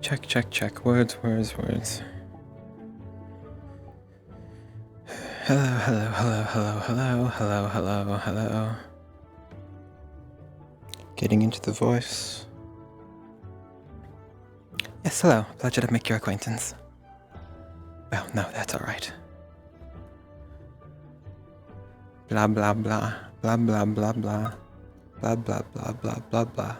Check, check, check. Words, words, words. Hello, hello, hello, hello, hello, hello, hello, hello. Getting into the voice. Yes, hello. Pleasure to make your acquaintance. Well, no, that's alright. Blah, blah, blah. Blah, blah, blah, blah. Blah, blah, blah, blah, blah, blah.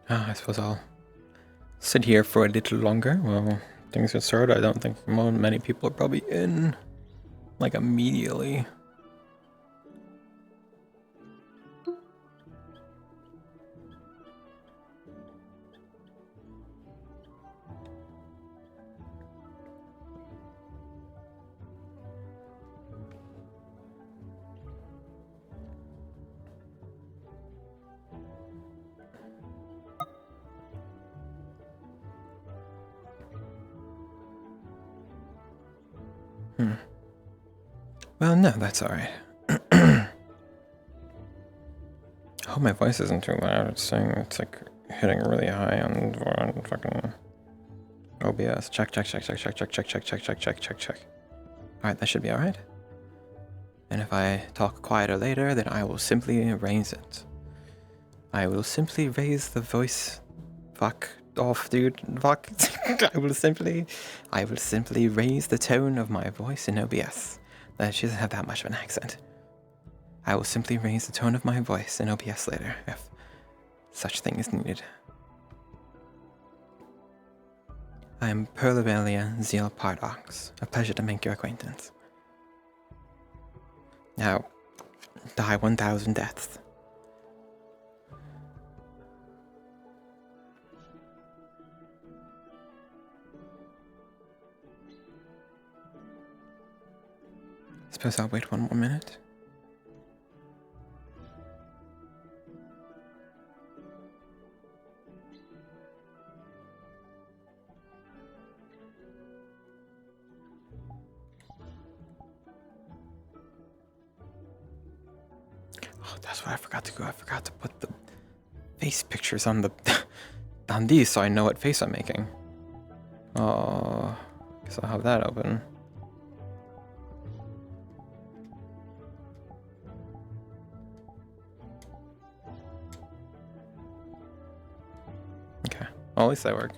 I suppose I'll sit here for a little longer while things get started. I don't think many people are probably in, like, immediately. Well, no, that's alright. I hope my voice isn't too loud. It's saying it's like hitting really high on fucking OBS. Check, check, check, check, check, check, check, check, check, check, check, check, check. Alright, that should be alright. And if I talk quieter later, then I will simply raise it. I will simply raise the voice. Fuck off, dude. Fuck. I will simply raise the tone of my voice in OBS. She doesn't have that much of an accent. I will simply raise the tone of my voice in OBS later, if such thing is needed. I am Perlivelia Zeal Pardox. A pleasure to make your acquaintance. Now, die 1,000 deaths. Suppose I'll wait one more minute. Oh, that's what I forgot to do. I forgot to put the face pictures on the on these so I know what face I'm making. Oh, guess I'll have that open. Okay, well, at least that worked.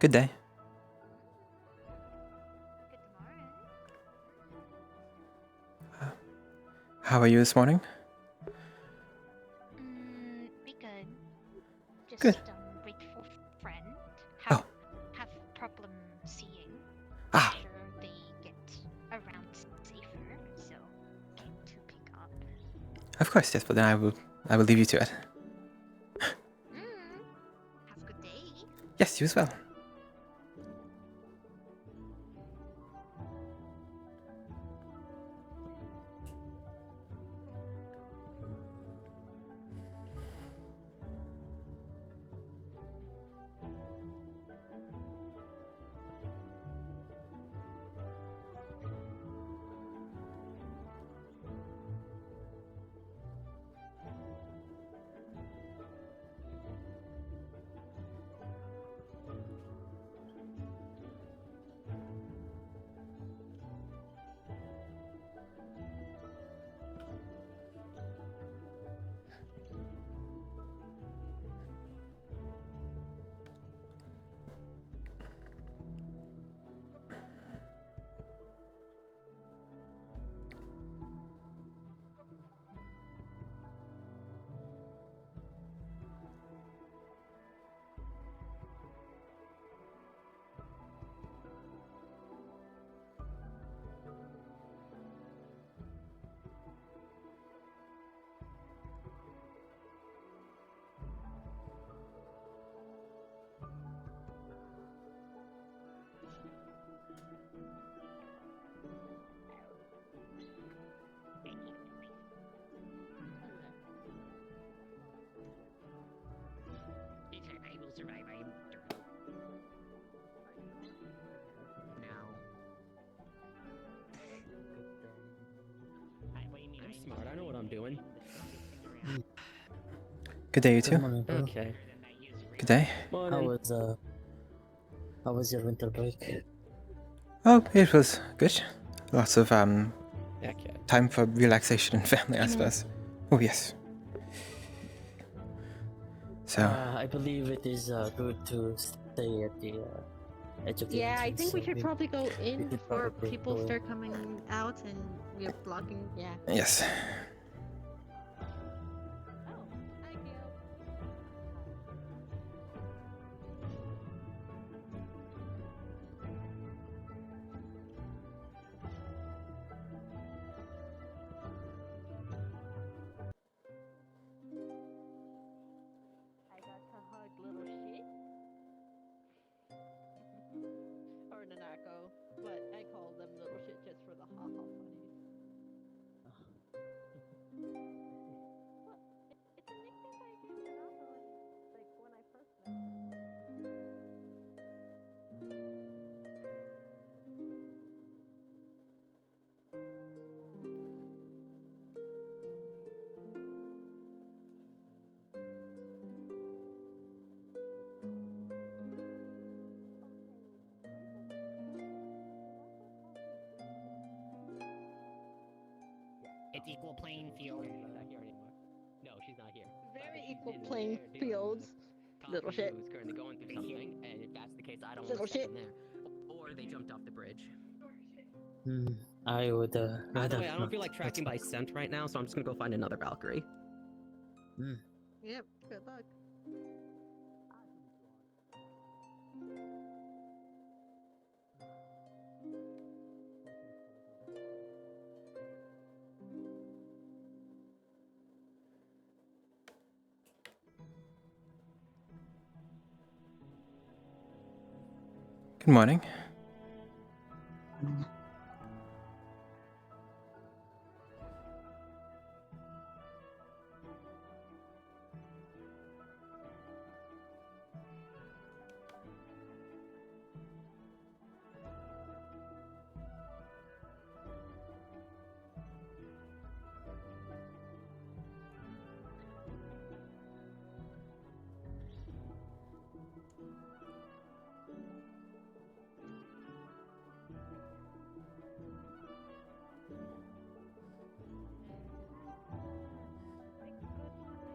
Good day. How are you this morning? Be good. Just Good. wait for friend. Oh. Have problem seeing. Ah. Sure they get around safer, so to pick up. Of course, yes, but then I will leave you to it. Have a good day. Yes, you as well. Good day, you Good two. morning, bro. Okay. Good day. How Morning. was your winter break? Oh, it was good. Lots of Okay. time for relaxation and family, I suppose. Oh yes. So I believe it is good to stay at the edge of the Yeah, I entrance, think we so should probably go in could before probably people go in. start coming out and we're blocking. Yeah. yes. Oh, hi, Gil. I got to hug little shit. Or Nanako, but I call them little shit just for the haha funnies. Well, it's a nickname I gave Nanako like when I first met her. It's equal playing field. She's not here anymore. No, she's not here. Very She's equal in playing there dealing fields. with Little Kaku, shit. who's currently going through something, and if that's the case, I don't Little want to step shit. in there. Or they jumped off the bridge. I would By rather the way, I don't not. feel like tracking by scent right now, so I'm just gonna go find another Valkyrie. Yep, good luck. Good morning. Prepared some for myself.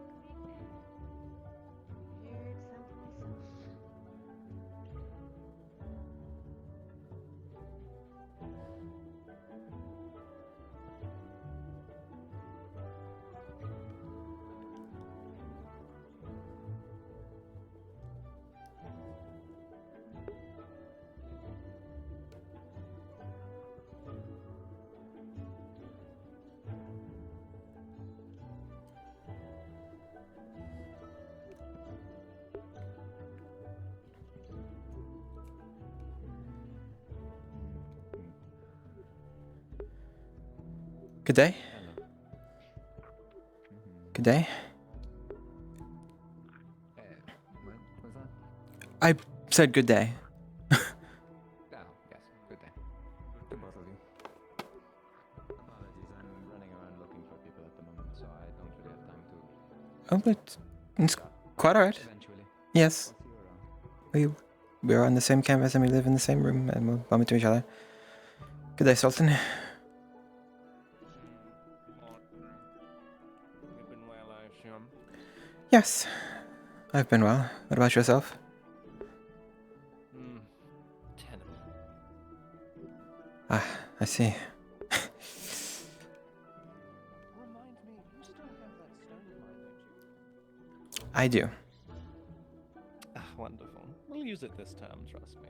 Good day. Good day. What was that? I said good day. Oh, yes. Good day. To both of you. Apologies, I'm running around looking for people at the moment, so I don't really have time to. Oh, but it's quite alright. Eventually. Yes. I'll see you around. We're on the same campus and we live in the same room and we'll bump into each other. Good day, Sultan. You've been well, I assume. Yes. I've been well. What about yourself? Tenable. Ah, I see. Remind me, you still have that stone of mine, don't you? I do. Ah, wonderful. We'll use it this term, trust me.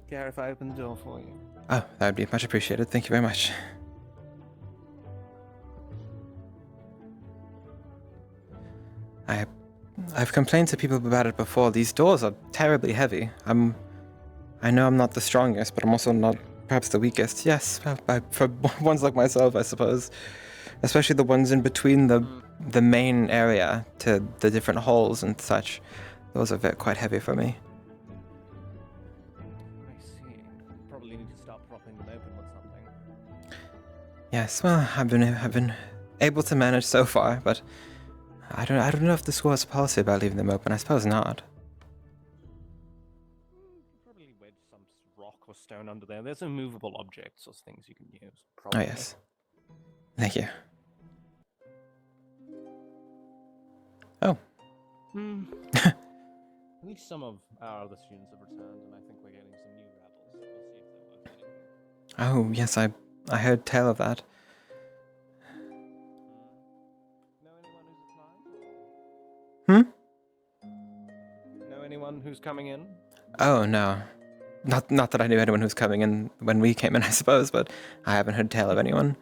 Care if I open the door for you? Oh, that would be much appreciated. Thank you very much. I've complained to people about it before. These doors are terribly heavy. I know I'm not the strongest, but I'm also not perhaps the weakest. Yes, for ones like myself, I suppose. Especially the ones in between the main area to the different holes and such. Those are quite heavy for me. I see. Probably need to start propping them open with something. Yes, well, I've been able to manage so far, but I don't know if the school has a policy about leaving them open. I suppose not. Probably wedge some rock or stone under there. There's immovable objects or things you can use. Oh Probably. yes. Thank you. Oh. At least some of our other students have returned, and I think we're getting some new rebels. We'll see if they're worth anything. Oh yes, I heard tell of that. Know anyone who's applying? Know anyone who's coming in? Oh no. Not that I knew anyone who was coming in when we came in, I suppose, but I haven't heard tell of anyone.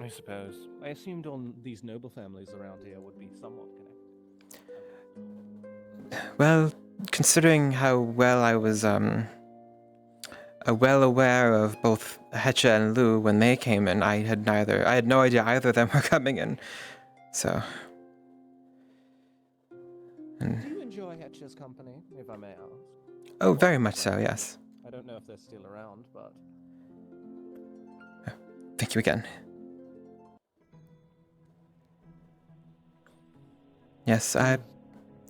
I suppose. I assumed all these noble families around here would be somewhat connected. Well, considering how well I was well aware of both Hecha and Lu when they came in, I had no idea either of them were coming in. So Do you enjoy Hetch's company, if I may ask? oh, very much so, yes. I don't know if they're still around, but Thank you again. Yes,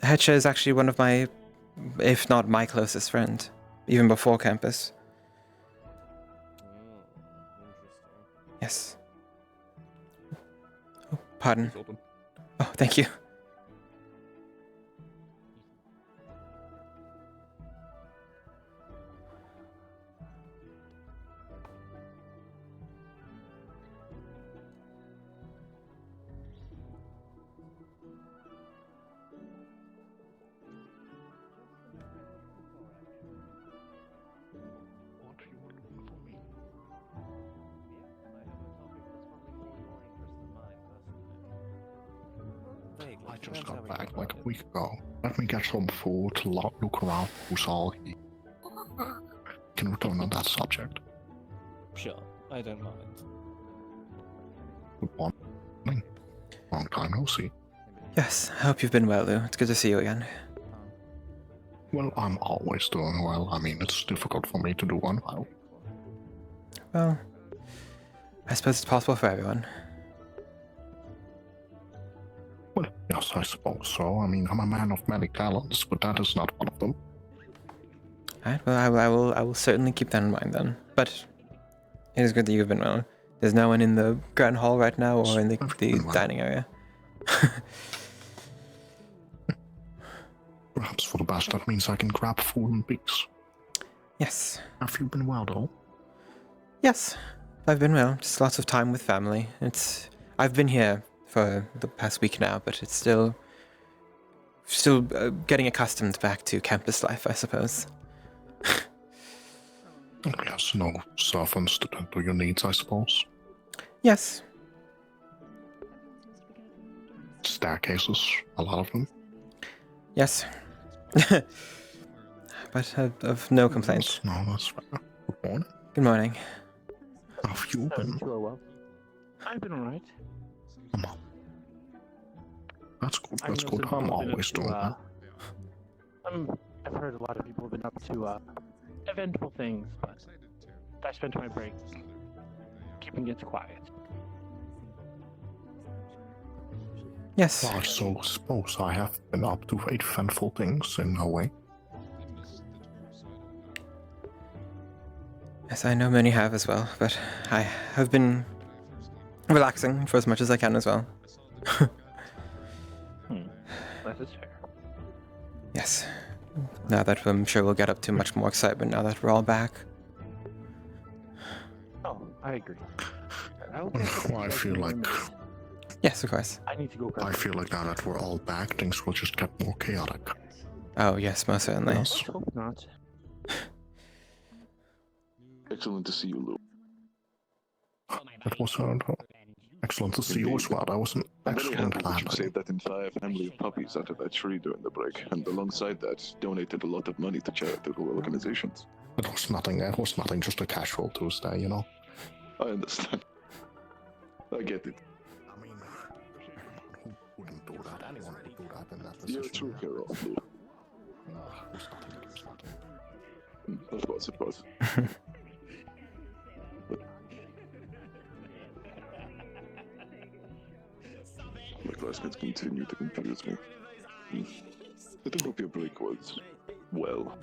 Hecha is actually one of my, if not my closest friend, even before campus. interesting. Yes. Oh, pardon. It's open. Oh, thank you. What you were looking for me? I just got back like a week ago. Let me get some food, look around who's all here. Can return on that subject. Sure, I don't mind. Good morning. Long time no see. Yes, I hope you've been well, Lou. It's good to see you again. Well, I'm always doing well. I mean, it's difficult for me to do one well. Well, I suppose it's possible for everyone. Well, yes, I suppose so. I mean, I'm a man of many talents, but that is not one of them. Alright, well, I will certainly keep that in mind then. But it is good that you've been well. There's no one in the grand hall right now or in the Been well. dining area. Perhaps for the best, that means I can grab food in peace. Yes. Have you been well, though? Yes. I've been well. Just lots of time with family. I've been here for the past week now, but it's still getting accustomed back to campus life, I suppose. Yes, no servants to tend to your needs, I suppose. Yes. Staircases, a lot of them. Yes. But of no complaints. No, that's fair. Good morning. Good morning. How have you been? I've been alright. That's good, that's good. I'm always doing that. I've heard a lot of people have been up to eventful things, but I spent my break keeping it quiet. Yes. I so suppose I have been up to eventful things in a way. Yes, I know many have as well, but I have been relaxing for as much as I can as well. That is fair. Yes. Now that I'm sure we'll get up to much more excitement now that we're all back. Oh, I agree. Well, I feel like Yes, of course. I need to go. I feel like now that we're all back, things will just get more chaotic. Oh, yes, most certainly. Yes. Hope not. Excellent to see you, Lou. It was excellent to see you as well. That was an I'm very excellent happy that you landing. saved that entire family of puppies out of that tree during the break, and alongside that, donated a lot of money to charitable organizations. It was nothing, just a casual Tuesday, you know? I understand. I get it. I mean, who wouldn't do that? Anyone would do that in that You're a position. true hero, Lou. No, it was nothing, it was nothing. Of course, of course. My classmates continue to confuse me. I do hope your break was well.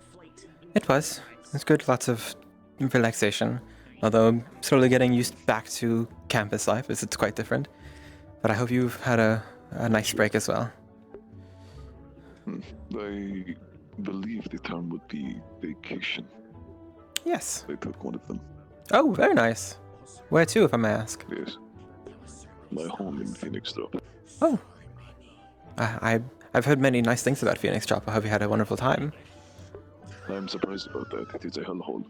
It was. It's good. Lots of relaxation. Although I'm slowly getting used back to campus life, as it's quite different. But I hope you've had a nice break as well. I believe the term would be vacation. Yes. I took one of them. Oh, very nice. Where to, if I may ask? Yes. My home in Phoenix Drop. Oh. I've heard many nice things about Phoenix Drop. I hope you had a wonderful time. I'm surprised about that. It is a hellhole.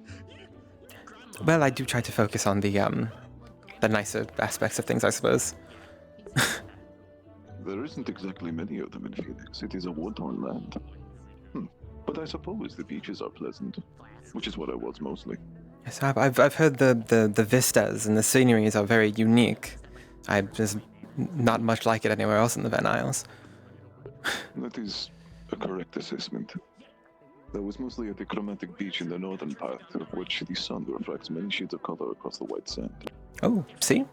Well, I do try to focus on the nicer aspects of things, I suppose. There isn't exactly many of them in Phoenix. It is a war-torn land. But I suppose the beaches are pleasant, which is what I was mostly. Yes, I've heard the vistas and the sceneries are very unique. There's not much like it anywhere else in the Van Isles. That is a correct assessment. There was mostly a dichromatic beach in the northern part, of which the sun reflects many shades of color across the white sand. Oh, see?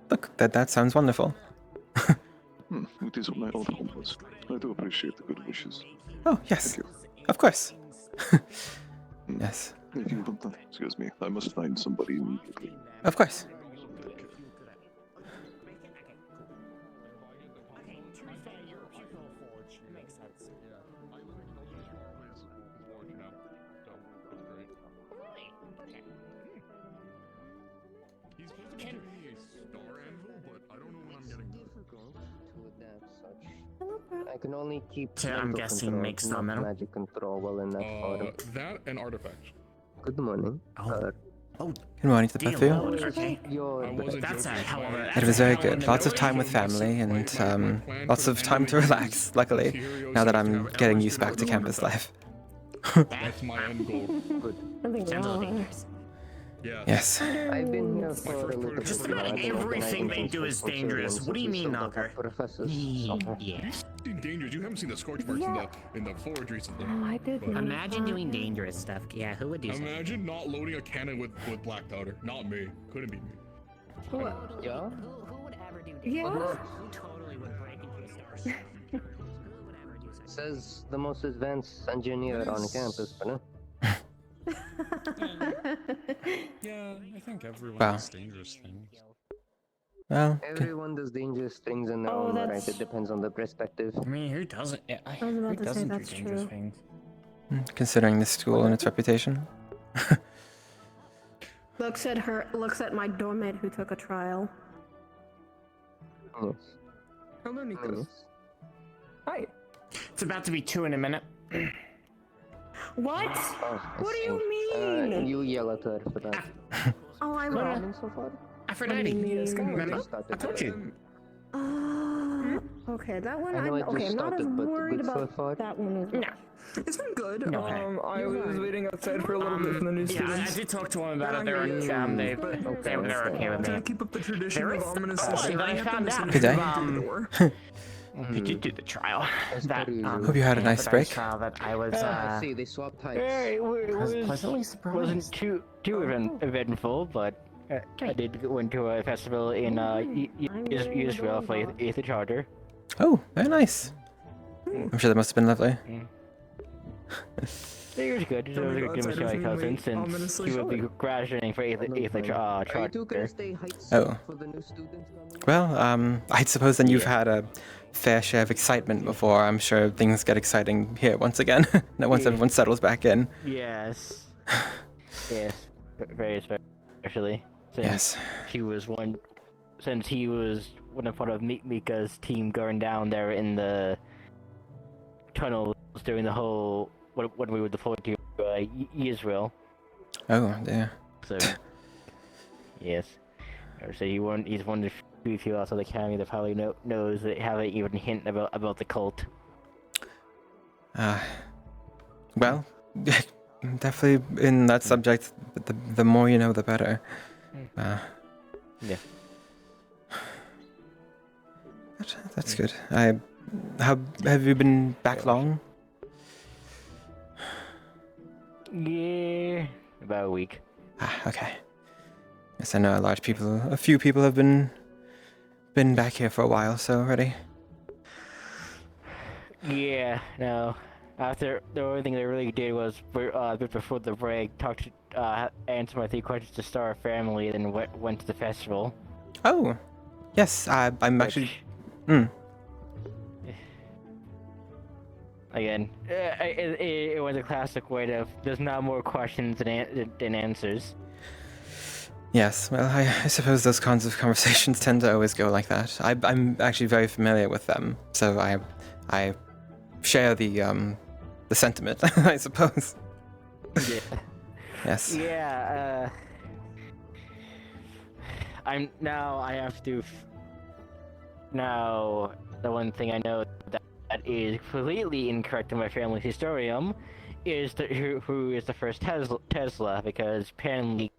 Look, that sounds wonderful. It is what my old home was. I do appreciate the good wishes. Oh, yes. Thank you. Of course. Yes. If you don't, excuse me, I must find somebody immediately. Of course. I can only keep. I'm mental guessing control, makes not domino. magic control well in that photo. That and artifact. Good morning. Good morning to the both of you. Okay. That's a hell of a. It was very good. Lots of time with family and lots of time to relax, luckily, now that I'm getting used back to campus life. That's my end goal. Good. Sounds a little dangerous. Yes. I've been here for a little bit. Just about everything they do is dangerous. What do you mean, Knocker? Yes. Dangerous. You haven't seen the scorch marks in the forge recently. Oh, I did. But Imagine doing dangerous stuff. Yeah, who would do that? imagine not loading a cannon with black powder. Not me. Couldn't be me. Yeah? Who would ever do dangerous? Yeah. Who totally would break into a starship? Who would ever do such Says the most advanced engineer on campus, but no. Yeah, I think everyone Wow. does dangerous things. Well, Everyone does dangerous things in their own right. It depends on the perspective. I mean, who doesn't? I was about Who to say doesn't do that's dangerous true. things? considering this school and its reputation. Looks at my doormate who took a trial. Yes. Hello, Nikos. Hi. It's about to be 2 in a minute. What? Oh, What do you mean? You yell at her for that. Oh, I What will. happened so far? Aphrodite. Remember? Started I told you. Okay, that one. I know it just I'm not as started, but worried good so about far. that one as No. It's been good. No. I was waiting outside for a little bit for the new Yeah, I students. did talk to them about it. They're They're okay with to me. keep up the tradition There of is ominously something that I shouting at found them as out. soon as Good they day. walk through the door. You did do the trial. That, Hope you had a nice break. trial that I was, I see, they swapped types. I was pleasantly surprised. Wasn't too eventful, but I did go into a festival in Israel for Aether Charter. Oh, very nice. I'm sure that must have been lovely. It was good. It was a good game with my cousin since he would be graduating for Aether Charter. Are you two gonna stay height Oh. set for the new students coming? Well, I suppose then you've had a fair share of excitement before. I'm sure things get exciting here once again. Now once everyone settles back in. Yes. Yes. Very especially. Yes. He was one. Since he was one part of Mika's team going down there in the tunnels during the whole when we were deployed to Israel. Oh dear. So yes, so he's one of the few people outside the academy that probably knows that haven't even hint about the cult. Well, definitely in that subject, the more you know, the better. Yeah. That's good. How have you been back long? Yeah, about a week. Okay. Yes, I know a few people have been back here for a while, so already. Yeah, no. After the only thing they really did was a bit before the break, answer my 3 questions to start a family, then went to the festival. Oh, yes. I'm actually. Mm. Again, it was a classic way of there's now more questions than answers. Yes. Well, I suppose those kinds of conversations tend to always go like that. I'm actually very familiar with them, so I share the sentiment, I suppose. Yeah. Yes. Yeah. Now, the one thing I know that is completely incorrect in my family historium is who is the first Tesla, because apparently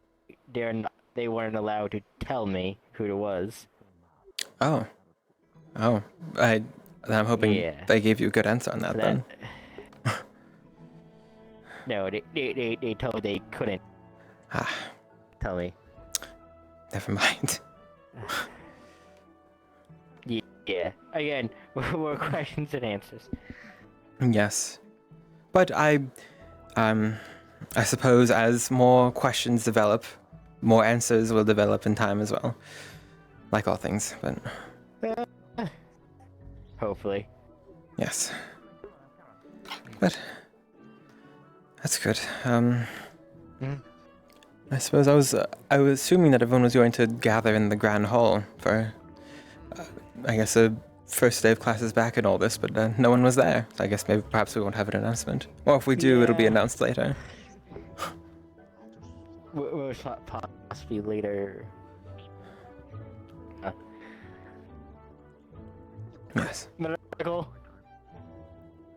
they weren't allowed to tell me who it was. Oh. I'm hoping they gave you a good answer on that then. No, they told me they couldn't tell me. Never mind. Yeah. Again, more questions than answers. Yes. But I suppose as more questions develop, more answers will develop in time as well. Like all things, but... Hopefully. Yes. But... That's good. I suppose I was assuming that everyone was going to gather in the Grand Hall for, I guess, a first day of classes back and all this, but no one was there. So I guess perhaps we won't have an announcement. Or if we do, it'll be announced later. We'll possibly later. Yes. Medical.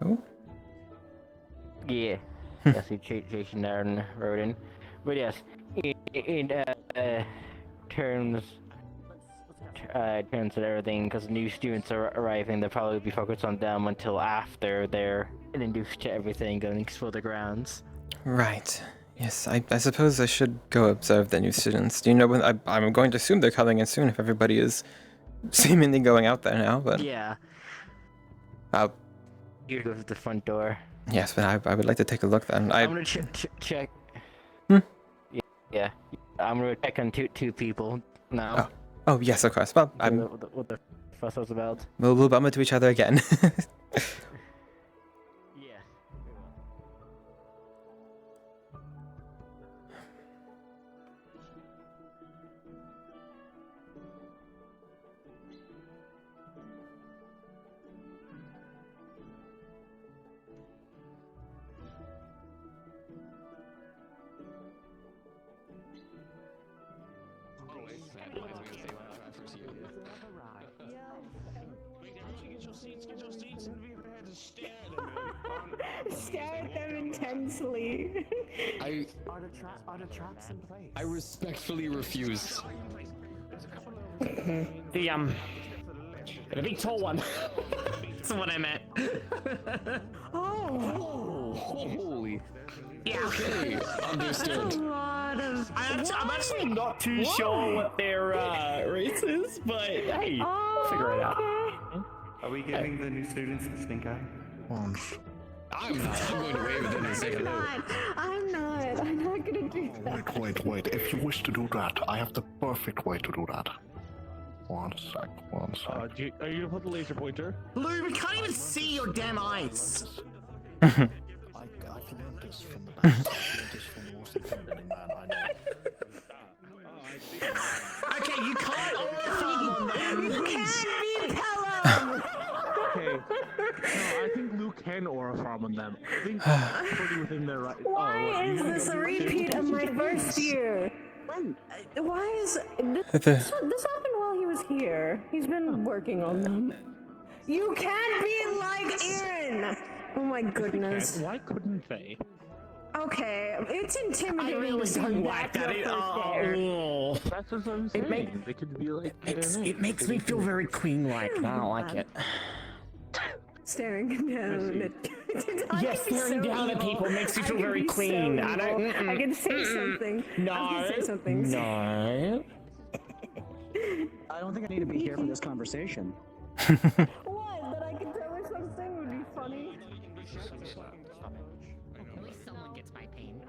Oh? Yeah. Yes, Jason Aaron wrote in. But yes, in terms of everything, because new students are arriving, they'll probably be focused on them until after they're introduced to everything and explore the grounds. Right. Yes, I suppose I should go observe the new students. Do you know when? I'm going to assume they're coming in soon if everybody is seemingly going out there now, but... Yeah. You go to the front door. Yes, but I would like to take a look then. I'm gonna check. Yeah. I'm gonna check on two people now. Oh yes, of course. Well, What the fuss was about. We'll bump into each other again. Yeah. Stare at them intensely. Are the traps in place? I respectfully refuse. The big tall one. That's what I meant. Oh, holy. Yeah. Okay, understood. I'm actually not too sure what their race is, but hey, we'll figure it out. Are we giving the new students the stink eye? I'm going to wave it in and say hello. I'm not gonna do that. Wait. If you wish to do that, I have the perfect way to do that. One sec. Are you gonna put the laser pointer? Lou, we can't even see your damn eyes. I've learned this from the best. I've learned this from the most intimidating man I know. Okay, you can't all them. You can't be Pelham! Okay. No, I think Luke can aura farm on them. I think it's pretty within their right. Why is this a repeat of my first year? Why is this happened while he was here? He's been working on them. You can't be like Aaron! Oh my goodness. Why couldn't they? Okay, it's intimidating. I really don't like that. That's what I'm saying. They could be like. It makes me feel very queen-like, and I don't like it. Staring down at Yes, staring down at people makes you feel very clean. I can say something. No. I can say something. No. I don't think I need to be here for this conversation. What? That I can tell her something would be funny. At least someone gets my pain.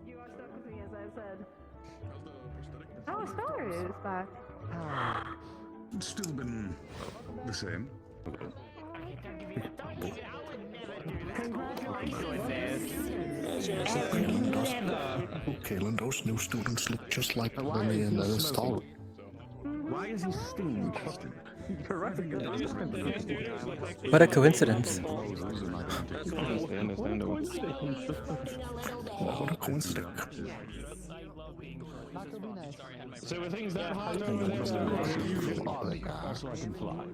You are stuck with me, as I've said. Oh, Star is back. It's still been the same. Kaylin, those new students look just like Lily in the story. Why is he steamed? What a coincidence. What a coincidence. So were things that hard over there? That's where I can fly.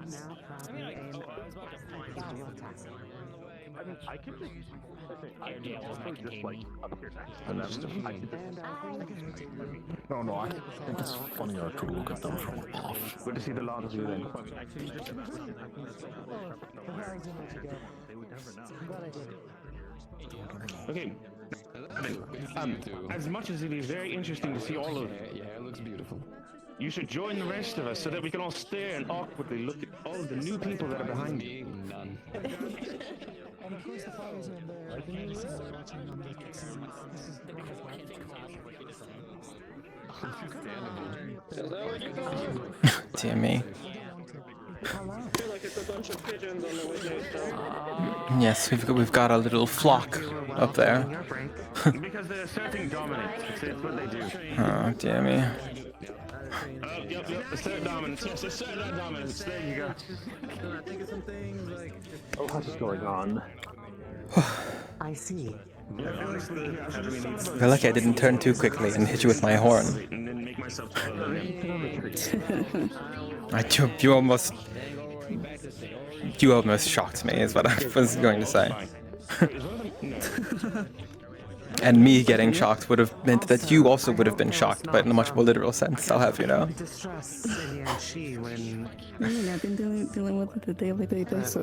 I could just like up here next to them. I could just No, I think it's funnier to look at them from above. Good to see the long view then. Okay. As much as it is very interesting to see all of Yeah, it looks beautiful. you should join the rest of us so that we can all stare and awkwardly look at all of the new people that are behind you. None. And of course the flowers are in there. I think this is watching on the Dear me. Yes, we've got a little flock up there. Because they're asserting dominance. It's what they do. Oh, dear me. Oh, yep, assert dominance. Yes, assert that dominance. There you go. Oh, what is going on? I see. Feel like I didn't turn too quickly and hit you with my horn. And then make myself taller than them. You almost shocked me, is what I was going to say. And me getting shocked would have meant that you also would have been shocked, but in a much more literal sense, I'll have you know. I've been dealing with it on a daily basis.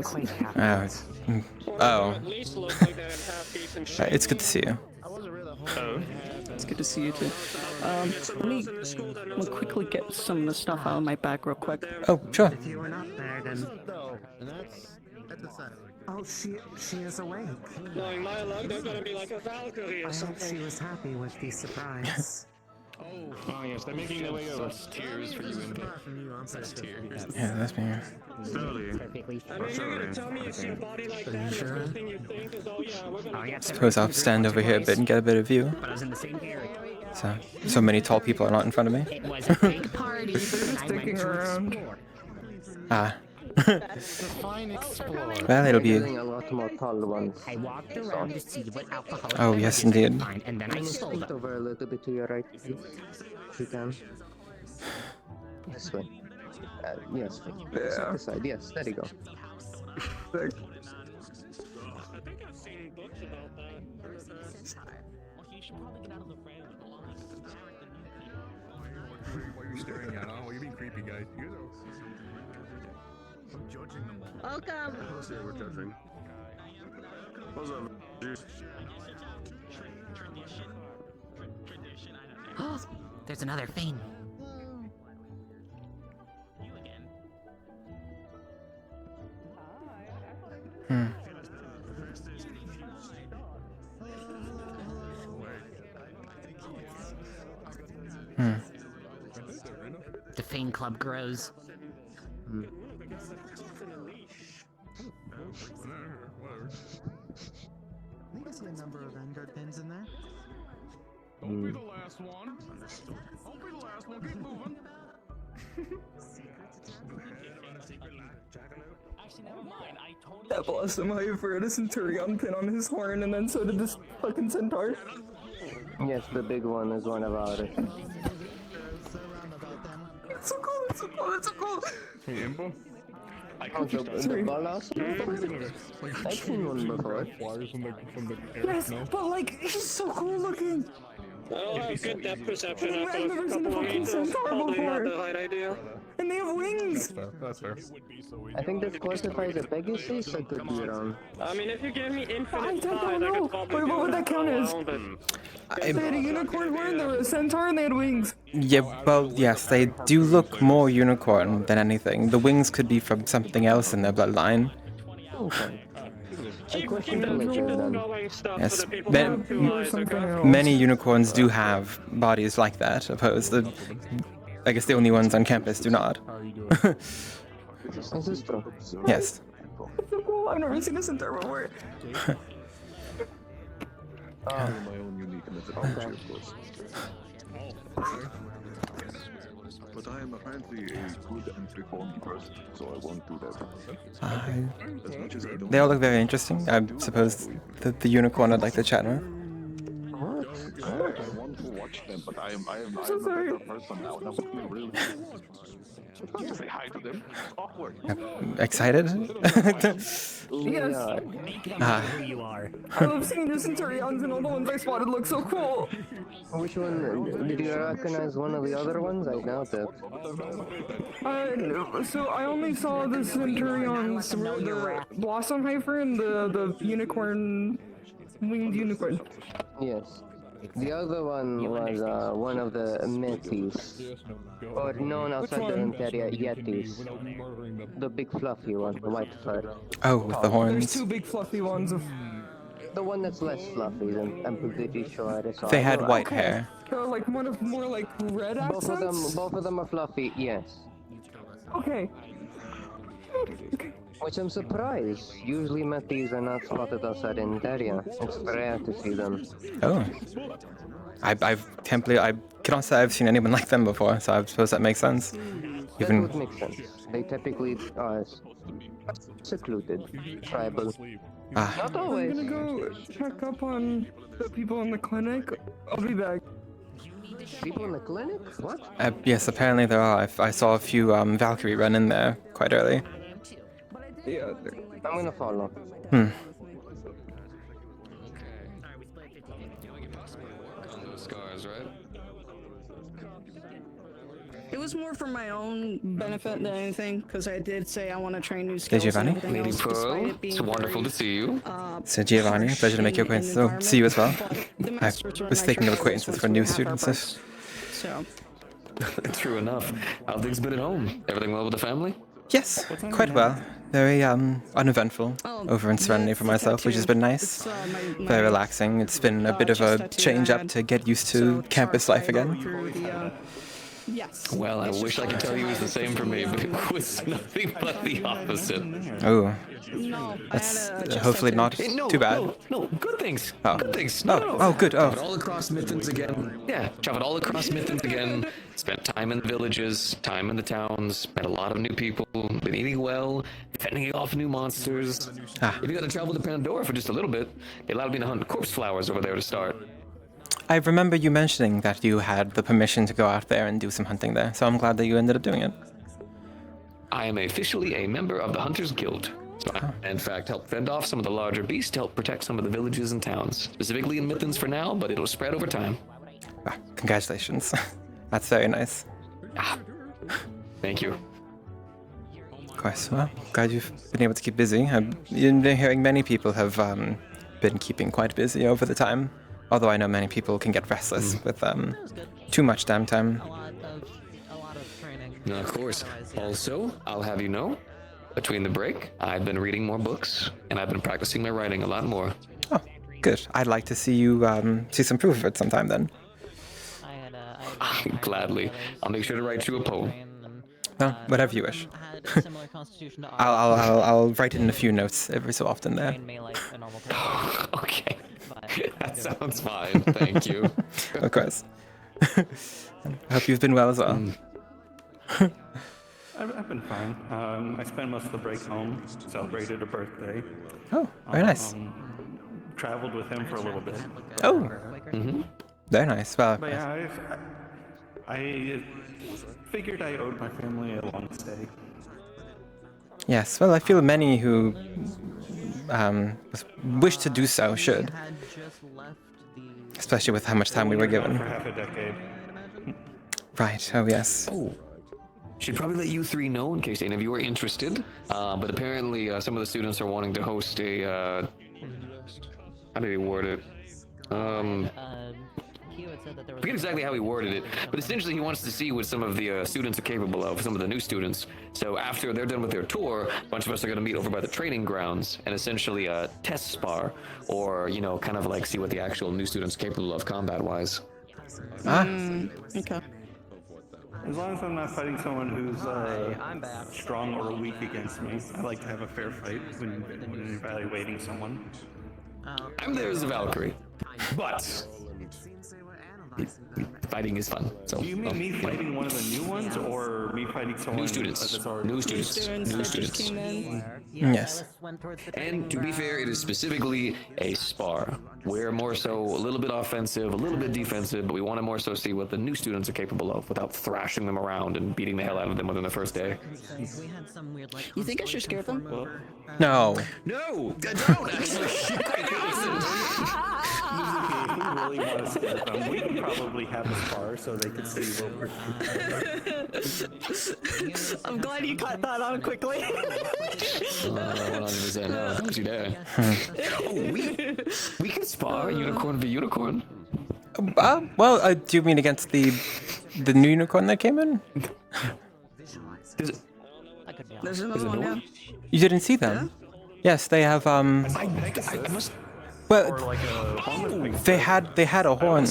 Oh. It's good to see you. It's good to see you too. Let me quickly get some of the stuff out of my bag real quick. Oh, sure. If you were not there, then... Oh, she is awake. Knowing my luck, they're gonna be like a Valkyrie or something. I hope she was happy with the surprise. Oh yes, they're making their way over. Tears for you, Impa. Yeah, that's me. Slowly. I mean, you're gonna tell me you see a body like that, and the first thing you think is, oh yeah, we're gonna get Suppose I'll stand over here a bit and get a bit of view. But I was in the same area. So many tall people are not in front of me. It was a big party, and I went to explore. Ah. Fine explorer. Well, it'll be. A lot more tall ones. I walked around to see what alcohol Oh, yes, indeed. and then I stole Scoot them. over a little bit to your right, please. If you can. This way. Yes, side to side. Yes, there you go. I think I've seen books about that. Well, you should probably get out of the frame. What are you staring at? What are you being creepy, guys? You guys are judging them. Welcome. We're judging. What's up? There's another Fane. The Fane Club grows. I think I see a number of Vanguard pins in there. Don't be the last one. Don't be the last one. Keep moving. Actually, never mind. I totally. That blessed him. I heard a Centurion pin on his horn, and then so did this fucking centaur. Yes, the big one is one about it. It's so cool, it's so cool, it's so cool. Hey, Impa? Oh, the ball also? I've seen one before. Yes, but like, he's so cool looking. I don't have good depth perception I've after never a seen a couple of fucking meters. centaur Probably not before. the right idea. And they have wings. That's fair. I think this classifies a Pegasus, I could be wrong. I mean, if you give me I infinite don't size, I know. could probably Wait, what would that count as? They had a unicorn horn, they were a centaur, and they had wings. Yeah, well, yes, they do look more unicorn than anything. The wings could be from something else in their bloodline. Okay. question for Legend then. Yes, many unicorns do have bodies like that. Opposed, I guess the only ones on campus do not. This is true. Yes. It's so cool. I've never seen this in Terra before. My own unique methodology, of course. But I am apparently a good and reformed person, so I won't do that. As much as I don't. They all look very interesting. I suppose the unicorn I'd like to chat with. I want to watch them, but I am a better person now. That would be really. I can't just say hi to them. It's awkward. Excited? Yes. Who you are. I love seeing the Centurions and all the ones I spotted look so cool. Which one? Did you recognize one of the other ones? I doubt it. No, so I only saw the Centurions, the Blossom Heifer and the unicorn, winged unicorn. Yes. The other one was one of the Metis, or known outside the Interia Yetis. The big fluffy one, the white fur. Oh, with the horns. There's two big fluffy ones. The one that's less fluffy than I'm pretty sure I saw. They had white hair. Like one of more like red accents? Both of them are fluffy, yes. Okay. Which I'm surprised. Usually Metis are not spotted outside Interia. It's rare to see them. Oh. I cannot say I've seen anyone like them before, so I suppose that makes sense. That would make sense. They typically are secluded, tribal. Not always. I'm gonna go check up on the people in the clinic. I'll be back. People in the clinic? What? Yes, apparently there are. I saw a few Valkyrie run in there quite early. Yeah, I'm gonna follow. Scars, right? It was more for my own benefit than anything, because I did say I want to train new Hey, skills. Giovanni? And everything Lady else, despite Pearl, it being it's wonderful very, to see you. So Giovanni, pleasure to make your acquaintance. Oh, see you as well. The I masters were was nice thinking of for acquaintances us for once we new have our students. breaks. So, True enough. How things been at home? Everything well with the family? Yes, quite well. Very uneventful over in Serenity for myself, which has been nice. Very relaxing. It's been a bit of a change up to get used to campus life again. yes. Well, I wish I could tell you it was the same for me, but it was nothing but the opposite. Oh. No, That's hopefully not too bad. No, good things. Oh. Good things. Oh, good. Oh. Traveled all across Mithens again. Yeah, traveled all across Mithens again. Spent time in the villages, time in the towns. Met a lot of new people. Been eating well, fending off new monsters. Even got to travel to Pandora for just a little bit. They allowed me to hunt corpse flowers over there to start. I remember you mentioning that you had the permission to go out there and do some hunting there, so I'm glad that you ended up doing it. I am officially a member of the Hunters Guild. So I, in fact, help fend off some of the larger beasts to help protect some of the villages and towns. Specifically in Mithens for now, but it'll spread over time. Congratulations. That's very nice. Thank you. Of course. Well, glad you've been able to keep busy. I've been hearing many people have been keeping quite busy over the time. Although I know many people can get restless with too much downtime. Now, of course. Also, I'll have you know, between the break, I've been reading more books, and I've been practicing my writing a lot more. Oh, good. I'd like to see you see some proof of it sometime then. Gladly. I'll make sure to write you a poem. Well, whatever you wish. I'll write it in a few notes every so often there. Okay. That sounds fine. Thank you. Of course. I hope you've been well as well. I've been fine. I spent most of the break home, celebrated a birthday. Oh, very nice. Traveled with him for a little bit. Oh, very nice. Well, But yeah, I figured I owed my family a long stay. yes. Well, I feel many who wish to do so should. Especially with how much time we were given. For half a decade. Right. Oh, yes. Oh. Should probably let you three know in case any of you are interested. But apparently some of the students are wanting to host a, how do they word it? forget exactly how he worded it, but essentially he wants to see what some of the students are capable of, some of the new students. So after they're done with their tour, a bunch of us are going to meet over by the training grounds and essentially test spar, or, you know, kind of like see what the actual new students are capable of combat-wise. Okay. As long as I'm not fighting someone who's strong or weak against me, I like to have a fair fight when evaluating someone. I'm there as a Valkyrie, but fighting is fun. So, do you mean me fighting one of the new ones, or me fighting someone? New students. New students. Yes. And to be fair, it is specifically a spar. We're more so a little bit offensive, a little bit defensive, but we want to more so see what the new students are capable of without thrashing them around and beating the hell out of them within the first day. You think I should scare them? No. No, don't actually. If you really want to scare them, we can probably have a spar so they can see what we're. I'm glad you cut that on quickly. 100%. No, don't you dare. Oh, we can spar unicorn v unicorn. Well, do you mean against the new unicorn that came in? There's another one now. You didn't see them? Yes, they have I must. Well, they had a horn.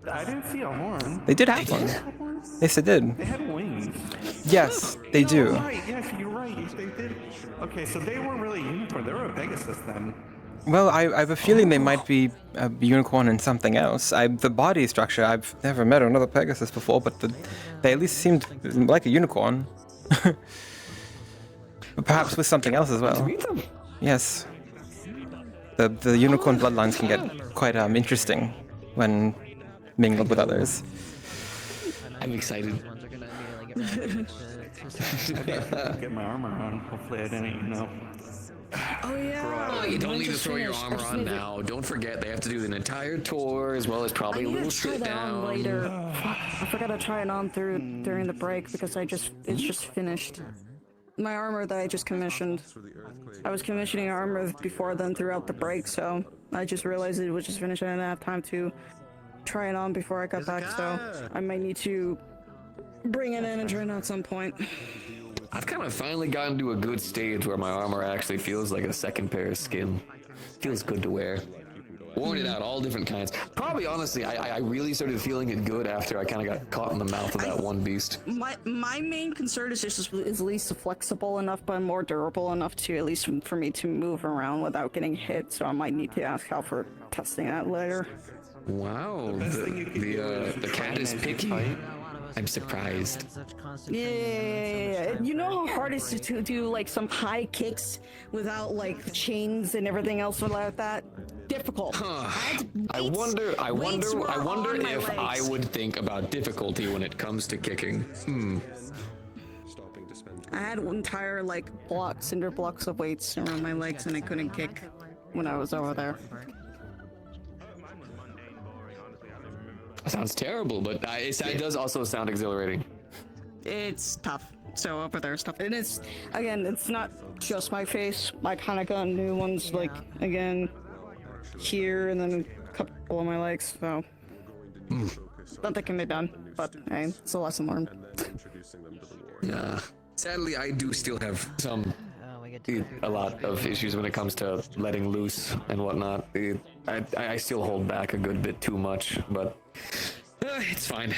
I didn't see a horn. They did have one. Yes, they did. They had wings. Yes, they do. Right, yes, you're right. They did. Okay, so they weren't really a unicorn. They were a Pegasus then. Well, I have a feeling they might be a unicorn and something else. The body structure, I've never met another Pegasus before, but they at least seemed like a unicorn. Perhaps with something else as well. Yes. The unicorn bloodlines can get quite interesting when mingled with others. I'm excited. Get my armor on. Hopefully I didn't, you know. Oh yeah. Oh, you don't need to throw your armor on now. Don't forget they have to do the entire tour as well as probably a little sit down. Later. Fuck, I forgot to try it on during the break because it's just finished. My armor that I just commissioned. I was commissioning armor before then throughout the break, so I just realized it was just finished and I didn't have time to try it on before I got back, so I might need to bring it in and try it on at some point. I've kind of finally gotten to a good stage where my armor actually feels like a second pair of skin. Feels good to wear. Worn it out, all different kinds. Probably, honestly, I really started feeling it good after I kind of got caught in the mouth of that one beast. My main concern is just is at least flexible enough, but more durable enough to at least for me to move around without getting hit. So I might need to ask Hal for testing that later. Wow, the cat is picky. I'm surprised. Yeah, you know how hard it is to do like some high kicks without like chains and everything else like that? Difficult. I wonder if I would think about difficulty when it comes to kicking. I had entire like cinder blocks of weights around my legs and I couldn't kick when I was over there. Sounds terrible, but it does also sound exhilarating. It's tough. So over there stuff. And it's, again, it's not just my face. I kind of got new ones, like, again, here and then a couple of my legs, so. Nothing can be done, but hey, it's a lesson learned. Yeah. Sadly, I do still have a lot of issues when it comes to letting loose and whatnot. I still hold back a good bit too much, but it's fine.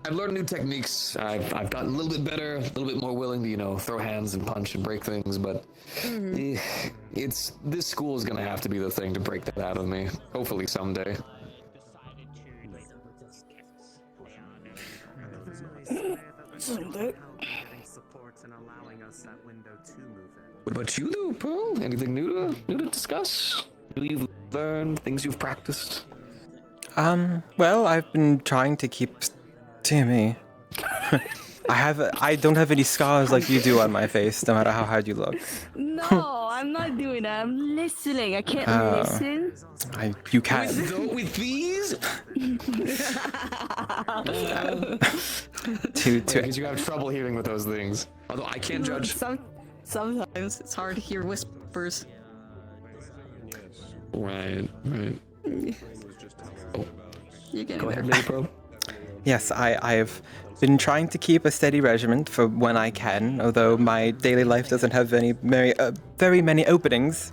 I've learned new techniques. I've gotten a little bit better, a little bit more willing to, you know, throw hands and punch and break things, but this school is gonna have to be the thing to break that out of me. Hopefully someday. What about you, though, Pearl? Anything new to discuss? New you've learned, things you've practiced? Well, I've been trying to keep. Dear me. I don't have any scars like you do on my face, no matter how hard you look. No, I'm not doing that. I'm listening. I can't listen. You can. With these? Because you have trouble hearing with those things. Although I can't judge. Sometimes it's hard to hear whispers. Right. Oh. You're getting Go there. ahead, Lady Pro. Yes, I've been trying to keep a steady regiment for when I can, although my daily life doesn't have very many openings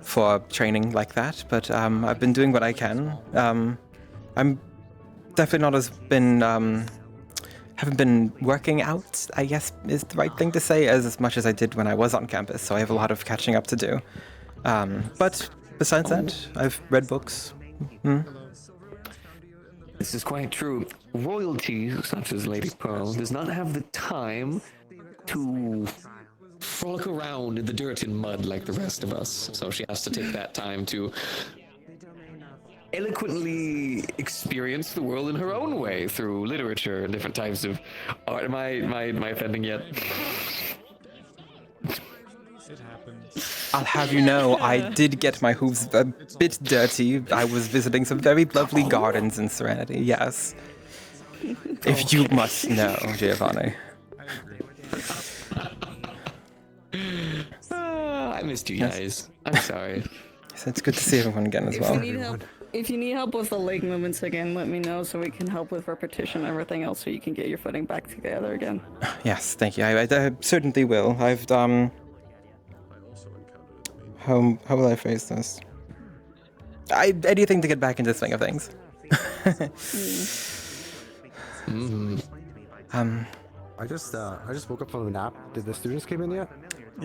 for training like that, but I've been doing what I can. I'm definitely not haven't been working out, I guess is the right thing to say, as much as I did when I was on campus, so I have a lot of catching up to do. But besides that, I've read books. This is quite true. Royalty, such as Lady Pearl, does not have the time to frolic around in the dirt and mud like the rest of us. So she has to take that time to eloquently experience the world in her own way through literature and different types of art. Am I offending yet? I'll have you know, I did get my hooves a bit dirty. I was visiting some very lovely gardens in Serenity, yes. If you must know, Giovanni. I missed you guys. I'm sorry. So it's good to see everyone again as well. If you need help with the leg movements again, let me know so we can help with repetition and everything else so you can get your footing back together again. Yes, thank you. I certainly will. I've how will I phrase this? Anything to get back into the swing of things. I just woke up from a nap. Did the students come in yet?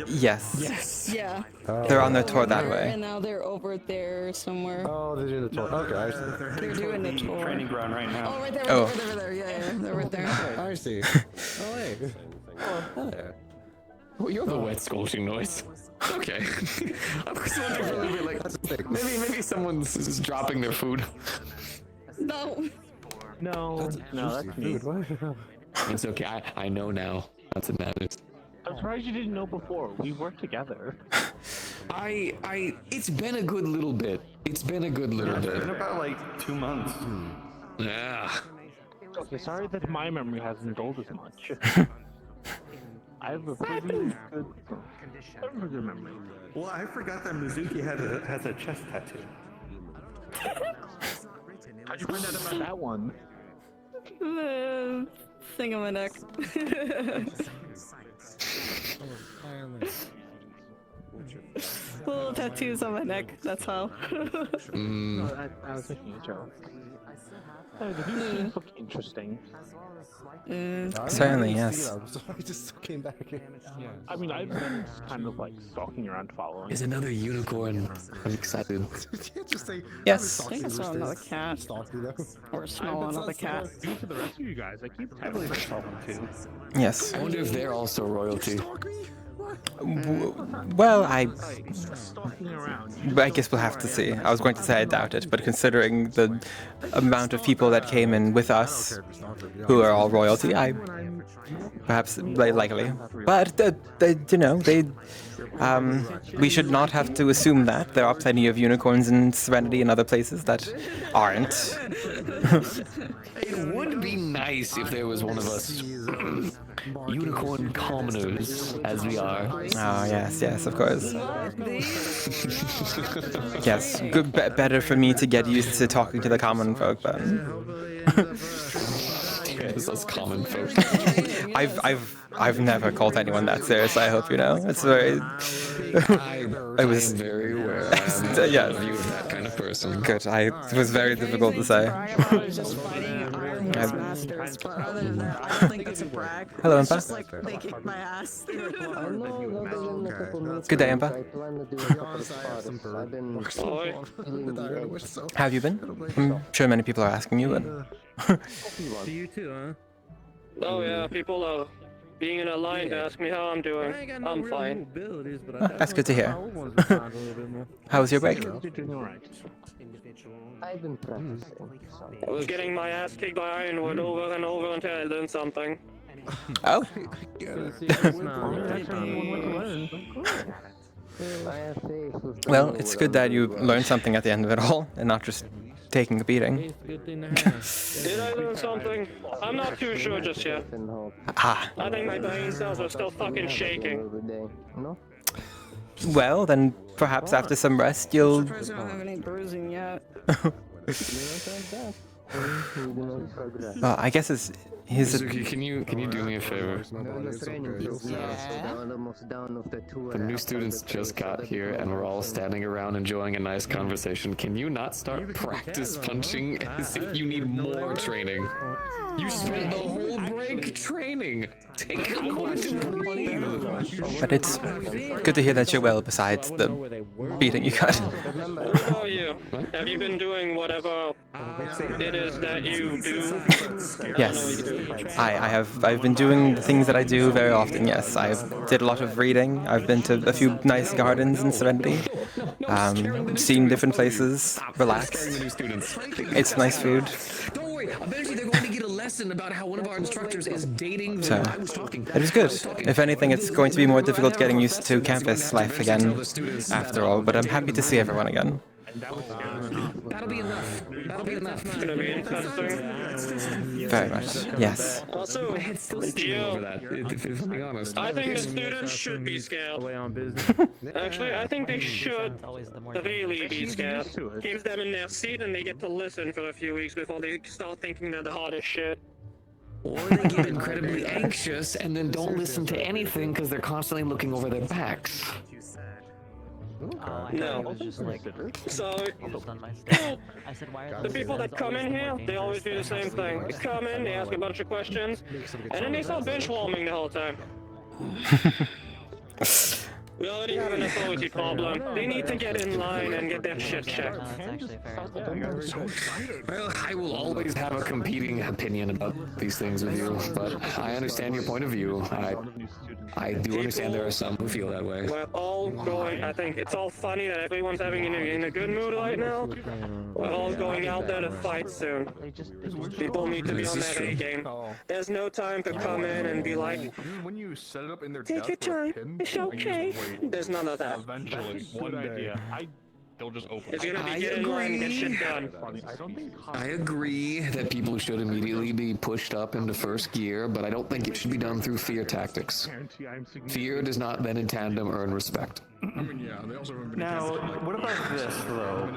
Yes. Yes. Yeah. They're on their tour that way. And now they're over there somewhere. Oh, they're doing the tour. Okay, I see. They're doing the tour. Training ground right now. Oh, right there, Oh. right there. Yeah, they're right there. I see. Oh, hey. Oh, hey. Oh, you're the wet squelching noise. Okay. I was wondering for a little bit, like, maybe someone's dropping their food. No. No, that's me. It's okay. I know now. That's what matters. I'm surprised you didn't know before. We worked together. It's been a good little bit. It's been a good little It's bit. been about like 2 months. Yeah. Okay, sorry that my memory hasn't dulled as much. I have a pretty good memory. Well, I forgot that Mizuki has a chest tattoo. How'd you find out about that one? The thing on my neck. Little tattoos on my neck, that's how. No, I was making a joke. Oh, the new scenes look interesting. Certainly, yes. I just came back. I mean, I've been kind of like stalking around following. There's another unicorn. I'm excited. Just say, Yes. I think I saw another cat. Or smell another cat. For the rest of you guys, I keep titling myself too. Yes. I wonder if they're also royalty. Well, I Stalking around. guess we'll have to see. I was going to say I doubt it, but considering the amount of people that came in with us, who are all royalty, perhaps likely. But we should not have to assume that. There are plenty of unicorns in Serenity and other places that aren't. It would be nice if there was one of us unicorn commoners, as we are. Oh, yes, of course. Yes, good, better for me to get used to talking to the common folk then. Yes, us common folk. I've never called anyone that serious. I hope you know. It's very. I was very aware. I'm yeah. view of that kind of person. Good. It was very difficult to say. I was just fighting Iron Wolf's masters, but other than that, I don't think it's a brag. Hello, It's Impa. just like they kicked my ass. Good day, Impa. How have you been? I'm sure many people are asking you, but. To you too, huh? Oh yeah, people are being in a line to ask me how I'm doing. I'm fine. That's good to hear. How was your break? I've been practicing. I was getting my ass kicked by Ironwood over and over until I learned something. Oh. Well, it's good that you learned something at the end of it all, and not just taking a beating. Did I learn something? I'm not too sure just yet. Ah. I think my brain cells are still fucking shaking. Well, then perhaps after some rest you'll. I don't have any bruising yet. Well, I guess it's his. Suzuki, can you do me a favor? The new students just got here, and we're all standing around enjoying a nice conversation. Can you not start practice punching as if you need more training? You spent the whole break training. Take a moment to breathe. But it's good to hear that you're well, besides the beating you got. What about you? Have you been doing whatever it is that you do? Yes, I've been doing the things that I do very often. Yes, I've did a lot of reading. I've been to a few nice gardens in Serenity, seen different places, relaxed. It's nice food. Don't worry, eventually they're going to get a lesson about how one of our instructors is dating the So, one I was talking to. it was good. If anything, it's going to be more difficult getting used to campus life again, after all, but I'm happy to see everyone again. That'll be enough. That'll be enough. It's gonna be interesting. Very much, yes. Also, over that, if I'm being honest. I think the students should be scared. Actually, I think they should really be scared. Keeps them in their seat and they get to listen for a few weeks before they start thinking they're the hottest shit. Or they get incredibly anxious and then don't listen to anything because they're constantly looking over their backs. No. So, the people that come in here, they always do the same thing. They come in, they ask a bunch of questions, and then they start bench warming the whole time. We already have an authority problem. They need to get in line and get their shit checked. Well, I will always have a competing opinion about these things with you, but I understand your point of view. I do understand there are some who feel that way. We're all going, I think it's all funny that everyone's having in a good mood right now. We're all going out there to fight soon. People need to be on that A game. There's no time to come in and be like, When you set it up in their take your time, it's okay. There's none of that. Eventually, one day, they'll just open. It's gonna be get in line and get shit done. I agree that people should immediately be pushed up into first gear, but I don't think it should be done through fear tactics. Fear does not then in tandem earn respect. Now, what about this, though?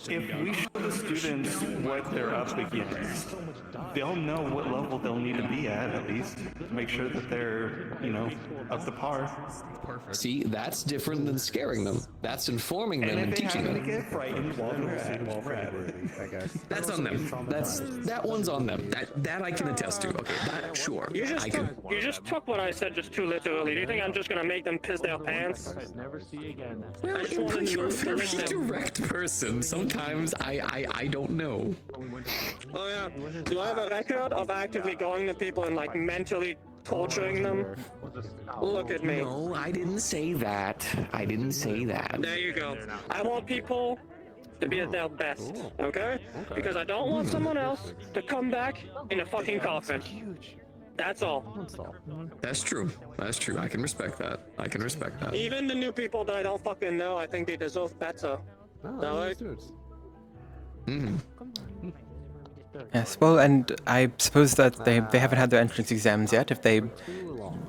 If we show the students what they're up against, they'll know what level they'll need to be at least. Make sure that they're, up to par. See, that's different than scaring them. That's informing them and teaching them. Get frightened while they're at it, I guess. That's on them. That one's on them. That I can attest to. Okay, that sure. You just took what I said just too literally. Do you think I'm just gonna make them piss their pants? Well, you're a very direct person. Sometimes I don't know. Oh yeah. Do I have a record of actively going to people and like mentally torturing them? Look at me. No, I didn't say that. I didn't say that. There you go. I want people to be at their best, okay? Because I don't want someone else to come back in a fucking coffin. That's all. That's true. That's true. I can respect that. I can respect that. Even the new people that I don't fucking know, I think they deserve better. Alright? Yes, well, and I suppose that they haven't had their entrance exams yet. If they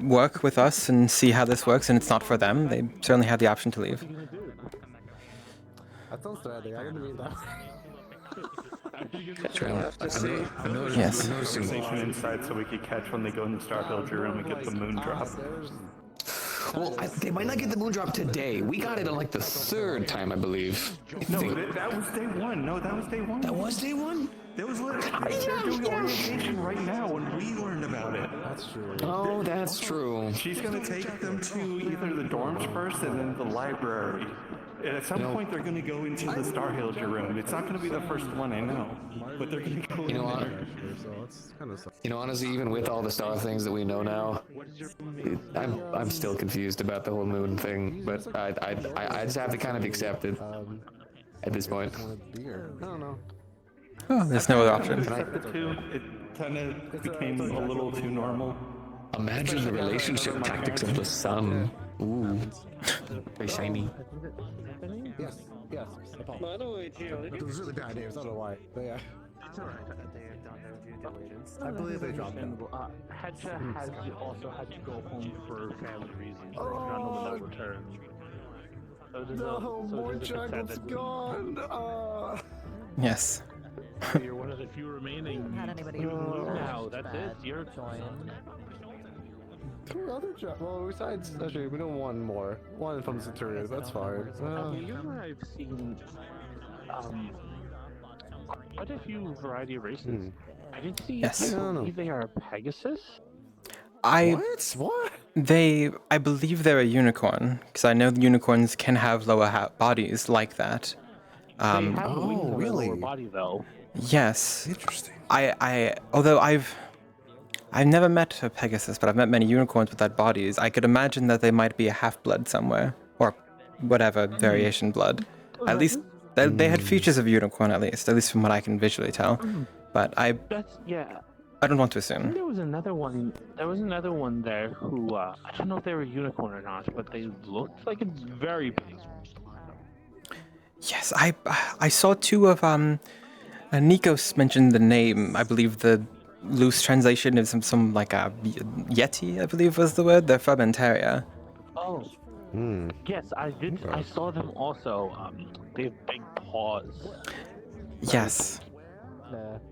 work with us and see how this works and it's not for them, they certainly have the option to leave. That sounds threatening. I didn't mean that. Yes. Conversation inside so we could catch when they go in the Star Pillager room and get the moon drop. Well, they might not get the moon drop today. We got it on like the third time, I believe. No, that was day one. No, that was day one. That was day one? That was literally, they're doing orientation right now when we learned about it. That's true. Oh, that's true. She's gonna take them to either the dorms first and then the library. And at some point they're gonna go into the Star Pillager room. It's not gonna be the first one, I know. But they're gonna go in there. Honestly, even with all the star things that we know now, I'm still confused about the whole moon thing. But I just have to kind of accept it at this point. I don't know. Oh, there's no other option. It kind of became a little too normal. Imagine the relationship tactics of the sun. Ooh, very shiny. Yes, yes. By the way, Gio, It was really bad names, I don't know why. But yeah. I believe they dropped them. Hedja has also had to go home for family reasons. Or not return. No, more Jaggel's gone. Yes. You're one of the few remaining. Had anybody Now, that's it. You're Well, besides, actually, we don't want more. One from Centurion, that's fine. You know, I've seen quite a few variety of races. I didn't see. Yes. I believe they are Pegasus. What? I believe they're a unicorn, because I know the unicorns can have lower bodies like that. They have wings on their lower body though. Yes. Interesting. Although I've never met a Pegasus, but I've met many unicorns without bodies. I could imagine that they might be a half-blood somewhere, or whatever variation blood. At least they had features of unicorn, at least from what I can visually tell. But I don't want to I think assume. there was another one. There was another one there who I don't know if they were a unicorn or not, but they looked like it's very big. Yes, I saw two of Nikos mentioned the name. I believe the loose translation is some like a yeti, I believe was the word. They're Fragmentaria. Oh. Yes, I did. I saw them also. They have big paws. Yes.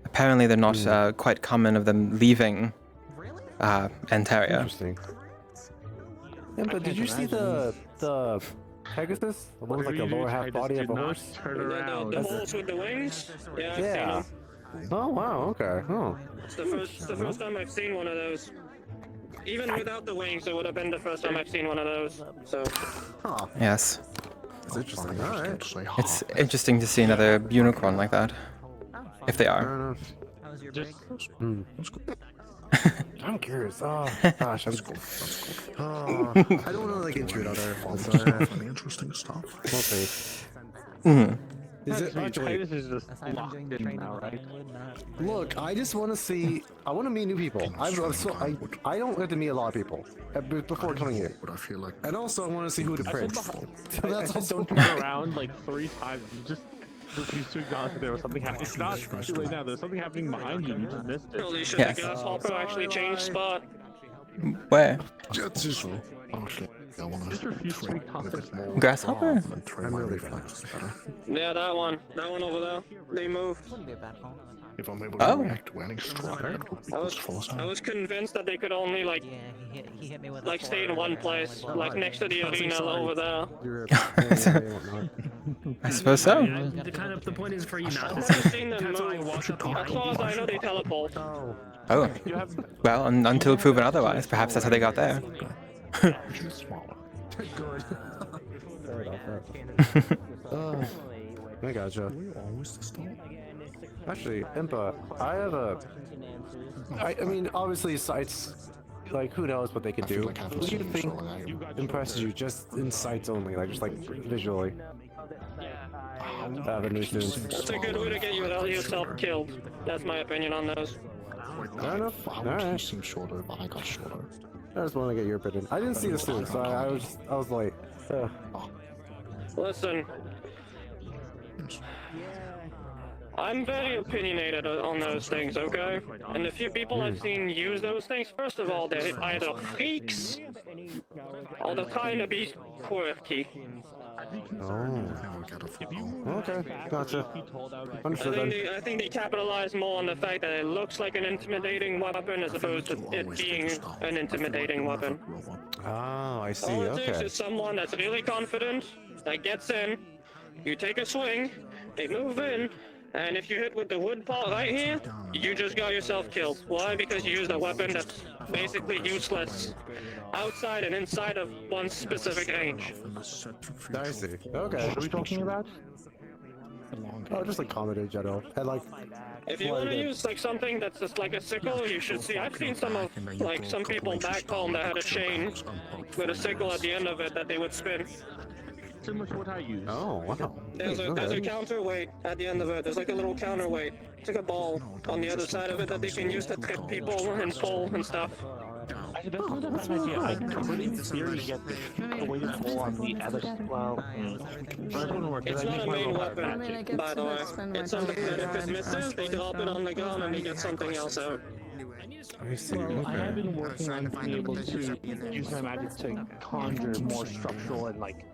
Apparently they're not quite common of them leaving Antaria. Interesting. Yeah, but did you see the Pegasus? The one with like the lower half body of a horse? Turn around. The horse with the wings? Yeah, I've seen Yeah. them. Oh wow. Okay. Oh. It's the first time I've seen one of those. Even without the wings, it would have been the first time I've seen one of those. So. Yes. It's interesting. All right. It's interesting to see another unicorn like that. If they are. I'm curious. Oh gosh, I'm cool. Oh, I don't know like into it other. Definitely interesting stuff. We'll see. Is it actually? This is just locked in now, right? Look, I just want to see. I want to meet new people. I don't get to meet a lot of people before coming here. But I feel like. And also, I want to see who the prince. That's also don't turn around like 3 times. You just refuse to acknowledge that there was something happening. It's not too late now. There's something happening behind you. You just missed it. Holy shit, Yes. the grasshopper actually changed spot. Where? Honestly, I want Just refuse to acknowledge. Grasshopper? I'm really flex better. Yeah, that one over there. They moved. If I'm able to react to any strong, I was convinced that they could only like stay in one place, like next to the arena over there. I suppose so. The point is for you not to I've see. seen them move. As far as I know, they teleport. Oh. Well, until proven otherwise, perhaps that's how they got there. I gotcha. Actually, Impa, I have a. I mean, obviously, sites. Like, who knows what they could do? What do you think impresses you just in sights only, like just like visually? The new students. That's a good way to get yourself killed. That's my opinion on those. Fair enough. Alright. Seem shorter, but I got shorter. I just want to get your opinion. I didn't see the students, so I was late. Listen, I'm very opinionated on those things, okay? And the few people I've seen use those things, first of all, they're either freaks or they're kind of be quirky. Oh. Okay, gotcha. Understood then. I think they capitalize more on the fact that it looks like an intimidating weapon as opposed to it being an intimidating weapon. Oh, I see. All it takes Okay. is someone that's really confident, that gets in, you take a swing, they move in, and if you hit with the wood part right here, you just got yourself killed. Why? Because you used a weapon that's basically useless outside and inside of one specific range. I see. Okay. What are we talking about? Oh, just like comedy in general. And like. If you want to use like something that's just like a sickle, you should see. I've seen some of like some people back home that had a chain with a sickle at the end of it that they would spin. Similar to what I use. Oh, wow. There's a counterweight at the end of it. There's like a little counterweight. It's like a ball on the other side of it that they can use to tip people and pull and stuff. Actually, that's not a bad idea. I could in theory get the way to pull on the other. Well, that wouldn't work. It's not a main weapon, by the way. It's something that if it misses, they drop it on the gun and they get something else out. I see. Well, I have been working on being able to use my magic to conjure more structural and like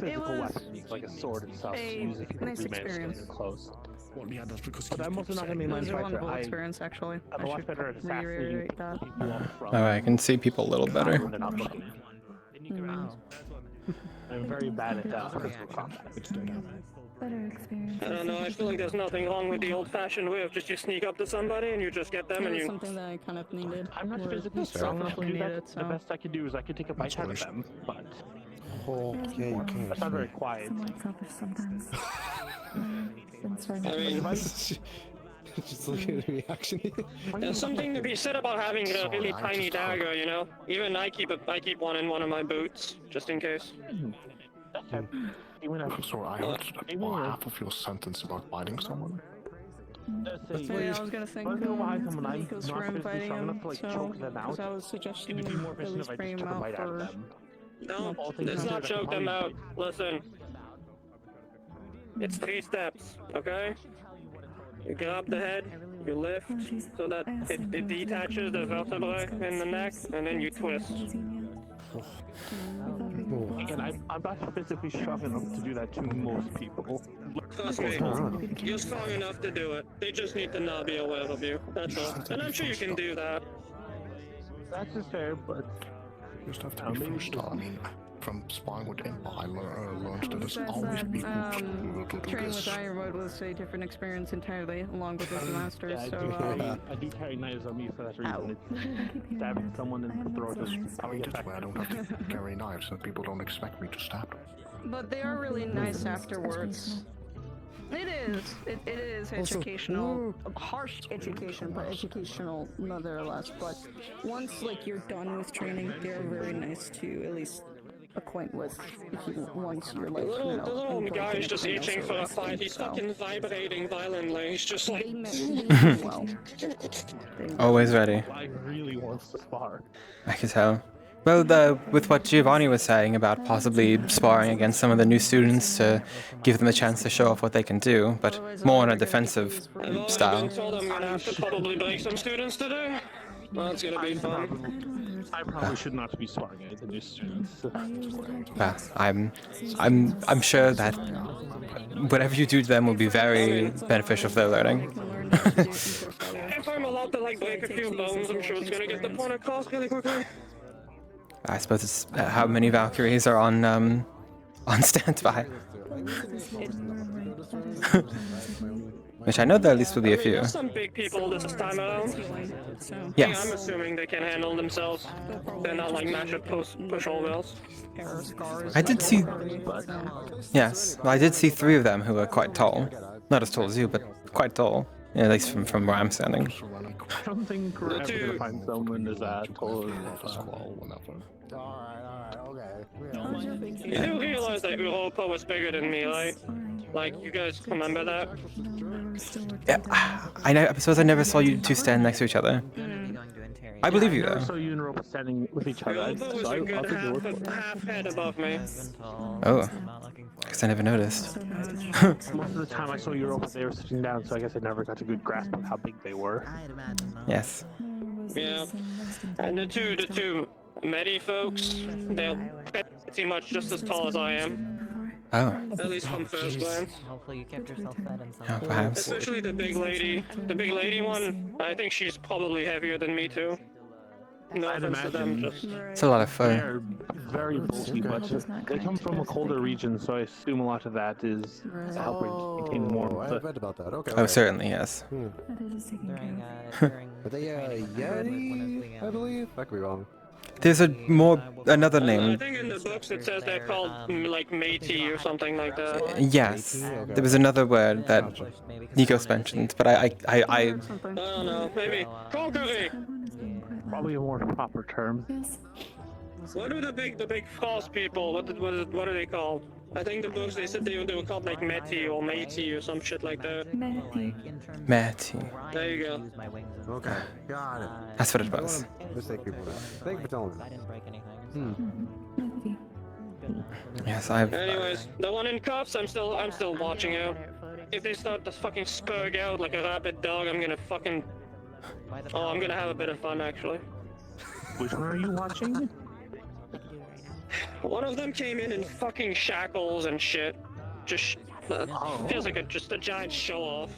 physical was weapons, like a sword and stuff, a use if you nice can experience. close. Well, yeah, that's because But I'm also not gonna be It my was a fighter. wonderful experience, actually. I'm a I lot should better at assassinating reiterate that. people from Oh, I can see people a little better. when they're not looking. I'm very bad at that physical combat. Better experience. I don't know, I feel like there's nothing wrong with the old-fashioned way of just you sneak up to somebody and you just get them It and was you... something that I kind of needed. I'm not or physically strong enough to do needed, that. so. The best I can do is I can take a bite out of them, but Okay, you can't. that's not very quiet. Somewhat selfish sometimes. Been starting I mean, Just look at the reaction. there's something to be said about having a really tiny dagger, you know? Even I keep one in one of my boots, just in case. Sorry, I heard about half of your sentence about biting someone. So yeah, I was gonna thank Nikos for inviting him, so, because I was suggesting at least bring him out for... No, let's not choke them out. Listen. It's 3 steps, okay? You grab the head, you lift so that it detaches the vertebrae in the neck, and then you twist. Again, I'm not physically strong enough to do that to most people. Trust me, you're strong enough to do it. They just need to not be aware of you. That's all. And I'm sure you can do that. That's just fair, but... You just have to be first. I mean, from sparring with Impa, I learned that there's always people who do training this. with Iron Mode was a different experience entirely, along with his master, Yeah, so, I do carry knives on me for that reason. It's stabbing someone in the throat is I mean, that's why I don't have to carry knives, so people don't expect me to stab them. but they are really nice afterwards. It is educational, harsh education, but educational nonetheless. But once like you're done with training, they're very nice to at least acquaint with. If you once you're like, The you know, little engaged guy in is just everything itching else for a already, fight. He's so. fucking vibrating violently. He's just like... Always ready. I really wants to spar. I could tell. Well, with what Giovanni was saying about possibly sparring against some of the new students to give them a chance to show off what they can do, but more on a defensive style. I've told I'm gonna have to probably break some students today. Well, it's gonna be fun. I probably should not be sparring at the new students. Well, I'm sure that whatever you do to them will be very beneficial for their learning. If I'm allowed to like break a few bones, I'm sure it's gonna get the point across really quickly. I suppose it's how many Valkyries are on standby. Which I know there at least will be a few. There's some big people this time around. Yes. I'm assuming they can handle themselves. They're not like matchup pushovers. I did see. Yes, well, I did see 3 of them who were quite tall. Not as tall as you, but quite tall. Yeah, at least from where I'm standing. I don't think we're ever gonna find someone as tall as You do realize that Europa was bigger than me, right? Like, you guys remember that? Yeah, I suppose I never saw you 2 stand next to each other. I believe you I never though. saw you and Europa standing with each other. Europa was a good half head above me. Oh, because I never noticed. Most of the time I saw Europa, they were sitting down, so I guess I never got a good grasp of how big they were. Yes. Yeah. And the two Medi folks, they're pretty much just as tall as I am. Oh. At least from first glance. Hopefully you kept yourself fed and Oh, perhaps. Especially the big lady. The big lady one, I think she's probably heavier than me too. No I'd offense to them, imagine. just... It's a lot of fun. They're very bulky, but they come from a colder region, so I assume a lot of that is helping maintain warmth. I read about that. Okay. Oh, certainly, yes. during Are they Yeti? I believe. I could be wrong. There's another I name. think in the books it says they're called like Métis or something like that. Yes, there was another word that Nikos mentioned, but I I don't know, maybe Kokiri. Probably a more proper term. What are the big frost people? What are they called? I think the books they said they were called like Métis or Métis or some shit like that. Matty. There you go. Okay, got it. That's what it was. Mistake people now. Thank you for telling me. I didn't break anything. Yes, I've. Anyways, the one in cuffs, I'm still watching out. If they start to fucking spurg out like a rabid dog, I'm gonna fucking... Oh, I'm gonna have a bit of fun actually. Which one are you watching? One of them came in fucking shackles and shit. Just feels like just a giant show off.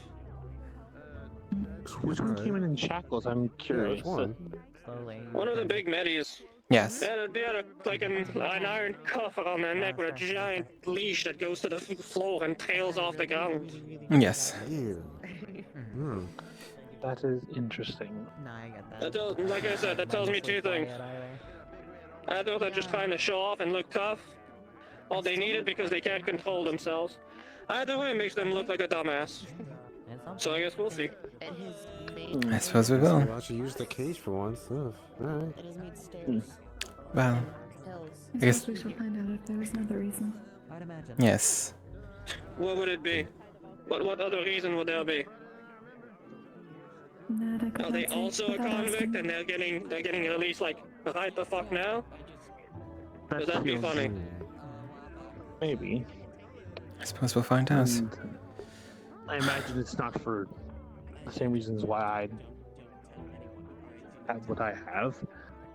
Which one came in shackles? I'm curious. One of the big medis. Yes. They had like an iron cuff around their neck with a giant leash that goes to the floor and trails off the ground. Yes. That is interesting. No, I get that. Like I said, that tells me two things. Either they're just trying to show off and look tough, or they need it because they can't control themselves. Either way makes them look like a dumbass. So I guess we'll see. I suppose we will. I'll actually use the cage for once. Alright. Well, I guess. we should find out if there was another reason. Yes. What would it be? What other reason would there be? Are they also a convict and they're getting released like right the fuck now? Would that be funny? Maybe. I suppose we'll find out. And I imagine it's not for the same reasons why I have what I have.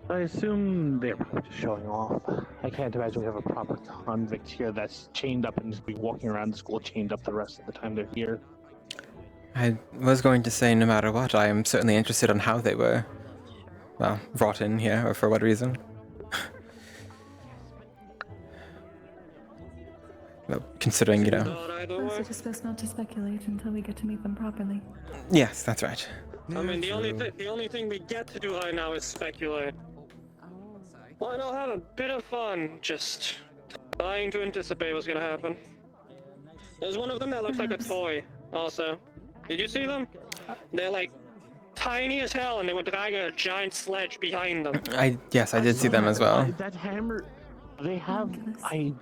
I assume they're probably just showing off. I can't imagine we have a proper convict here that's chained up and just be walking around the school chained up the rest of the time they're here. I was going to say, no matter what, I am certainly interested in how they were, well, brought in here, or for what reason. Well, considering, you know. Also just best not to speculate until we get to meet them properly. Yes, that's right. I mean, the only thing we get to do right now is speculate. Why not have a bit of fun, just trying to anticipate what's gonna happen? There's one of them that looks like a toy, also. Did you see them? They're like tiny as hell, and they were dragging a giant sledge behind them. Yes, I did see them as well. That hammer, they have. I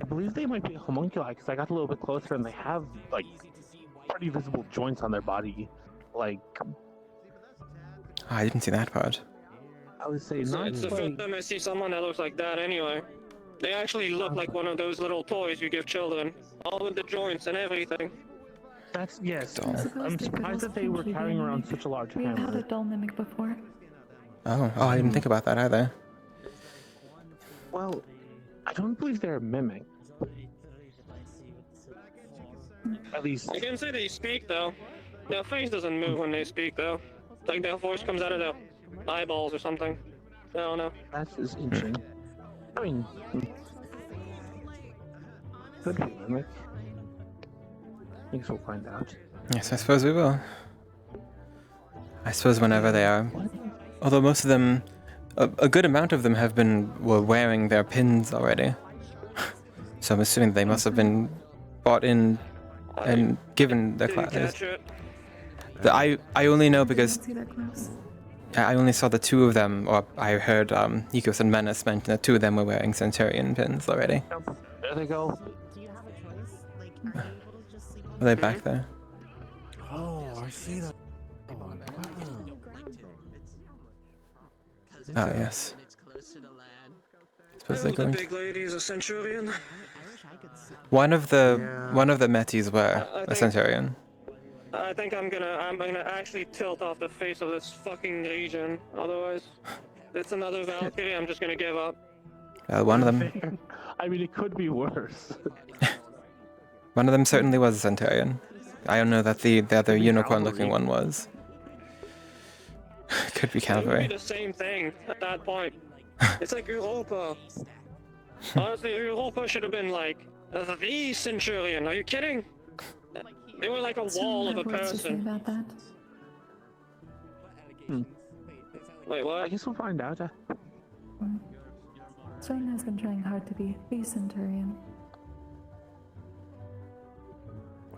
believe they might be homunculi because I got a little bit closer, and they have like pretty visible joints on their body. Like, I didn't see that part. I would say It's not. the first time I see someone that looks like that. Anyway, they actually look like one of those little toys you give children, all with the joints and everything. That's yes. I'm surprised that they were carrying around such a large We have had hammer. a doll mimic before. Oh, I didn't think about that either. Well, I don't believe they're a mimic. At least. I can say they speak though. Their face doesn't move when they speak though. Like their voice comes out of their eyeballs or something. I don't know. That is interesting. I mean, could be a mimic. I guess we'll find out. Yes, I suppose we will. I suppose whenever they are. Although most of them, a good amount of them were wearing their pins already. So I'm assuming they must have been bought in and given their classes. I only know because I only saw the two of them, or I heard Nikos and Menace mention that two of them were wearing Centurion pins already. There they go. Are they back there? Oh, I see that. Ah, yes. Suppose they're The going. big lady is a Centurion. One of the Metis were a Centurion. I think I'm gonna actually tilt off the face of this fucking region. Otherwise, it's another Valkyrie. I'm just gonna give up. One of them. I mean, it could be worse. One of them certainly was a Centurion. I don't know that the other unicorn-looking one was. Could be It would cavalry. be the same thing at that point. It's like Europa. Honestly, Europa should have been like the Centurion. Are you kidding? They were like a wall of a person. About that. Wait, what? I guess we'll find out. Swain has been trying hard to be the Centurion.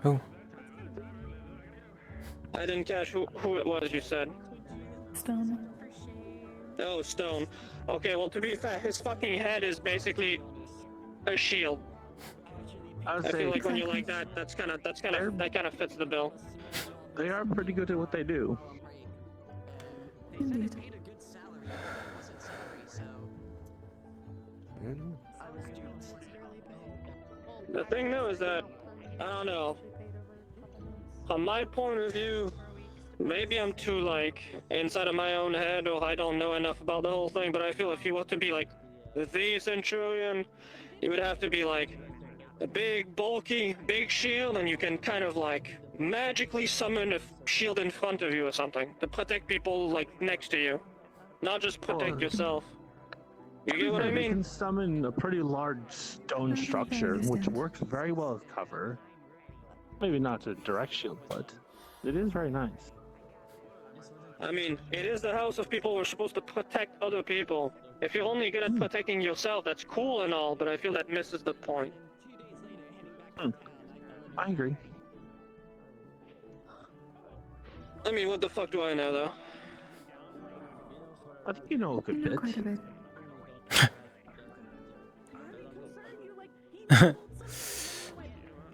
Who? I didn't catch who it was you said. Stone. Oh, Stone. Okay, well, to be fair, his fucking head is basically a shield. I feel like when you're like that, that kind of fits the bill. They are pretty good at what they do. Indeed. The thing though is that, I don't know, from my point of view, maybe I'm too like inside of my own head or I don't know enough about the whole thing, but I feel if you were to be like the Centurion, you would have to be like a big, bulky, big shield, and you can kind of like magically summon a shield in front of you or something to protect people like next to you, not just protect yourself. You get what I You mean? can summon a pretty large stone structure, which works very well as cover. Maybe not a direct shield, but it is very nice. I mean, it is the house of people who are supposed to protect other people. If you're only good at protecting yourself, that's cool and all, but I feel that misses the point. I agree. I mean, what the fuck do I know, though? I think you know a good bit.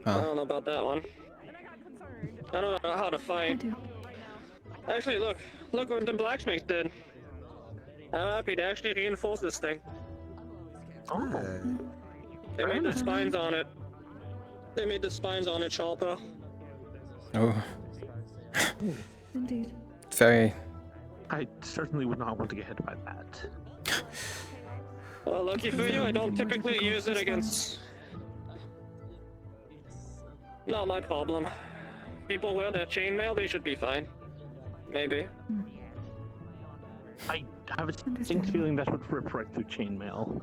I don't know about that one. I don't know how to fight. Actually, look what the blacksmith did. I'm happy to actually reinforce this thing. Oh. They made the spines on it. They made the spines on it sharper. Oh. Indeed. Very. I certainly would not want to get hit by that. Well, lucky for you, I don't typically use it against... Not my problem. People wear their chainmail, they should be fine. Maybe. I have a distinct feeling that would rip right through chainmail.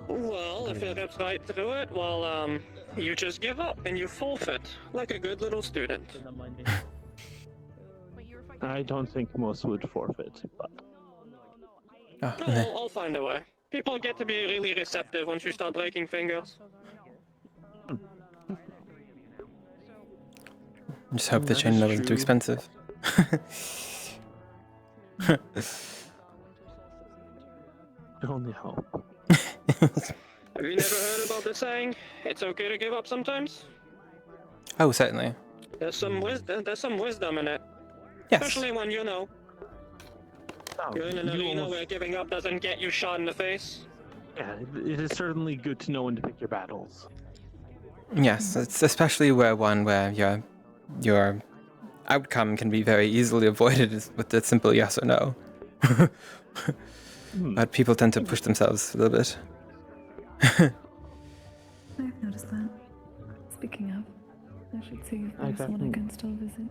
Well, if it rips right through it, well, you just give up and you forfeit, like a good little student. I don't think most would forfeit, but... No, I'll find a way. People get to be really receptive once you start breaking fingers. Just hope the chainmail isn't too expensive. I only hope. Have you never heard about the saying, it's okay to give up sometimes? Oh, certainly. There's some wisdom in it. Yes. Especially when, you know, you're in an arena where giving up doesn't get you shot in the face. Yeah, it is certainly good to know when to pick your battles. Yes, it's especially where your outcome can be very easily avoided with a simple yes or no. But people tend to push themselves a little bit. I've noticed that. Speaking of, I should see if there's someone I can still visit.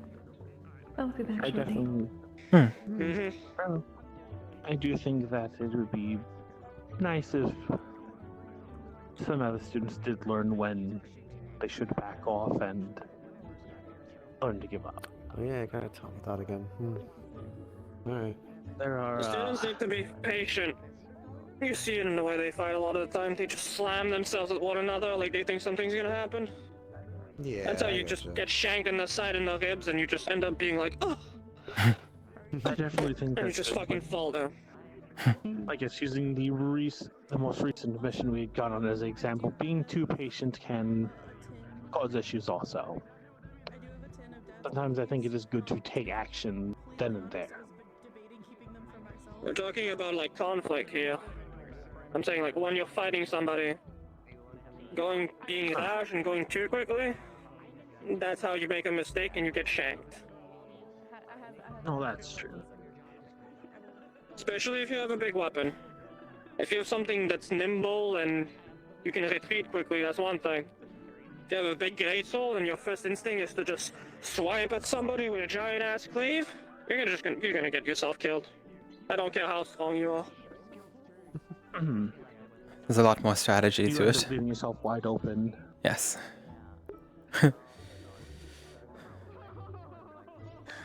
I'll be back shortly. Well, I do think that it would be nice if some other students did learn when they should back off and learn to give up. Oh yeah, I gotta tell me that again. Alright. There are... Students need to be patient. You see it in the way they fight a lot of the time. They just slam themselves at one another like they think something's gonna happen. Yeah. That's how you just get shanked in the side and the ribs and you just end up being like, oh! I definitely think and you that's just fucking fall down. I guess using the most recent mission we got on as an example, being too patient can cause issues also. Sometimes I think it is good to take action then and there. We're talking about like conflict here. I'm saying like when you're fighting somebody, being rash and going too quickly, that's how you make a mistake and you get shanked. Oh, that's true. Especially if you have a big weapon. If you have something that's nimble and you can retreat quickly, that's one thing. If you have a big greatsword and your first instinct is to just swipe at somebody with a giant ass cleave, you're gonna get yourself killed. I don't care how strong you are. There's a lot more strategy You to end it. up leaving yourself wide open. Yes.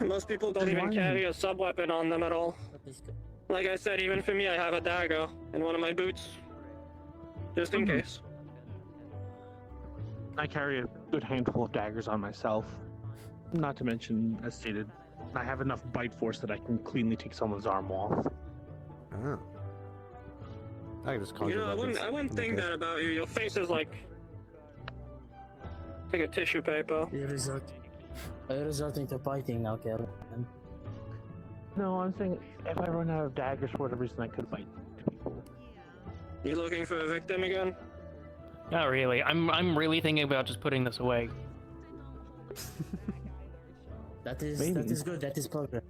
Most people don't even carry a sub-weapon on them at all. Like I said, even for me, I have a dagger in one of my boots. Just in case. I carry a good handful of daggers on myself. Not to mention, as stated, I have enough bite force that I can cleanly take someone's arm off. Oh. I can just call You know, I wouldn't think that about you. Your face is like a tissue paper. Are you resorting to fighting now, Kevin? No, I'm saying if I run out of daggers for whatever reason, I could bite people. You looking for a victim again? Not really. I'm really thinking about just putting this away. That is good. That is progress.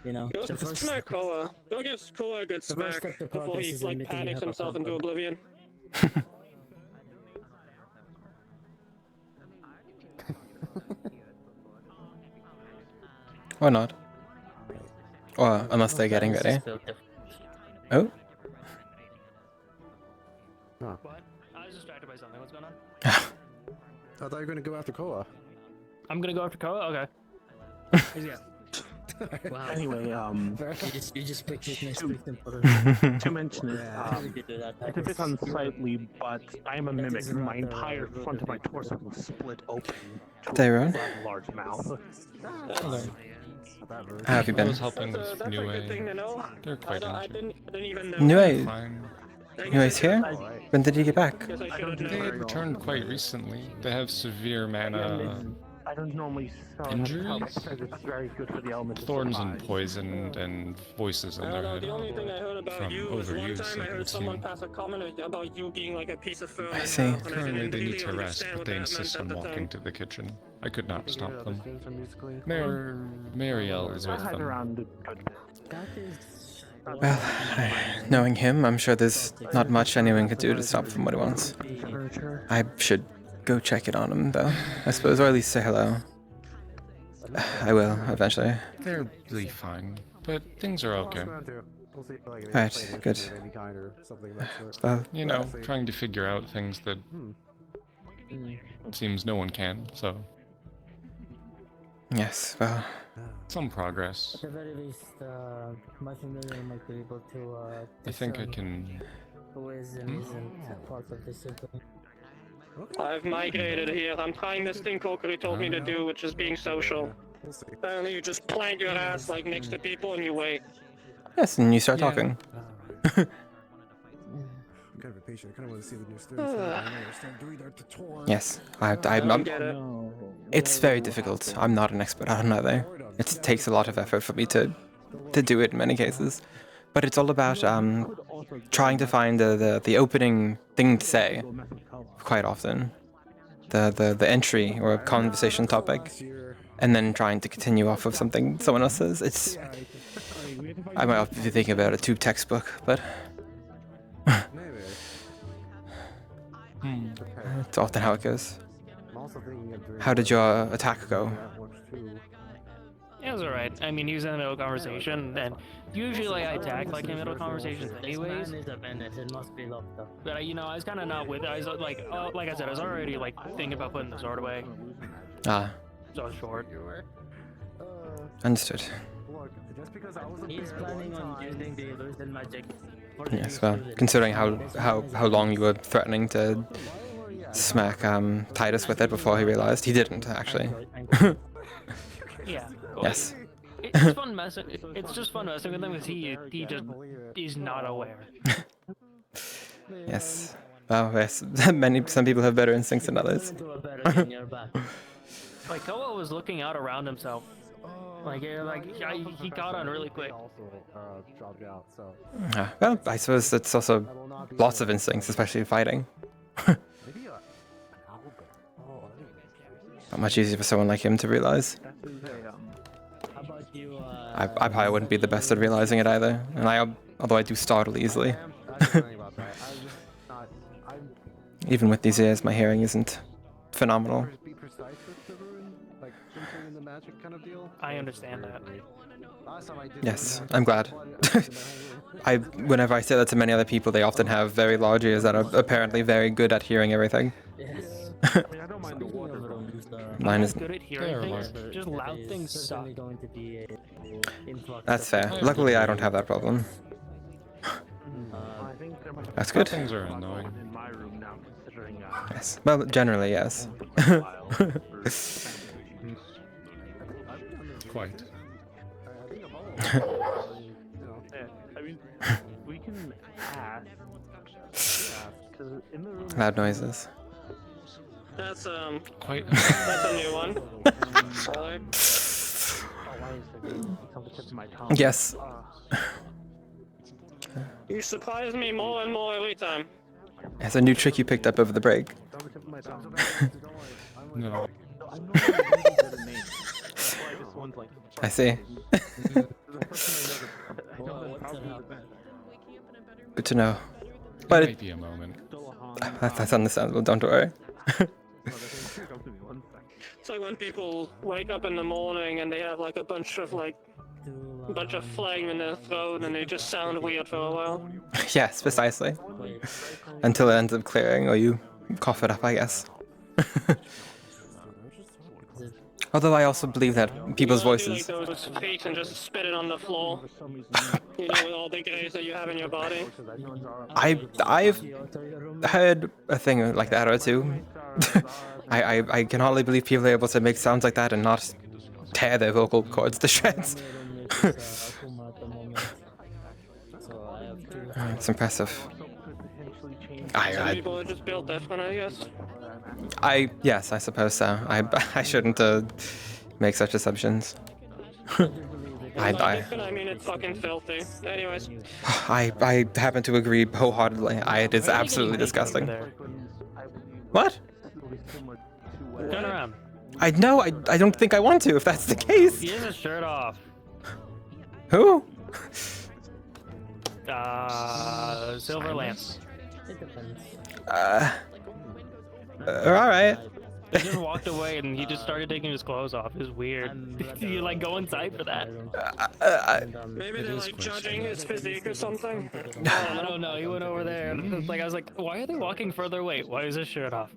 You know, Go the first smack Koa. Go give Koa a good the first smack step to before progress he is like admitting you panics have a himself into problem. oblivion. Or not. Or unless they're getting ready. Oh. Huh. What? I was distracted by something. What's going on? I thought you were gonna go after Koa. I'm gonna go after Koa? Okay. Yeah. Wow. Anyway, you just picked his next victim for to mention it, it's a bit unsightly, but I am a mimic. My entire front of my torso will split open to Tyrone? a large mouth. How have you been? I was helping with That's a New good thing to A. know. They're quite I injured. didn't even know. Nue, Fine. Nue's here? When did he get back? Guess I should've They known. had returned quite recently. They have severe mana I don't normally sell injuries, because it's very good for the element. of thorns and surprise. poison, and voices in I their don't know, head the only thing I heard about from you was one overuse. time I It heard would someone seem. pass a comment about you being like a piece of fur. I see. And I Currently, didn't they need really to rest, understand but what they that insist meant on at the walking time. to the kitchen. I could not stop them. Musically. Mayor Mariel is with I had them. around a good Well, knowing him, I'm sure there's not much anyone could do to stop from what he wants. I should go check it on him, though, I suppose, or at least say hello. I will, eventually. They're really fine, but things are okay. Right, good. Well, You know, trying to figure out things that it seems no one can, so yes, well, some progress. At the very least, my familiar might be able to I think I discern can. who is and isn't part of this system. I've migrated here. I'm trying this thing Kokiri told me to do, which is being social. Apparently you just plant your ass like next to people and you wait. yes, and you start Yeah. talking. I'm kind of impatient. I kind of want to see the new students. I know they're start doing their tutorial. Yes, I'm Get it? it's very difficult. I'm not an expert on either. It takes a lot of effort for me to do it in many cases. But it's all about trying to find the opening thing to say quite often. The entry or conversation topic. And then trying to continue off of something someone else says. It's I might be thinking about a tube textbook, but it's often how it goes. How did your attack go? Yeah, it was alright. I mean, he was in the middle of conversation, and usually I attack like in the middle of conversations anyways. This man is a menace. It must be locked up. But you know, I was kind of not with it. I was like I said, I was already like thinking about putting the sword away. Ah, So I was short. understood. He's planning on using the illusion magic. for the Yes, new well, student. considering how long you were threatening to smack Titus with it before he realized, he didn't actually. Yeah. Yes. It's fun messing. It's just fun messing with him because he just is not aware. Yes. Well, yes. Some people have better instincts than others. Like Koa was looking out around himself. Like he caught on really quick. Well, I suppose it's also lots of instincts, especially fighting. Not much easier for someone like him to realize. I probably wouldn't be the best at realizing it either, and although I do startle easily. Even with these ears, my hearing isn't phenomenal. I understand that. Yes, I'm glad. Whenever I say that to many other people, they often have very large ears that are apparently very good at hearing everything. Mine is. Good at hearing things. Just loud things suck. That's fair. Luckily, I don't have that problem. That's good. Things are annoying. Yes. Well, generally, yes. Quite. I mean, we can ask. Because in the room. Loud noises. That's Quite. that's a new one. Yes. You surprise me more and more every time. It's a new trick you picked up over the break. No. I see. Good to know. It But might be a moment. that's understandable, don't worry. It's like when people wake up in the morning and they have like a bunch of phlegm in their throat and they just sound weird for a while. Yes, precisely. Until it ends up clearing, or you cough it up, I guess. Although I also believe that people's voices... You like those feet and just spit it on the floor. You know, with all the grays that you have in your body. I've heard a thing like that or two. I can hardly believe people are able to make sounds like that and not tear their vocal cords to shreds. It's impressive. Some people are just built different, I guess. Yes, I suppose so. I shouldn't make such assumptions. I mean, it's fucking filthy. Anyways. I happen to agree wholeheartedly. It is absolutely disgusting. What? Turn around. I don't think I want to, if that's the case. He has his shirt off. Who? Silver Lance. Alright. He just walked away and he just started taking his clothes off. It's weird. Did you like go inside for that? Maybe they're like judging his physique or something. I don't know. He went over there. And, I was like, why are they walking further away? Why is his shirt off?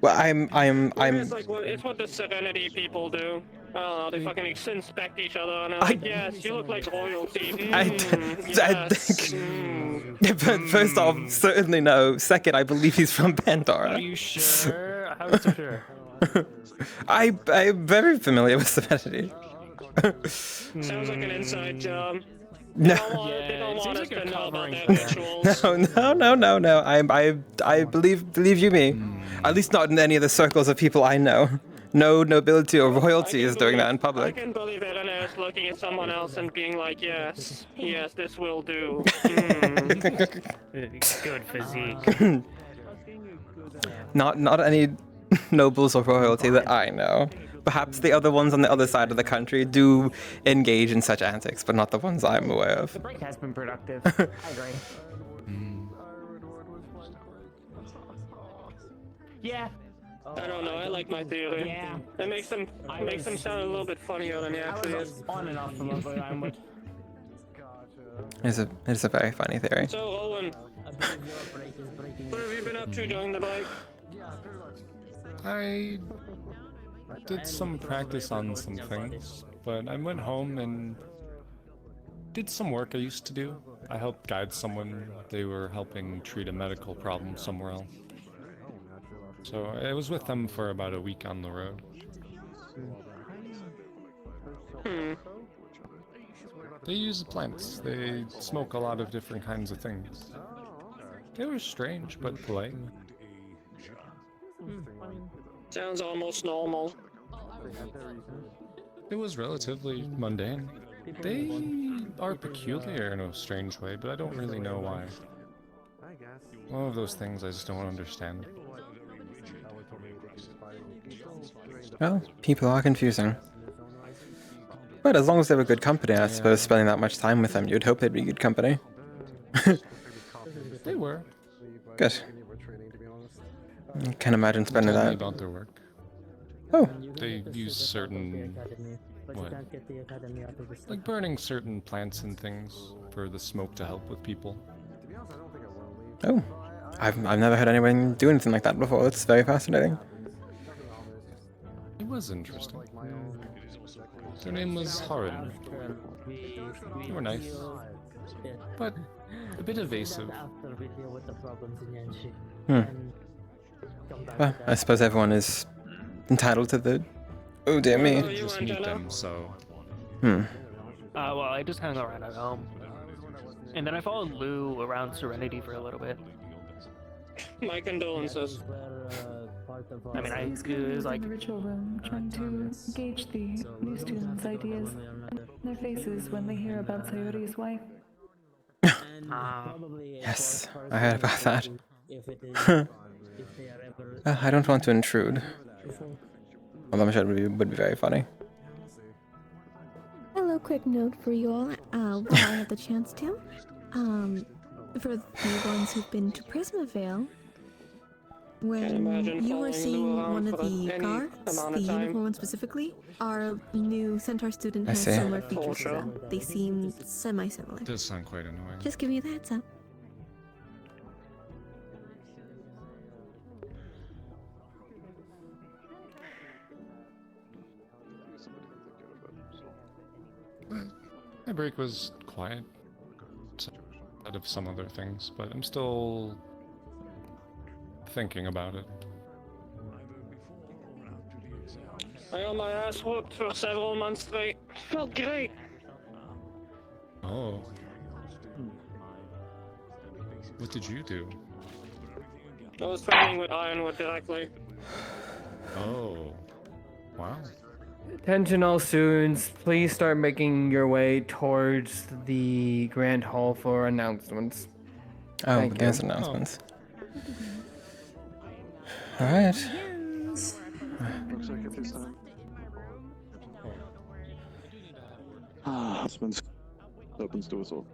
Well, I'm. It's like it's what the Serenity people do. They fucking inspect each other and they're like, yes, you look like royalty. But first off, certainly no. Second, I believe he's from Pandora. Are you sure? How are you so sure? I'm very familiar with Serenity. Sounds like an inside job. No. They don't want us to know about their rituals. No. I believe you me. At least not in any of the circles of people I know. No nobility or royalty is doing that in I public. can believe Elena is looking at someone else and being like, yes, this will do. Good physique. Not any nobles or royalty that I know. Perhaps the other ones on the other side of the country do engage in such antics, but not the ones I'm aware of. The break has been productive. I agree. Yeah. I don't know. I like my theory. Yeah. It makes them sound a little bit funnier than he actually is. On and off the love language. It is a very funny theory. So Owen, what have you been up to during the bike? I did some practice on some things, but I went home and did some work I used to do. I helped guide someone. They were helping treat a medical problem somewhere else. So I was with them for about a week on the road. They use plants. They smoke a lot of different kinds of things. They were strange, but polite. Sounds almost normal. It was relatively mundane. They are peculiar in a strange way, but I don't really know why. One of those things I just don't understand. Well, people are confusing. But as long as they were good company, I suppose spending that much time with them, you'd hope they'd be good company. They were. Good. I can't imagine spending Tell me that. about their work. Oh. They use certain... what? Like burning certain plants and things for the smoke to help with people. Oh. I've never heard anyone do anything like that before. It's very fascinating. It was interesting. Their name was Harin. They were nice, but a bit evasive. Well, I suppose everyone is entitled to the... Oh dear me. I just meet them, so... Well, I just hung around at home. And then I followed Lou around Serenity for a little bit. My condolences. I mean, it was like... in the ritual room, trying to gauge the new students' ideas and their faces when they hear about Sayori's wife. Yes, I heard about that. I don't want to intrude. Although I'm sure it would be very funny. Hello, quick note for you all, while I have the chance to. For the ones who've been to Prismavale, when you were seeing one of the guards, the uniform one specifically, our new Centaur student has similar features to them. They seem semi-similar. It does sound quite annoying. Just giving you the heads up. My break was quiet, out of some other things, but I'm still thinking about it. I got my ass whooped for several months straight. Felt great. Oh. What did you do? I was training with Ironwood directly. Oh. Wow. Attention all students, please start making your way towards the Grand Hall for announcements. Oh, Thank there's you. announcements. Alright. Looks like it is time. Announcements. Opens doors all.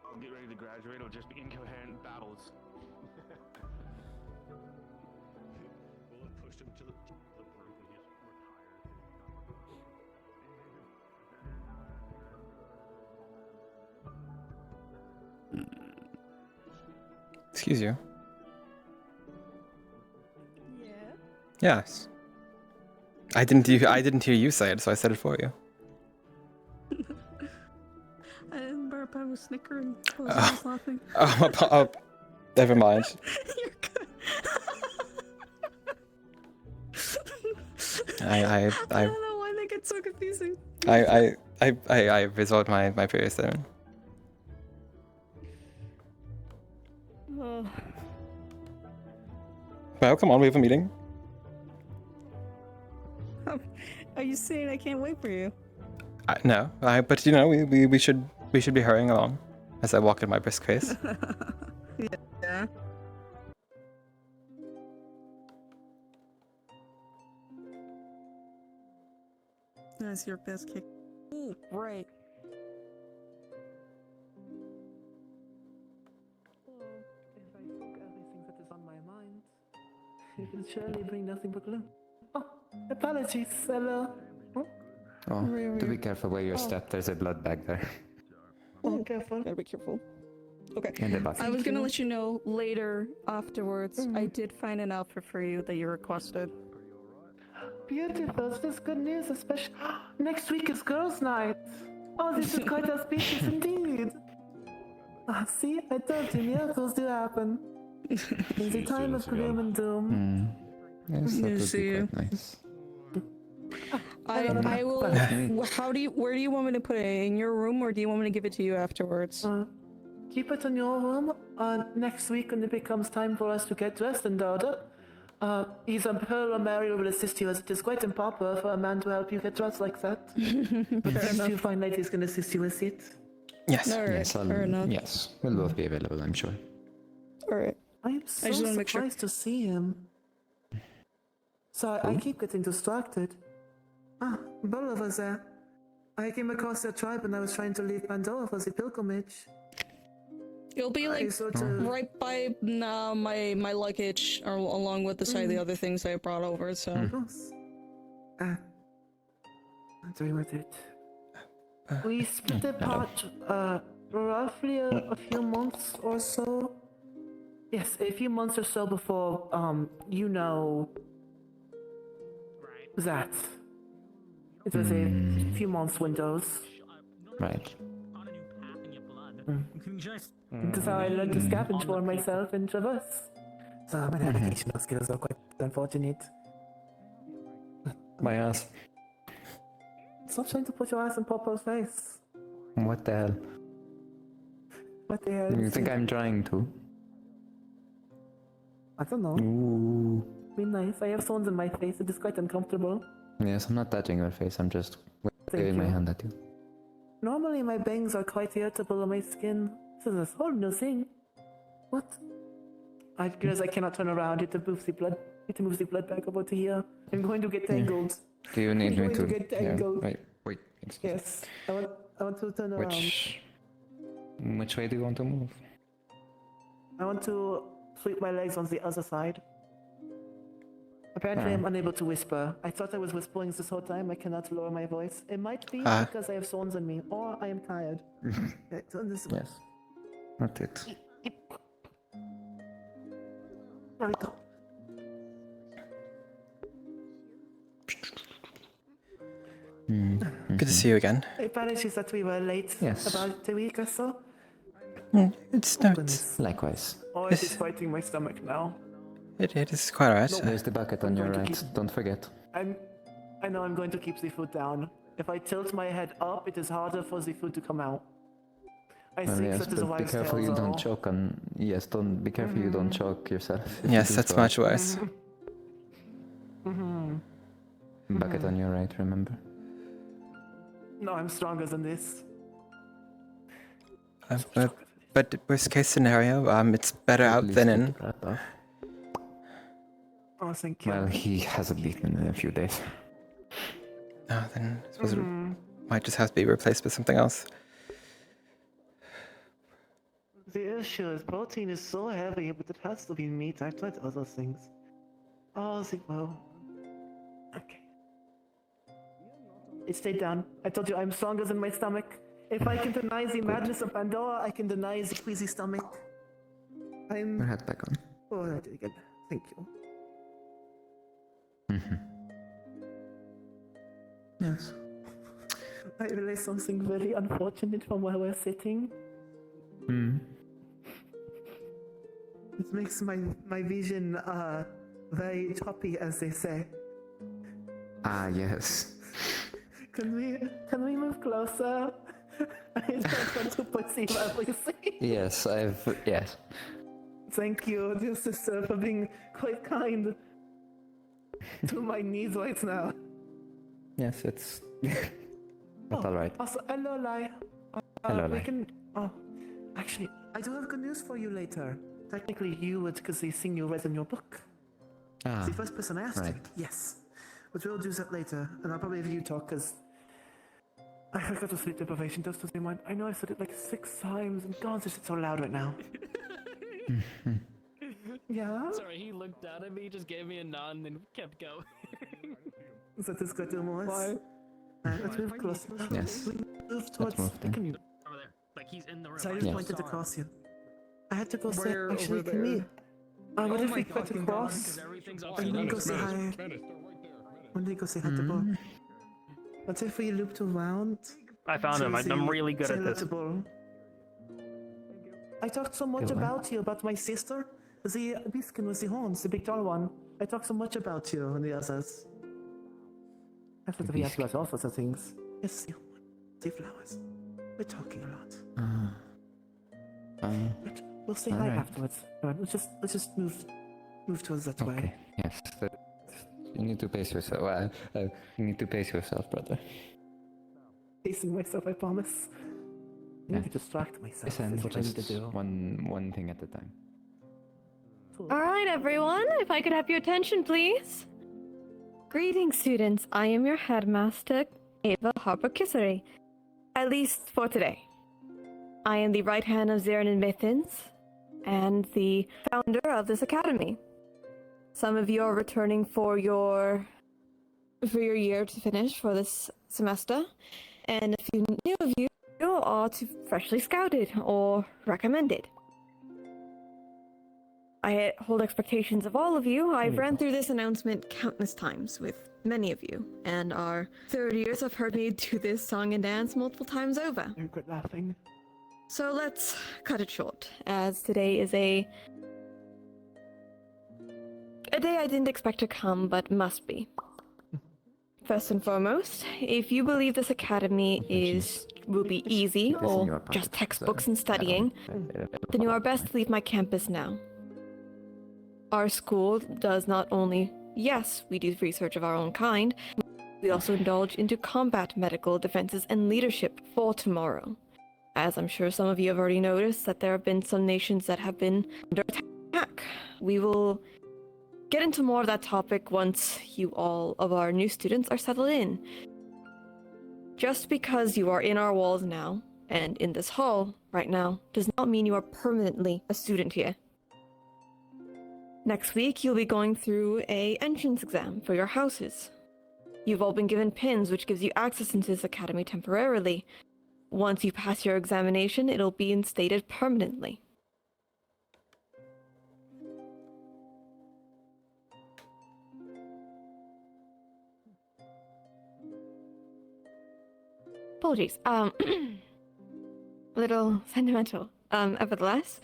I'll get ready to graduate, it'll just be incoherent babbles. We'll have pushed him to the brink when he's Excuse you. Yeah. Yes. I didn't hear you say it, so I said it for you. I didn't burp, I was snickering. I was laughing. Oh, never mind. You're good. I don't know why they get so confusing. I resolved my previous statement. Oh. Well, come on, we have a meeting. Are you saying I can't wait for you? No, but you know, we should be hurrying along as I walk in my brisk pace. Yeah. That's your best kick. Ooh, right. If I spoke everything that is on my mind, it will surely bring nothing but gloom. Oh, apologies, hello. Oh, do be careful where you step. There's a blood bag there. Oh, careful. Gotta be careful. Okay. In the bucket. I was gonna let you know later afterwards. I did find an outfit for you that you requested. Beautiful, this is good news, especially next week is girls' night. Oh, this is quite auspicious indeed. See, I told you, miracles do happen. In the time of gloom and doom. Yes, that would be See you. quite nice. I will. Where do you want me to put it? In your room, or do you want me to give it to you afterwards? Keep it in your room. Next week, when it becomes time for us to get dressed and order, either Pearl or Mary will assist you, as it is quite improper for a man to help you get dressed like that. But these two fine ladies can assist you with it. Yes. All right, Yes, fair enough. yes, we'll both be available, I'm sure. Alright. I am so just wanna make sure. surprised to see him. Sorry, I keep getting distracted. Bella was there. I came across their tribe and I was trying to leave Pandora for the pilgrimage. You'll be like right by my luggage, or along with the side of the other things I brought over. So. Of course. I'm doing with it. We split apart roughly a few months or so. Yes, a few months or so before, you know, that. It was a few months windows. Right. That's how I learned to scavenge for myself and traverse. So my navigational skills are quite unfortunate. My ass. Stop trying to put your ass in Popo's face. What the hell? What the hell? You think I'm trying to? I don't know. Ooh. Be nice. I have thorns in my face. It is quite uncomfortable. Yes, I'm not touching your face. I'm just waving my you. hand at you. Normally my bangs are quite irritable on my skin. This is a whole new thing. What? I realize I cannot turn around. It moves the blood. It moves the blood back over to here. I'm going to get tangled. Do you need I'm me going to? get tangled. Wait. Excuse Yes. I want to turn around. Which way do you want to move? I want to sweep my legs on the other side. Apparently, I'm unable to whisper. I thought I was whispering this whole time. I cannot lower my voice. It might be because I have thorns in me, or I am tired. Okay, turn this way. Yes. Not it. There we go. Good to see you again. Apologies that we were late. Yes. About a week or so. It's no, it's, Likewise. Oh, it is fighting my stomach now. it is quite alright. There's the bucket on your right. Don't forget. I know I'm going to keep the food down. If I tilt my head up, it is harder for the food to come out. I Well, think yes, that is a but be wise careful tale, you don't though. choke on. Yes, don't be careful you don't choke yourself. if you Yes, do that's so. much worse. Bucket on your right, remember? No, I'm stronger than this. But worst case scenario, it's better out than in. Oh, thank you. Well, he hasn't eaten in a few days. Oh, then I suppose it might just have to be replaced with something else. The issue is protein is so heavy, but it has to be meat. I've tried other things. Oh, well. Okay. It stayed down. I told you I'm stronger than my stomach. If I can deny the madness of Pandora, I can deny the queasy stomach. Your head back on. Oh, I did it again. Thank you. Yes. I realized something very unfortunate from where we're sitting. It makes my vision very choppy, as they say. Ah, yes. Can we move closer? I don't want to perceive everything. Yes, yes. Thank you, dear sister, for being quite kind to my needs right now. Yes, it's. But alright. Also, hello, Lai. Hello, we Lai. can. Oh, actually, I do have good news for you later. Technically, you would, because the thing you read in your book. Ah, The first person I asked right. you. Yes. But we'll do that later, and I'll probably have you talk, because I got to sleep deprivation just the same one. I know I said it like 6 times, and God, this is so loud right now. Yeah? Sorry, he looked down at me, just gave me a nod, and then kept going. Is that this good, Morris? Let's move closer. Yes. We move towards. move then. Can you? Over there. Like, he's in the room. So I right just now. pointed across you. I had to go say. Where Actually, over can we? there? What Oh if my we cut fucking across? God, 'cause everything's off And then go limits. say hi. When they go say hi to Bo. What if we looped around? I found him. I'm really good at this. I talked so much Good one. about you, about my sister, the Biskin with the horns, the big tall one. I talked so much about you and the others. I thought we asked about all sorts of things. Yes, the flowers. We're talking a lot. But we'll say hi alright. afterwards. Alright, let's just move towards that way. Okay. Yes. You need to pace yourself. You need to pace yourself, brother. Pacing myself, I promise. I need to distract myself. Listen, Is what I need to just do. one thing at a time. Alright, everyone, if I could have your attention, please. Greetings, students. I am your headmaster, Ava Harper Kissery. At least for today. I am the right hand of Zarin and Mithins, and the founder of this academy. Some of you are returning for your year to finish for this semester, and a few new of you are freshly scouted or recommended. I hold expectations of all of you. I've ran through this announcement countless times with many of you, and our third years have heard me do this song and dance multiple times over. You're good laughing. So let's cut it short, as today is a day I didn't expect to come, but must be. First and foremost, if you believe this academy will be easy or just textbooks and studying, then you are best to leave my campus now. Our school does not only, yes, we do research of our own kind, We also indulge into combat medical defenses and leadership for tomorrow. As I'm sure some of you have already noticed that there have been some nations that have been under attack. We will get into more of that topic once you all of our new students are settled in. Just because you are in our walls now, and in this hall right now, does not mean you are permanently a student here. Next week, you'll be going through a entrance exam for your houses. You've all been given pins, which gives you access into this academy temporarily. Once you pass your examination, it'll be instated permanently. Apologies. A little sentimental. Nevertheless,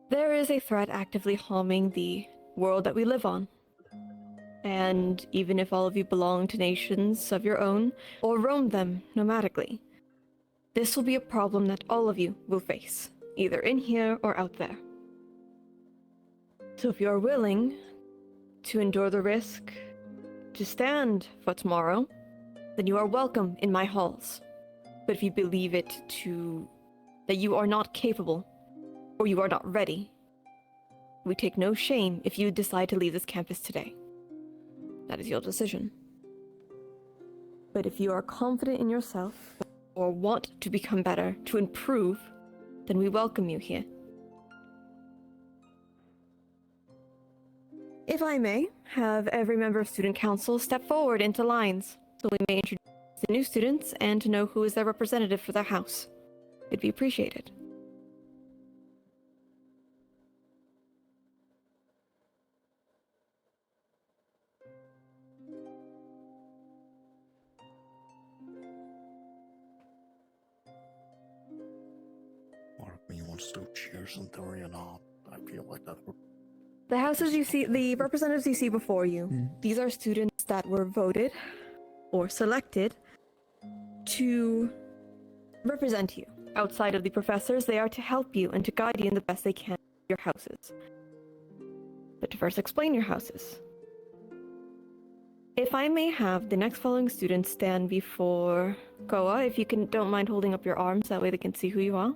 there is a threat actively harming the world that we live on. And even if all of you belong to nations of your own, or roam them nomadically, this will be a problem that all of you will face, either in here or out there. So if you are willing to endure the risk to stand for tomorrow, then you are welcome in my halls. But if you believe that you are not capable, or you are not ready, we take no shame if you decide to leave this campus today. That is your decision. But if you are confident in yourself, or want to become better, to improve, then we welcome you here. If I may, have every member of Student Council step forward into lines, so we may introduce the new students and to know who is their representative for their house. It'd be appreciated. Part of me wants to cheer some theory or not. I feel like that would. The houses you see, the representatives you see before you, these are students that were voted or selected to represent you. Outside of the professors, they are to help you and to guide you in the best they can in your houses. But to first explain your houses. If I may have the next following students stand before Koa, if you don't mind holding up your arms, that way they can see who you are.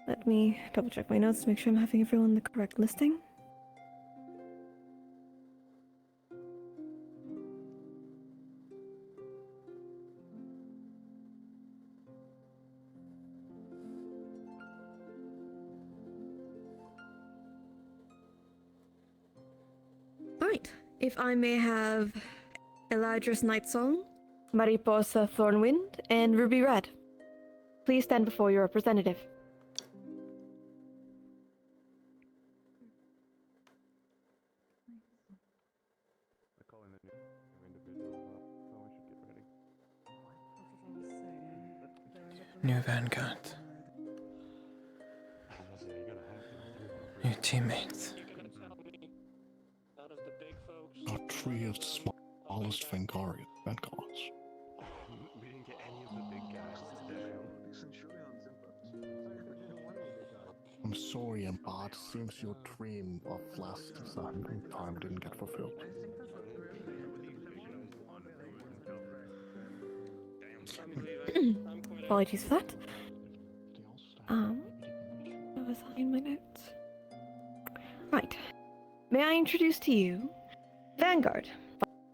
Let me double check my notes to make sure I'm having everyone the correct listing. Alright, if I may have Elijah's Nightsong, Mariposa Thornwind, and Ruby Red. Please stand before your representative. New Vanguard. New teammates. Our three of the smallest Vanguards. We didn't get any of the big guys today. I'm sorry, Empire. It seems your dream of last time didn't get fulfilled. Apologies for that. What was I in my notes? Right. May I introduce to you Vanguard,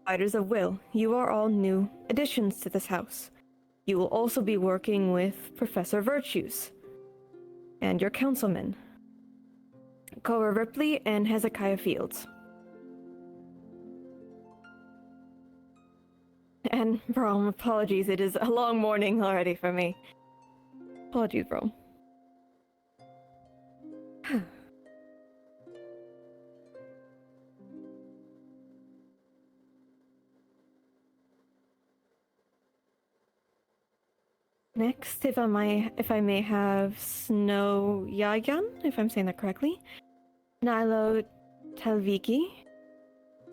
Fighters of Will. You are all new additions to this house. You will also be working with Professor Virtues and your councilmen, Cora Ripley and Hezekiah Fields. And Brom, apologies, it is a long morning already for me. Apologies, Brom. Next, if I may have Snow Yagan, if I'm saying that correctly, Nilo Talviki,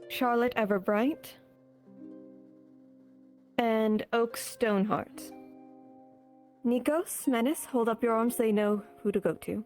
Charlotte Everbright, and Oak Stoneheart. Nikos, Menace, hold up your arms so they know who to go to.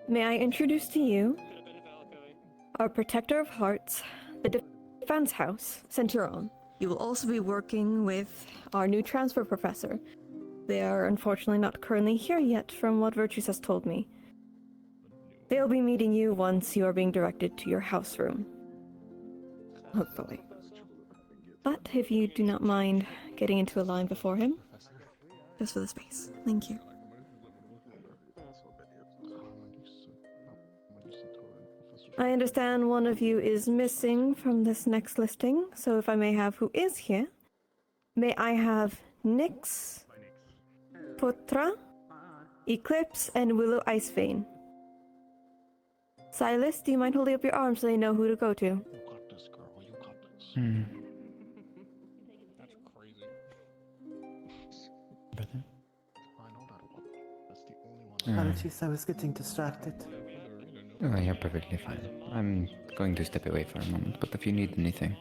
May I introduce to you our Protector of Hearts, the Defense House, Centurion. You will also be working with our new transfer professor. They are unfortunately not currently here yet, from what Virtues has told me. They'll be meeting you once you are being directed to your house room. Hopefully. But if you do not mind getting into a line before him. Just for the space. Thank you. I understand one of you is missing from this next listing, so if I may have who is here, may I have Nyx, Putra, Eclipse, and Willow Icevein. Silas, do you mind holding up your arm so they know who to go to? Apologies, I was getting distracted. Oh, you're perfectly fine. I'm going to step away for a moment, but if you need anything,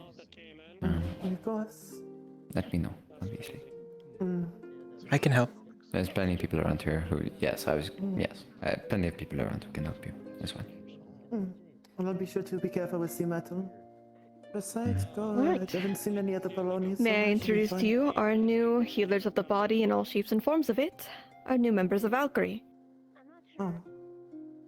Of course. let me know, obviously. I can help. There's plenty of people around here who, yes, plenty of people around who can help you as well. And I'll be sure to be careful with the metal. Besides, God, Right. I haven't seen any other Polonies. May I introduce to you our new healers of the body in all shapes and forms of it, our new members of Valkyrie. Oh.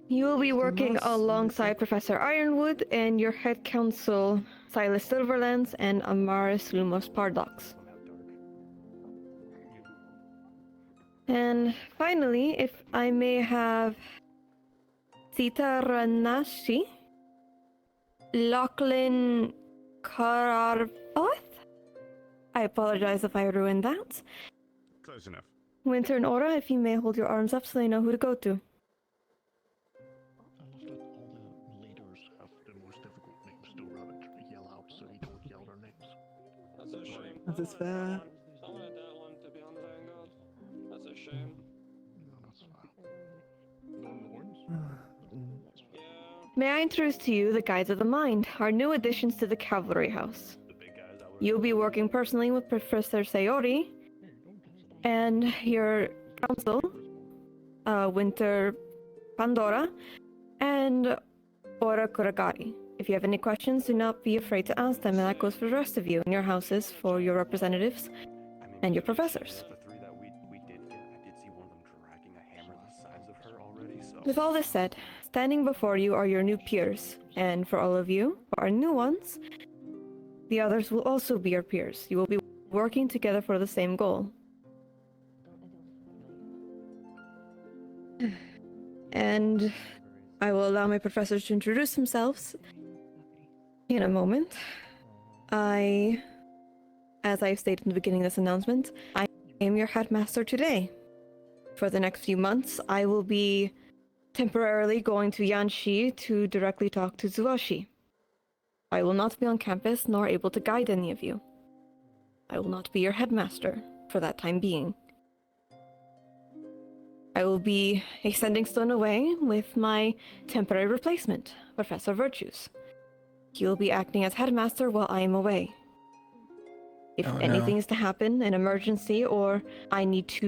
You will be working alongside Professor Ironwood and your head counsel, Silas Silverlands and Amaris Lumos Pardox. And finally, if I may have Sita Ranashi, Lachlan Kararvath? I apologize if I ruined that. Close enough. Winter and Aura, if you may hold your arms up so they know who to go to. This is fair. Someone at that one to be on the Vanguard. That's a shame. May I introduce to you the Guides of the Mind, our new additions to the Cavalry House. You'll be working personally with Professor Sayori and your counsel, Winter Pandora, and Ora Kuragari. If you have any questions, do not be afraid to ask them, and that goes for the rest of you in your houses, for your representatives, and your professors. With all this said, standing before you are your new peers, and for all of you who are new ones, the others will also be your peers. You will be working together for the same goal. And I will allow my professors to introduce themselves in a moment. As I stated in the beginning of this announcement, I am your headmaster today. For the next few months, I will be temporarily going to Yanshi to directly talk to Zuashi. I will not be on campus nor able to guide any of you. I will not be your headmaster for that time being. I will be a sending stone away with my temporary replacement, Professor Virtues. He will be acting as headmaster while I am away. If anything is to happen, an emergency, or I need to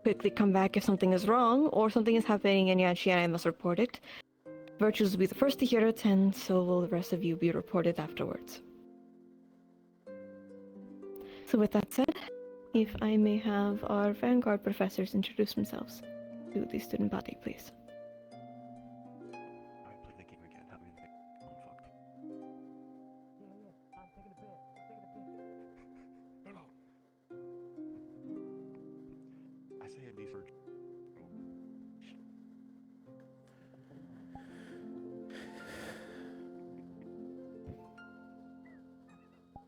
quickly come back if something is wrong, or something is happening in Yanshi and I must report it, Virtues will be the first to hear it, and so will the rest of you be reported afterwards. So with that said, if I may have our Vanguard professors introduce themselves to the student body, please.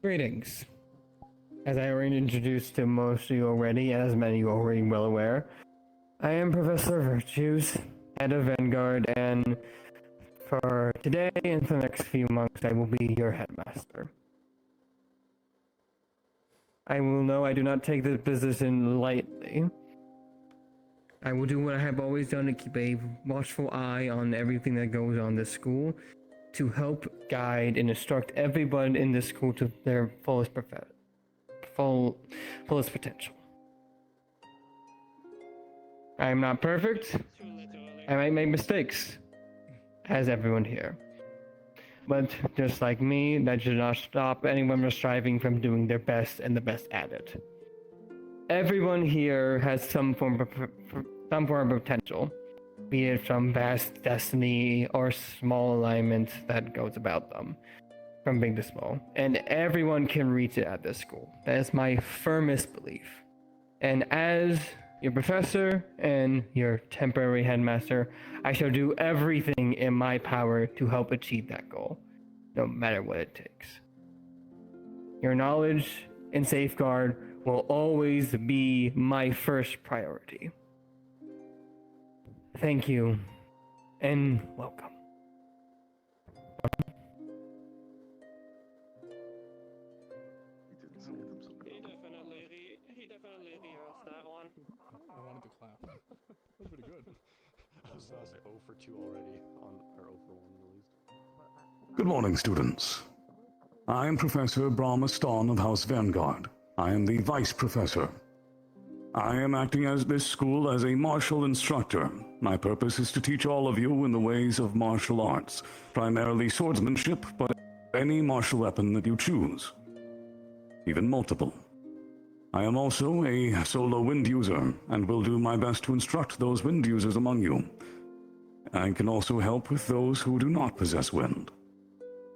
Greetings. As I already introduced to most of you already, and as many of you are already well aware, I am Professor Virtues, head of Vanguard, and for today and for the next few months, I will be your headmaster. I will know I do not take this position lightly. I will do what I have always done to keep a watchful eye on everything that goes on in this school, to help guide and instruct everyone in this school to their fullest potential. I am not perfect. I might make mistakes, as everyone here. But just like me, that should not stop anyone from striving from doing their best and the best at it. Everyone here has some form of potential, be it from vast destiny or small alignment that goes about them, from big to small. And everyone can reach it at this school. That is my firmest belief. And as your professor and your temporary headmaster, I shall do everything in my power to help achieve that goal, no matter what it takes. Your knowledge and safeguard will always be my first priority. Thank you, and welcome. He definitely rehearsed that one. I wanted to clap. That was pretty good. I was 0 for 2 already, or 0 for 1 at least. Good morning, students. I am Professor Brahma Ston of House Vanguard. I am the Vice Professor. I am acting as this school as a martial instructor. My purpose is to teach all of you in the ways of martial arts, primarily swordsmanship, but any martial weapon that you choose, even multiple. I am also a solo wind user, and will do my best to instruct those wind users among you. I can also help with those who do not possess wind.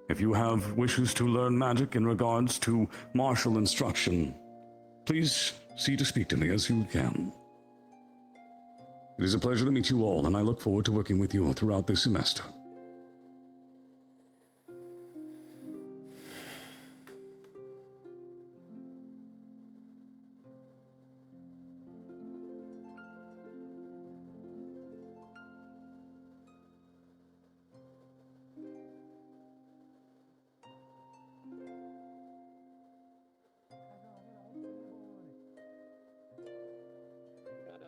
If you have wishes to learn magic in regards to martial instruction, please see to speak to me as you can. It is a pleasure to meet you all, and I look forward to working with you throughout this semester.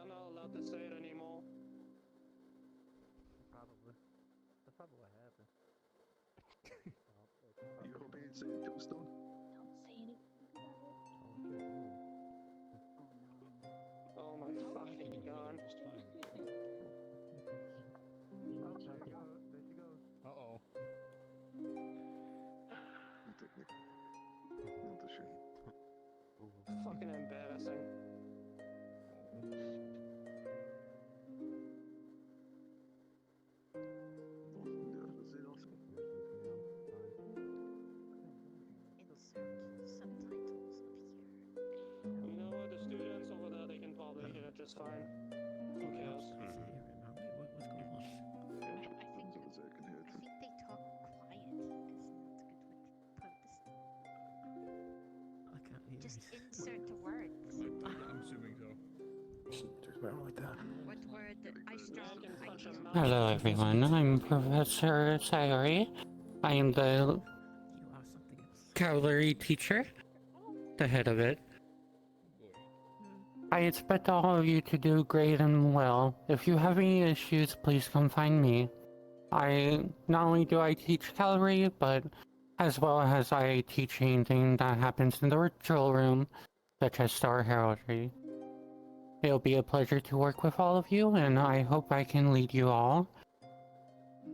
I'm not allowed to say it anymore. Probably. That's probably what happened. You hope he ain't saying tombstone? Oh my fucking god. Uh-oh. Fucking embarrassing. You know what, the students over there, they can probably hear it just fine. Who cares? Just insert the words. I'm assuming so. What word? I strong. Hello everyone, I'm Professor Sayori. I am the cavalry teacher, the head of it. I expect all of you to do great and well. If you have any issues, please come find me. Not only do I teach cavalry, but as well as I teach anything that happens in the ritual room, such as Star Heraldry. It'll be a pleasure to work with all of you, and I hope I can lead you all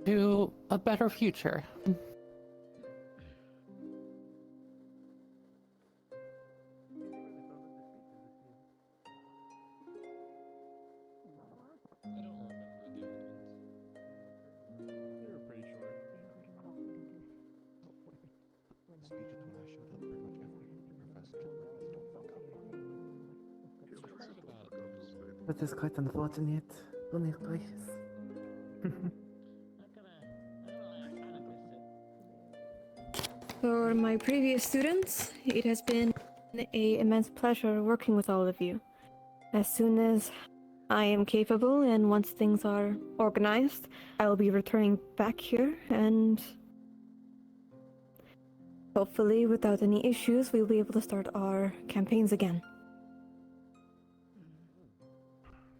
to a better future. That is quite unfortunate. Only twice. For my previous students, it has been an immense pleasure working with all of you. As soon as I am capable and once things are organized, I will be returning back here and hopefully without any issues we'll be able to start our campaigns again.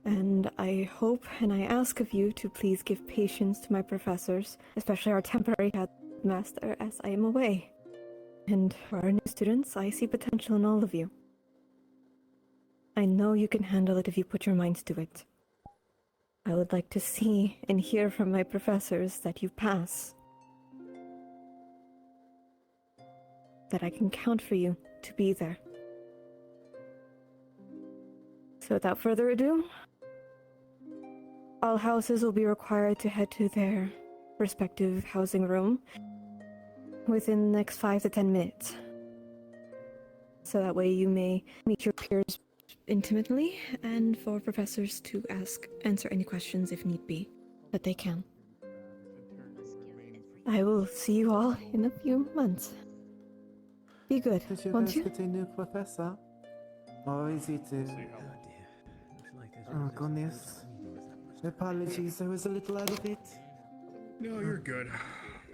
And I hope and I ask of you to please give patience to my professors, especially our temporary headmaster, as I am away. And for our new students, I see potential in all of you. I know you can handle it if you put your minds to it. I would like to see and hear from my professors that you pass. That I can count for you to be there. So without further ado, all houses will be required to head to their respective housing room within the next 5 to 10 minutes. So that way you may meet your peers intimately, and for professors to answer any questions if need be, that they can. I will see you all in a few months. Be good, Did you won't guys you? get a new professor? Or is it oh goodness. Apologies, I was a little out of it. No, you're good.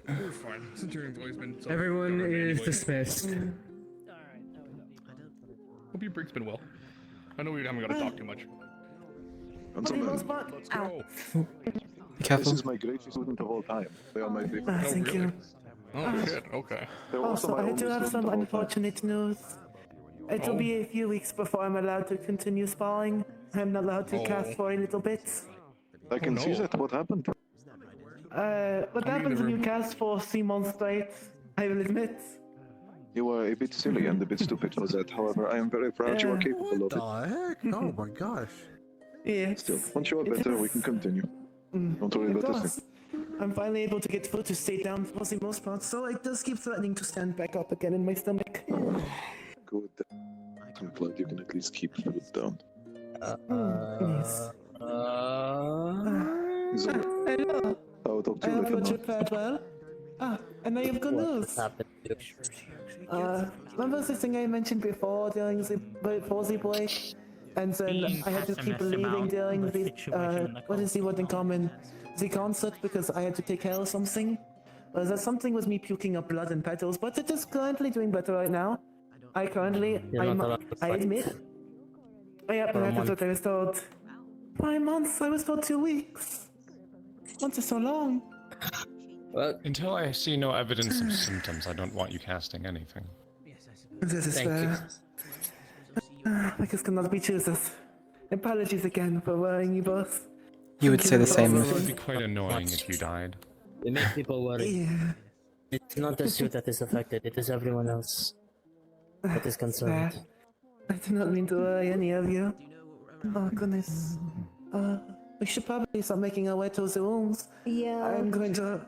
We're fine. Centurion's always been so Everyone is anyway. dismissed. Hope your break's been well. I know we haven't got to talk too much. Until then, Let's go. Be careful. This is my greatest student of all time. They are my favorite. Thank you. Oh shit, okay. They were Also, my I only do have student some of all time. unfortunate news. It'll Oh. be a few weeks before I'm allowed to continue sparring. I'm not allowed to Oh. cast for a little bit. I can see no. that. What happened? What happens when you cast for 3 months straight? I will admit. You are a bit silly and a bit stupid for that. However, I am very proud you are capable of it. heck? Oh my gosh. Yes. Still, once you are better, we can continue. Don't worry It about does. this. I'm finally able to get food to stay down for the most part, so it does keep threatening to stand back up again in my stomach. Good. I'm glad you can at least keep food down. Yes. Is it? Hello. I will talk to I you hope later. your trip fared well. And I have good news. Remember the thing I mentioned before during the break? And then I had to keep leaving during the, what is the word in common? The concert because I had to take care of something. Well, that something was me puking up blood and petals, but it is currently doing better right now. I admit. Yep, that is what I was told. 5 months, I was told 2 weeks. Months is so long. Well, until I see no evidence of symptoms, I don't want you casting anything. This is Thank fair. I just cannot be choosers. Apologies again for worrying you both. You would say the same. It would be quite annoying if you died. We make people worry. Yeah. It's not just you that is affected, it is everyone else that is concerned. I do not mean to worry any of you. Oh goodness. We should probably start making our way to the rooms. Yeah. I'm going to.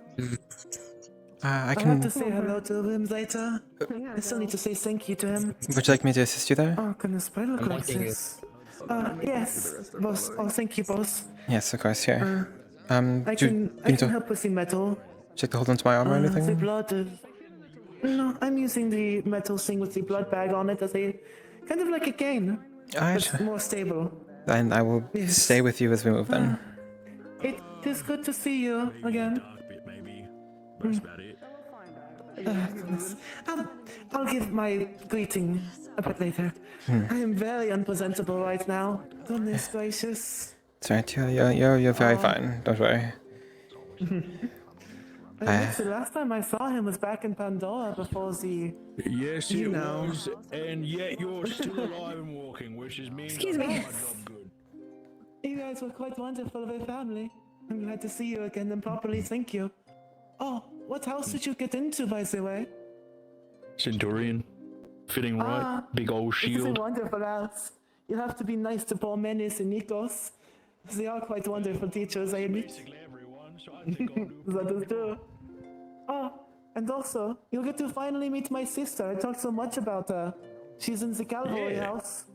I I'll have can. to say hello to him later. I still need to say thank you to him. Would you like me to assist you there? Oh goodness, why look I'm like watching you. this? Yes, boss. Oh, thank you, boss. Yes, of course. Here. I do you can need to help with the metal. check the hold onto my arm or The anything? blood. No, I'm using the metal thing with the blood bag on it as a kind of like a cane, Alright. but more stable. Then I will stay with you as we move then. It is good to see you again. Goodness. I'll give my greeting a bit later. I am very unpresentable right now. Goodness gracious. It's alright, you're very fine. Don't worry. I guess the last time I saw him was back in Pandora before the. Yes, you it know. was, and yet you're still alive and walking, which is means Excuse I've me. done my job good. You guys were quite wonderful of a family. I'm glad to see you again and properly thank you. Oh, what house did you get into, by the way? Centurion, fitting right, big old This is a shield. wonderful house. You'll have to be nice to poor Menace and Nikos. They are quite wonderful teachers, I admit. That is true. Oh, and also, you'll get to finally meet my sister. I talked so much about her. She's in the cavalry Yeah. house.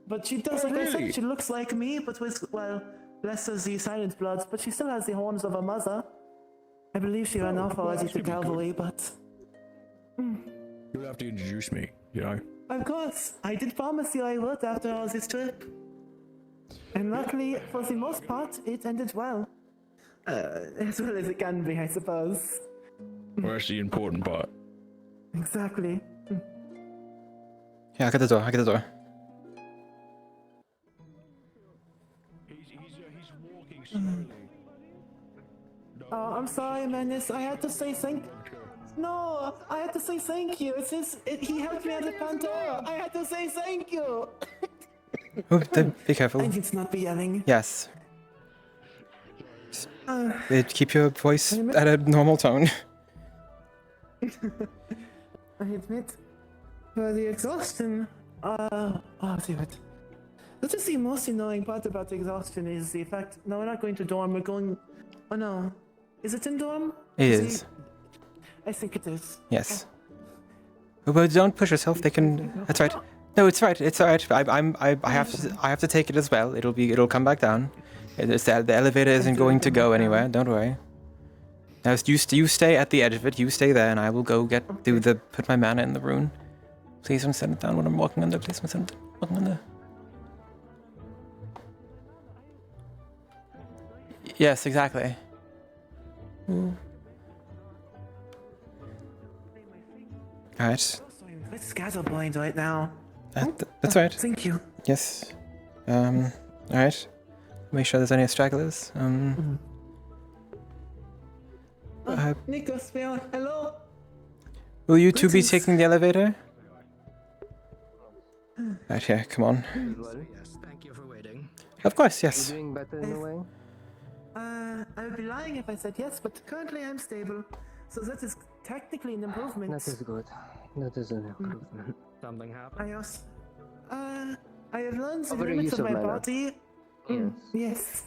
But she does, Oh, like I really? said, she looks like me, but with, well, less of the silent bloods, but she still has the horns of her mother. I believe she ran off already to cavalry, but... You'll have to introduce me, you know. Of course, I did promise you I would after all this trip. And luckily, for the most part, it ended well. As well as it can be, I suppose. Well, that's the important part. Exactly. Yeah, I get the door, I get the door. Oh, I'm sorry, Menace. I had to say No, I had to say thank you. He helped me out of Pandora. I had to say thank you. Oh, then be careful. I need to not be yelling. Yes. Keep your voice at a normal tone. I admit, the exhaustion. Damn it. This is the most annoying part about the exhaustion is the fact. No, we're not going to dorm. We're going. Oh no, is it in dorm? It is. I think it is. Yes. But don't push yourself. They can. That's right. No, it's right. It's all right. I have to take it as well. It'll come back down. The elevator isn't going to go anywhere. Don't worry. Now you stay at the edge of it. You stay there, and I will go put my mana in the rune. Please don't set it down when I'm walking under. Please don't set it walking under. Yes, exactly. All right. It's scatterblind right now. That's right. Thank you. Yes. All right. Make sure there's any stragglers. Nikos, hello. Will you two be taking the elevator? Right here, come on. Yes, thank you for waiting. Of course, yes. Doing better in a way? I would be lying if I said yes, but currently I'm stable. So that is technically an improvement. That is good. That is an improvement. Something happened? I have learned the limits of my body. Yes.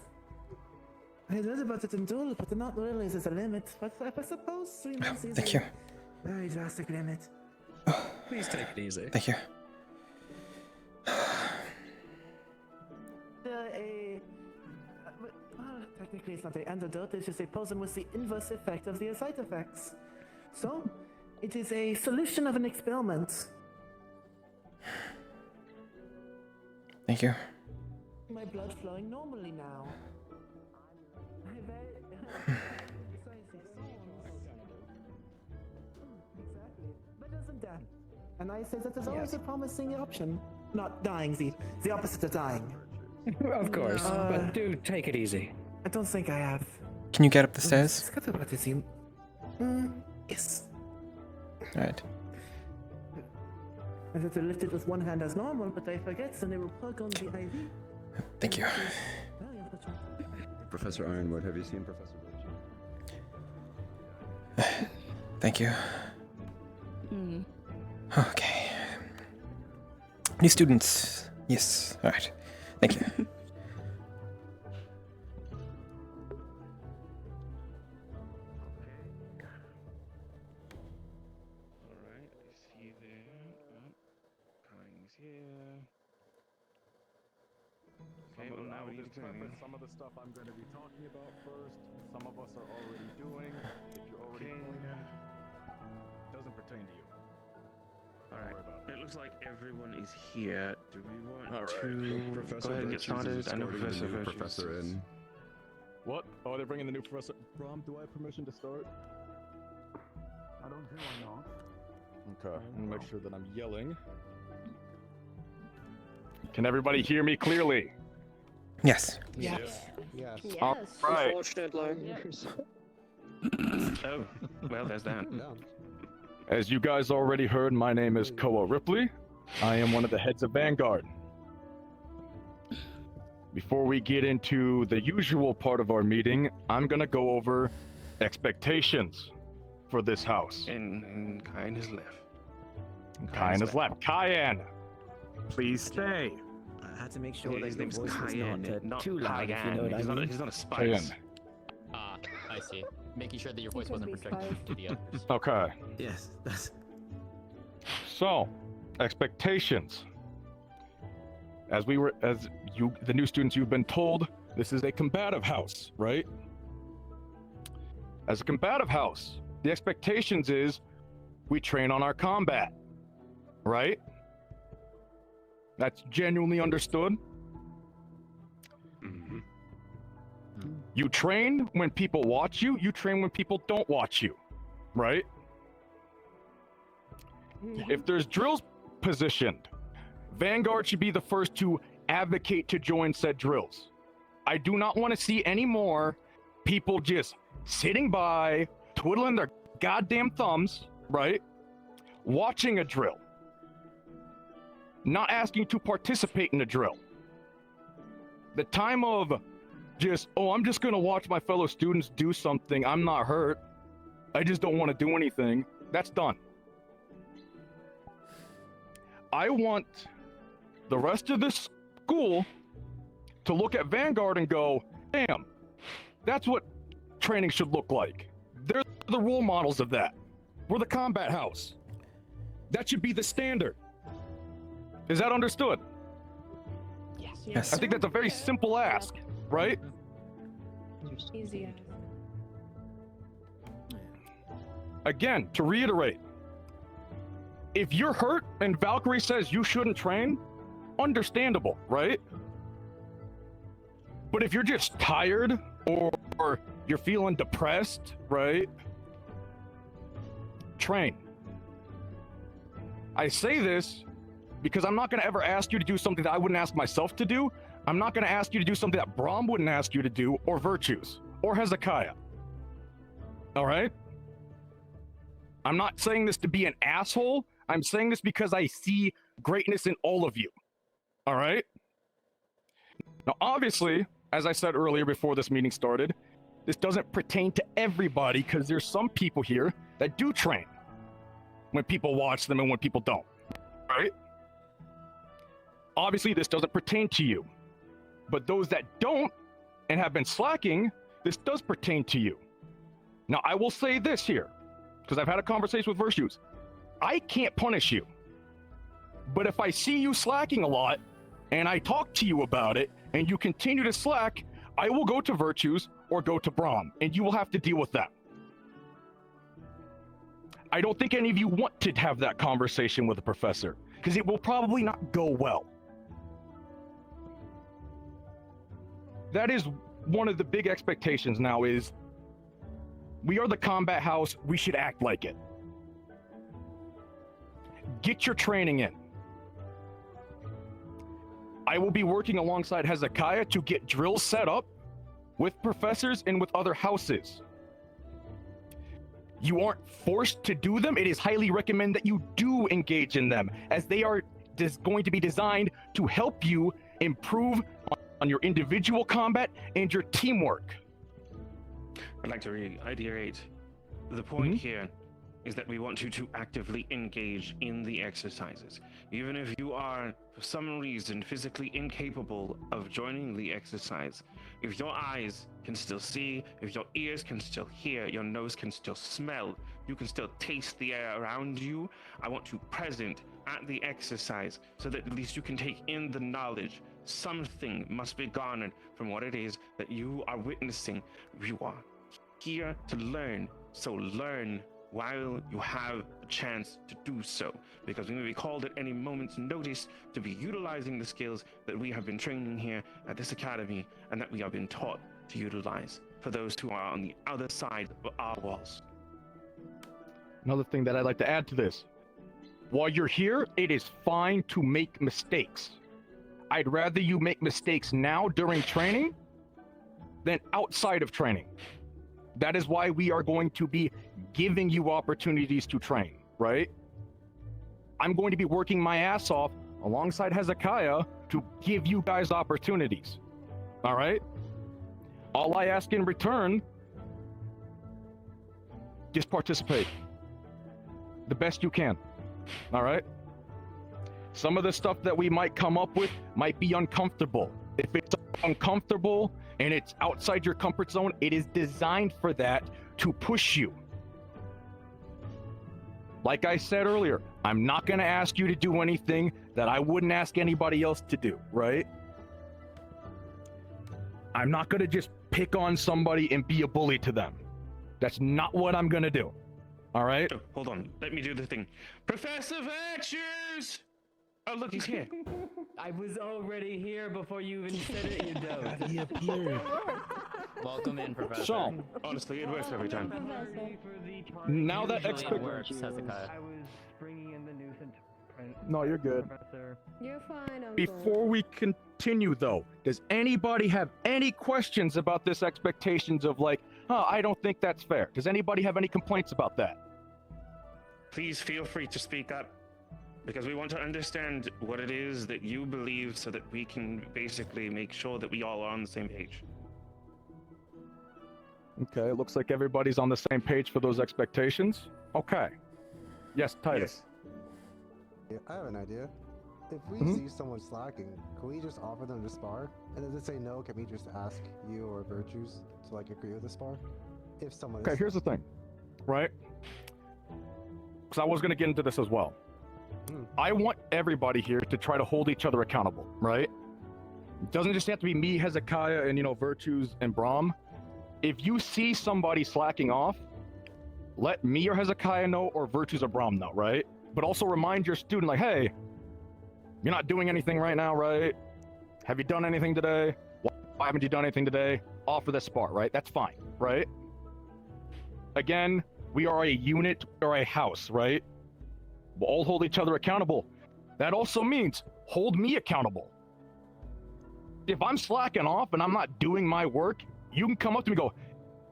I heard about it in Duel, but not really there's a limit. But I suppose 3 months is Thank you. a very drastic limit. Please take it easy. Thank you. Technically it's not an antidote, it's just a poison with the inverse effect of the side effects. So, it is a solution of an experiment. Thank you. My blood flowing normally now. Exactly. Better than death. And I say that is always a promising option. Not dying, the opposite of dying. Of course, but do take it easy. I don't think I have. Can you get up the stairs? Yes. Alright. I have to lift it with one hand as normal, but I forget, so they will plug on the IV. Thank you. Professor Ironwood, have you seen Professor Birch? Thank you. Okay. New students. Yes. Alright. Thank you. Some of the stuff I'm going to be talking about first, some of us are already doing. If you're already doing it, doesn't pertain to you. Alright, it looks like everyone is here. Do we want to go ahead and get started? I know Professor Professor in. What? Oh, they're bringing the new professor. Brom, do I have permission to start? I don't think I know. Okay, I'm gonna make sure that I'm yelling. Can everybody hear me clearly? Yes. Yes. Yes. All right. Unfortunately. Oh, well, there's that. As you guys already heard, my name is Koa Ripley. I am one of the heads of Vanguard. Before we get into the usual part of our meeting, I'm gonna go over expectations for this house. And Kyan has left. Kyan has left. Kyan, please stay. I had to make sure Yeah, that his your name's voice was Kyan, not too loud, if you know what I mean. He's not a spice. I see. Making sure that your voice wasn't projected to the others. Okay. Yes, that's... So, expectations. As the new students, you've been told, this is a combative house, right? As a combative house, the expectations is we train on our combat, right? That's genuinely understood. Mm-hmm. You train when people watch you, you train when people don't watch you, right? If there's drills positioned, Vanguard should be the first to advocate to join said drills. I do not want to see any more people just sitting by, twiddling their goddamn thumbs, right? Watching a drill. Not asking to participate in a drill. The time of just, oh, I'm just gonna watch my fellow students do something. I'm not hurt. I just don't want to do anything. That's done. I want the rest of this school to look at Vanguard and go, damn, that's what training should look like. They're the role models of that. We're the combat house. That should be the standard. Is that understood? Yes. I think that's a very simple ask, right? Easy. Again, to reiterate, if you're hurt and Valkyrie says you shouldn't train, understandable, right? But if you're just tired or you're feeling depressed, right? Train. I say this because I'm not going to ever ask you to do something that I wouldn't ask myself to do. I'm not going to ask you to do something that Braum wouldn't ask you to do, or Virtues, or Hezekiah. All right? I'm not saying this to be an asshole. I'm saying this because I see greatness in all of you. All right? Now, obviously, as I said earlier before this meeting started, this doesn't pertain to everybody because there's some people here that do train when people watch them and when people don't. Right? Obviously, this doesn't pertain to you. But those that don't and have been slacking, this does pertain to you. Now, I will say this here, because I've had a conversation with Virtues. I can't punish you. But if I see you slacking a lot, and I talk to you about it, and you continue to slack, I will go to Virtues or go to Braum, and you will have to deal with that. I don't think any of you want to have that conversation with the professor, because it will probably not go well. That is one of the big expectations now is, we are the combat house, we should act like it. Get your training in. I will be working alongside Hezekiah to get drills set up with professors and with other houses. You aren't forced to do them. It is highly recommended that you do engage in them, as they are going to be designed to help you improve on your individual combat and your teamwork. I'd like to reiterate the point here is that we want you to actively engage in the exercises. Even if you are, for some reason, physically incapable of joining the exercise, if your eyes can still see, if your ears can still hear, your nose can still smell, you can still taste the air around you, I want you present at the exercise so that at least you can take in the knowledge. Something must be garnered from what it is that you are witnessing. You are here to learn, so learn while you have a chance to do so, because we may be called at any moment's notice to be utilizing the skills that we have been training here at this academy and that we have been taught to utilize for those who are on the other side of our walls. Another thing that I'd like to add to this, while you're here, it is fine to make mistakes. I'd rather you make mistakes now during training than outside of training. That is why we are going to be giving you opportunities to train, right? I'm going to be working my ass off alongside Hezekiah to give you guys opportunities, all right? All I ask in return, just participate the best you can, all right? Some of the stuff that we might come up with might be uncomfortable. If it's uncomfortable and it's outside your comfort zone, it is designed for that, to push you. Like I said earlier, I'm not going to ask you to do anything that I wouldn't ask anybody else to do, right? I'm not going to just pick on somebody and be a bully to them. That's not what I'm going to do. All right? Oh, hold on. Let me do the thing. Professor Virtues! Oh, look, he's here. I was already here before you even said it, you don't. He appeared. Welcome in, Professor. So, honestly, it works every time. Now that Usually it works, Hezekiah. I was bringing in the news into print. No, you're good. Professor. You're fine, Uncle. Before we continue, though, does anybody have any questions about this expectations of like, oh, I don't think that's fair? Does anybody have any complaints about that? Please feel free to speak up, because we want to understand what it is that you believe so that we can basically make sure that we all are on the same page. Okay, it looks like everybody's on the same page for those expectations. Okay. Yes, Titus. Yeah, I have an idea. If we Mhm. see someone slacking, can we just offer them to spar? And if they say no, can we just ask you or Virtues to like agree with the spar? If someone Okay, is here's the thing, right? Because I was going to get into this as well. I want everybody here to try to hold each other accountable, right? It doesn't just have to be me, Hezekiah, and, Virtues and Brahm. If you see somebody slacking off, let me or Hezekiah know, or Virtues or Brahm know, right? But also remind your student, like, hey, you're not doing anything right now, right? Have you done anything today? Why haven't you done anything today? Offer the spar, right? That's fine, right? Again, we are a unit, we are a house, right? We'll all hold each other accountable. That also means hold me accountable. If I'm slacking off and I'm not doing my work, you can come up to me and go,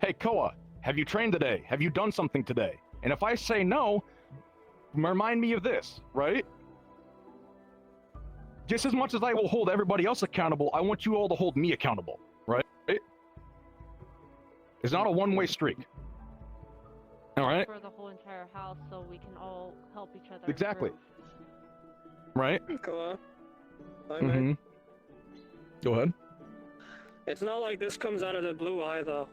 hey, Koa, have you trained today? Have you done something today? And if I say no, remind me of this, right? Just as much as I will hold everybody else accountable, I want you all to hold me accountable, right? It's not a one-way streak. All right? For the whole entire house, so we can all help each other. Exactly. improve. Right? Koa. Hi, Mm-hmm. mate. Go ahead. It's not like this comes out of the blue either.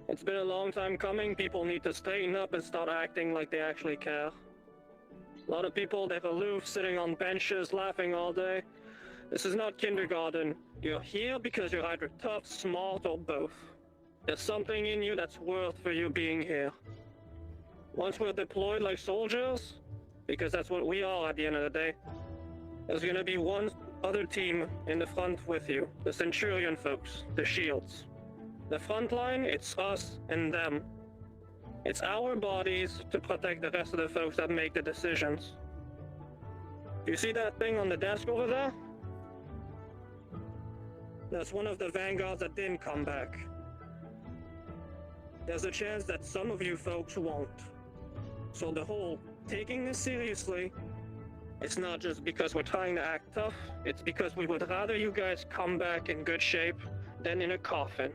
It's been a long time coming. People need to straighten up and start acting like they actually care. A lot of people, they're aloof, sitting on benches, laughing all day. This is not kindergarten. You're here because you're either tough, smart, or both. There's something in you that's worth for you being here. Once we're deployed like soldiers, because that's what we are at the end of the day, there's gonna be one other team in the front with you. The Centurion folks, the Shields. The front line, it's us and them. It's our bodies to protect the rest of the folks that make the decisions. You see that thing on the desk over there? That's one of the vanguards that didn't come back. There's a chance that some of you folks won't. So the whole taking this seriously, it's not just because we're trying to act tough, it's because we would rather you guys come back in good shape than in a coffin.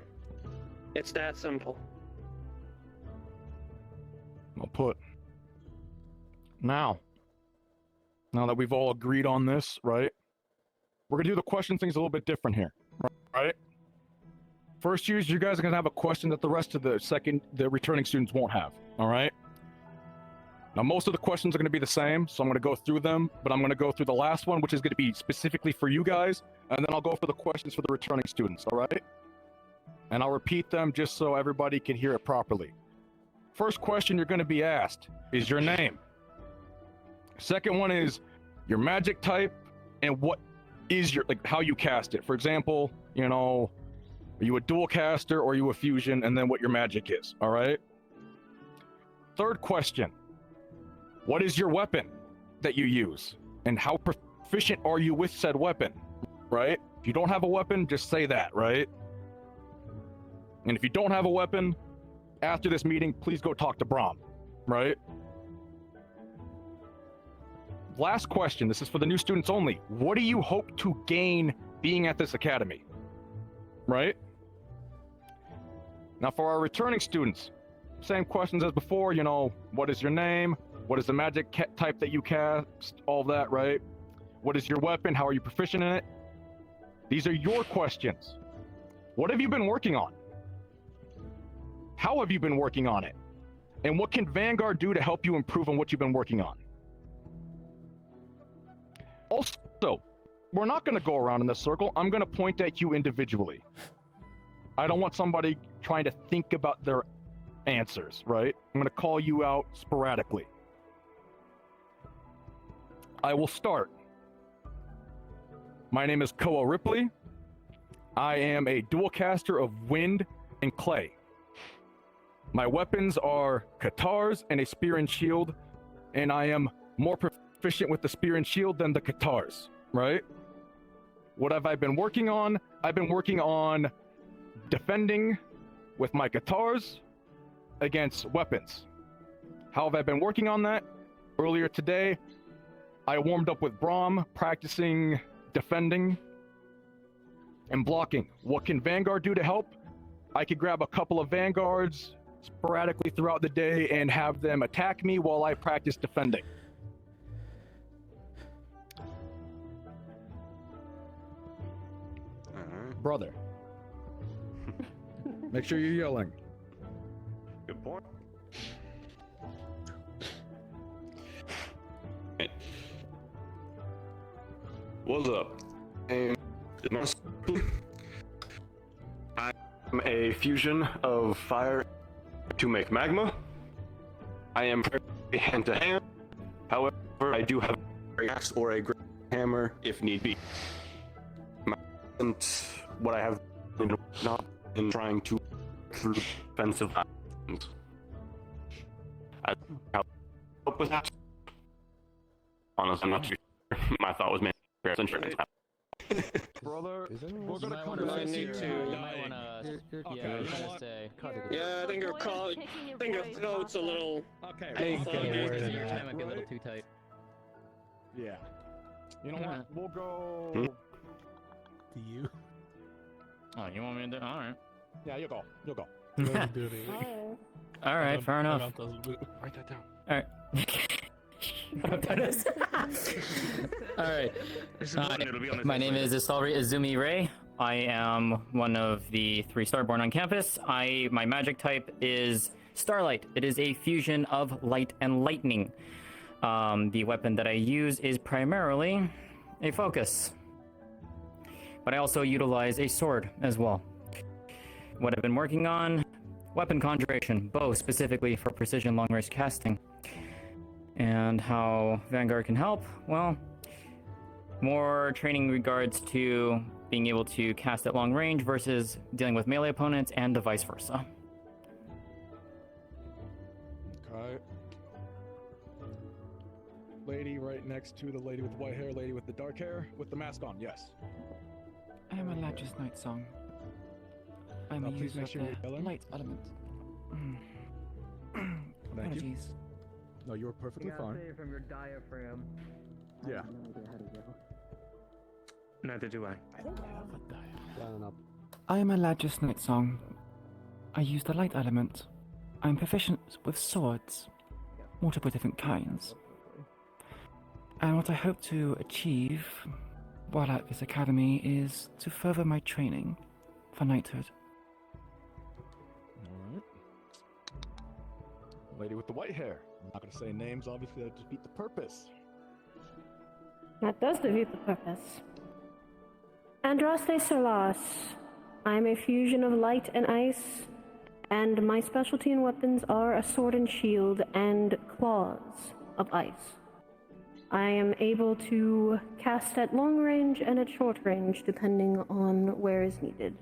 It's that simple. Well put. Now that we've all agreed on this, right? We're gonna do the question things a little bit different here, right? First years, you guys are gonna have a question that the rest of the returning students won't have, all right? Now, most of the questions are gonna be the same, so I'm gonna go through them, but I'm gonna go through the last one, which is gonna be specifically for you guys, and then I'll go for the questions for the returning students, all right? And I'll repeat them just so everybody can hear it properly. First question you're gonna be asked is your name. Second one is your magic type and what is your, like, how you cast it. For example, are you a dual caster or are you a fusion, and then what your magic is, all right? Third question, what is your weapon that you use? And how proficient are you with said weapon, right? If you don't have a weapon, just say that, right? And if you don't have a weapon, after this meeting, please go talk to Brahm, right? Last question, this is for the new students only. What do you hope to gain being at this academy, right? Now for our returning students, same questions as before, what is your name? What is the magic type that you cast? All that, right? What is your weapon? How are you proficient in it? These are your questions. What have you been working on? How have you been working on it? And what can Vanguard do to help you improve on what you've been working on? Also, we're not going to go around in this circle. I'm going to point at you individually. I don't want somebody trying to think about their answers, right? I'm going to call you out sporadically. I will start. My name is Koa Ripley. I am a dual caster of wind and clay. My weapons are katars and a spear and shield, and I am more proficient with the spear and shield than the katars, right? What have I been working on? I've been working on defending with my katars against weapons. How have I been working on that? Earlier today, I warmed up with Brahm, practicing defending and blocking. What can Vanguard do to help? I could grab a couple of vanguards sporadically throughout the day and have them attack me while I practice defending. Brother. Make sure you're yelling. Good point. What's up? I'm a fusion of fire to make magma. I am very hand to hand. However, I do have a axe or a great hammer if need be. And what I have been not in trying to through defensive lines. I help with that. Honestly, I'm not too sure. My thought was maybe insurance. Brother, we're gonna come wanna back need to to. you. You might wanna. Yeah, I was gonna say. Yeah, I think your throat's a little. Okay. Your time might be a little too tight. Yeah. You know what? We'll go. To you. Oh, you want me to do? All right. Yeah, you go. You go. All right, fair enough. Write that down. All right. All right. My name is Isalri Izumi Ray. I am one of the 3 Starborn on campus. My magic type is Starlight. It is a fusion of light and lightning. The weapon that I use is primarily a focus, but I also utilize a sword as well. What I've been working on: weapon conjuration, bow specifically for precision long-range casting. And how Vanguard can help? Well, more training in regards to being able to cast at long range versus dealing with melee opponents, and the vice versa. Okay. Lady right next to the lady with the white hair, lady with the dark hair, with the mask on, yes. I am a Latches Night Song. I'm a please user make of sure you're the yelling. light element. Thank you. Apologies. No, you're perfectly fine. From your diaphragm. Yeah. Neither do I. I don't have a diaphragm. I am a Latches Night Song. I use the light element. I'm proficient with swords, multiple different kinds. And what I hope to achieve while at this academy is to further my training for knighthood. Alright. Lady with the white hair. I'm not gonna say names, obviously that defeat the purpose. That does defeat the purpose. Andraste Solas. I'm a fusion of light and ice, and my specialty in weapons are a sword and shield and claws of ice. I am able to cast at long range and at short range, depending on where is needed.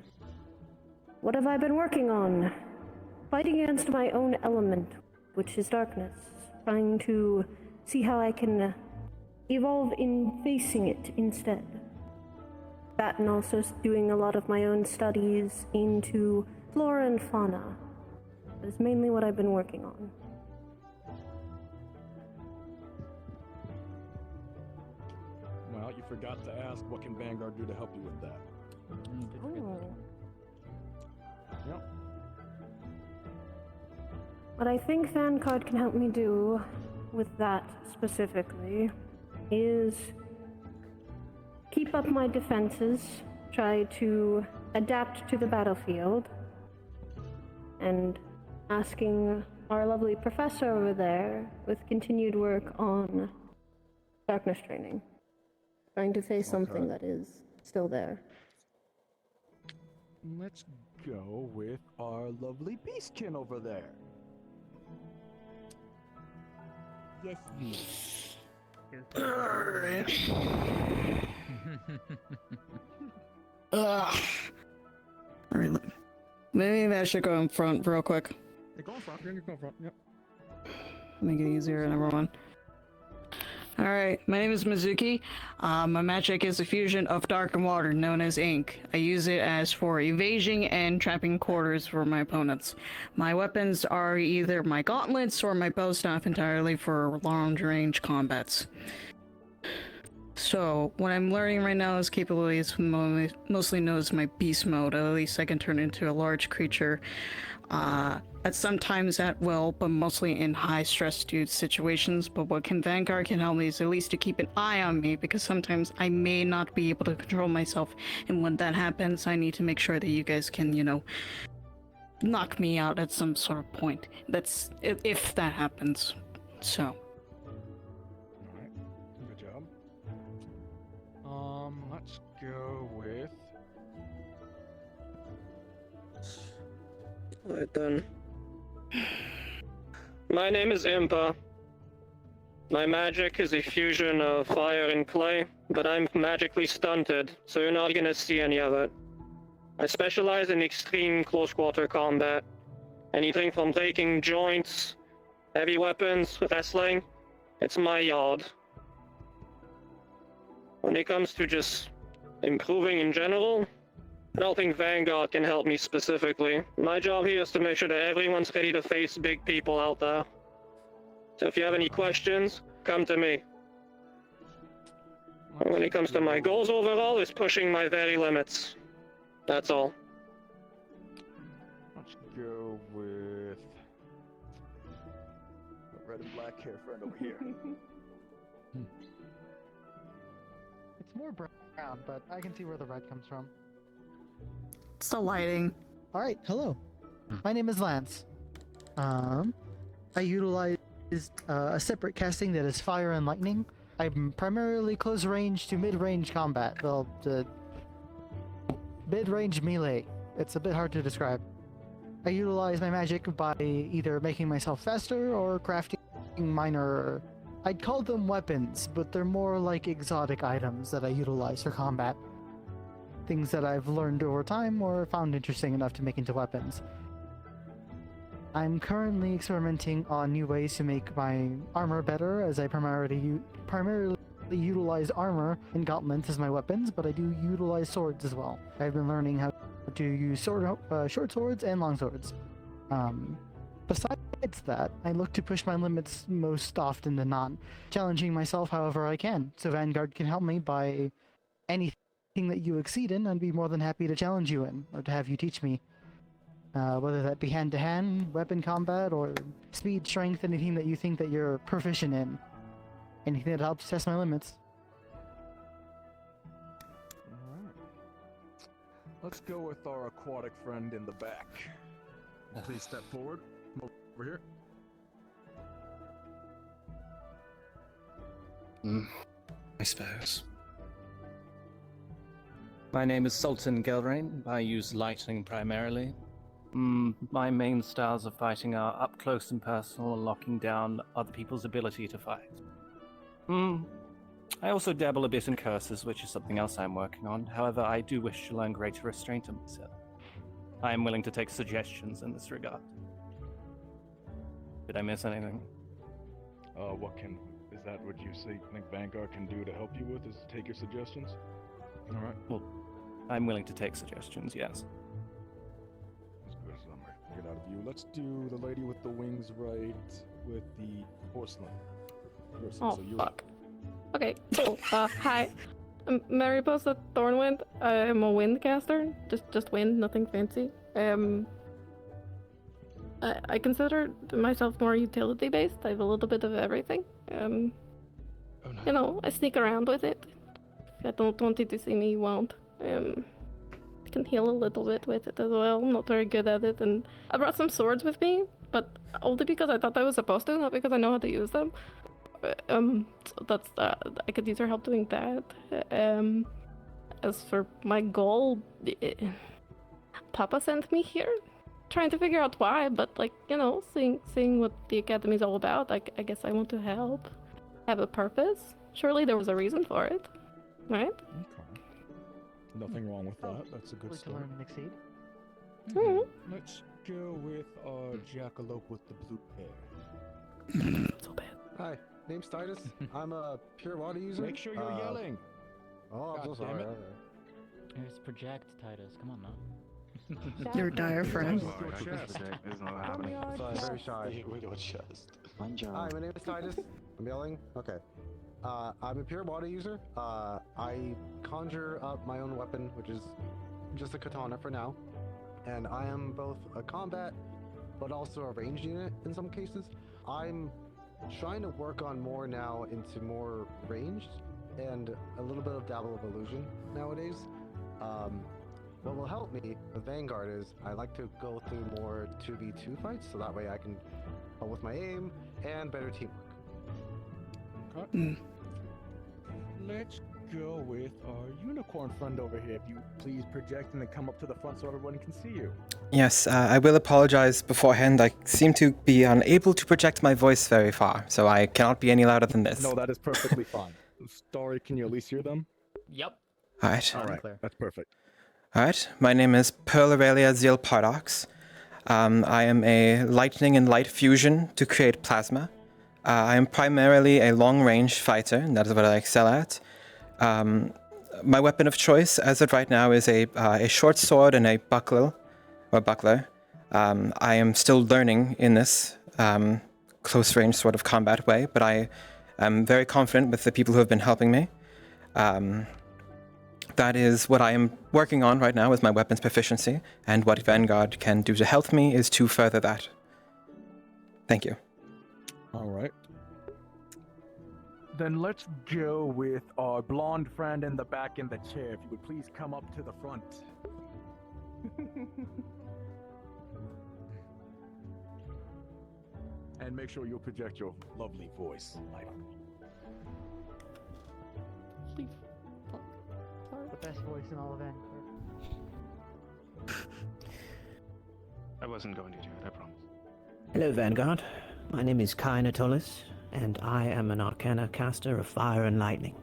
What have I been working on? Fighting against my own element, which is darkness. Trying to see how I can evolve in facing it instead. That, and also doing a lot of my own studies into flora and fauna. That is mainly what I've been working on. Well, you forgot to ask what can Vanguard do to help you with that. Yep. What I think Vanguard can help me do with that specifically is keep up my defenses, try to adapt to the battlefield, and asking our lovely professor over there with continued work on darkness training. Trying to face something that is still there. Let's go with our lovely beastkin over there. Yes, Alright. Alright, maybe I should go in front real quick. Hey, go in front. Go in front. Yep. Make it easier, number one. Alright, my name is Mizuki. My magic is a fusion of dark and water, known as ink. I use it as for evading and trapping quarters for my opponents. My weapons are either my gauntlets or my bow staff entirely for long range combats. So, what I'm learning right now is capabilities mostly known as my beast mode. At least I can turn into a large creature. At sometimes at will, but mostly in high stress dude situations. But what Vanguard can help me is at least to keep an eye on me, because sometimes I may not be able to control myself. And when that happens, I need to make sure that you guys can, knock me out at some sort of point. That's if that happens. So. Alright, good job. Let's go with. Alright then. My name is Impa. My magic is a fusion of fire and clay, but I'm magically stunted, so you're not gonna see any of it. I specialize in extreme close-quarter combat. Anything from breaking joints, heavy weapons, wrestling, it's my yard. When it comes to just improving in general, I don't think Vanguard can help me specifically. My job here is to make sure that everyone's ready to face big people out there. So if you have any questions, come to me. And when it comes to my goals overall, it's pushing my very limits. That's all. Let's go with. Red and black hair friend over here. It's more brown, but I can see where the red comes from. It's the lighting. Alright, hello. My name is Lance. I utilize a separate casting that is fire and lightning. I'm primarily close range to mid-range combat. Well, mid-range melee. It's a bit hard to describe. I utilize my magic by either making myself faster or crafting minor... I'd call them weapons, but they're more like exotic items that I utilize for combat. Things that I've learned over time or found interesting enough to make into weapons. I'm currently experimenting on new ways to make my armor better, as I primarily utilize armor and gauntlets as my weapons, but I do utilize swords as well. I've been learning how to use short swords and long swords. Besides that, I look to push my limits most often than not, challenging myself however I can, so Vanguard can help me by anything that you exceed in. I'd be more than happy to challenge you in, or to have you teach me. Whether that be hand-to-hand, weapon combat, or speed, strength, anything that you think that you're proficient in. Anything that helps test my limits. Alright. Let's go with our aquatic friend in the back. Please step forward. Come over here. I suppose. My name is Sultan Gelrain. I use lightning primarily. My main styles of fighting are up close and personal, and locking down other people's ability to fight. I also dabble a bit in curses, which is something else I'm working on. However, I do wish to learn greater restraint on myself. I am willing to take suggestions in this regard. Did I miss anything? Is that what you think Vanguard can do to help you with, is take your suggestions? Alright. Well, I'm willing to take suggestions, yes. Get out of you. Let's do the lady with the wings right with the porcelain. Oh, fuck. Okay, cool. Hi. I'm Mariposa Thornwind. I'm a wind caster. Just wind, nothing fancy. I consider myself more utility-based. I have a little bit of everything. You know, I sneak around with it. If I don't want you to see me, you won't. I can heal a little bit with it as well. I'm not very good at it, and I brought some swords with me, but only because I thought I was supposed to, not because I know how to use them. So that's I could use your help doing that. As for my goal, Papa sent me here, trying to figure out why, but like, you know, seeing what the academy's all about, I guess I want to help. Have a purpose. Surely there was a reason for it, right? Nothing wrong with that. That's a good To start. learn and exceed. Let's go with Jackalope with the blue hair. So bad. Hi, name's Titus. I'm a pure water user. Make sure you're yelling. Oh, I'm so God damn sorry. it. Here's project, Titus. Come on now. Your diaphragm. There's no happening. Sorry, very shy. Widow chest. Hi, my name is Titus. I'm yelling. Okay. I'm a pure water user. I conjure up my own weapon, which is just a katana for now. And I am both a combat, but also a ranged unit in some cases. I'm trying to work on more now into more ranged and a little bit of dabble of illusion nowadays. What will help me with Vanguard is I like to go through more 2v2 fights, so that way I can help with my aim and better teamwork. Okay. Let's go with our unicorn friend over here. If you please project and then come up to the front so everyone can see you. Yes, I will apologize beforehand. I seem to be unable to project my voice very far, so I cannot be any louder than this. No, that is perfectly fine. Story, can you at least hear them? Yep. Alright. Alright, that's perfect. Alright, my name is Pearl Aurelia Zeal Paradox. I am a lightning and light fusion to create plasma. I am primarily a long-range fighter, and that is what I excel at. My weapon of choice, as of right now, is a short sword and a buckler. I am still learning in this close-range sort of combat way, but I am very confident with the people who have been helping me. That is what I am working on right now with my weapons proficiency, and what Vanguard can do to help me is to further that. Thank you. Alright. Then let's go with our blonde friend in the back in the chair. If you would please come up to the front. And make sure you project your lovely voice. The best voice in all of Vanguard. I wasn't going to do it, I promise. Hello, Vanguard. My name is Kai Natolis, and I am an Arcana caster of Fire and Lightning.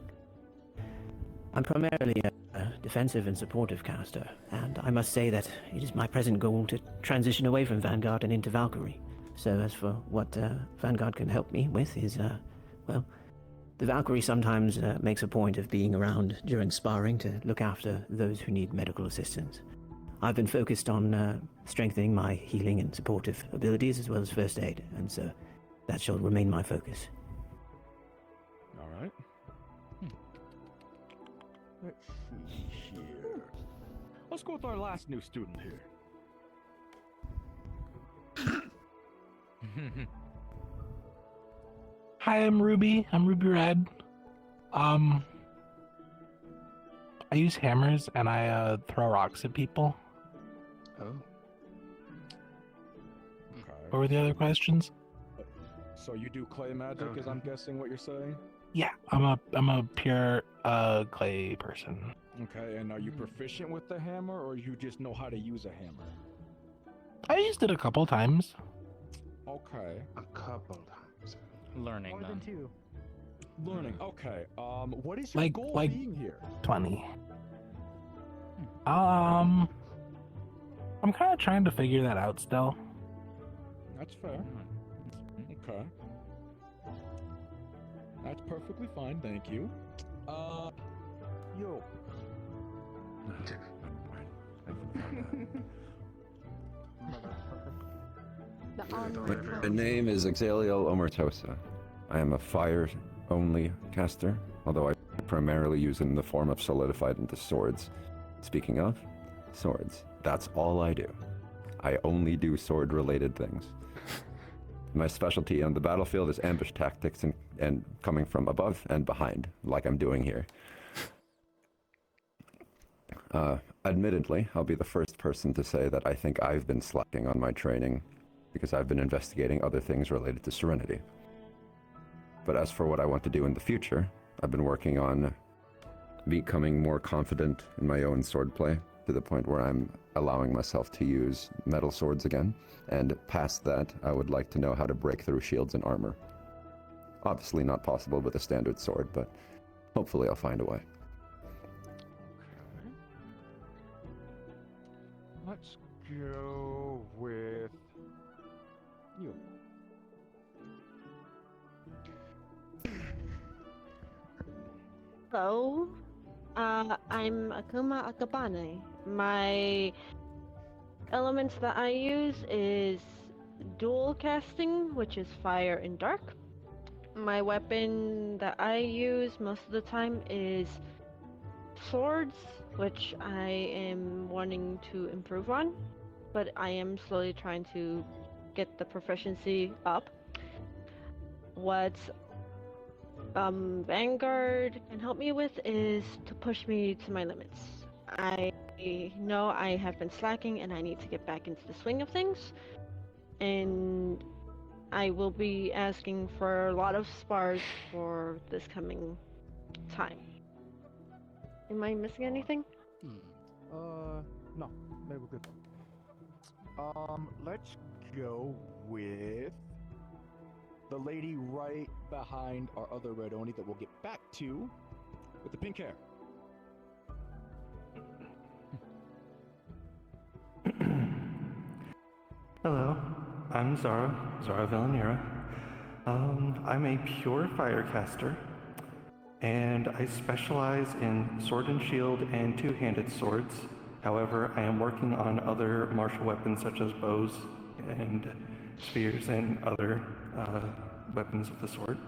I'm primarily a defensive and supportive caster, and I must say that it is my present goal to transition away from Vanguard and into Valkyrie. So as for what Vanguard can help me with is, well, the Valkyrie sometimes makes a point of being around during sparring to look after those who need medical assistance. I've been focused on strengthening my healing and supportive abilities as well as first aid, and so that shall remain my focus. Alright. Let's see here. Let's go with our last new student here. Hi, I'm Ruby. I'm Ruby Red. I use hammers and I throw rocks at people. Oh. Okay. What were the other questions? So you do clay magic, is I'm guessing what you're saying? Yeah, I'm a pure clay person. Okay, and are you proficient with the hammer, or you just know how to use a hammer? I used it a couple times. Okay. A couple times. Learning More than two. Learning. Okay. What is your Like- goal like- being here? 20. I'm kind of trying to figure that out still. That's fair. Okay. That's perfectly fine, thank you. Yo. My name is Exaliel Omertosa. I am a fire-only caster, although I primarily use it in the form of solidified into swords. Speaking of, swords. That's all I do. I only do sword-related things. My specialty on the battlefield is ambush tactics and coming from above and behind, like I'm doing here. Admittedly, I'll be the first person to say that I think I've been slacking on my training because I've been investigating other things related to Serenity. But as for what I want to do in the future, I've been working on becoming more confident in my own swordplay to the point where I'm allowing myself to use metal swords again. And past that, I would like to know how to break through shields and armor. Obviously not possible with a standard sword, but hopefully I'll find a way. Let's go with you. Hello. I'm Akuma Akabane. My elements that I use is dual casting, which is fire and dark, my weapon that I use most of the time is swords, which I am wanting to improve on, but I am slowly trying to get the proficiency up. What Vanguard can help me with is to push me to my limits. I know I have been slacking and I need to get back into the swing of things, and I will be asking for a lot of spars for this coming time. Am I missing anything? No, maybe we're good. Let's go with the lady right behind our other red Oni that we'll get back to with the pink hair. Hello, I'm Zara Villanera. I'm a pure firecaster, and I specialize in sword and shield and two-handed swords. However, I am working on other martial weapons such as bows and spears and other weapons of the sword.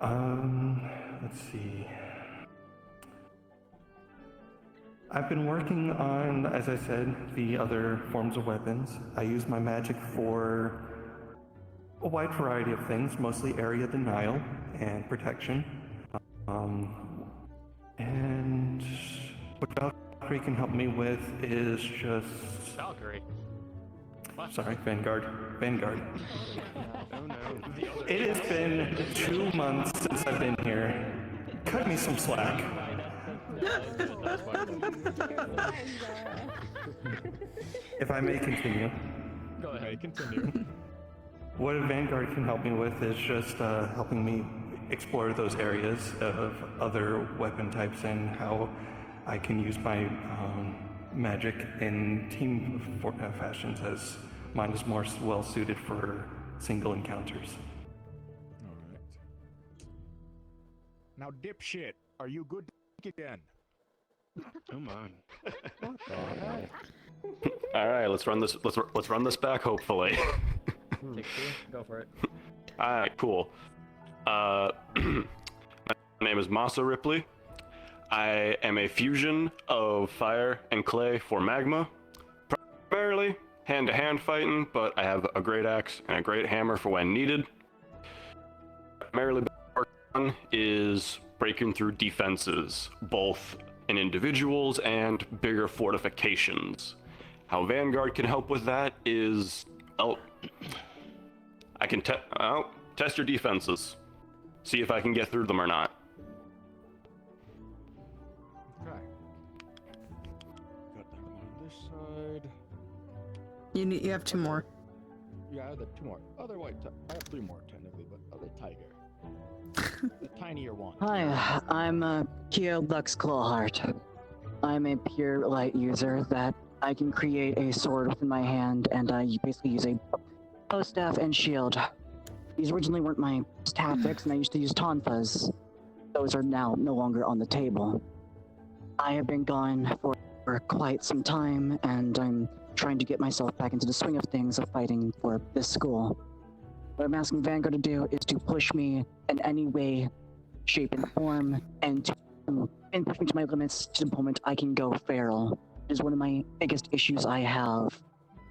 Let's see. I've been working on, as I said, the other forms of weapons. I use my magic for a wide variety of things, mostly area denial and protection. And what Valkyrie can help me with is just... Valkyrie? What? Sorry, Vanguard. Oh no. It has been 2 months since I've been here. Cut me some slack. If I may continue. Go ahead. Continue. What a Vanguard can help me with is just helping me explore those areas of other weapon types and how I can use my magic in team fashions, as mine is more well suited for single encounters. Alright. Now, dipshit, are you good again? Oh my. All right, let's run this. Let's run this back. Hopefully. Take two. Go for it. All right, cool. My name is Masa Ripley. I am a fusion of fire and clay for magma. Primarily hand-to-hand fighting, but I have a great axe and a great hammer for when needed. Primarily, on is breaking through defenses, both in individuals and bigger fortifications. How Vanguard can help with that is, I can test your defenses, see if I can get through them or not. Okay. Got that one on this side. You have 2 more. Yeah, I have 2 more. Other white. I have 3 more technically, but other tiger. The tinier one. Hi, I'm Kyo Lux Clawheart. I'm a pure light user that I can create a sword within my hand, and I basically use a bow staff and shield. These originally weren't my tactics, and I used to use tonfas. Those are now no longer on the table. I have been gone for quite some time, and I'm trying to get myself back into the swing of things of fighting for this school. What I'm asking Vanguard to do is to push me in any way, shape, and form, and push me to my limits to the moment I can go feral. It is one of my biggest issues I have,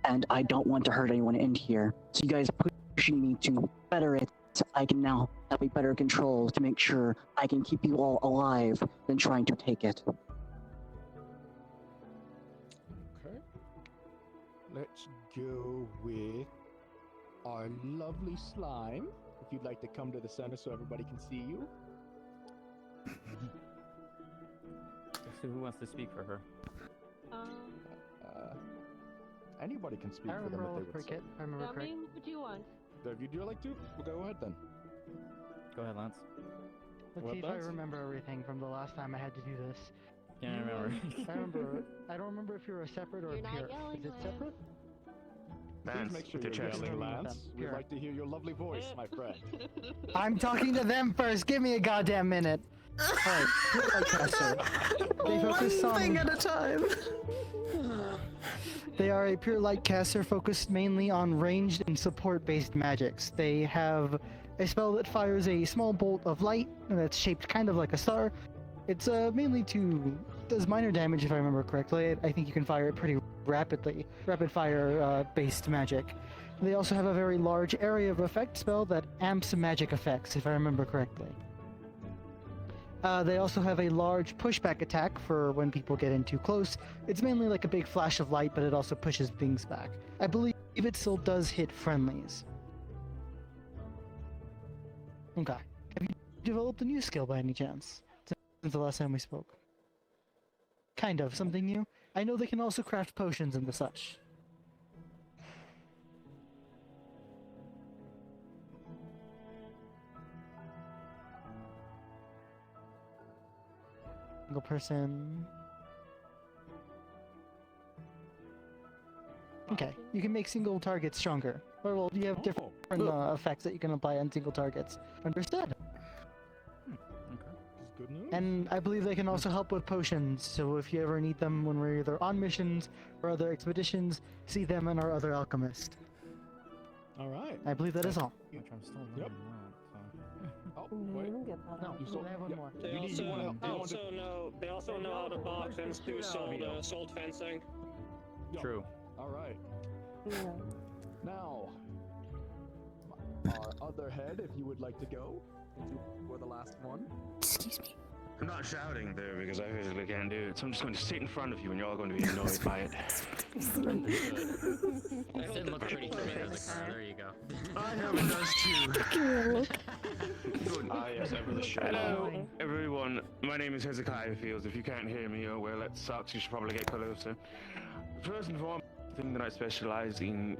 and I don't want to hurt anyone in here. So you guys pushing me to better it, I can now have a better control to make sure I can keep you all alive than trying to take it. Okay. Let's go with our lovely slime. If you'd like to come to the center so everybody can see you. So who wants to speak for her? Anybody can speak I for them remember if they would. Cricket. I remember Tell Cricket. me what you want. If you do like to, we'll go ahead then. Go ahead, Lance. Let's What see if I does? remember everything from the last time I had to do this. Can't remember. I don't remember if you were a separate or a pure. Is it separate? Please make sure to you're chest. yelling, Lance. We'd Pure. like to hear your lovely voice, my friend. I'm talking to them first. Give me a goddamn minute. Alright, pure light caster. They One focus on thing at a time. They are a pure light caster focused mainly on ranged and support-based magics. They have a spell that fires a small bolt of light that's shaped kind of like a star. It's mainly does minor damage if I remember correctly. I think you can fire it pretty rapidly, rapid fire based magic. They also have a very large area of effect spell that amps magic effects if I remember correctly. They also have a large pushback attack for when people get in too close. It's mainly like a big flash of light, but it also pushes things back. I believe it still does hit friendlies. Okay. Have you developed a new skill by any chance since the last time we spoke? Kind of, something new? I know they can also craft potions and the such. Single person. Okay, you can make single targets stronger. Or well, you have different effects that you can apply on single targets. Understood. Good news. And I believe they can also help with potions, so if you ever need them when we're either on missions or other expeditions, see them and our other alchemist. All right. I believe that is all. Which I'm still Yep. learning that, Oh, wait. No, You still I have one more. They also know how to box and do sword fencing. True. All right. Now, our other head, if you would like to go for the last one. Excuse me. I'm not shouting there because I physically can't do it, so I'm just going to sit in front of you and you're all going to be annoyed by it. It didn't look pretty for me as a car. There you go. I know it does too. Hello, everyone. My name is Hezekiah Fields. If you can't hear me, oh well, that sucks. You should probably get closer. First and foremost, the thing that I specialize in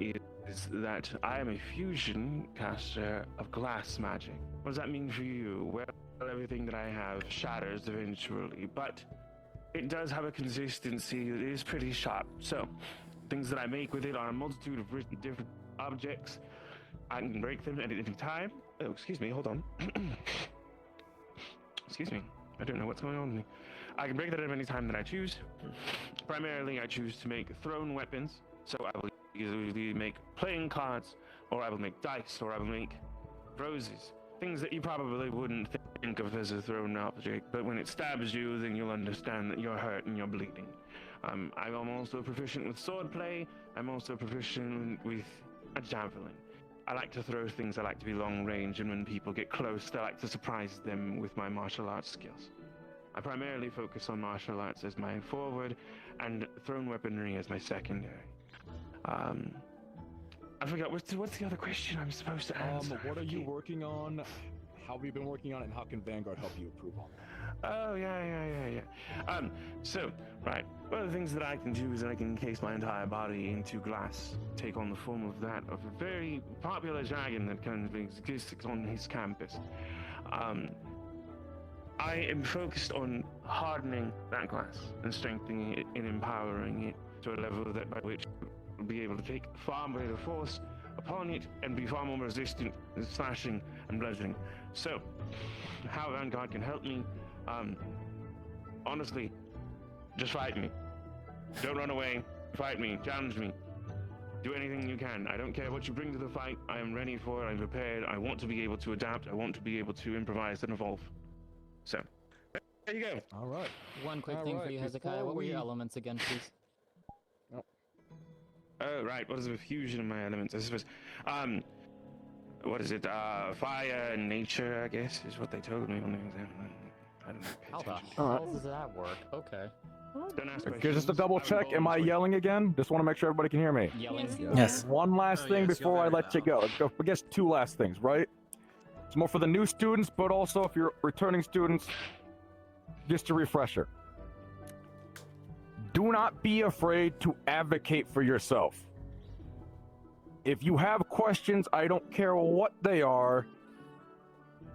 is that I am a fusion caster of glass magic. What does that mean for you? Well, everything that I have shatters eventually, but it does have a consistency that is pretty sharp. So, things that I make with it are a multitude of different objects. I can break them at any time. Oh, excuse me, hold on. Excuse me, I don't know what's going on with me. I can break that at any time that I choose. Primarily, I choose to make thrown weapons. So I will usually make playing cards, or I will make dice, or I will make roses. Things that you probably wouldn't think of as a thrown object, but when it stabs you, then you'll understand that you're hurt and you're bleeding. I'm also proficient with swordplay. I'm also proficient with a javelin. I like to throw things. I like to be long range, and when people get close, I like to surprise them with my martial arts skills. I primarily focus on martial arts as my forward, and thrown weaponry as my secondary. I forgot, what's the other question I'm supposed to answer? What are you working on? How have you been working on it, and how can Vanguard help you improve on that? Oh, yeah. So, right, one of the things that I can do is I can encase my entire body into glass, take on the form of that of a very popular dragon that kind of exists on his campus. I am focused on hardening that glass and strengthening it and empowering it to a level that by which will be able to take far greater force upon it and be far more resistant to slashing and bludgeoning. So, how Vanguard can help me, honestly, just fight me. Don't run away. Fight me. Challenge me. Do anything you can. I don't care what you bring to the fight. I am ready for it. I'm prepared. I want to be able to adapt. I want to be able to improvise and evolve. So, there you go. All right. One quick thing for you, Hezekiah. What were your elements again, please? Oh, right. What is the fusion of my elements? I suppose. What is it? Fire and nature, I guess, is what they told me on the exam. I don't know. How the hell does that work? Okay. Don't ask Okay, just to double check, am I yelling again? Just want to make sure everybody can hear me. Yelling? Yes. One last thing before I let you go. I guess two last things, right? It's more for the new students, but also if you're returning students, just a refresher. Do not be afraid to advocate for yourself. If you have questions, I don't care what they are,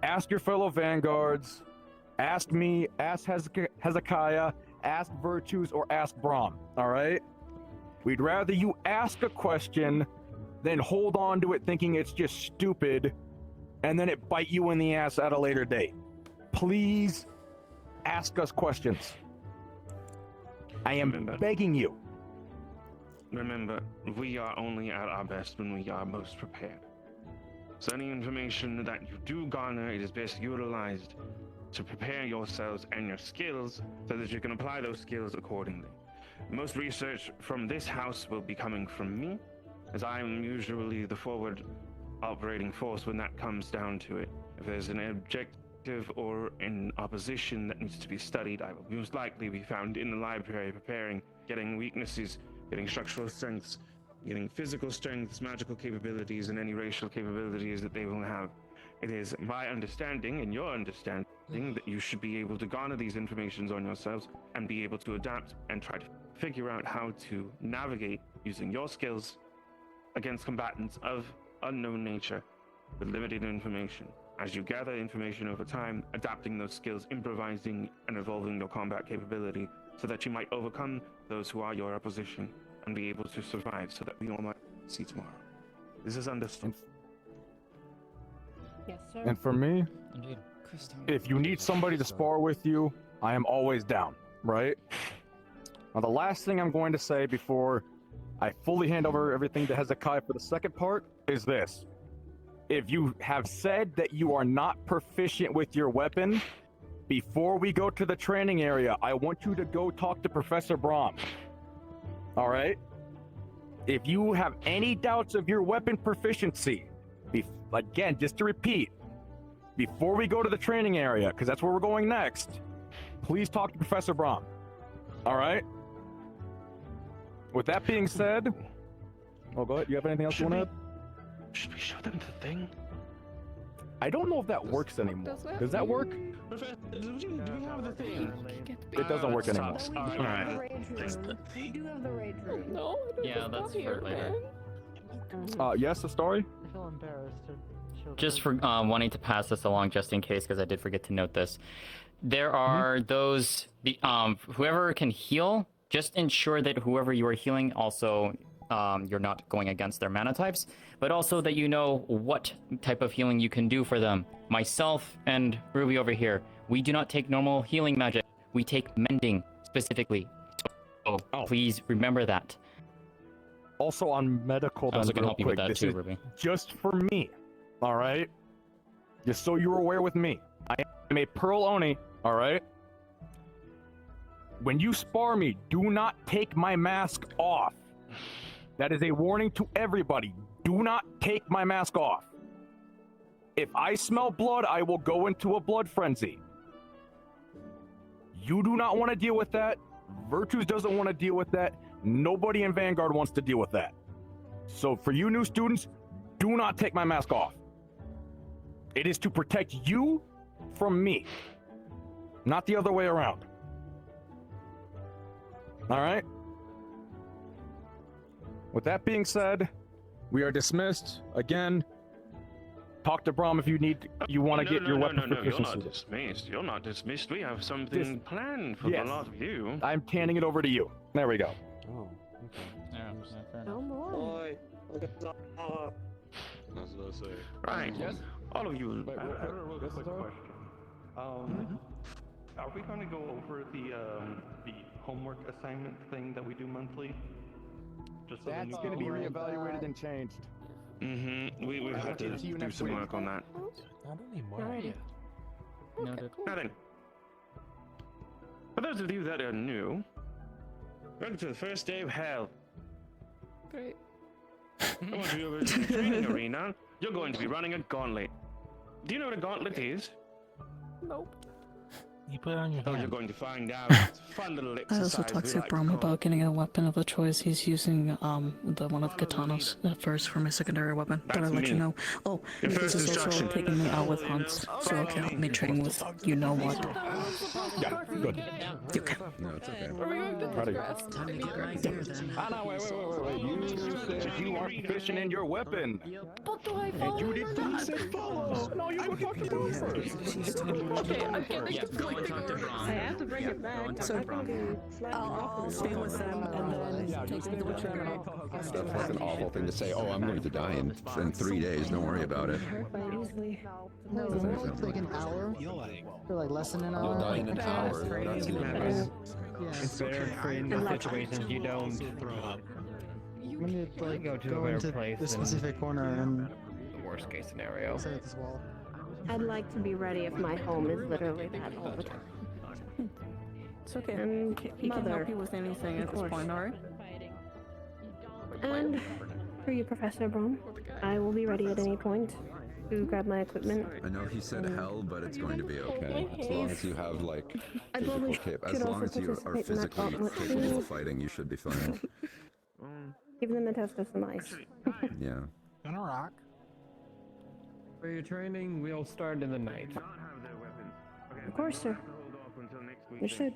ask your fellow Vanguards, ask me, ask Hezekiah, ask Virtues, or ask Brahm, all right? We'd rather you ask a question than hold on to it thinking it's just stupid and then it bite you in the ass at a later date. Please ask us questions. I am begging you. remember, we are only at our best when we are most prepared. So any information that you do garner, it is best utilized to prepare yourselves and your skills so that you can apply those skills accordingly. Most research from this house will be coming from me, as I am usually the forward operating force when that comes down to it. If there's an objective or an opposition that needs to be studied, I will most likely be found in the library preparing, getting weaknesses, getting structural strengths, getting physical strengths, magical capabilities, and any racial capabilities that they will have. It is my understanding and your understanding that you should be able to garner these informations on yourselves and be able to adapt and try to figure out how to navigate using your skills against combatants of unknown nature with limited information. As you gather information over time, adapting those skills, improvising and evolving your combat capability so that you might overcome those who are your opposition and be able to survive so that we all might see tomorrow. This is understood. Yes, sir. And for me, Indeed. if you need somebody to spar with you, I am always down, right? Now, the last thing I'm going to say before I fully hand over everything to Hezekiah for the second part is this. If you have said that you are not proficient with your weapon, before we go to the training area, I want you to go talk to Professor Brahm. All right? If you have any doubts of your weapon proficiency, again, just to repeat, before we go to the training area, because that's where we're going next, please talk to Professor Brahm. All right? With that being said, oh, go ahead. You have anything else you want to add? Should we show them the thing? I don't know if that works anymore. Does that work? Do we have the thing? It doesn't work anymore. Alright. We do have the rage room. No, yeah, that's for later. Yes, the story? I feel embarrassed to show Just for wanting to pass this along, just in case, because I did forget to note this. There are those, whoever can heal, just ensure that whoever you are healing also, you're not going against their mana types, but also that you know what type of healing you can do for them. Myself and Ruby over here, we do not take normal healing magic. We take mending specifically. So please remember that. Also on medical, I also then, can real help you with quick, that this too, is Ruby. just for me, all right? Just so you're aware with me. I am a Pearl Oni, all right? When you spar me, do not take my mask off. That is a warning to everybody. Do not take my mask off. If I smell blood, I will go into a blood frenzy. You do not want to deal with that. Virtus doesn't want to deal with that. Nobody in Vanguard wants to deal with that. So for you new students, do not take my mask off. It is to protect you from me, not the other way around. All right? With that being said, we are dismissed. Again, talk to Brahm if you want to get your weapon proficiency. You're not dismissed. You're not dismissed. We have something planned for the lot of you. I'm handing it over to you. There we go. Oh, okay. Oh boy. Boy, look at that. That's what I say. Right. Yes. All of you. Wait, real quick question. Are we going to go over the homework assignment thing that we do monthly? Just so That's going to be reevaluated and changed. Mm-hmm. We have to do some work on that. Not anymore. Alrighty. Noted. Now then, for those of you that are new, welcome to the first day of hell. Great. I want you over to the training arena. You're going to be running a gauntlet. Do you know what a gauntlet is? Nope. You put it on your Oh, hand. you're going to find out. It's a fun little I exercise. also talked we to like Brahm call about getting a weapon of the choice. He's using the one of the katanas at first for my secondary weapon. But I'll let you know. Oh, Your this first is also instruction. taking me out with hunts, so I can help me train with you know what. Yeah, good. You can. No, it's okay. Are we going to Ready. digress? Time to get right here then. Ah, no, wait. You said you are proficient in your weapon. But do I follow? And you didn't say follow. No, you go talk to Brahm first. Okay, I'm getting Yeah, go and talk to Brahm. I have to bring it back. So I'll stay with them and then take them to the training. That's an awful thing to say. Oh, I'm going to die in 3 days. Don't worry about it. No, it's like an hour. Or like less than an hour. You'll die in an hour. That's even worse. Yeah. It's better for in the situations you don't throw up. I'm gonna like Go to a go better into place the than- specific corner and The worst case scenario. set at this wall. I'd like to be ready if my home is literally that all the time. It's okay. And He can mother, help you with anything of at this course. point, alright? And for you, Professor Braun, I will be ready at any point to grab my equipment. I know he said hell, but it's going to be okay. As long as you have, like, I physical probably as should long also as you are participate in that physically gauntlet capable too. of fighting, you should be fine. Give them a test of some ice. Yeah. Gonna rock. For your training, we'll start in the night. Of course, sir. Understood.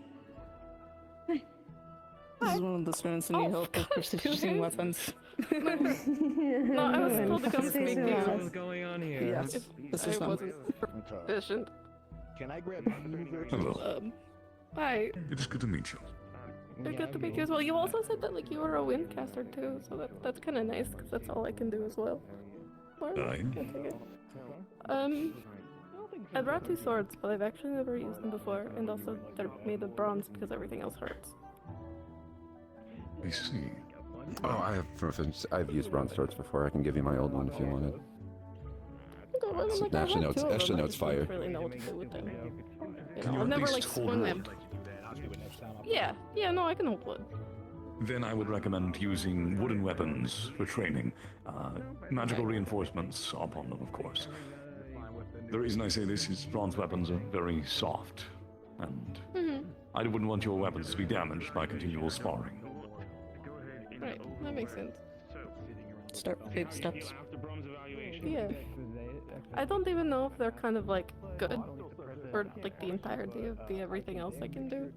This is one of the students who need help with precision weapons. No, I was told to come Say speak so to you. less. What's going on here? Yes, this is I wasn't proficient. Can I grab you? Hello. Hi. It is good to meet you. Good to meet you as well. You also said that like you were a windcaster too, so that's kind of nice because that's all I can do as well. Aye. I brought 2 swords, but I've actually never used them before, and also they're made of bronze because everything else hurts. I see. Oh, I've used bronze swords before. I can give you my old one if you want it. Okay, well, like, I Actually, no, have it's 2 of actually them, no, I it's just don't fire. really know what to do with them. Can you I've at never least like hold swung wood? them. Yeah, no, I can hold wood. Then I would recommend using wooden weapons for training. Magical reinforcements upon them, of course. The reason I say this is bronze weapons are very soft, and I wouldn't want your weapons to be damaged by continual sparring. Right, that makes sense. Start with baby steps. Yeah. I don't even know if they're kind of like good for like the entirety of the everything else I can do.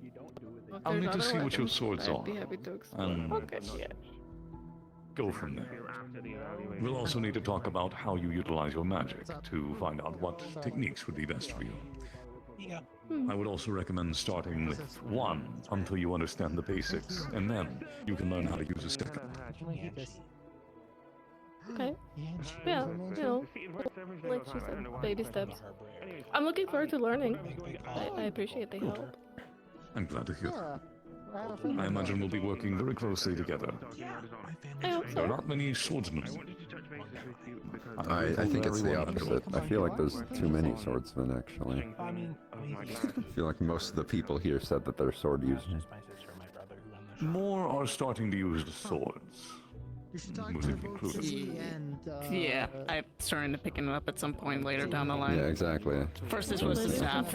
If I'll there's need to other see what your weapons, swords I'd are, be happy to explore. and Okay, yeah. go from there. We'll also need to talk about how you utilize your magic to find out what techniques would be best for you. Yeah. I would also recommend starting with one until you understand the basics, and then you can learn how to use a second. Okay. Yeah, you know, like she said, baby steps. I'm looking forward to learning. I appreciate the help. I'm glad to hear that. I imagine we'll be working very closely together. I hope There are so. not many swordsmen. I think it's the opposite. I feel like there's too many swordsmen, actually. I feel like most of the people here said that they're sword users. More are starting to use the swords. Music included. Yeah, I'm starting to pick it up at some point later down the line. Yeah, exactly. First this was the staff.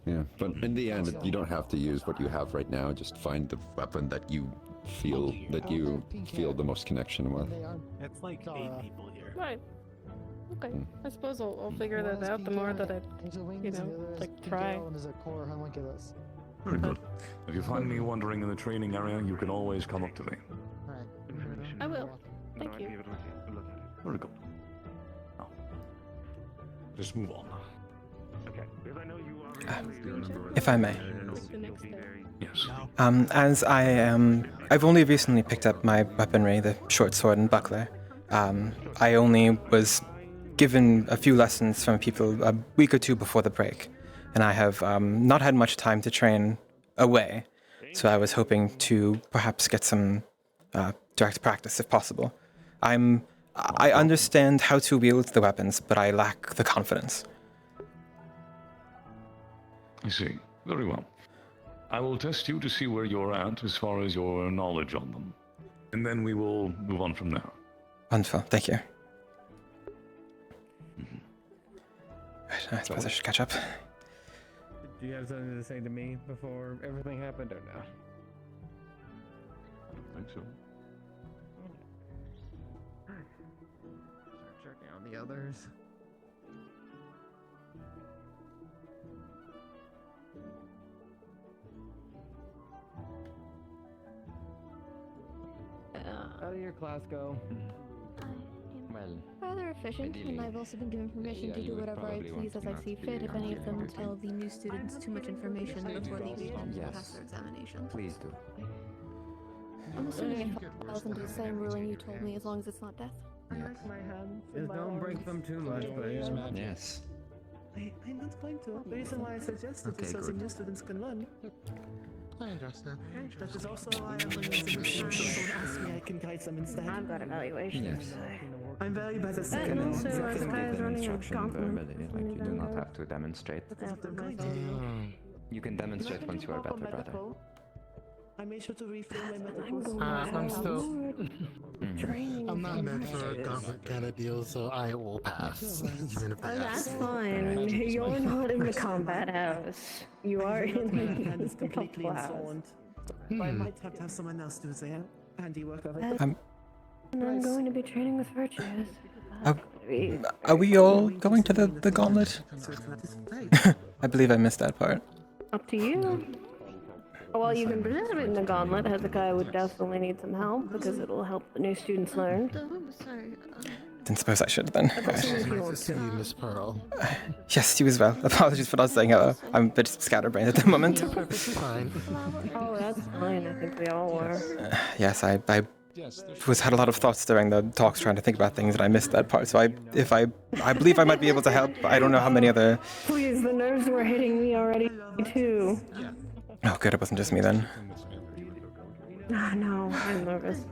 Yeah, but in the end, you don't have to use what you have right now. Just find the weapon that you feel the most connection with. It's like 8 people here. Right. Okay. I suppose I'll figure that out the more that I, you know, like try. There's a core homunculus. Very good. If you find me wandering in the training area, you can always come up to me. I will. Thank you. Very good. Now, let's move on. If I may. Yes. As I've only recently picked up my weaponry, the short sword and buckler. I only was given a few lessons from people a week or 2 before the break, and I have not had much time to train away, so I was hoping to perhaps get some direct practice if possible. I understand how to wield the weapons, but I lack the confidence. I see. Very well. I will test you to see where you're at as far as your knowledge on them. And then we will move on from there. Wonderful. Thank you. Right, I suppose I should catch up. Do you have something to say to me before everything happened or no? I don't think so. Start checking on the others. How did your class go? Well, Rather efficient, and I've also been given permission to do whatever I please as I see fit if any of them tell the new students too much information before they read and pass their examination. please do. I'm assuming it falls into the same ruling you told me as long as it's not death. Just don't break them too much, but yeah. Hi, Justin. That is also why I'm an someone asked me I can guide them instead. I've got evaluations. I'm very bad at And second. also, this guy is running a gauntlet. You do not have to demonstrate. You can demonstrate once you are better, brother. I made sure to refill my medical. I'm still. I'm not meant for a gauntlet kind of deal, so I will pass. Even if I That's ask. fine. You're not in the combat house. You are in It's the completely couple house. insolent. But I might have to have someone else do the handiwork of it. And I'm going to be training with virtues. Are we all going to the gauntlet? I believe I missed that part. Up to you. Well, you can participate in the gauntlet. Hezekiah would definitely need some help because it'll help the new students learn. Didn't suppose I should then. See you, Miss Pearl. Yes, you as well. Apologies for not saying hello. I'm a bit scatterbrained at the moment. Fine. Oh, that's fine. I think we all were. Yes, I had a lot of thoughts during the talks trying to think about things and I missed that part. So I believe I might be able to help. But I don't know how many other. Please, the nerves were hitting me already too. Oh, good. It wasn't just me then. Ah, no, I'm nervous.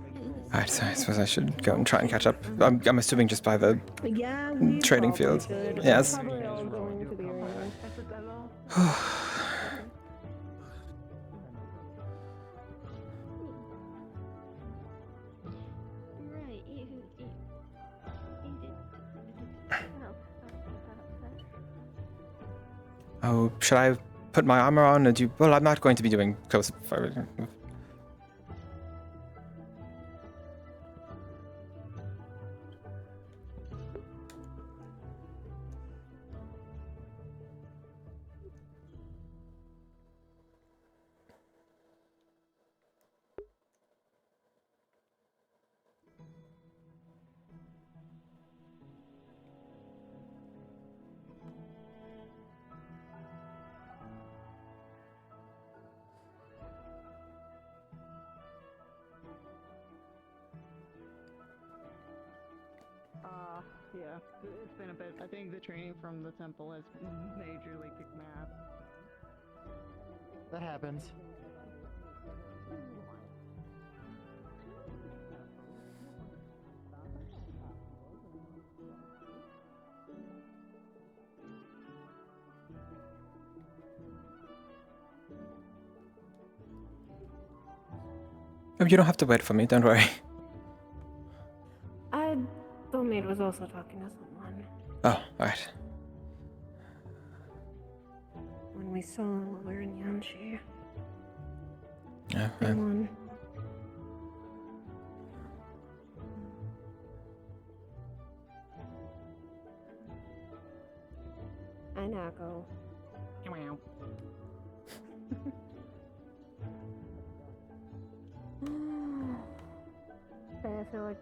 Alright, so I suppose I should go and try and catch up. I'm assuming just by the Yeah, trading field. Yes. Probably all going to the arena. Oh, should I put my armor on? Or do you, well, I'm not going to be doing close fire. Yeah, it's been a bit. I think the training from the temple has majorly kicked my ass. That happens. Oh, you don't have to wait for me, don't worry. I thought Maid was also talking to someone. Oh, alright. When we saw while we were in Yanshi. Yeah, Someone. I now go. I feel like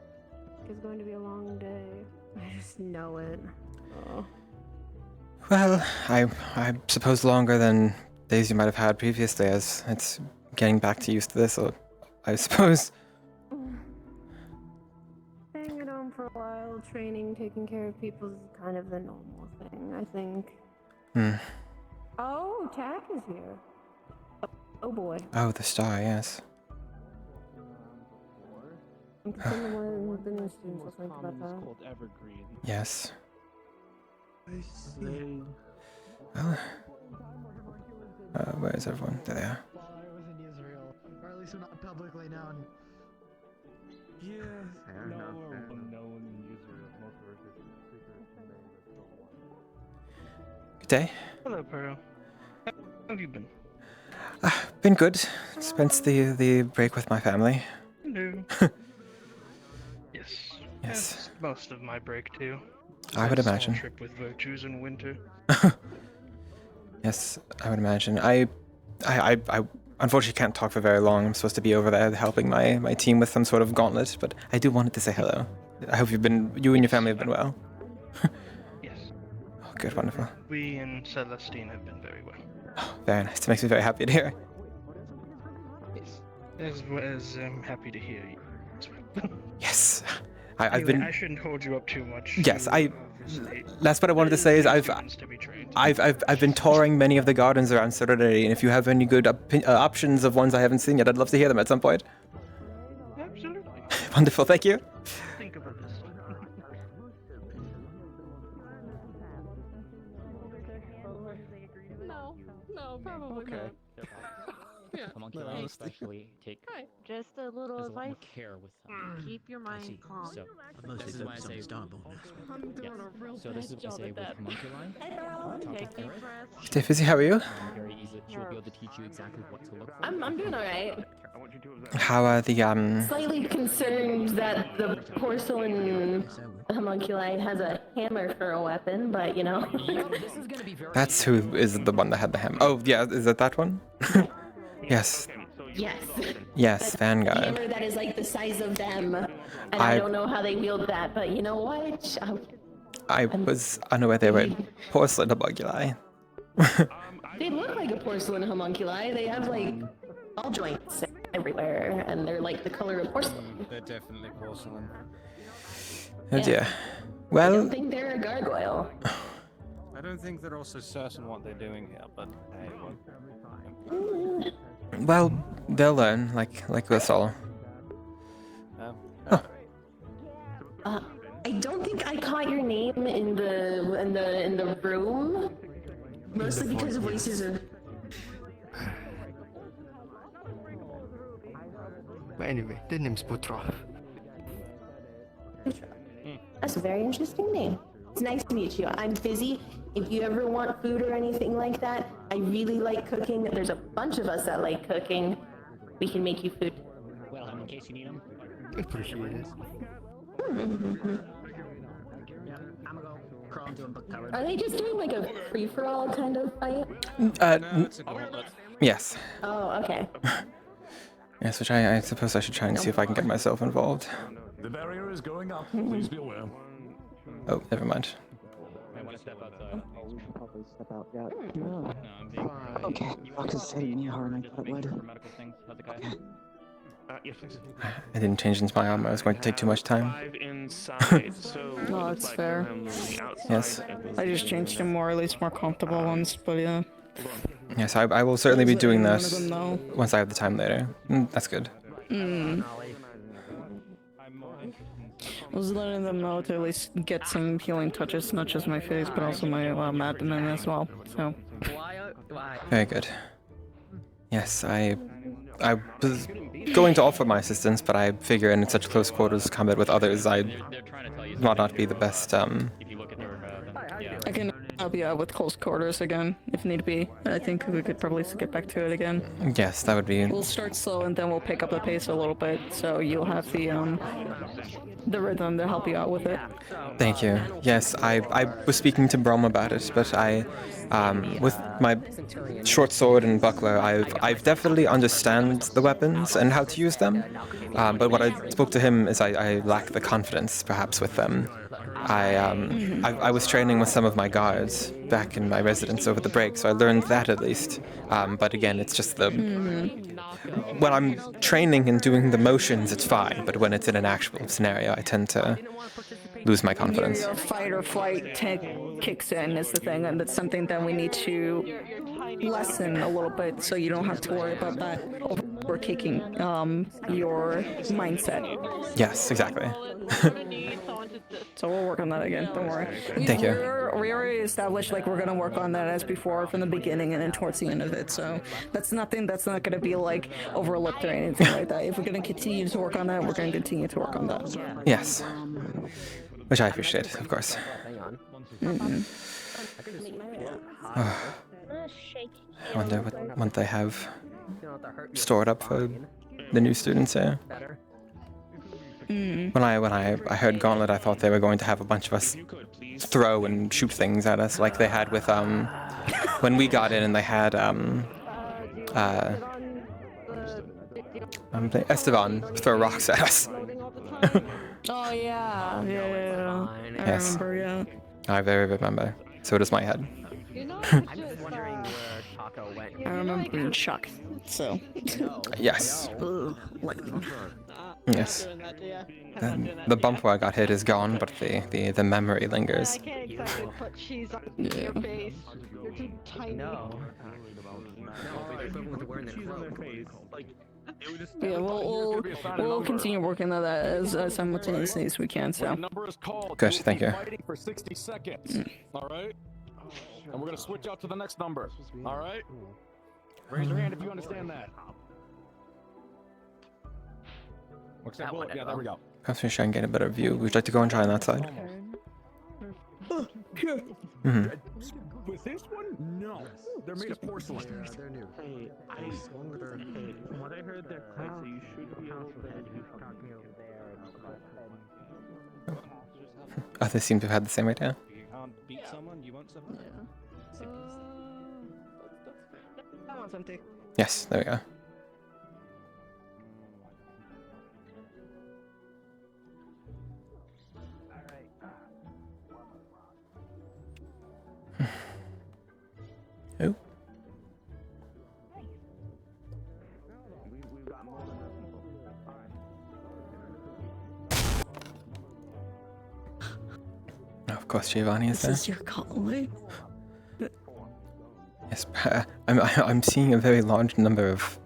it's going to be a long day. I just know it. Oh. Well, I suppose longer than days you might have had previously, as it's getting back to used to this, or I suppose. Staying at home for a while, training, taking care of people is kind of the normal thing, I think. Oh, Tack is here. Oh boy. Oh, the star, yes. I'm concerned with the new students will think about that. Called Evergreen. Yes. I see. Well, where is everyone? There they are. While I was in Israel, or at least not publicly known. Yeah, no one user most of our secret. Good day. Hello, Pearl. How have you been? Been good. Spent the break with my family. Hello. Yes. Yes. That's most of my break too. I would Small imagine. Trip with virtues in winter. Yes, I would imagine. I unfortunately can't talk for very long. I'm supposed to be over there helping my team with some sort of gauntlet, but I do wanted to say hello. I hope you and your family have been well. Yes. Oh, good, wonderful. We and Celestine have been very well. Oh, very nice. It makes me very happy to hear. Yes. As well as I'm happy to hear you as well. Yes. I've Anyway, been. I shouldn't hold you up too much. Yes, that's what I wanted to say is I've been touring many of the gardens around Serenity, and if you have any good options of ones I haven't seen yet, I'd love to hear them at some point. Absolutely. Wonderful, thank you. Think about this. No, probably not. Yeah. Homunculi especially take Just a little there's a lot more advice. care with them. Keep your mind calm. So Mostly this is why I focused on say star bonus. I'm doing a real so this is what I say with homunculi. Take deep breaths. Stay busy, how are you? Very easy. She'll be able to teach you exactly what to look for. I'm doing alright. How are the Slightly concerned that the porcelain homunculi has a hammer for a weapon, but you know. That's who is the one that had the hammer. Oh yeah, is it that one? Yes. Yes. Yes, Vanguard. Hammer that is like the size of them, and I I don't know how they wield that, but you know what? I was unaware they were porcelain homunculi. They look like a porcelain homunculi. They have like ball joints everywhere, and they're like the color of porcelain. They're definitely porcelain. Oh dear. I Well, don't think they're a gargoyle. I don't think they're also certain what they're doing here, but hey, well, they'll learn, like us all. I don't think I caught your name in the room, mostly because voices are. But anyway, the name's Putrov. That's a very interesting name. It's nice to meet you. I'm busy. If you ever want food or anything like that, I really like cooking. There's a bunch of us that like cooking. We can make you food. Well, in case you need them. Appreciate it. Are they just doing like a free-for-all kind of fight? Yes. Oh, okay. Yes, which I suppose I should try and see if I can get myself involved. The barrier is going up. Please be aware. Oh, never mind. I want to step outside. Probably step out. Yeah. Okay. Doctor said you need hard night, but what? Medical things. How's it going? Yes, please. I didn't change into my armor. It was going to take too much time. No, it's fair. Yes. I just changed to more, at least more comfortable ones, but yeah. Yes, I will certainly be doing One of this them, though. once I have the time later. That's good. I was letting them know to at least get some healing touches, not just my face, but also my abdomen as well. So. Very good. Yes, I was going to offer my assistance, but I figure in such close quarters combat with others, I might not be the best. I can help you out with close quarters again, if need be. I think we could probably skip back to it again. Yes, that would be. We'll start slow and then we'll pick up the pace a little bit, so you'll have the rhythm to help you out with it. Thank you. Yes, I was speaking to Brom about it, but with my short sword and buckler, I've definitely understand the weapons and how to use them. But what I spoke to him is I lack the confidence, perhaps, with them. I was training with some of my guards back in my residence over the break, so I learned that at least. But again, it's just when I'm training and doing the motions, it's fine. But when it's in an actual scenario, I tend to lose my confidence. Your fight or flight kicks in is the thing, and that's something that we need to lessen a little bit, so you don't have to worry about that overtaking your mindset. Yes, exactly. So we'll work on that again. Don't worry. Thank you. We already established like we're gonna work on that as before from the beginning and then towards the end of it. So that's nothing that's not gonna be like overlooked or anything like that. If we're gonna continue to work on that, we're gonna continue to work on that. Yes. Which I appreciate, of course. I wonder what they have stored up for the new students here. When I heard Gauntlet, I thought they were going to have a bunch of us throw and shoot things at us, like they had with when we got in and they had Esteban throw rocks at us. Oh yeah. I Yes. remember. Yeah. I very remember. So does my head. I remember being shocked. So. Yes. Like. Yes. The bump where I got hit is gone, but the memory lingers. I can't exactly put cheese on your face. You're too tiny. No, but equivalent to wearing the clothes. Like, it would just. Yeah, we'll continue working on that as simultaneously as we can. So. Number is called. Good, thank you. Fighting for 60 seconds. All right. And we're gonna switch out to the next number. All right. Raise your hand if you understand that. What's that? Yeah, there we go. Perhaps we should get a better view. Would you like to go and try on that side? Mm-hmm. With this one? No. They're made of porcelain. Yeah, they're new. Hey, ice. Hey, from what I heard, they're quite so you should be able to head who's talking over there. Others seem to have had the same idea. You can't beat someone, you want something? Yeah. That one's empty. Yes, there we go. Who? Of course, Giovanni is there. This is your calling. Yes, I'm seeing a very large number of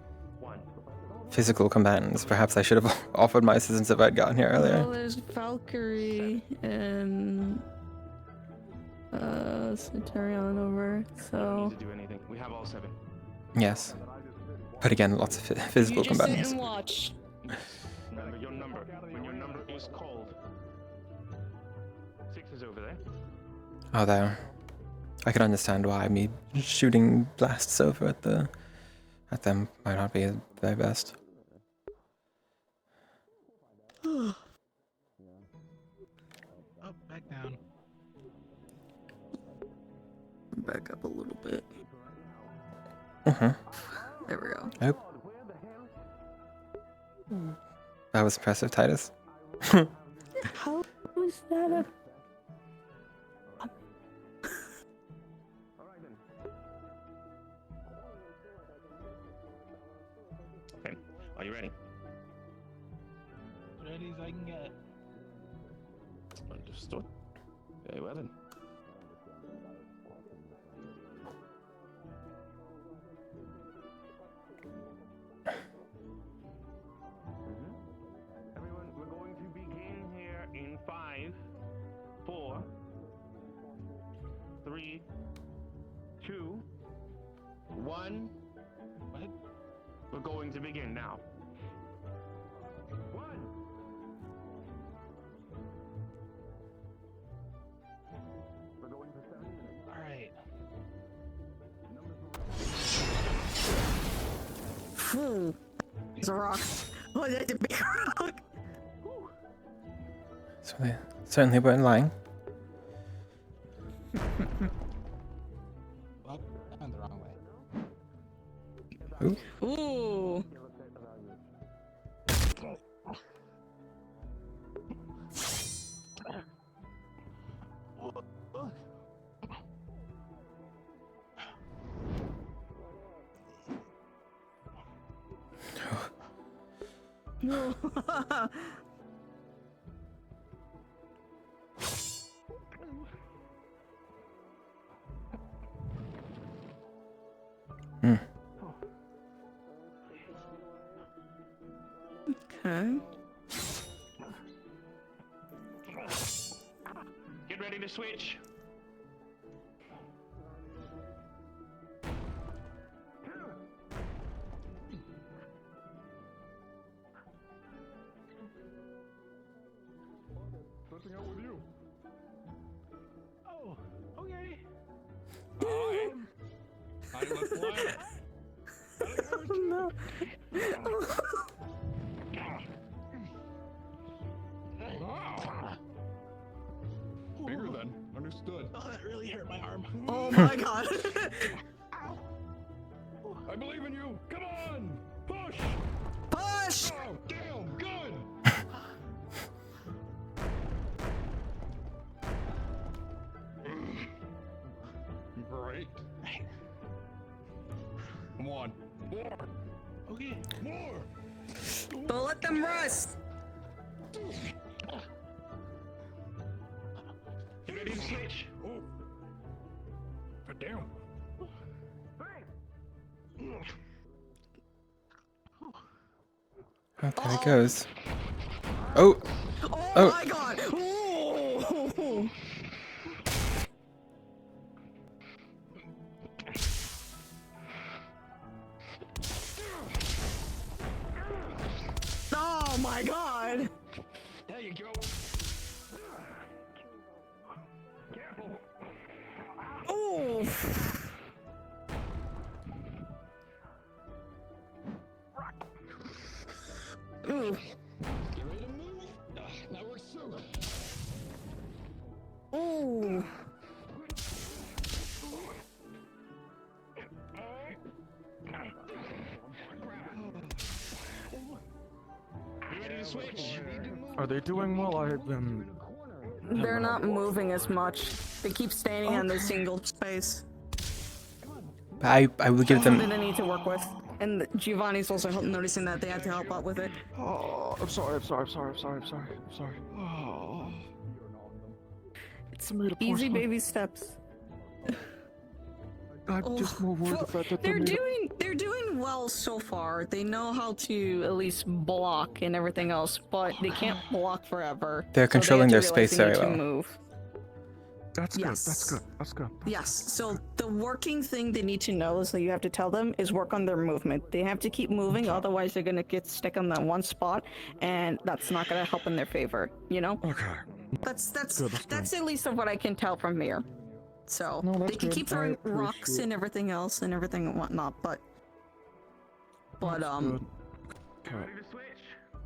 physical combatants. Perhaps I should have offered my assistance if I'd gotten here earlier. Well, there's Valkyrie and Centurion over, so. Do anything. We have all 7. Yes, but again, lots of physical You just sit combatants. and watch. Remember your number. When your number is called. 6 is over there. Oh, there. I can understand why me shooting blasts over at them might not be the very best. Oh, back down. Back up a little bit. There we go. Oh. That was impressive, Titus. How was that a... Okay, are you ready? Ready as I can get. Understood. Very well then. Everyone, we're going to begin here in 5, 4, 3, 2, 1. What? We're going to begin now. 1. We're going for 7 minutes. All right. Phew. It's a rock. Oh, that's a big rock. So they certainly weren't lying. Well, I went the wrong way. Ooh. Ooh. No. Okay. Get ready to switch. Switching out with you. Oh, okay. I was flying. Oh no. Bigger than. Understood. Oh, that really hurt my arm. Oh my god. I believe in you. Come on. Push. Push. Oh, damn. Good. Great. Come on. More. Okay. More. Don't let them rust. You ready to switch? Oh, damn. Oh, there it goes. Oh! Oh my god! Ooh. Oh my god! There you go. Ooh. Ooh. Ooh. You ready to switch? Are they doing well? I've been. They're not moving as much. They keep standing on the single space. I will give them. Something they need to work with. And Giovanni's also noticing that they had to help out with it. Oh, I'm sorry. Oh. It's easy baby steps. I'm just more worried the fact that they're doing well so far. They know how to at least block and everything else, but they can't block forever. They're So controlling they their have to realize space they need very to well. Move. That's Yes. good. That's good. Yes, so the working thing they need to know is that you have to tell them is work on their movement. They have to keep moving, otherwise they're gonna get stuck on that one spot, and that's not gonna help in their favor, you know? Okay. That's Good, that's at least of what I can tell from here. So No, that's they can good. keep I throwing rocks appreciate- and everything else and everything and whatnot, but Good. Okay.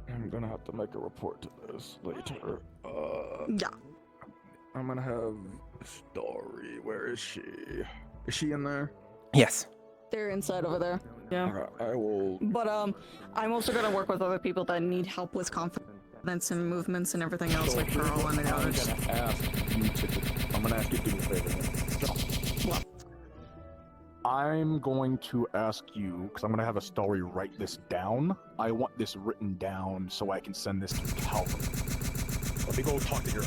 I'm gonna have to make a report to this later. Yeah. I'm gonna have Story. Where is she? Is she in there? Yes. They're inside over there. Yeah. Alright, I will. But I'm also gonna work with other people that need help with confidence and movements and everything else, like Pearl and the others. I'm gonna ask you to do a favor. What? I'm going to ask you, because I'm gonna have a story write this down. I want this written down so I can send this to Calvin. Let me go talk to your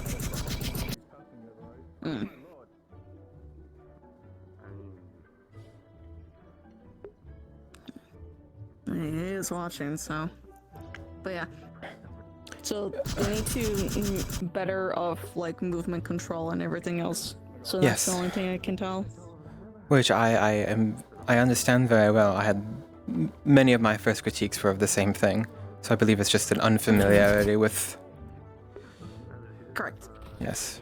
He is watching, so. But yeah. So they need to better of like movement control and everything else. So that's Yes. the only thing I can tell. Which I understand very well. I had many of my first critiques were of the same thing, so I believe it's just an unfamiliarity with. Correct. Yes.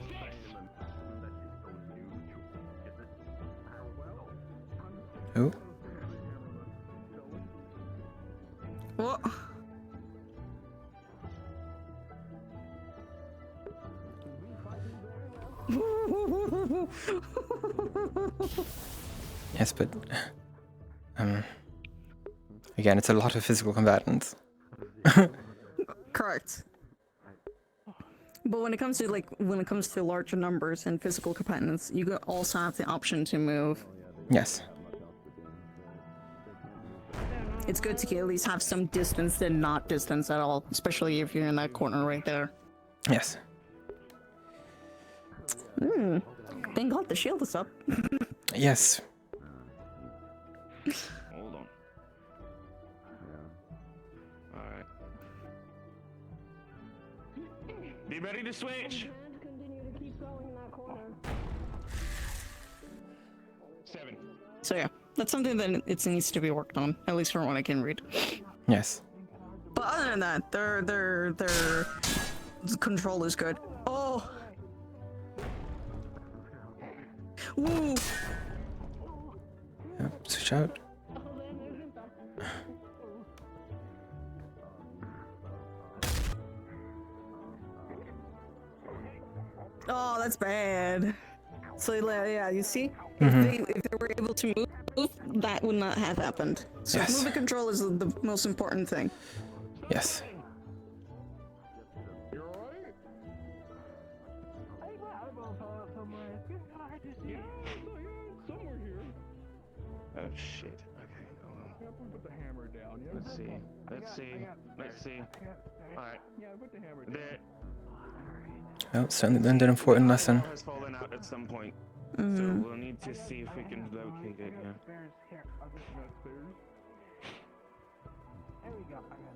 Who? What? Yes, but again, it's a lot of physical combatants. Correct. But when it comes to larger numbers and physical competence, you also have the option to move. Yes. It's good to at least have some distance than not distance at all, especially if you're in that corner right there. Yes. Thank God the shield is up. Yes. Hold on. Alright. Be ready to switch. 7. So yeah, that's something that it needs to be worked on, at least from what I can read. Yes. But other than that, their control is good. Oh. Woo. Yep, switch out. Oh, that's bad. So yeah, you see, Mhm. if they were able to move, that would not have happened. So Yes. movement control is the most important thing. Yes. Oh shit. Okay, hold on. Let's see. Let's see. Alright. There. Well, certainly learned an important lesson. Has fallen out at some point. So we'll need to see if we can locate it, yeah.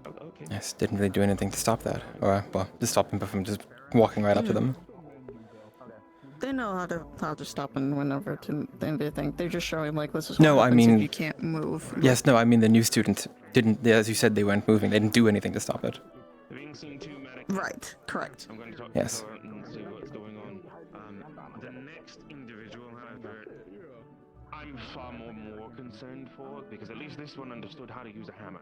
Oh, okay. Yes, didn't really do anything to stop that. Or, well, to stop him from just walking right up to them. They know how to stop and whenever to anything. They're just showing like this is No, what I happens if mean- you can't move. Yes, no, I mean the new student didn't, as you said, they weren't moving. They didn't do anything to stop it. Being seen two medic. Right, correct. I'm going to talk Yes. to her and see what's going on. The next individual, however, I'm far more concerned for, because at least this one understood how to use a hammer.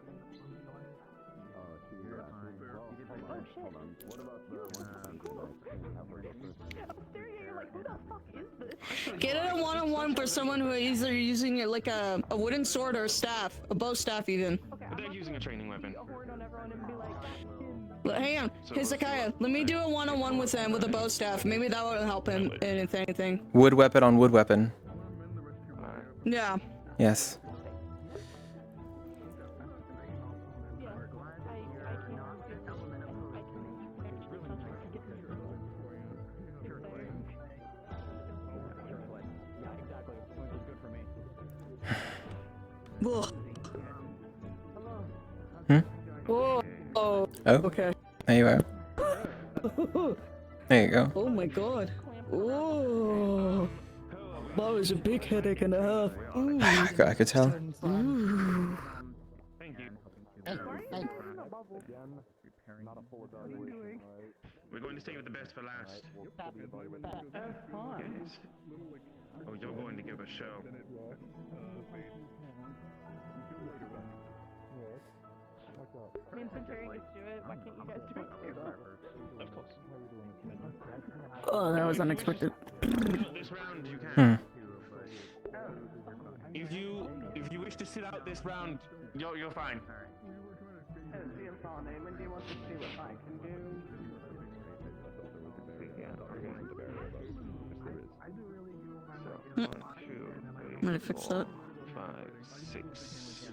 Get it a one-on-one for someone who is either using it like a wooden sword or a staff, a bow staff even. They're using a training weapon. Hang on, Hezekiah, let me do a one-on-one with him with a bow staff. Maybe that will help him in anything. Wood weapon on wood weapon. Yeah. Yes. Whoa. Hmm? Whoa. Oh. Okay. There you are. There you go. Oh my god. Oh. That was a big headache and a half. Ooh. I could tell. Ooh. Thank you. We're going to stay with the best for last. Yes. Oh, you're going to give a show. Me and Centurion gets to do it. Why can't you guys do it? Of course. Oh, that was unexpected. This round you can. Hmm. If you wish to sit out this round, you're fine. When do you want to see what I can do? I'm gonna fix that. 5, 6.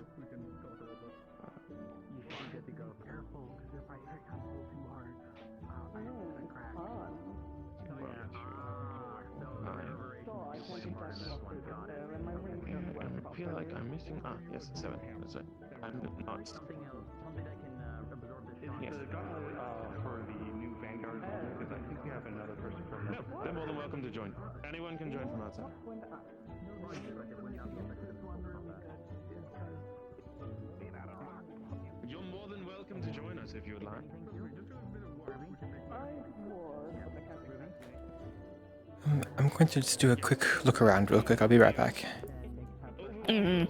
I feel like I'm missing. Ah, yes, 7. That's it. I'm not. Yes. The guy for the new Vanguard, because I think we have another person from No, they're more than welcome to join. Anyone can join from outside. You're more than welcome to join us if you would like. I'm going to just do a quick look around real quick. I'll be right back. Mm-hmm.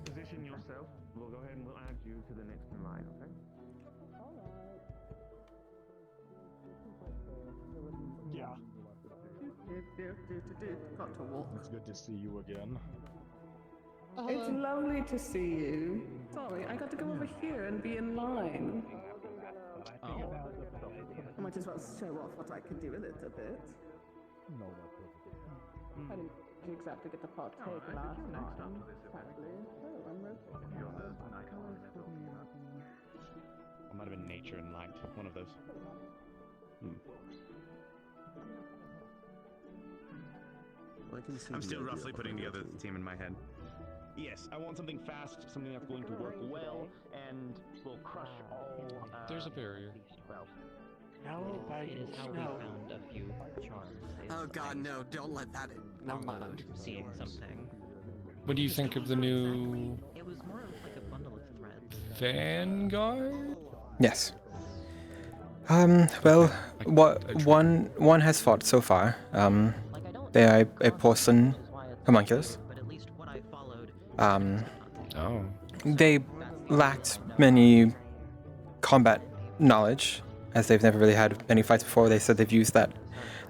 Position yourself. We'll go ahead and we'll add you to the next in line, okay? Yeah. Got to walk. It's good to see you again. It's lovely to see you. Sorry, I got to go over here and be in line. Oh. I might as well show off what I can do a little bit. No, that's perfect. I didn't exactly get to partake last time. Sadly. Oh, I'm I might have been nature and light, one of those. I'm still roughly putting together the team in my head. Yes, I want something fast, something that's going to work well, and will crush all. There's a barrier. It is how we found a few charms. Oh god, no, don't let that in. Never mind. Seeing something. What do you think of the new It was more of like a bundle of threads. Vanguard? Yes. Well, one has fought so far. They are a porcelain homunculus. Oh. They lacked many combat knowledge, as they've never really had any fights before. They said they've used that.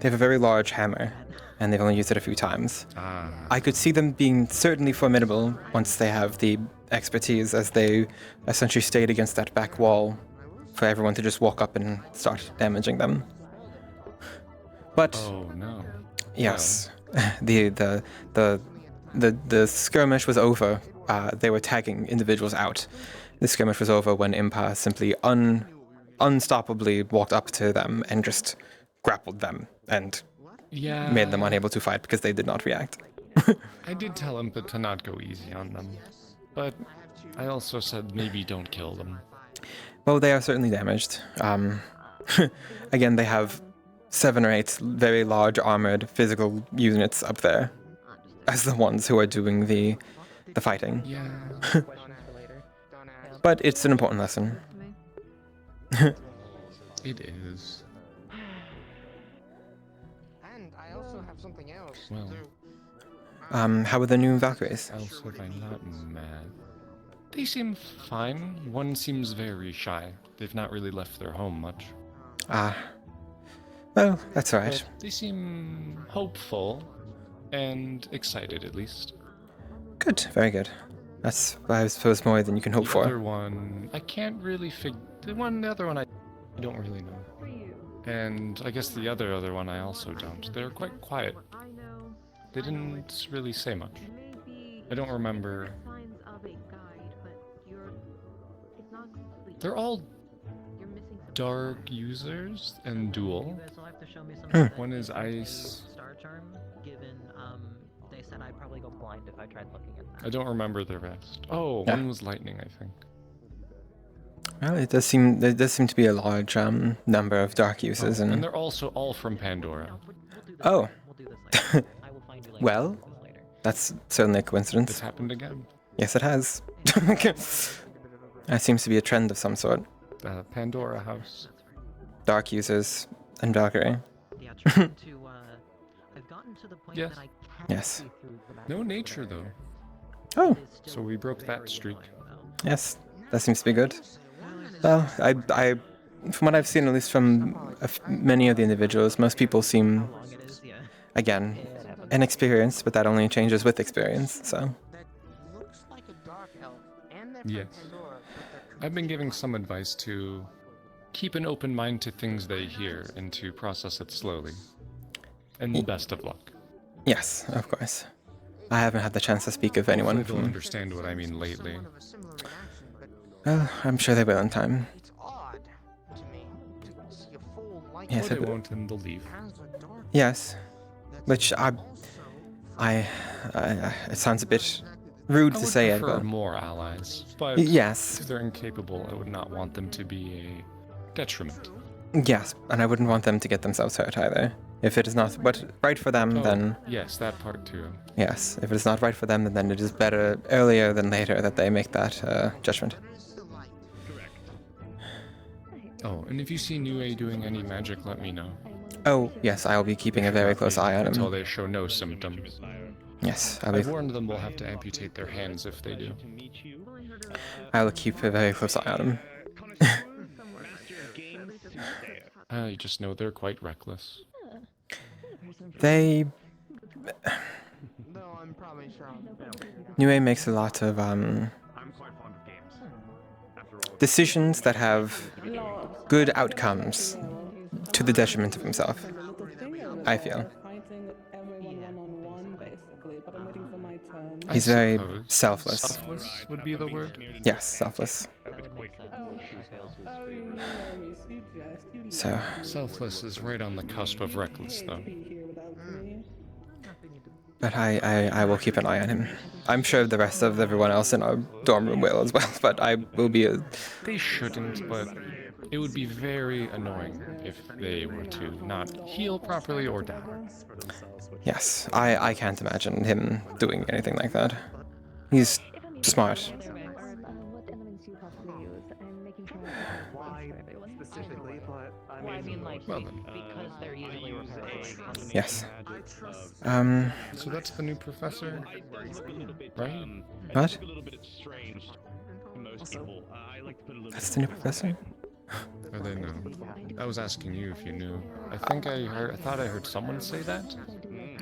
They have a very large hammer, and they've only used it a few times. I could see them being certainly formidable once they have the expertise, as they essentially stayed against that back wall for everyone to just walk up and start damaging them. But oh no. Yes, the skirmish was over. They were tagging individuals out. the skirmish was over when Impa simply unstoppably walked up to them and just grappled them and Yeah. made them unable to fight because they did not react. I did tell him to not go easy on them, but I also said maybe don't kill them. Well, they are certainly damaged. Again, they have 7 or 8 very large armored physical units up there as the ones who are doing the fighting. Yeah. But it's an important lesson. It is. And I also have something else Well. to do. How are the new Valkyries? Else have I not mad? They seem fine. One seems very shy. They've not really left their home much. Ah. Well, that's alright. But they seem hopeful and excited, at least. Good, very good. That's, I suppose, more than you can hope The for. other one, I can't really figure. The other one, I don't really know. And I guess the other one, I also don't. They're quite quiet. They didn't really say much. I don't remember. They're all dark users and dual. One is ice. Star charm, given they said I'd probably go blind if I tried looking at that. I don't remember the rest. Oh, Yeah. one was lightning, I think. Well, it does seem to be a large number of dark users, And and they're also all from Pandora. oh, well, that's certainly a coincidence. This happened again. Yes, it has. That seems to be a trend of some sort. Pandora House. Dark users and Valkyrie. Yeah, trying to I've gotten to the point Yes. that I can't Yes. see through the map. No nature, though. Oh, So we broke that streak. yes, that seems to be good. Well, I from what I've seen, at least from many of the individuals, most people seem, again, inexperienced, but that only changes with experience, so. Yes. I've been giving some advice to keep an open mind to things they hear and to process it slowly. And best of luck. Yes, of course. I haven't had the chance to speak of anyone Hopefully they'll from... understand what I mean lately. Well, I'm sure they will in time. Yes, Or they won't and they'll leave. Yes, which it sounds a bit rude I to would say it, prefer but more allies, but yes, if they're incapable, I would not want them to be a detriment. yes, and I wouldn't want them to get themselves hurt either. If it is not right for them, then Yes, that part too. yes. If it is not right for them, then it is better earlier than later that they make that judgment. Oh, and if you see Nue doing any magic, let me know. Oh, yes, I will be keeping a very close eye on Until him. they show no symptoms. Yes, I've warned them we'll have to amputate their hands if they do. I will keep a very close eye on him. You just know they're quite reckless. They... No, I'm probably sure. Nue makes a lot of decisions that have good outcomes to the detriment of himself, I feel. He's very selfless. Selfless would be the word? Yes, selfless. So... Selfless is right on the cusp of reckless, though. But I will keep an eye on him. I'm sure the rest of everyone else in our dorm room will as well, but I will be They shouldn't, but it would be very annoying if they were to not heal properly or die. Yes, I can't imagine him doing anything like that. He's smart. Why specifically, but I mean like because they're usually repairable. Yes. So that's the new professor, right? What? A little bit strange to most people. I like to put a little That's the new professor? Or they know. I was asking you if you knew. I thought I heard someone say that,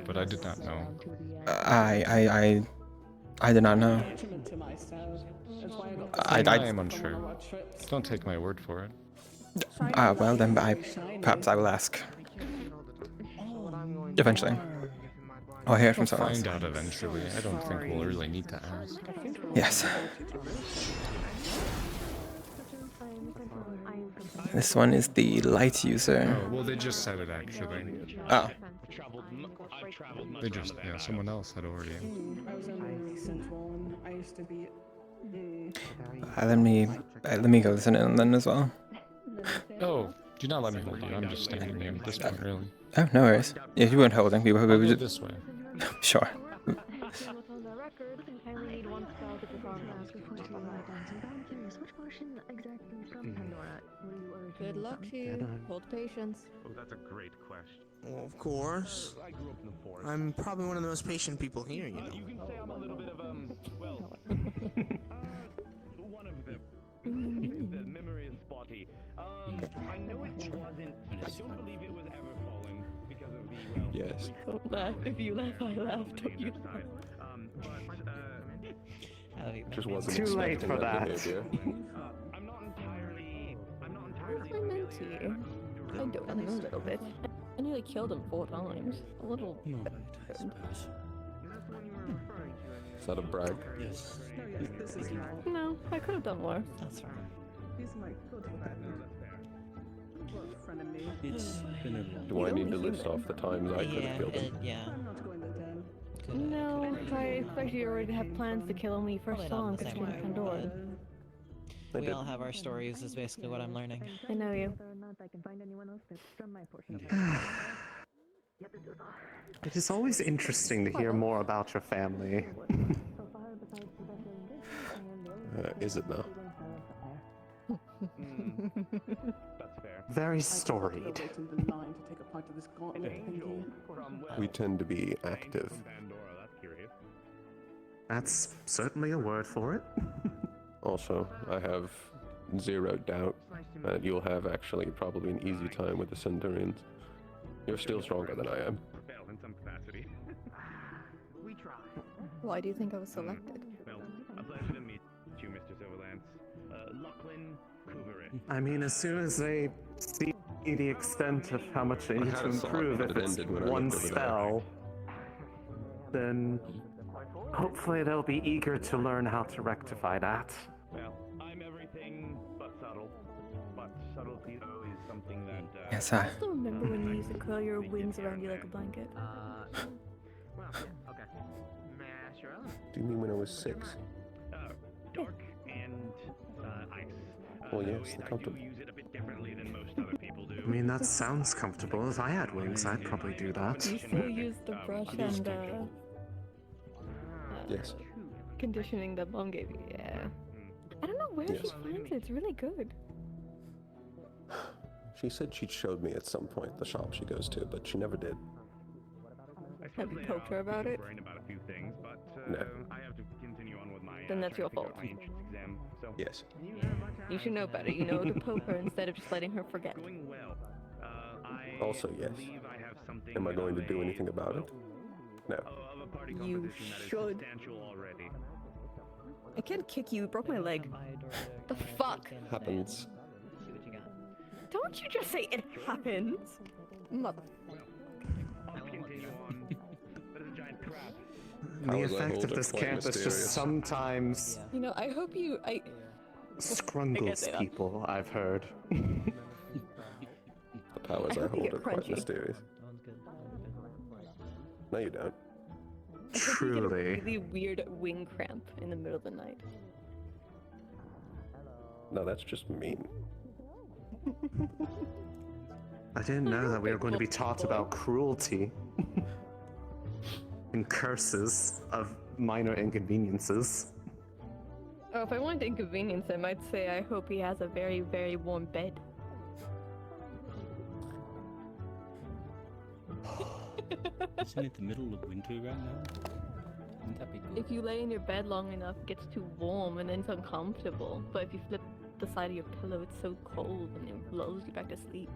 but I did not know. I did not know. I am unsure. Don't take my word for it. Well then, perhaps I will ask. Eventually. I'll hear from We'll someone else. find out eventually. I don't think we'll really need to ask. Yes. This one is the light user. Oh, well, they just said it actually. Oh. They just, yeah, someone else had already. I was on a recent one. I used to be. Let me go listen in then as well. Oh, do not let me hold you. I'm just standing here at this point, really. Oh, no worries. Yeah, you weren't holding. We I'll were go just... this way. Sure. Good luck to you. Hold patience. Oh, that's a great question. Well, of course. I grew up in the forest. I'm probably one of the most patient people here, you know. You can say I'm a little bit of well, one of them. The memory is spotty. I know it wasn't. I don't believe it was ever fallen because of the well. Yes. Don't laugh. If you laugh, I laugh. Don't you? Just wasn't Too late expecting for that. behavior. I'm not entirely. I meant to. I don't know a little bit. I nearly killed him 4 times. A little bit. Is that a brag? Yes. No, I could have done worse. That's fine. He's my good friend. Good friend of me. It's been a long Do I need to list off the times I could have killed him? yeah. I'm not going to den. No, I expect you already have plans to kill him when you first saw him because you're in Pandora. We all have our stories, is basically what I'm learning. I know you. It is always interesting to hear more about your family. Is it now? That's fair. Very storied. We tend to be active. Pandora, that's curious. That's certainly a word for it. Also, I have zero doubt that you'll have actually probably an easy time with the Centurions. You're still stronger than I am. Failed in some capacity. We try. Why do you think I was selected? Well, a pleasure to meet you, Mr. Silverlance. Lachlan Cougaret. I mean, as soon as they see the extent of how much they need to improve if it's one spell, then hopefully they'll be eager to learn how to rectify that. Well, I'm everything but subtle. But subtlety, though, is something that. Yes, I still remember when you used to curl your wings around you like a blanket. Well, okay. Mash your own. Do you mean when I was 6? Dark and ice. Well, yes, they're comfortable. Use it a bit differently than most other people do. I mean, that sounds comfortable. If I had wings, I'd probably do that. You still use the brush and Yes. conditioning that mom gave you. Yeah. I don't know where she finds it. It's really good. She said she showed me at some point the shop she goes to, but she never did. Have you poked her about it? About a few things, but No. I have to continue on with my. Then that's your fault. My entrance exam. So. Yes. You should know better. You know to poke her instead of just letting her forget. Going well. Also, yes. Am I going to do anything about it? No. You should. Already. I can't kick you. You broke my leg. The fuck? Happens. Don't you just say it happens, mother. The effect of this campus just sometimes You know, I hope you. scrungles people, I've heard. The powers I hope you hold get are quite crunchy. mysterious. No, you don't. I hope you get a really weird wing cramp in the middle of the night. No, that's just mean. I didn't know that we were going to be taught about cruelty and curses of minor inconveniences. Oh, if I wanted to inconvenience him, I'd say I hope he has a very, very warm bed. Isn't it the middle of winter right now? Wouldn't that be good? If you lay in your bed long enough, it gets too warm and then it's uncomfortable. But if you flip the side of your pillow, it's so cold and it lulls you back to sleep.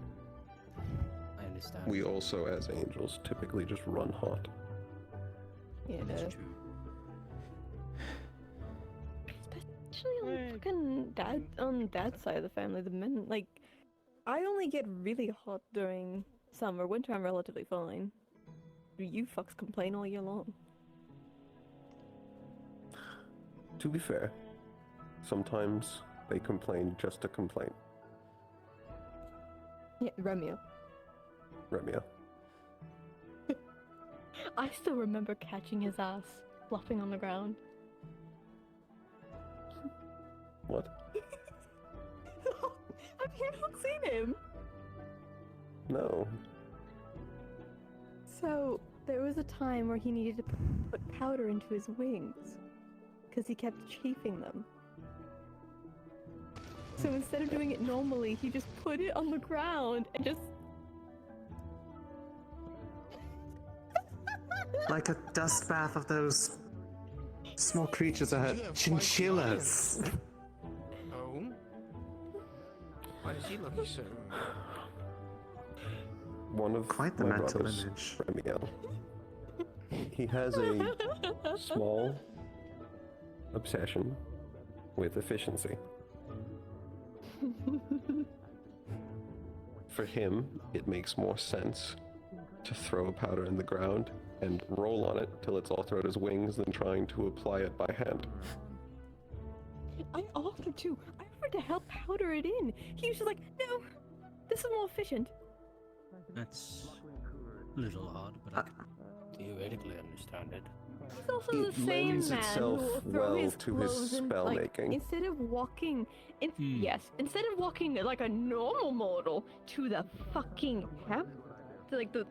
I understand. We also, as angels, typically just run hot. You know. That's true. Especially on fucking dad's side of the family, the men, like, I only get really hot during summer. Winter, I'm relatively fine. You fucks complain all year long. To be fair, sometimes they complain just to complain. Yeah, Romeo. Romeo. I still remember catching his ass flopping on the ground. What? Have you not seen him? No. So, there was a time where he needed to put powder into his wings, because he kept chafing them. So instead of doing it normally, he just put it on the ground and just... Like a dust bath of those small creatures that are chinchillas. Oh? Why does he look so... One of Quite the my mental brothers, image. Remiel. He has a small obsession with efficiency. For him, it makes more sense to throw powder in the ground and roll on it till it's all throughout his wings than trying to apply it by hand. I offered to. I offered to help powder it in. He was just like, no, this is more efficient. That's a little odd, but I can theoretically understand it. He's also the It same lends man itself who will throw well his to his clothes in, spell like, making. Instead of walking, instead of walking like a normal mortal to the fucking to like the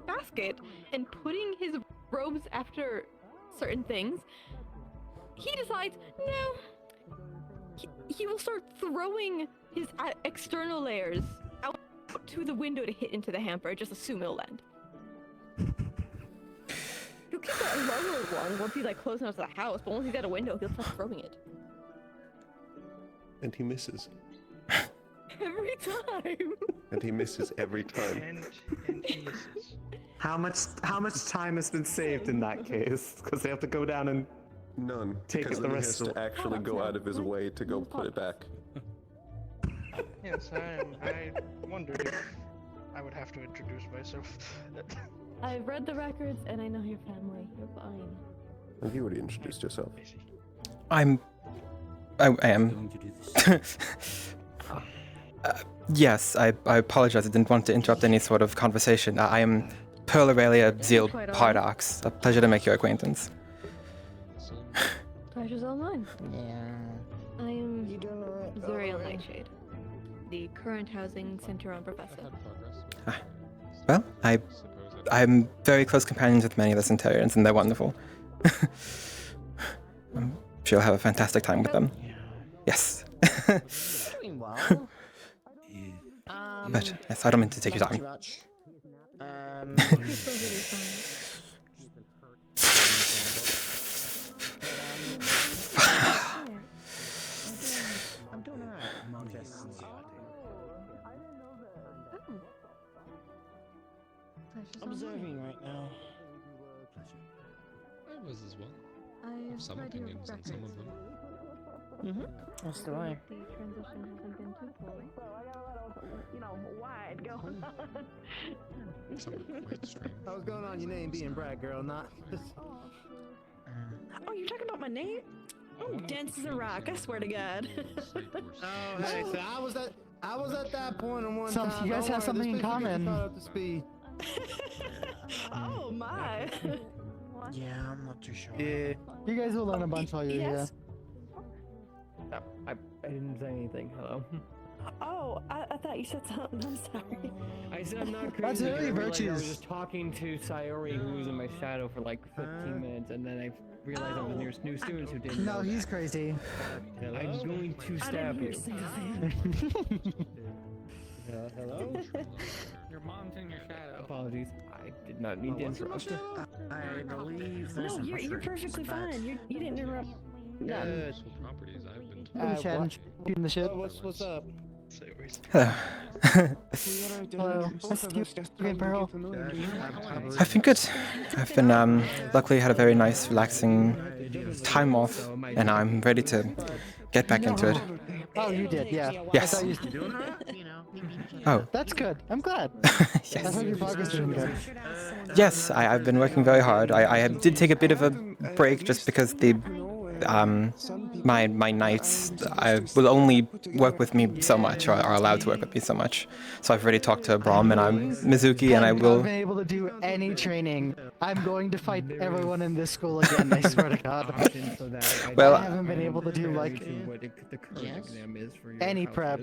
basket and putting his robes after certain things, he decides no. He will start throwing his external layers out to the window to hit into the hamper. Just assume it'll land. He'll keep a lower one once he's like close enough to the house, but once he's at a window, he'll start throwing it. And he misses. Every time. And he misses every time. And he misses. How much time has been saved in that case? Because they have to go down and None. take Because it then the he has rest to actually go out of his way to go put it back. Yes, I wondered if I would have to introduce myself. I've read the records and I know your family. You're fine. And you already introduced yourself. I am. Yes, I apologize. I didn't want to interrupt any sort of conversation. I am Pearl Aurelia Zeal Quite all right. Pardox. A pleasure to make your acquaintance. Pleasure's all mine. Yeah. I am Zuriel Nightshade, the current housing center on Professor. Well, I'm very close companions with many of the Centurions, and they're wonderful. I'm sure I'll have a fantastic time with them. Yes. Doing well. But yes, I don't mean to take your time. I'm doing alright. I'm just... observing right now. I was as well. I have some read your opinions on some of them. That's the way. The transition hasn't been too poorly. Wide going on. Some are quite strange. What's going on? Your name being Brad, girl, not. Oh, you're talking about my name? Oh, dense as a rock, I swear to God. Oh, hey, so I was at that point on one So time. you guys Don't have worry, something in this bitch will get common. caught up to speed. Oh my. Yeah, I'm not too sure. Yeah. You guys will learn a bunch while you're Yes. I didn't say anything. Hello. Oh, I thought you said something. I'm sorry. I said I'm not crazy. That's really I realized I was virtues. just talking to Sayori, who was in my shadow for like 15 minutes, and then I realized I was near new students who didn't know. No, he's crazy. I'm going to I stab didn't hear you. a single thing. Hello? Your mom's in your shadow. Apologies. I did not mean to interrupt. I believe there's No, some you're perfectly fine. You didn't interrupt. No. Properties I've been In the chat and shooting the shit. What's up? Hello. Hello. Nice to meet you again, Pearl. I've been good. I've been luckily had a very nice, relaxing time off, and I'm ready to get back into it. Oh, you did, yeah. Yes. I thought you... Oh. That's good. I'm glad. Yes. I heard your progress is doing good. Yes, I've been working very hard. I did take a bit of a break just because the my knights will only work with me so much, or are allowed to work with me so much. So I've already talked to Braum, and I'm Mizuki, and I I've will. not been able to do any training. I'm going to fight everyone in this school again, I swear to God. Well, I haven't been able to do, like, any prep.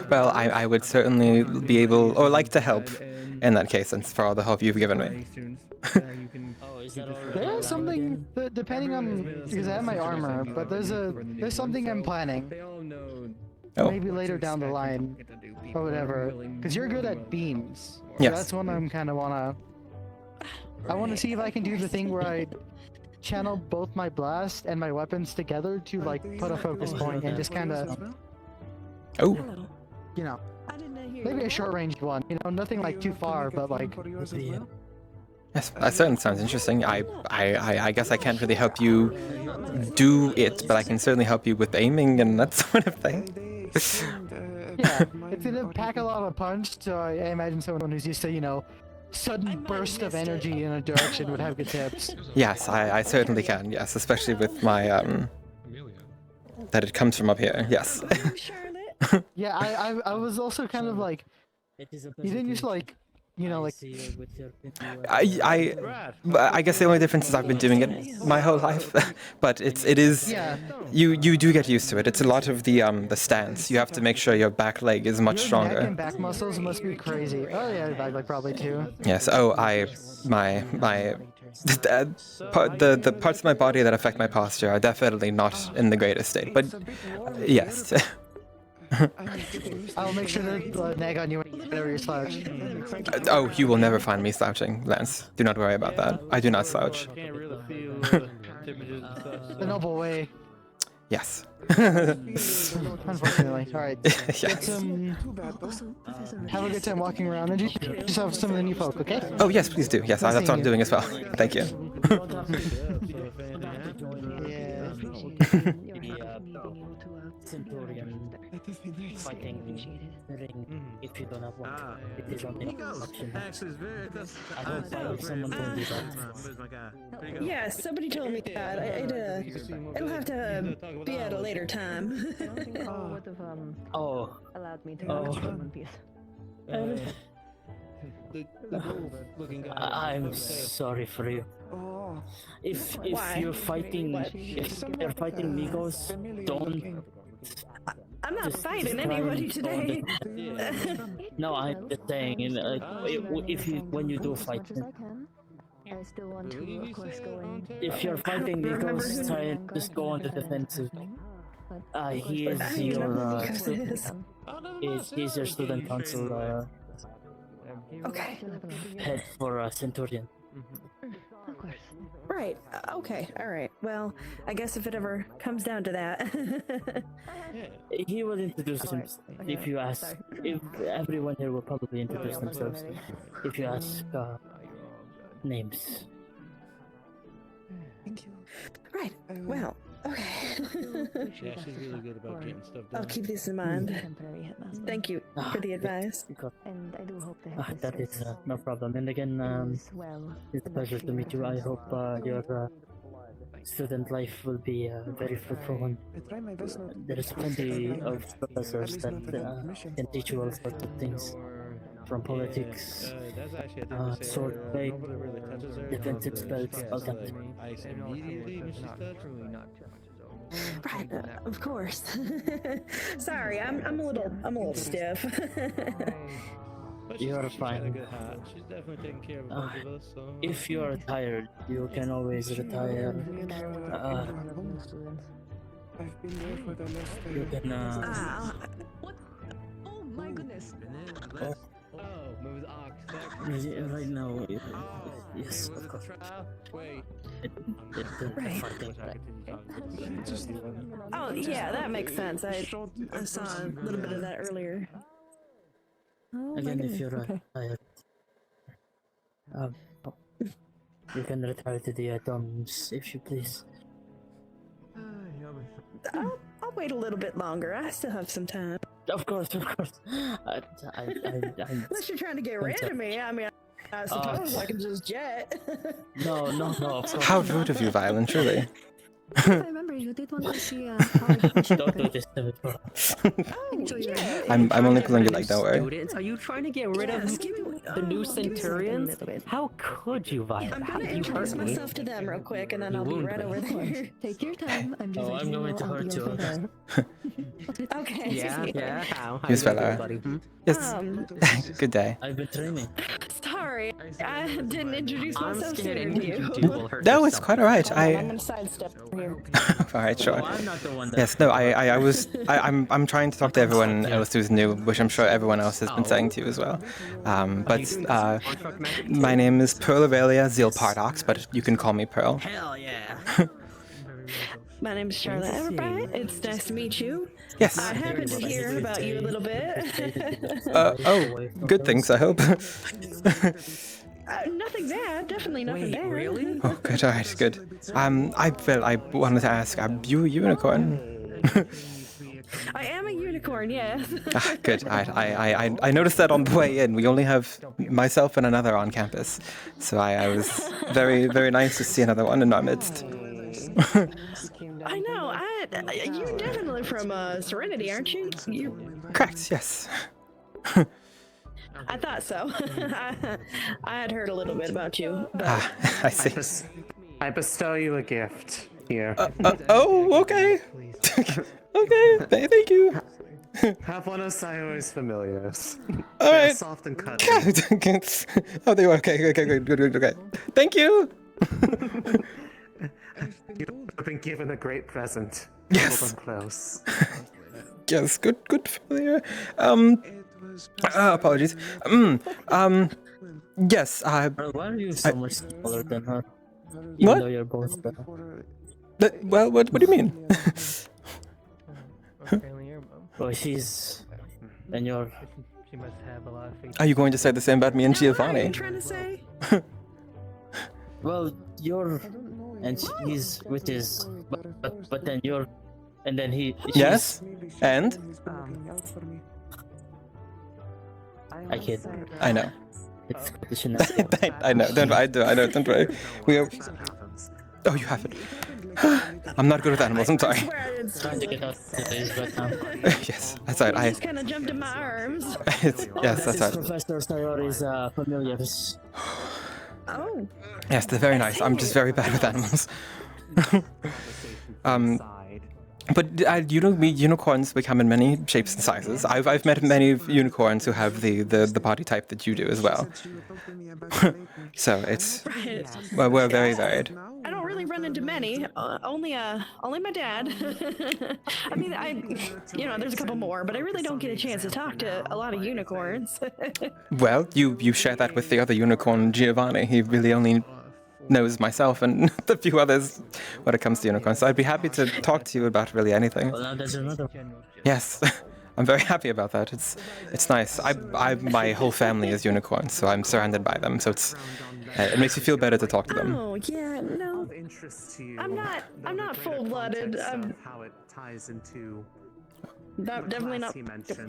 Well, I would certainly be able, or like to help in that case, and for all the help you've given me. There's something, depending on, because I have my armor, but there's something I'm planning. Oh. Maybe later down the line, or whatever. Because you're good at beams. So Yes. that's one I'm kind of wanna. I want to see if I can do the thing where I channel both my blast and my weapons together to like put a focus point and just kind of, Oh. you know, maybe a short range one. You know, nothing like too far, but like. Yes, that certainly sounds interesting. I guess I can't really help you do it, but I can certainly help you with aiming and that sort of thing. Yeah, it's gonna pack a lot of punch, so I imagine someone who's used to, you know, sudden burst of energy in a direction would have good tips. Yes, I certainly can. Yes, especially with my that it comes from up here. Yes. Yeah, I was also kind of like, you didn't used to like, you know, like. I guess the only difference is I've been doing it my whole life, but it is. Yeah. You do get used to it. It's a lot of the stance. You have to make sure your back leg is much Your stronger. neck and back muscles must be crazy. Oh yeah, back leg probably too. Yes. Oh, the parts of my body that affect my posture are definitely not in the greatest state. But yes. I'll make sure to nag on you whenever you slouch. Oh, you will never find me slouching, Lance. Do not worry about that. I do not slouch. The noble way. Yes. Unfortunately. Alright. Yes. Have a good time walking around and just have some of the new folk, okay? Oh, yes, please do. Yes, that's what I'm doing as well. Thank you. Centurion fighting ring if you don't have one. It is only an option. I hope I have someone to do that. Yeah, somebody told me that. It'll have to be at a later time. Oh. Allowed me to I'm sorry for you. If Why? you're fighting Migos, don't. I'm not just fighting try anybody and today. No, I'm just saying, if you when you do fight, I still want to, of course, go in. if you're fighting Migos, try and just go on the defensive. He is your he's your student council Okay. head for Centurion. Of course. Right. Okay. All right. Well, I guess if it ever comes down to that. He will introduce himself if you ask. If everyone here will probably introduce themselves if you ask names. Thank you. Right. Well. Okay. Yeah, she's really good about getting stuff done. I'll keep this in mind. Thank you for the advice. And I do hope That is no problem. And again, it's a pleasure to meet you. I hope your student life will be very fruitful one. There is plenty of professors that can teach you all sorts of things, from politics, sword play, defensive spells, all kinds. Right, of course. Sorry, I'm a little stiff. You're fine. She's definitely taking care of both of us. So. If you are tired, you can always retire. You can. What? Oh my goodness. Right now, yes, of course. Oh yeah, that makes sense. I saw a little bit of that earlier. Oh, Again, my if you're goodness. tired, you can retire to the dorms if you please. I'll wait a little bit longer. I still have some time. Of course. Unless you're trying to get rid of me. I mean, I suppose I can just jet. No. Of course. How rude of you, Violin, truly. If I remember, you did want to see Don't do this to me, bro. I'm only pulling your leg, don't worry. Students, are you trying to get rid of the new Centurions? How could you, Violet? I'm How gonna did you introduce hurt me? myself to them real quick, and then You I'll be wound right me. over there. Take your time. I'm just. Oh, I'm going to hurt you. Okay. Yeah. How Yes, you doing, fella. buddy? Yes. Good day. I've been training. Sorry, I didn't introduce I'm myself scared sooner any to you. of you will hurt No, it's yourself. quite alright. I'm I. gonna sidestep here. Alright, sure. Oh, I'm not the one that... Yes, no, I'm trying to talk to everyone else who's new, which I'm sure everyone else has been saying to you as well. My name is Pearl Aurelia Zeal Paradox, but you can call me Pearl. Hell yeah. My name is Charlotte Everbright. It's nice to meet you. Yes. I happened to hear about you a little bit. Oh, good things, I hope. Nothing bad. Definitely nothing bad. Really? Oh, good, alright, good. I wanted to ask, are you a unicorn? I am a unicorn, yes. Good. I noticed that on the way in. We only have myself and another on campus, so I was very, very nice to see another one in our midst. I know. You're definitely from Serenity, aren't you? Correct. Yes. I thought so. I had heard a little bit about you. But... I see. I bestow you a gift here. Oh, okay. Okay. Thank you. Have one of Sayo's familiars. All right. Soft and cuddly. Oh, they were okay. Okay. Good. Okay. Thank you. You've been given a great present. Yes. Hold them close. Yes. Good familiar. Apologies. Yes. Why are you so much smaller than her? Even What? though you're both Well, what do you mean? Well, she's... and you're... She must have a lot of faith. Are you going to say the same about me and Giovanni? trying to say? Well, you're... and he's with his... but then you're... and then he... Yes. And? I kid. I know. It's conditional. I know. I know. Don't worry. We are. Oh, you have it. I'm not good with animals. I'm sorry. Trying to get out today's right now. Yes, that's right. You just kind of jumped in my arms. Yes, that's right. Professor Sayori's familiars. Oh. Yes, they're very nice. I'm just very bad with animals. But you know, unicorns become in many shapes and sizes. I've met many unicorns who have the body type that you do as well. So it's we're very varied. I don't really run into many. Only my dad. I mean, there's a couple more, but I really don't get a chance to talk to a lot of unicorns. Well, you share that with the other unicorn, Giovanni. He really only knows myself and a few others when it comes to unicorns. So I'd be happy to talk to you about really anything. Well, now there's another. Yes, I'm very happy about that. It's nice. My whole family is unicorns, so I'm surrounded by them. So it makes you feel better to talk to them. Oh yeah, no. I'm not full-blooded. How it ties into Definitely not.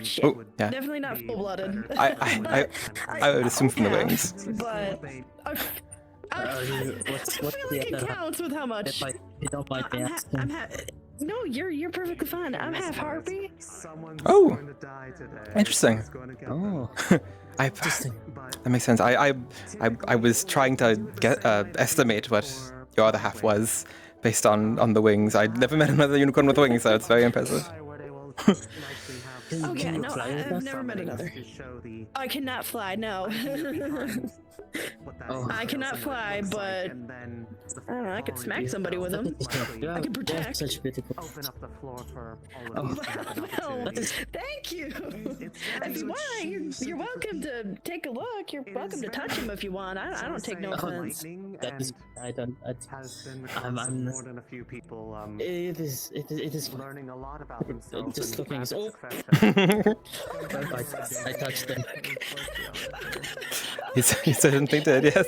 Shit. Oh, yeah. Definitely not full-blooded. I would assume from the wings. But I feel like it counts with how much. If you don't mind me asking. No, you're perfectly fine. I'm half harpy. Oh, interesting. Oh, that makes sense. I was trying to estimate what your other half was based on the wings. I'd never met another unicorn with wings, so it's very impressive. Okay, no, I've never met another. I cannot fly, no. I cannot fly, but I don't know, I could smack somebody with them. I could protect. Such beautiful. Open up the floor for all Well, of you. thank you. If you want, you're welcome to take a look. You're welcome to touch them if you want. I don't take no offense. That is, I don't. I'm more than a few people. It is learning a lot about themselves. Just looking. Oh. I touched them. He certainly did, yes.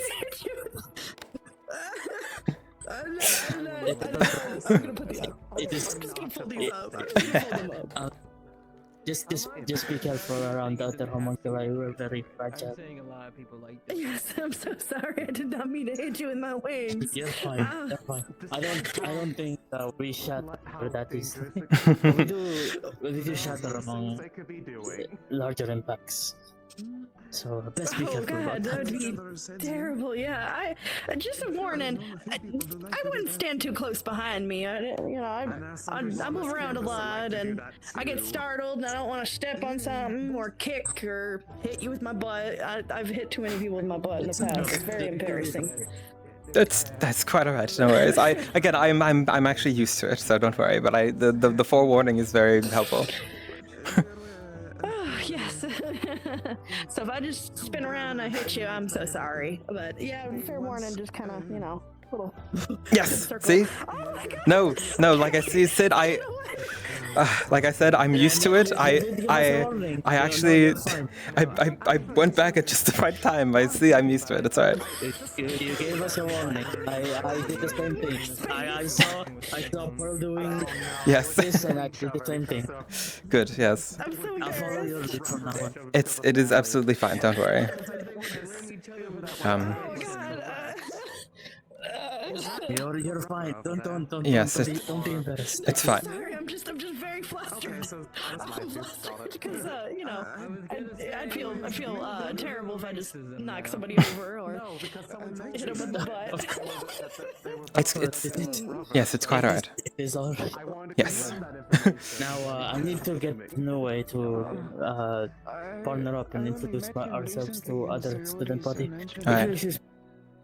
It is. I'm just gonna pull these up. I'm just gonna pull them up. Just be careful around the other homunculi. We're very fragile. Saying a lot of people like this. Yes, I'm so sorry. I did not mean to hit you with my wings. You're fine. You're fine. I don't think we shatter that easily. we do shatter among larger impacts. So best be careful. God, about that that. would be terrible. Yeah, I just a warning. I wouldn't stand too close behind me. I move around a lot, and I get startled, and I don't want to step on something or kick or hit you with my butt. I've hit too many people with my butt in the past. It's very embarrassing. That's quite alright. No worries. I'm actually used to it, so don't worry. But the forewarning is very helpful. Oh, yes. So if I just spin around and I hit you, I'm so sorry. But yeah, fair warning, just kind of, little. Yes. circle. See? Oh my God. No. Like I said, like I said, I'm used to it. I actually, I went back at just the right time. I'm used to it. It's alright. You gave us a warning. I did the same thing. I saw Pearl doing this, and I did the same thing. Good. Yes. I'm so I'll follow your lead from now on. It is absolutely fine. Don't worry. You're fine. Don't. Yes, Don't be embarrassed. It's fine. Sorry, I'm just very flustered. I'm flustered because I feel terrible if I just knock somebody over or hit them with the butt. Yes, it's quite alright. It is alright. Yes. Now I need to get Noe to partner up and introduce ourselves to other student body. Alright.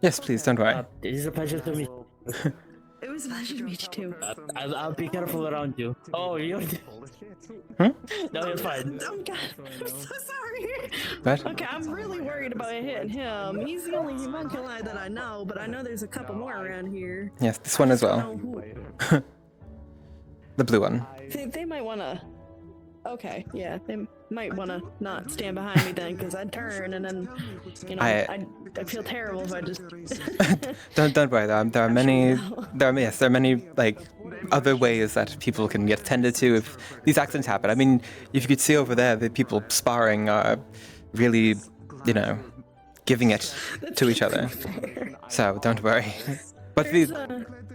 Yes, please, don't worry. It is a pleasure to meet you. It was a pleasure to meet you too. I'll be careful around you. Oh, you're... Hmm? No, you're fine. Oh God, I'm so sorry. What? Okay, I'm really worried about hitting him. He's the only homunculi that I know, but I know there's a couple more around here. Yes, this one as well. The blue one. They might wanna... Okay, yeah, they might wanna not stand behind me then, because I'd turn and then, I'd feel terrible if I just... Don't worry. There are many like other ways that people can get tended to if these accidents happen. I mean, if you could see over there, the people sparring are really, giving it to each other. So don't worry. But there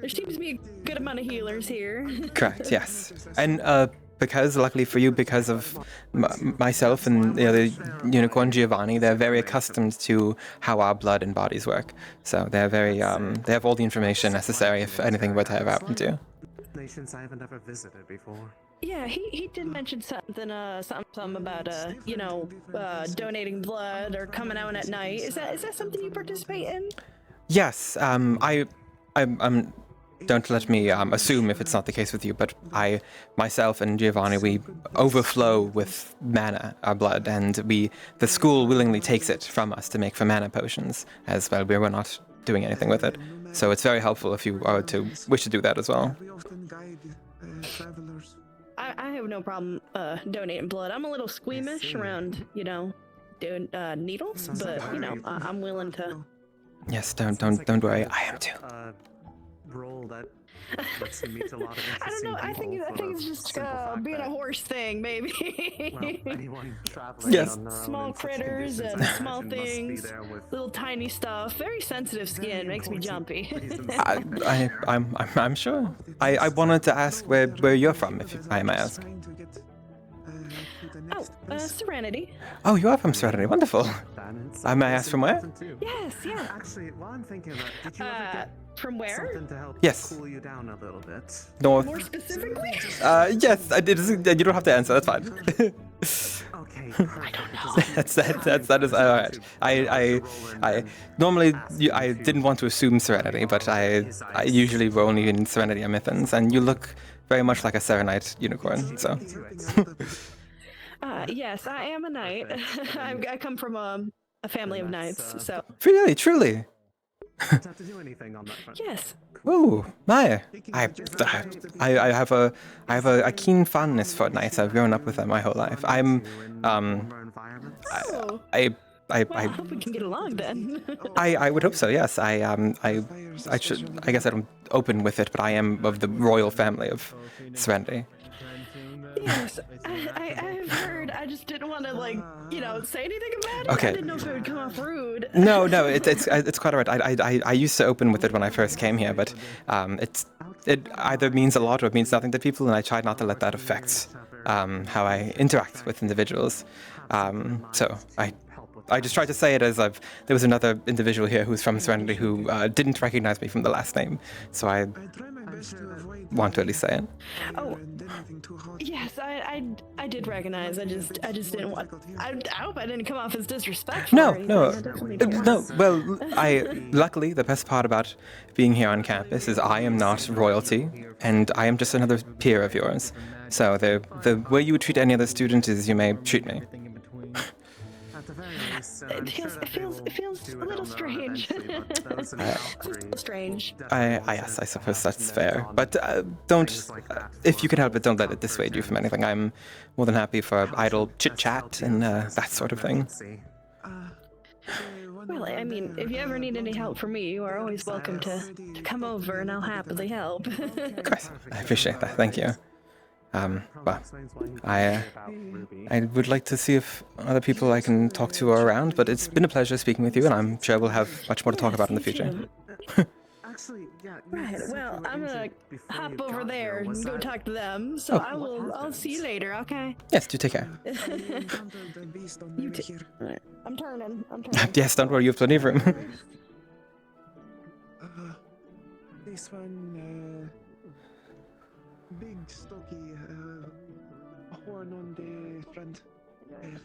seems to be a good amount of healers here. Correct. Yes, and because, luckily for you, because of myself and the other unicorn Giovanni, they're very accustomed to how our blood and bodies work. So they're very, they have all the information necessary if anything were to ever happen to you. Nations I haven't ever visited before. Yeah, he did mention something about donating blood or coming out at night. Is that something you participate in? Yes. I'm. Don't let me assume if it's not the case with you, but myself and Giovanni, we overflow with mana, our blood, and the school willingly takes it from us to make for mana potions, as well we're not doing anything with it. So it's very helpful if you are to wish to do that as well. I have no problem donating blood. I'm a little squeamish around, doing needles, but I'm willing to. Yes, don't worry. I am too. Role that lets you meet a lot of I don't know. I think it's just being a horse thing, maybe. Anyone traveling yes. Small critters and small things, little tiny stuff. Very sensitive skin, makes me jumpy. I'm sure. I wanted to ask where you're from, if I may ask. Oh, Serenity. Oh, you are from Serenity. Wonderful. May I ask from where? Yes, yeah. Actually, while I'm thinking about it, did you ever get from where? something to help Yes. cool you down a little bit? North. More specifically? Yes. You don't have to answer. That's fine. Okay. I don't know. that is all right. I normally I didn't want to assume Serenity, but I usually roll only in Serenity or Mythons, and you look very much like a Serenite unicorn. So. Yes, I am a knight. I come from a family of knights, so. Really, truly. Have to do anything on that front. Yes. Ooh, my! I have a keen fondness for knights. I've grown up with them my whole life. I'm Well, I hope we can get along then. I would hope so. Yes. I guess I don't open with it, but I am of the royal family of Serenity. Yes, I've heard. I just didn't want to, like, say anything about it. Okay. I didn't know if it would come off rude. No, it's quite alright. I used to open with it when I first came here, but it either means a lot or it means nothing to people, and I try not to let that affect how I interact with individuals. So I just tried to say it as there was another individual here who's from Serenity who didn't recognize me from the last name, so I want to at least say it. Oh, yes, I did recognize. I just didn't want. I hope I didn't come off as disrespectful. No, or anything. no, I definitely don't no. want- Well, luckily the best part about being here on campus is I am not royalty, and I am just another peer of yours. So the way you would treat any other student is you may treat me. It feels a little strange. Strange. Yes, I suppose that's fair. But don't, if you can help it, don't let it dissuade you from anything. I'm more than happy for idle chit-chat and that sort of thing. Well, I mean, if you ever need any help from me, you are always welcome to come over, and I'll happily help. Of course, I appreciate that. Thank you. Well, I would like to see if other people I can talk to are around, but it's been a pleasure speaking with you, and I'm sure we'll have much more to talk about in the future. Right. Well, I'm gonna hop over there and go talk to them. So I'll see you later. Okay. Yes, do take care. You too. I'm turning. Yes, don't worry, you have plenty of room. This one, big, stocky, horn on the front,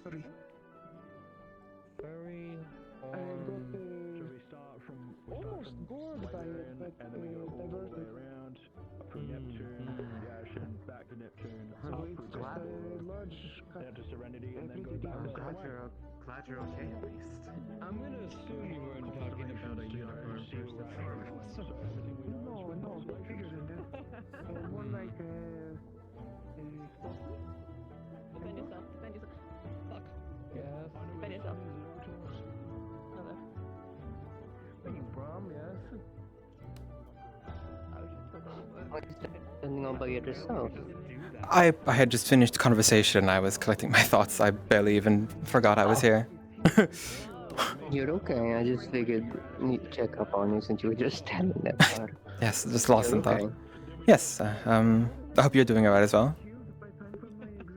furry. Furry. I got almost bored by it, but diverted. Around, up from Neptune, the ocean, back to Neptune, up through Large down to Serenity, and then go back to Hawaii. Glad you're okay at least. I'm gonna assume you weren't talking about a unicorn first. No, bigger than that. More like Defend yourself. Fuck. Yes. Defend yourself. Another. big bomb, yes. What is defending all by yourself? I had just finished the conversation and I was collecting my thoughts. I barely even forgot I was here. You're okay. I just figured need to check up on you since you were just standing there. Part. Yes, just lost You're in thought. okay. Yes, I hope you're doing alright as well.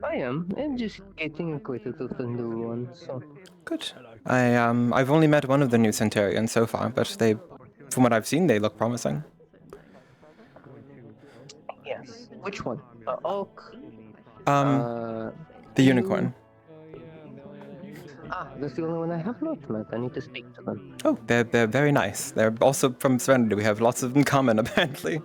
I am. I'm just getting acquainted with the new one, so. Good. I've only met one of the new Centurions so far, but from what I've seen, they look promising. Yes. Which one? Oak? The unicorn. Ah, that's the only one I have not met. I need to speak to them. Oh, they're very nice. They're also from Serenity. We have lots of in common, apparently.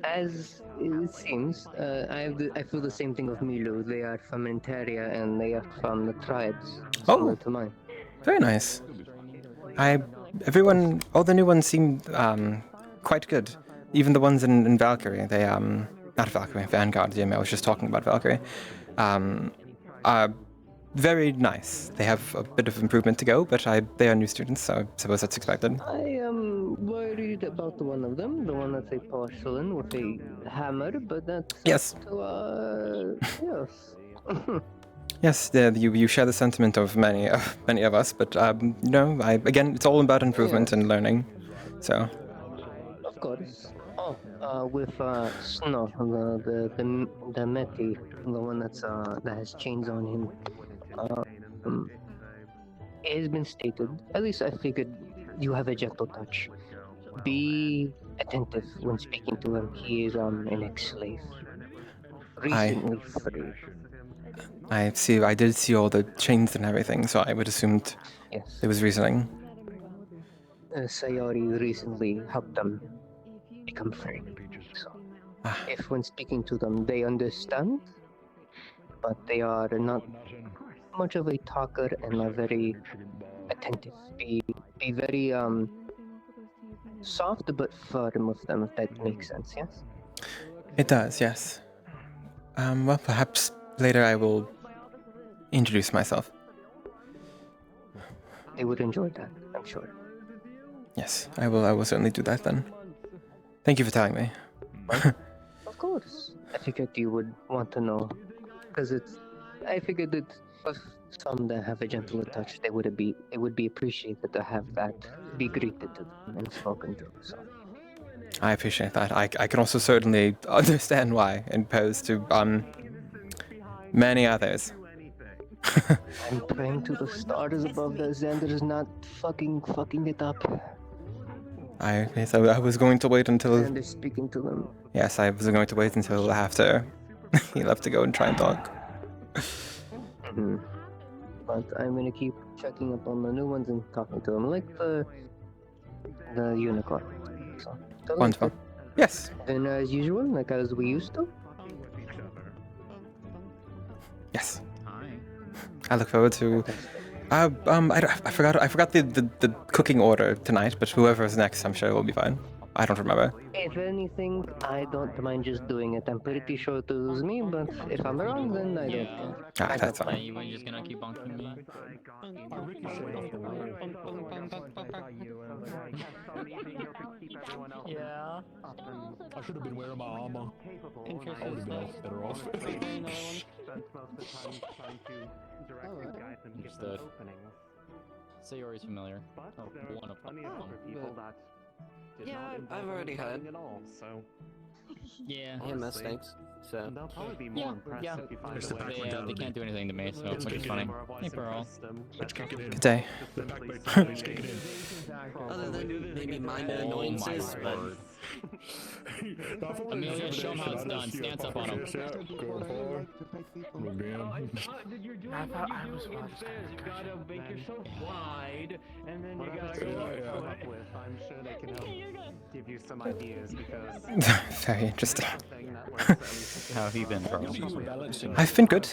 As it seems, I feel the same thing of Milo. They are from Interia and they are from the tribes similar to mine. Very nice. All the new ones seem quite good. Even the ones in Valkyrie, they not Valkyrie, Vanguard. Yeah, I was just talking about Valkyrie. Are very nice. They have a bit of improvement to go, but they are new students, so I suppose that's expected. I am worried about the one of them, the one that's a porcelain with a hammer, but that's Yes. Yes. Yes, you share the sentiment of many of us, but again, it's all about improvement and learning. So. Of course. With Snow, the Meti, the one that has chains on him. It has been stated, at least I figured you have a gentle touch. Be attentive when speaking to him. He is an ex-slave. Recently free. I did see all the chains and everything, so I would assume there was reasoning. Sayori recently helped them become free. So, if when speaking to them they understand, but they are not much of a talker and are very attentive. Be very soft but firm with them, if that makes sense, yes? It does, yes. Well, perhaps later I will introduce myself. They would enjoy that, I'm sure. Yes, I will certainly do that then. Thank you for telling me. Of course. I figured you would want to know, because I figured that with some that have a gentler touch, it would be appreciated to have that be greeted to them and spoken to. So. I appreciate that. I can also certainly understand why, opposed to many others. I'm praying to the stars above that Xander is not fucking it up. I was going to wait until. Xander's speaking to them. Yes, I was going to wait until after he left to go and try and talk. But I'm gonna keep checking up on the new ones and talking to them, like the unicorn. So, wonderful. Yes. And as usual, like as we used to. Yes. I look forward to. I forgot the cooking order tonight, but whoever's next, I'm sure will be fine. I don't remember. If anything, I don't mind just doing it. I'm pretty sure it was me, but if I'm wrong, then I don't care. That's fine. You just gonna keep bunking me? Yeah. I should have been wearing my armor. I would have been better off. Understood. Sayori is familiar. One of them. Yeah, I've already heard. Yeah. Yeah, Miss, thanks. So. Yeah. They can't do anything to me, so which is funny. Hey, Pearl. Good day. Other than maybe minor annoyances, but. Amelia, show him how it's done. Stance up on him. I thought I was gotta make yourself wide, and then you gotta go up with. I'm sure they can help give you some ideas because. Very interesting. How have you been, Pearl? I've been good.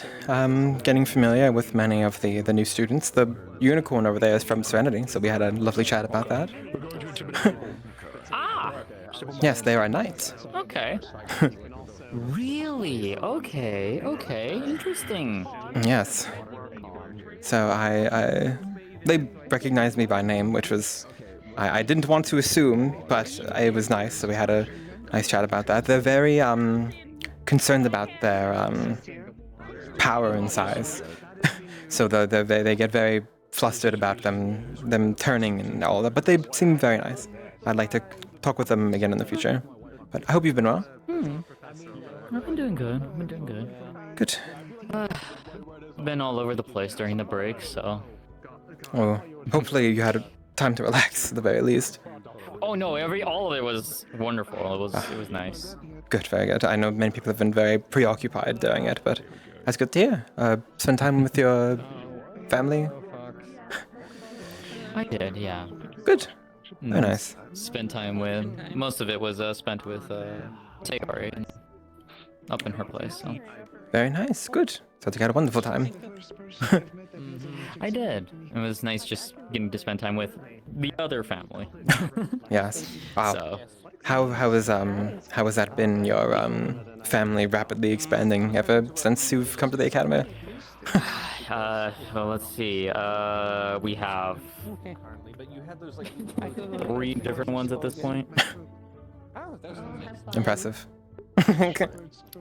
Getting familiar with many of the new students. The unicorn over there is from Serenity, so we had a lovely chat about that. Yes, they are knights. Okay. Really? Okay. Interesting. Yes. So they recognized me by name, which was I didn't want to assume, but it was nice. So we had a nice chat about that. They're very concerned about their power and size. So they get very flustered about them turning and all that. But they seem very nice. I'd like to talk with them again in the future. But I hope you've been well. I've been doing good. Good. Been all over the place during the break, so. Well, hopefully you had time to relax at the very least. Oh no! All of it was wonderful. It was nice. Good, very good. I know many people have been very preoccupied during it, but that's good to hear. Spend time with your family. I did, yeah. Good. Very nice. Spend time with. Most of it was spent with Sayori up in her place. So. Very nice. Good. So you had a wonderful time. I did. It was nice just getting to spend time with the other family. Yes. Wow. So. How has that been, your family rapidly expanding ever since you've come to the academy? Well, let's see. We have 3 different ones at this point. Impressive.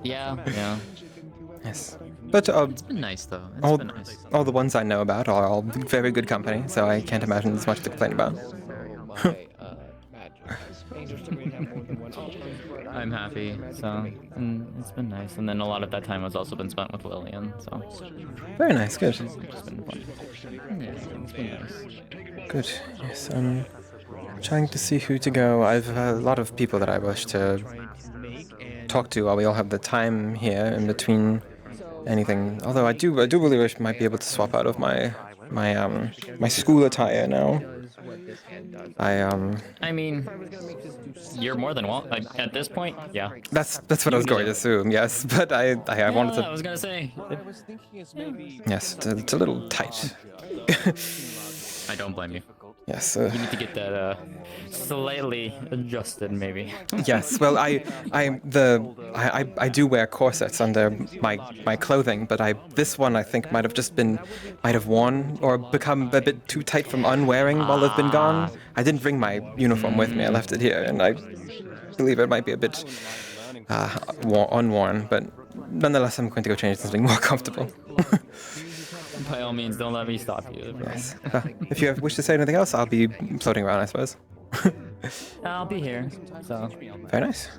Yeah. Yes. But it's been nice though. It's been nice. All the ones I know about are all very good company, so I can't imagine there's much to complain about. I'm happy, so it's been nice. And then a lot of that time has also been spent with Lillian, so. Very nice, good. It's been fun. Yeah, it's been nice. Good, yes. I'm trying to see who to go. I've a lot of people that I wish to talk to while we all have the time here in between anything. Although I do really wish I might be able to swap out of my school attire now. I mean, you're more than welcome. At this point, yeah. That's what I was going to assume. Yes, but I wanted to. I was gonna say. Yes, it's a little tight. I don't blame you. Yes. You need to get that slightly adjusted, maybe. Yes. Well, I do wear corsets under my clothing, but this one I think might have worn or become a bit too tight from unwearing while I've been gone. I didn't bring my uniform with me. I left it here, and I believe it might be a bit unworn, but nonetheless, I'm going to go change to something more comfortable. By all means, don't let me stop you. Yes. If you wish to say anything else, I'll be floating around, I suppose. I'll be here. So very nice.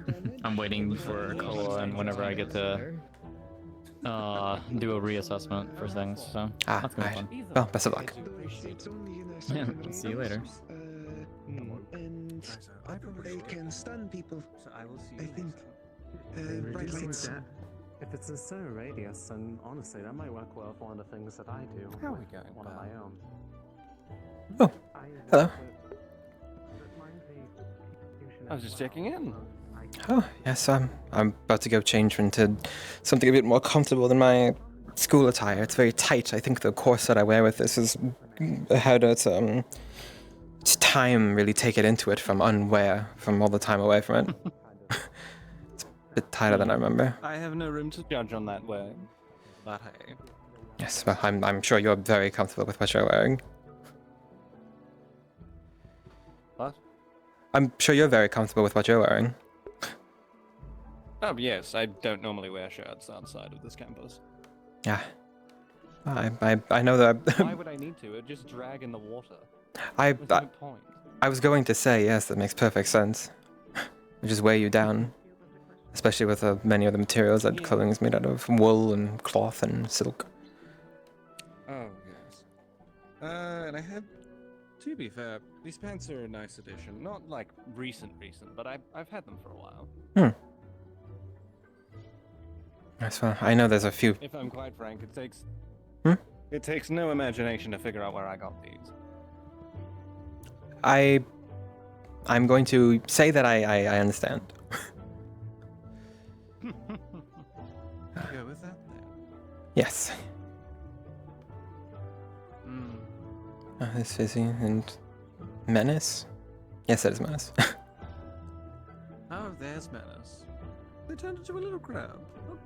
I'm waiting for Koa, and whenever I get to do a reassessment for things. So that's gonna be fun. Well, best of luck. Yeah, see you later. And they can stun people. I think. Bright lights. If it's a certain radius, and honestly, that might work well for one of the things that I do. How are we going, One of my own. Oh, hello. I was just checking in. Oh, yes, I'm about to go change into something a bit more comfortable than my school attire. It's very tight. I think the corset I wear with this is how to time really take it into it from unwear from all the time away from it. It's a bit tighter than I remember. I have no room to judge on that way. But hey. Yes, well, I'm sure you're very comfortable with what you're wearing. What? I'm sure you're very comfortable with what you're wearing. Oh yes, I don't normally wear shirts outside of this campus. Yeah. I know that. Why would I need to? It'd just drag in the water. I was going to say, yes, that makes perfect sense. It just weigh you down. Especially with many of the materials that clothing is made out of. Wool and cloth and silk. Oh, yes. And I had, to be fair, these pants are a nice addition. Not like recent, but I've had them for a while. Yes, well, I know there's a few. If I'm quite frank, it takes no imagination to figure out where I got these. I'm going to say that I understand. Go with that then. Yes. This Fizzy and Menace? Yes, it is Menace. Oh, there's Menace. They turned into a little crab.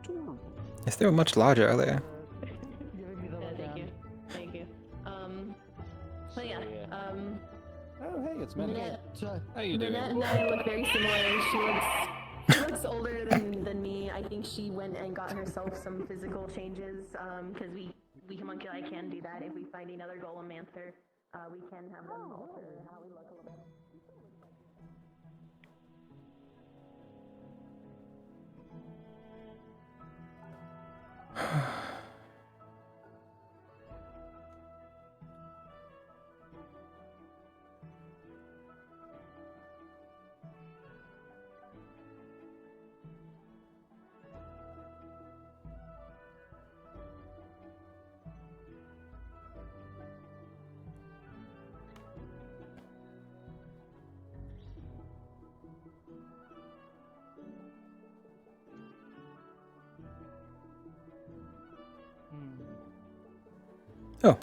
Adorable. Yes, they were much larger earlier. Thank you. So yeah, Oh, hey, it's Menace. How you doing? Minette and I look very similar. She looks older than me. I think she went and got herself some physical changes, because we homunculi can do that. If we find another Golemancer, we can have them alter how we look a little bit. Oh.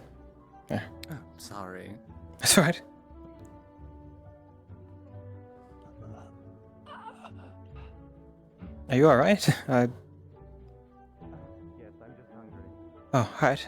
Yeah. Oh, sorry. That's alright. Are you alright? Yes, I'm just hungry. Oh, alright.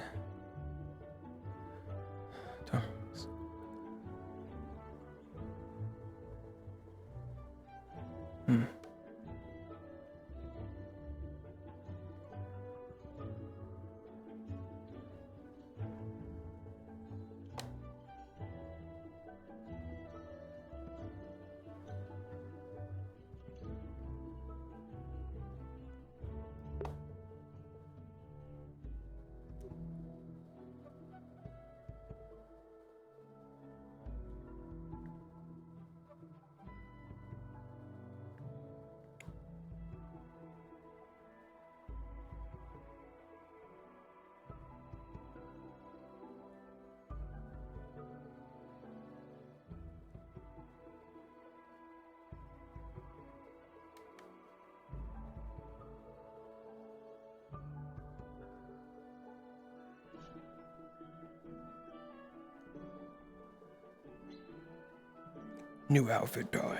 New outfit time.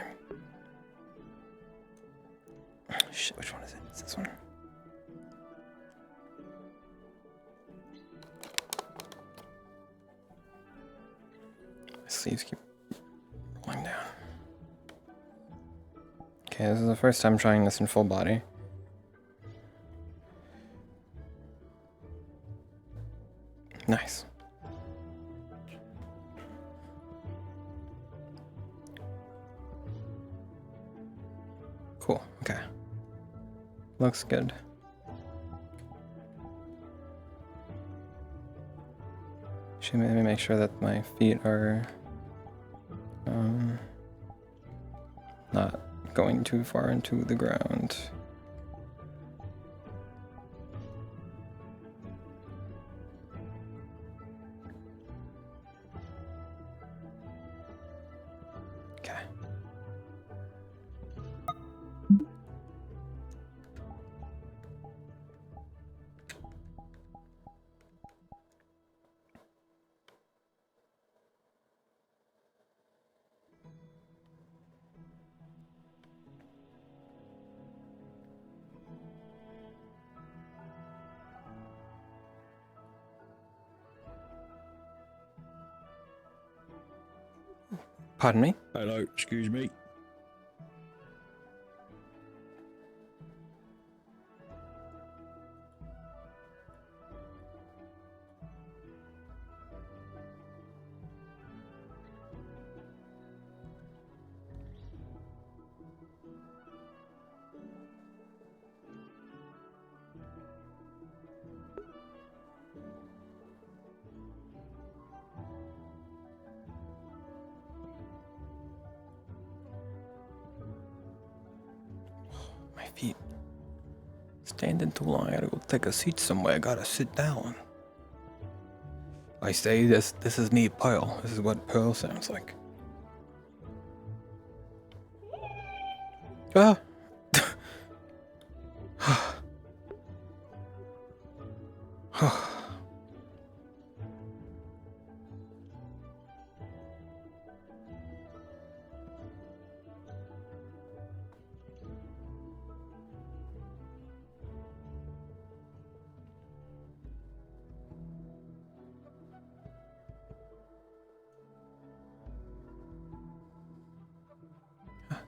Shit, which one is it? It's this one. My sleeves keep rolling down. Okay, this is the first time trying this in full body. Nice. Cool, okay. Looks good. Should maybe make sure that my feet are not going too far into the ground. Okay. Pardon me? Hello, excuse me. My feet. Standing too long, I gotta go take a seat somewhere, I gotta sit down. I say this is me, Pearl. This is what Pearl sounds like. Ah!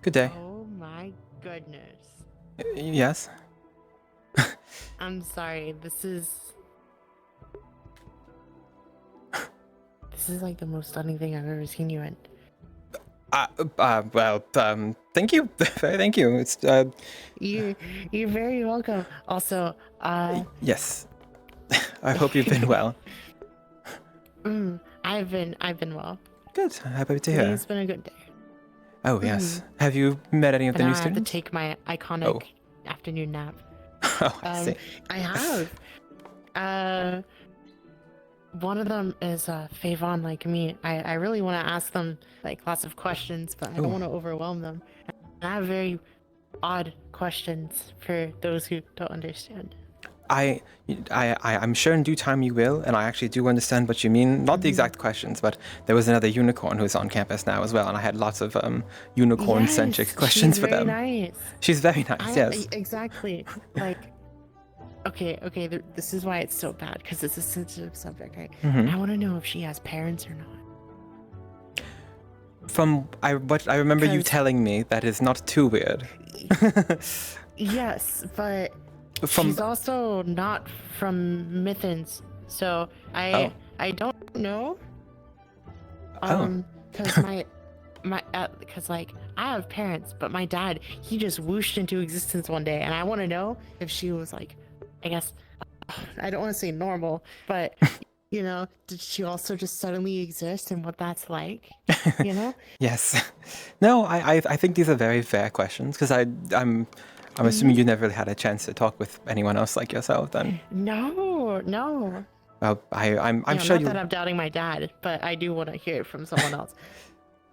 Good day. Oh my goodness. Yes? I'm sorry, this is like the most stunning thing I've ever seen you in. Well, thank you. Thank you. It's, You're very welcome. Also, yes. I hope you've been well. I've been well. Good. Happy to hear. It's been a good day. Oh, yes. Have you met any of But the now new I have to students? take my iconic afternoon nap. Oh, I see. I have. One of them is Favon like me. I really want to ask them like lots of questions, but I don't Ooh. want to overwhelm them. And I have very odd questions for those who don't understand. I'm sure in due time you will, and I actually do understand what you mean. Not the exact questions, but there was another unicorn who's on campus now as well, and I had lots of unicorn-centric questions she's for very them. Nice. She's very nice, yes. Exactly. Like, okay. This is why it's so bad because it's a sensitive subject, right? Mhm. I want to know if she has parents or not. From what I remember you 'Cause- telling me, that is not too weird. Yes, but she's also not from Mythins, so I don't know. Because because like I have parents, but my dad, he just whooshed into existence one day, and I want to know if she was like, I guess, I don't want to say normal, but you know, did she also just suddenly exist and what that's like, you know? Yes. No, I think these are very fair questions because I'm assuming you never really had a chance to talk with anyone else like yourself then. No. Well, I'm You know, sure not you. that I'm doubting my dad, but I do want to hear it from someone else.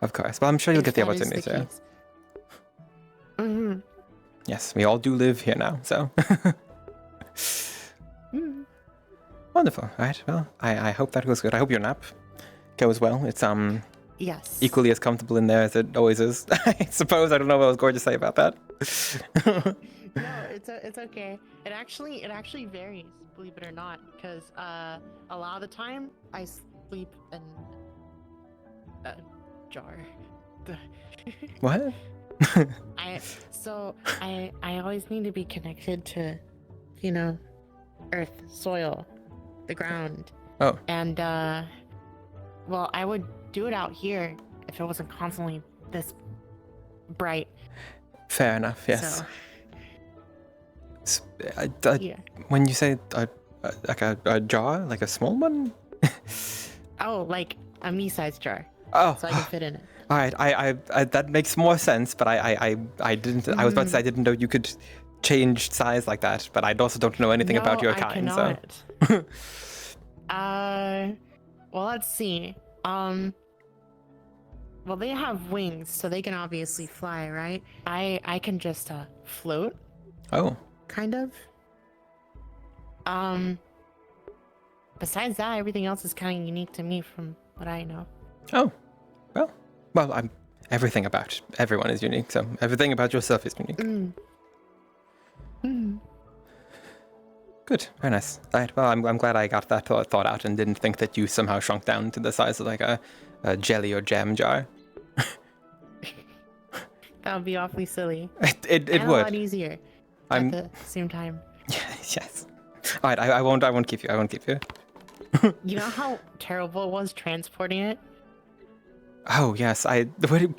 Of course, but I'm sure you'll If get the that is opportunity the to. case. Mhm. Yes, we all do live here now, so. Mhm. Wonderful. All right. Well, I hope that goes good. I hope your nap goes well. It's Yes. equally as comfortable in there as it always is. I suppose. I don't know what I was going to say about that. No, it's okay. It actually varies, believe it or not, because a lot of the time I sleep in a jar. What? So I always need to be connected to, earth, soil, the ground. Oh. And well, I would do it out here if it wasn't constantly this bright. Fair enough. Yes. So, yeah. When you say like a jar, like a small one. Oh, like a me-sized jar. Oh. So I can fit in it. All right, I that makes more sense, but I didn't. I was about to say I didn't know you could change size like that, but I also don't know anything about your kind. Cannot. Well, let's see. Well, they have wings, so they can obviously fly, right? I can just float. Oh. Kind of. Besides that, everything else is kind of unique to me from what I know. Oh. Well, everything about everyone is unique, so everything about yourself is unique. Good, very nice. Right, well, I'm glad I got that thought out and didn't think that you somehow shrunk down to the size of like a jelly or jam jar. That would be awfully silly. It and would. a lot easier. At the same time. Yes. All right, I won't keep you. I won't keep you. You know how terrible it was transporting it? Oh yes, can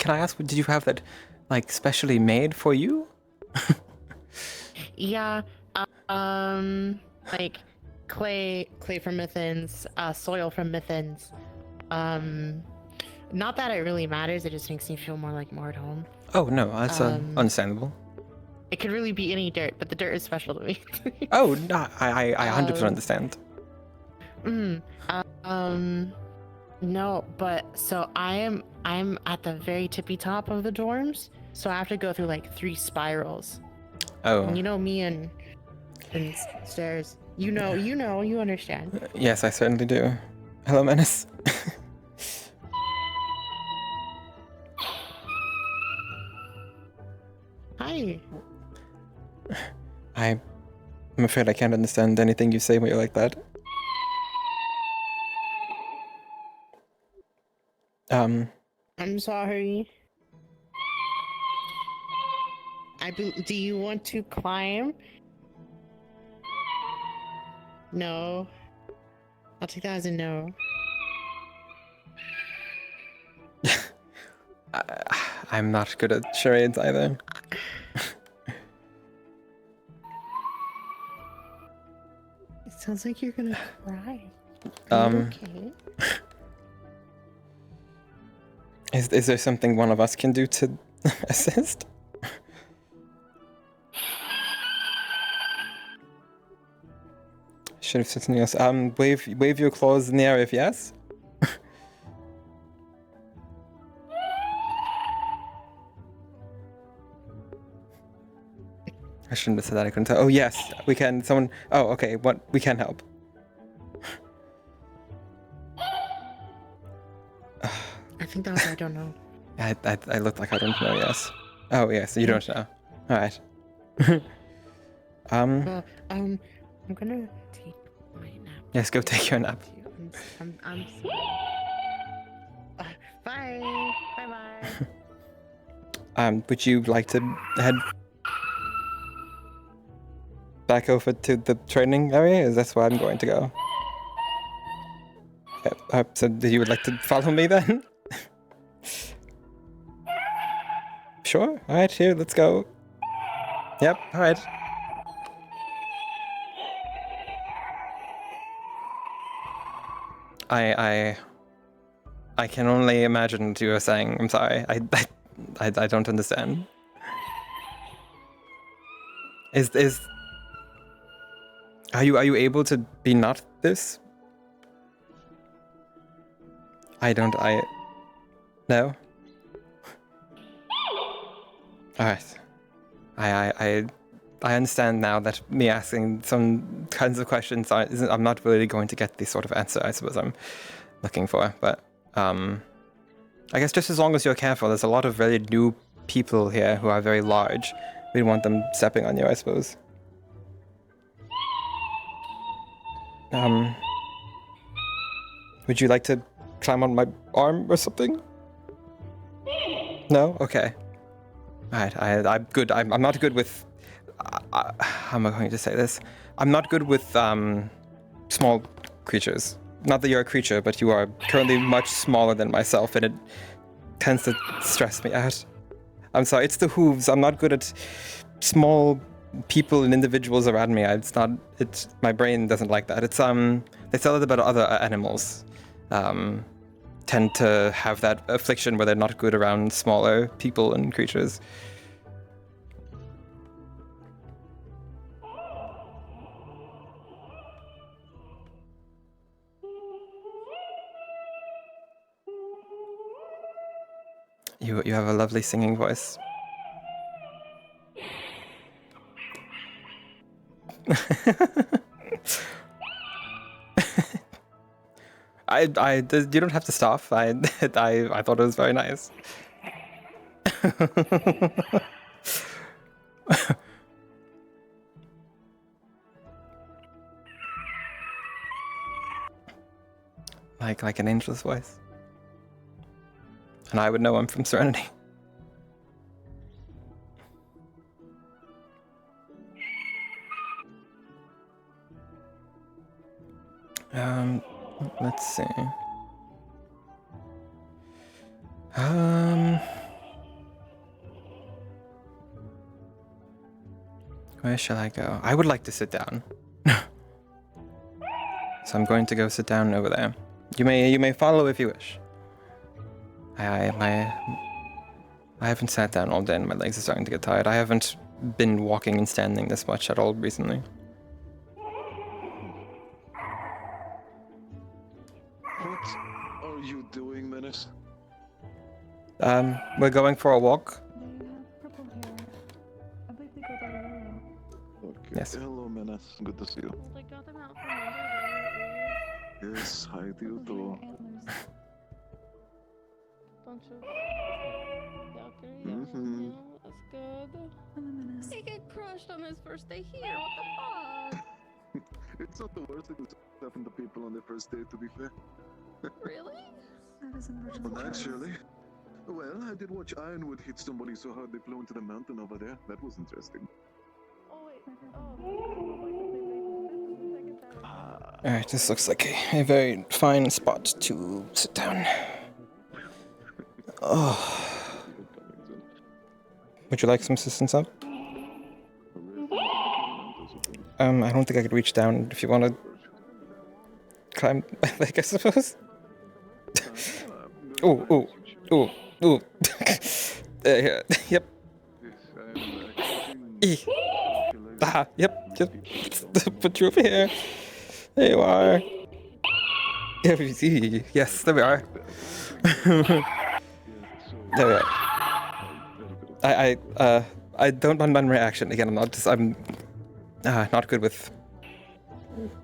I ask? Did you have that, like, specially made for you? Yeah, like clay from Mythins, soil from Mythins. Not that it really matters. It just makes me feel more at home. Oh no, that's understandable. It could really be any dirt, but the dirt is special to me. Oh no, I 100% understand. No, but so I'm at the very tippy top of the dorms, so I have to go through like 3 spirals. Oh. And you know me and stairs. You understand. Yes, I certainly do. Hello, Menace. Hi. I'm afraid I can't understand anything you say when you're like that. I'm sorry. Do you want to climb? No. I'll take that as a no. I'm not good at charades either. It sounds like you're gonna cry. Are you okay? Is there something one of us can do to assist? Should have said something else. Wave your claws in the air if yes. I shouldn't have said that. I couldn't tell. Oh yes, we can. Someone. Oh okay. What? We can help. I think that was I don't know. I look like I don't know. Yes. Oh yes. You don't know. All right. Well, I'm gonna take my nap. Yes, go take your nap. I'm bye. Bye. Would you like to head back over to the training area? Is that where I'm going to go? So you would like to follow me then? Sure. All right. Here. Let's go. Yep. All right. I can only imagine what you were saying. I'm sorry. I don't understand. Are you able to be not this? No? Alright. I understand now that me asking some kinds of questions I'm not really going to get the sort of answer I suppose I'm looking for, but I guess just as long as you're careful. There's a lot of really new people here who are very large. We don't want them stepping on you, I suppose. Would you like to climb on my arm or something? No? Okay. Alright, I'm good. I'm not good with... how am I going to say this? I'm not good with small creatures. Not that you're a creature, but you are currently much smaller than myself, and it tends to stress me out. I'm sorry, it's the hooves. I'm not good at small people and individuals around me. My brain doesn't like that. It's they tell it about other animals. Tend to have that affliction where they're not good around smaller people and creatures. You have a lovely singing voice. You don't have to stop. I thought it was very nice. like an angel's voice. And I would know I'm from Serenity. Let's see. Where shall I go? I would like to sit down. So I'm going to go sit down over there. You may follow if you wish. I haven't sat down all day and my legs are starting to get tired. I haven't been walking and standing this much at all recently. What are you doing, Menace? We're going for a walk. Okay. Yes. Hello, Menace. Good to see you. Yes, I do too. Mm-hmm. That's good. He get crushed on his first day here. What the fuck? It's not the worst thing that's happened to people on their first date, to be fair. Really? Well, actually, well, I did watch Ironwood hit somebody so hard they flew into the mountain over there. That was interesting. Alright, this looks like a very fine spot to sit down. Oh. Would you like some assistance up? I don't think I could reach down if you want to climb my leg, I suppose. Ooh. Here. Yep. Yep. Put you over here. There you are. Yes, there we are. There we are. I don't mind my reaction. Again, I'm not good with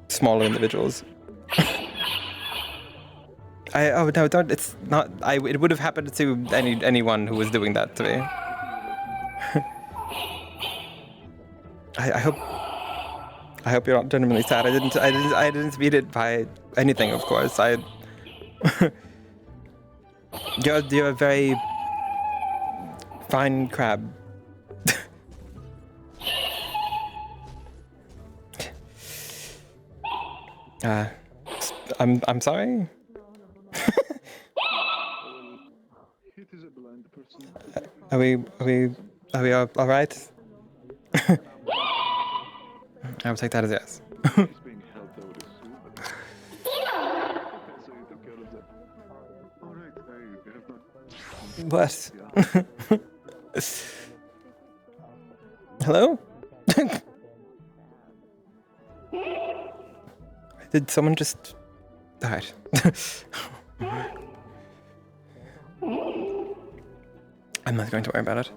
smaller individuals. No, don't. It's not. It would have happened to anyone who was doing that to me. I hope you're not genuinely sad. I didn't mean it by anything, of course. You're a very fine crab. I'm sorry. Are we all right? I will take that as yes. What? Hello? Did someone just... Alright. I'm not going to worry about it.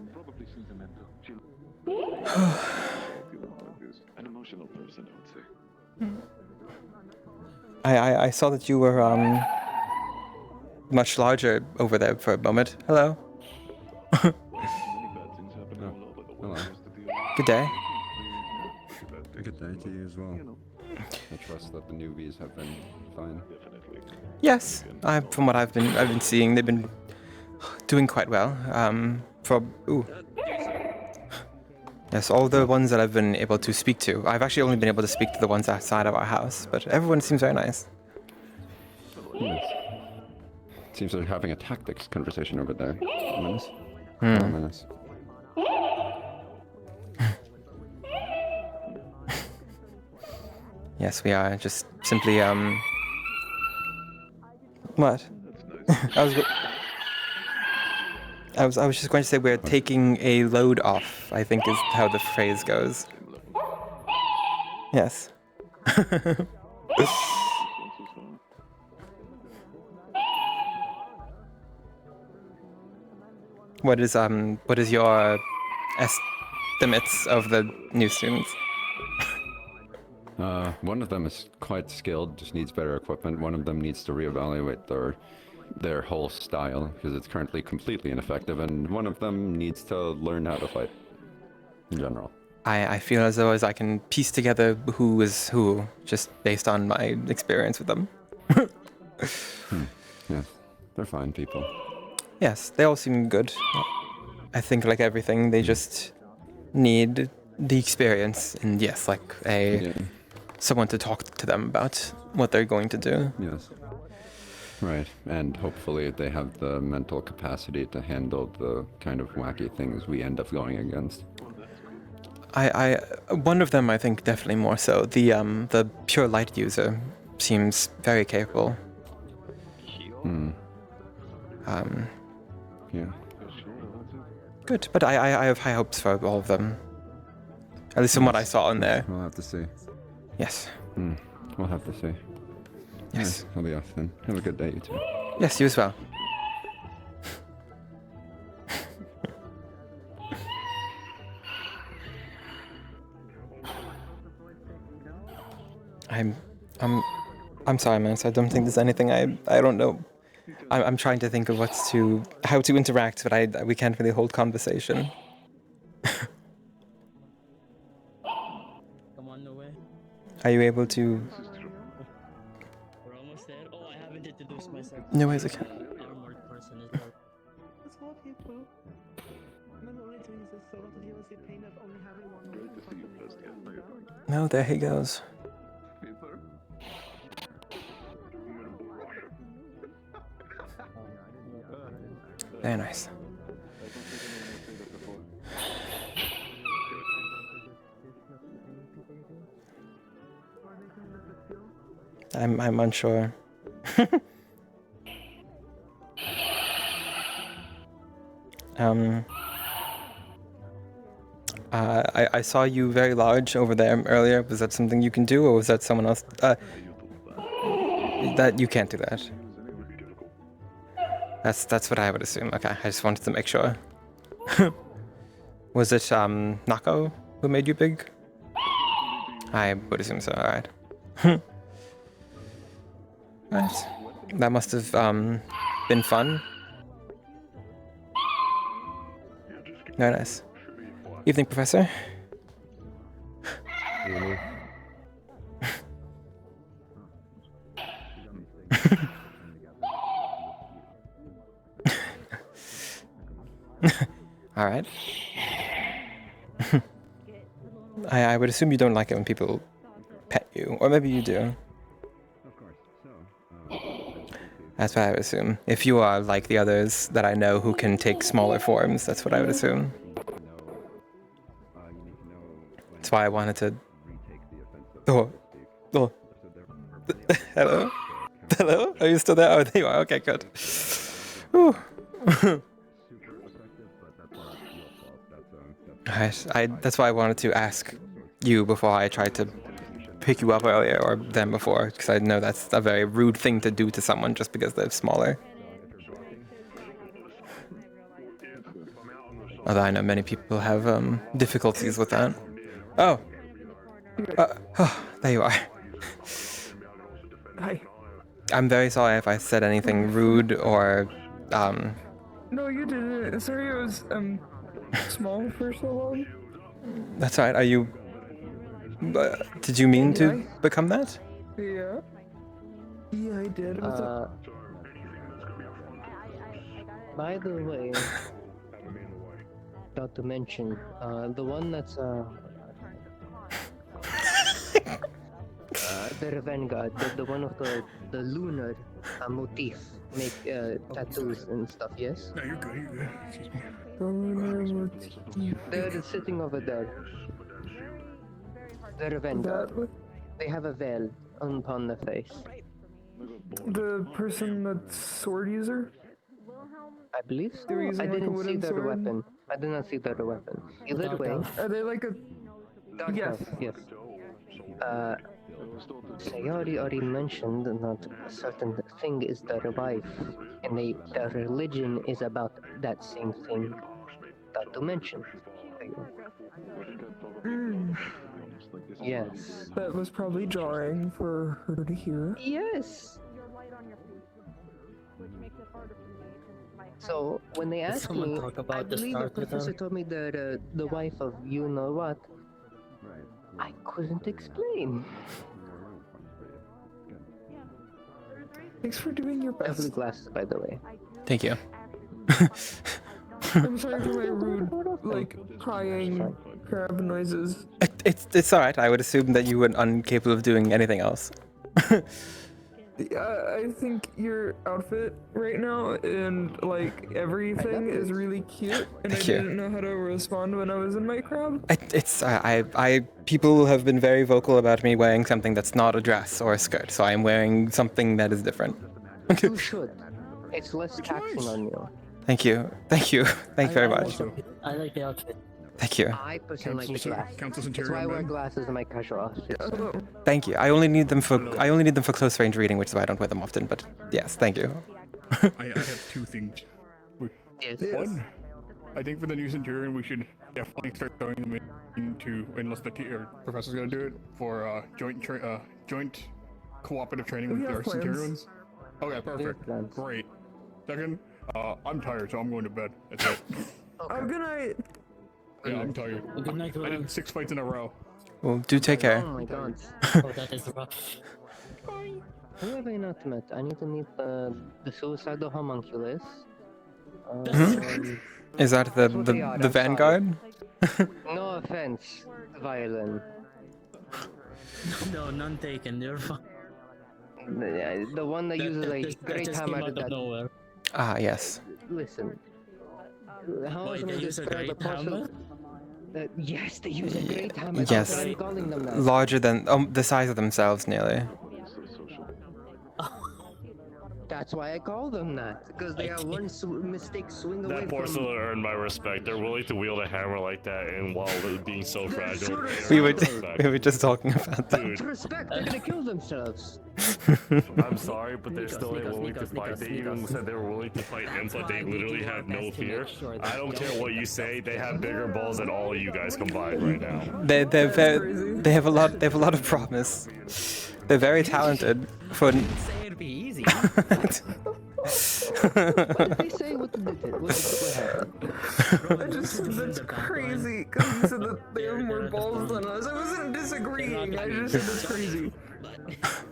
An emotional person, I would say. I saw that you were much larger over there for a moment. Hello. Hello. Good day. Good day to you as well. I trust that the newbies have been fine. Yes, from what I've been seeing, they've been doing quite well. Yes, all the ones that I've been able to speak to. I've actually only been able to speak to the ones outside of our house, but everyone seems very nice. Yes. Seems they're having a tactics conversation over there. Menace? Hmm. Oh, Menace. Yes, we are just simply, What? I was just going to say we're taking a load off, I think is how the phrase goes. Yes. What is your estimates of the new students? One of them is quite skilled, just needs better equipment. One of them needs to reevaluate their whole style, because it's currently completely ineffective, and one of them needs to learn how to fight, in general. I feel as though I can piece together who is who, just based on my experience with them. Yeah, they're fine people. Yes, they all seem good. I think like everything, they just need the experience and yes, like someone to talk to them about what they're going to do. Yes. Right, and hopefully they have the mental capacity to handle the kind of wacky things we end up going against. One of them I think definitely more so. The pure light user seems very capable. Yeah. Good, but I have high hopes for all of them. At least from what I saw in there. We'll have to see. Yes. We'll have to see. Yes. I'll be off then. Have a good day, you too. Yes, you as well. I'm sorry, man. So I don't think there's anything I don't know. I'm trying to think of how to interact, but we can't really hold conversation. Come on, no way. Are you able to? We're almost there. Oh, I haven't introduced myself. No ways I can. Armored person as well. That's what people. I'm only doing this so that you will see pain of only having one way. No, there he goes. Very nice. I'm unsure. I saw you very large over there earlier. Was that something you can do, or was that someone else? That you can't do that. That's what I would assume. Okay, I just wanted to make sure. Was it Nako who made you big? I would assume so. All right. Right. That must have been fun. Very nice. Evening, Professor. All right. I would assume you don't like it when people pet you, or maybe you do. That's what I would assume. If you are like the others that I know who can take smaller forms, that's what I would assume. That's why I wanted to... Oh. Hello? Hello? Are you still there? Oh, there you are. Okay, good. Whew. Alright, that's why I wanted to ask you before I tried to pick you up earlier, or then before, because I know that's a very rude thing to do to someone just because they're smaller. Although I know many people have difficulties with that. Oh! There you are. Hi. I'm very sorry if I said anything rude or, No, you didn't. Sorry, I was, small for so long. That's right. Are you... did you mean to become that? Yeah. Yeah, I did. What's up? By the way, Not to mention, the one that's the Vanguard, the one of the lunar motif, make tattoos and stuff. Yes. No, you're good. You're good. Excuse me. The lunar motif. They're sitting over there. They're Vanguard. They have a veil upon their face. The person that's sword user? I believe so. They're using I like a didn't see wooden their sword? weapon. I did not see their weapon. Either way. Are they like a... Yes. Yes. Sayori already mentioned that a certain thing is their wife, and their religion is about that same thing. Not to mention. Yes. That was probably jarring for her to hear. Yes. So when they asked someone me, talk about I the believe the start with professor her? told me that the wife of you know what. I couldn't explain. Thanks for doing your best. Lovely glasses, by the way. Thank you. I'm sorry for my rude, like, crying crab noises. It's alright. I would assume that you were incapable of doing anything else. I think your outfit right now and like everything is really cute, and Thank I you. didn't know how to respond when I was in my crab. People have been very vocal about me wearing something that's not a dress or a skirt, so I am wearing something that is different. You should. It's less taxing on you. Thank you. Thank you. Thank you very much. I like the outfit. Thank you. I personally like the glasses. Council That's why I wear glasses in my casual outfits. Thank you. I only need them for close range reading, which is why I don't wear them often. But yes, thank you. I have two things. Yes. One, I think for the new Centurion, we should definitely start throwing them into, unless the professor's gonna do it, for joint cooperative training with We our have plans. Centurions. Okay, perfect. Great. Second, I'm tired, so I'm going to bed. That's it. Oh, good night. Yeah, I'm tired. Good night, I did 6 fights in a row. Well, do take care. Oh my god. Oh, that is rough. Who have I not met? I need to meet the suicidal homunculus. Is that the That's what they are, the I'm Vanguard? No offense, Violin. No, none taken. You're fine. The one that uses a great just hammer came out of that... nowhere. Ah, yes. Listen. How Wait, can they I use a describe great partial... hammer? Yes, they use a great hammer. Yes. That's why I'm calling them that. Larger than the size of themselves, nearly. That's why I call them that. Because they are one mistake swing away That from... porcelain earned my respect. They're willing to wield a hammer like that, and while it being so fragile. We were just talking about that. With respect, they're gonna kill themselves. I'm sorry, but they're still willing to fight. They even said they were willing to fight him, but they literally have no fear. I don't care what you say. They have bigger balls than all of you guys combined right now. They have a lot of promise. They're very talented. For Say it'd be easy. What did they say? What happened? I just said that's crazy, because you said that they have more balls than us. I wasn't disagreeing, I just said that's crazy.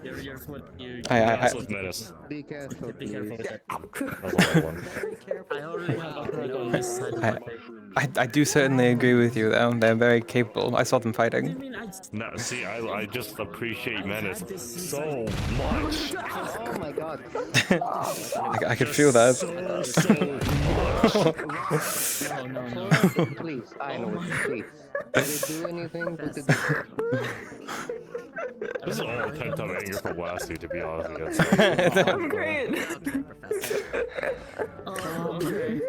Your foot, Menace. Be careful, Be careful with please. that. I already have a blood on this side of my face. I do certainly agree with you, though. They're very capable. I saw them fighting. No, see, I just appreciate Menace so much. Oh my god. I could feel that. Please, I know it, please. Did it do anything? Did it do... This is all pent up anger from last week, to be honest with you. I'm great. Okay.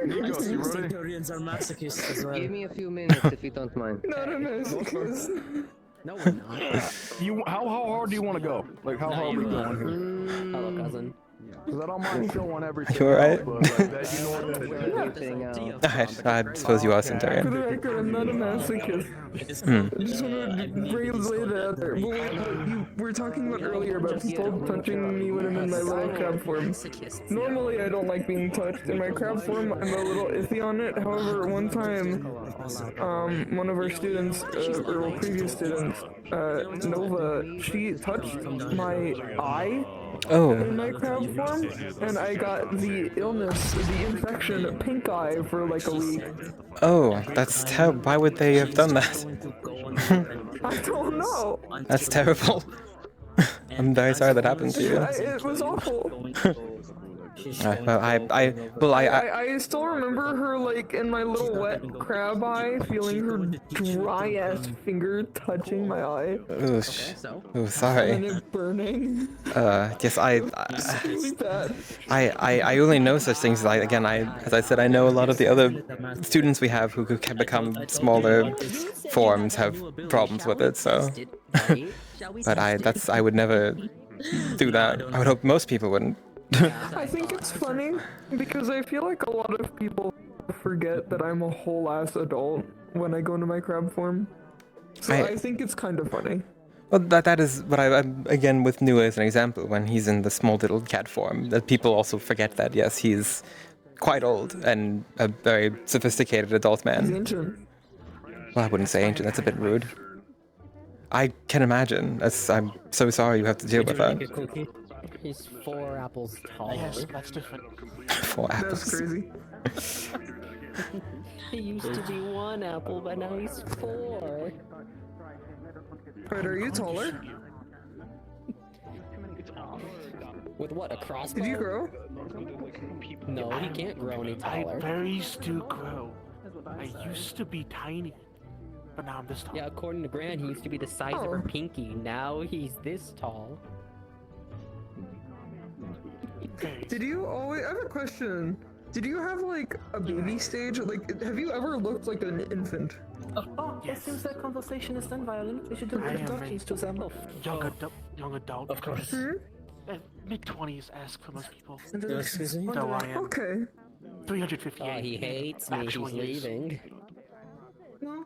Centurions are masochists as well. Give me a few minutes if you don't mind. Not a masochist. No, we're not. How hard do you want to go? Like, how hard are we going here? Hello, cousin. Because I don't mind showing everything. You alright? But like, that, you know what that is. Everything else. I suppose you are For the Centurion. record, I'm not a masochist. I just want to lay that out there. But you were talking about earlier about people touching me when I'm in my little crab form. Normally, I don't like being touched. In my crab form, I'm a little iffy on it. However, one time, one of our students, or previous students, Nova, she touched my eye Oh. in my crab form, and I got the illness, the infection, pink eye for like a week. Oh, that's terrible. Why would they have done that? I don't know. That's terrible. I'm very sorry that happened to you. It was awful. Well, I still remember her like in my little wet crab eye, feeling her dry ass finger touching my eye. Oh, sorry. And it burning. Yes, It's really bad. I only know such things. Like again, as I said, I know a lot of the other students we have who can become smaller forms have problems with it. So, but I would never do that. I would hope most people wouldn't. I think it's funny because I feel like a lot of people forget that I'm a whole ass adult when I go into my crab form. So I think it's kind of funny. Well, that is what I'm again with Nua as an example. When he's in the small little cat form, that people also forget that yes, he's quite old and a very sophisticated adult man. He's ancient. Well, I wouldn't say ancient. That's a bit rude. I can imagine. I'm so sorry you have to deal with that. He's 4 apples tall. Yes, that's different. 4 apples. That's crazy. He used to be 1 apple, but now he's 4. Wait, are you taller? With what, a crossbow? Did you grow? No, he can't grow any taller. Berries do grow. I used to be tiny, but now I'm this tall. Yeah, according to Gran, he used to be the size of her pinky. Now he's this tall. Did you always? I have a question. Did you have like a baby stage? Like, have you ever looked like an infant? Oh, it seems that conversation is done, Violent. We should do introductions to them. Young adult. Of course. Mid-20s, ask for most people. Excuse me? Though I am. Okay. 358. Oh, he hates me. Actual He's years. leaving.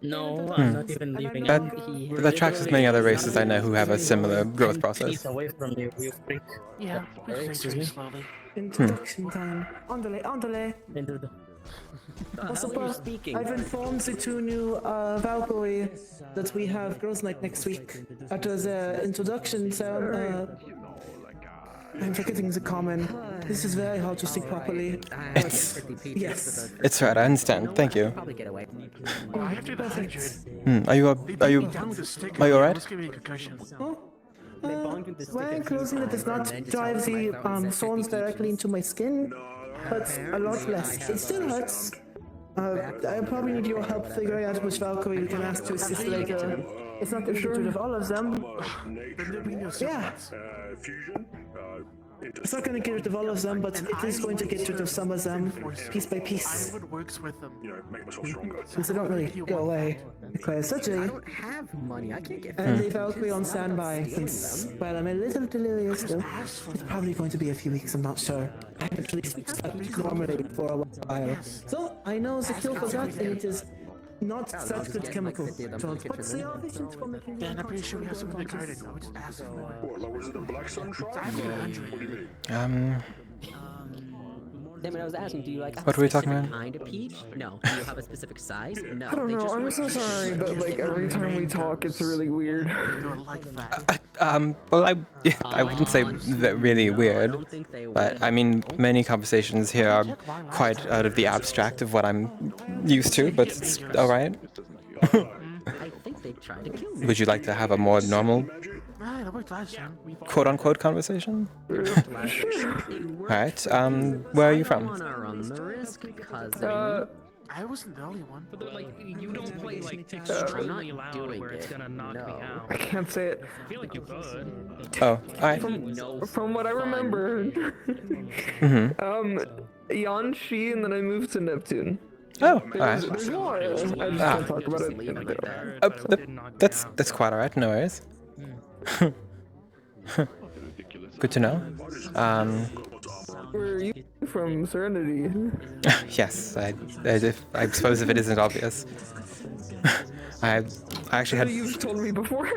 No, I'm not even leaving. That tracks with many other races I know who have a similar growth process. He's away from you, you freak. Yeah, Excuse me? slowly. Introduction time. Andale. Also, I've informed the 2 new Valkyrie that we have Girls' Night next week. After the introduction, so I'm forgetting the common. This is very hard to speak properly. Yes. It's right. I understand. Thank you. I have to do the 100. Are you alright? Just give me a concussion. Wearing clothing that does not drive the thorns directly into my skin hurts a lot less. It still hurts. I probably need your help figuring out which Valkyrie we can ask to assist later. It's not the issue of all of them. Yeah. It's not going to get rid of all of them, but it is going to get rid of some of them, piece by piece. Works with them. Make myself stronger. Since they don't really go away. Requires surgery. I don't have money. I can't get. And the Valkyrie on standby, since, well, I'm a little delirious still. It's probably going to be a few weeks, I'm not sure. I haven't really slept normally for a while. So, I know the cure for that, and it is not such good chemical. So, but they are efficient for making Dan, I'm pretty sure we have something regarding. I would just ask for it. What, was it the Black Sunshine? I have 100. What do you mean? Damn it, I was asking, do you like What were we talking specific about? kind of peach? No. Do you have a specific size? No. I don't They know. just I'm work so with sorry, but like every time we talk, it's really weird. Well, I wouldn't say that really weird, but I mean, many conversations here are quite out of the abstract of what I'm used to, but it's alright. I think they tried to kill me. Would you like to have a more normal, Right, that worked last time. quote-unquote conversation? Alright, where are you from? Run the risk, cousin. I wasn't the only one. But like, you don't play like I'm extremely not loud doing where it's it. gonna knock me No. out. I can't say it. I feel like you could. Oh, alright. From what I remember, Yan Shi, and then I moved to Neptune. Oh, There's alright. more. I just can't talk about it. That's quite alright, no worries. Good to know. Where are you from? Serenity? Yes, I suppose if it isn't obvious. I actually had. You've told me before.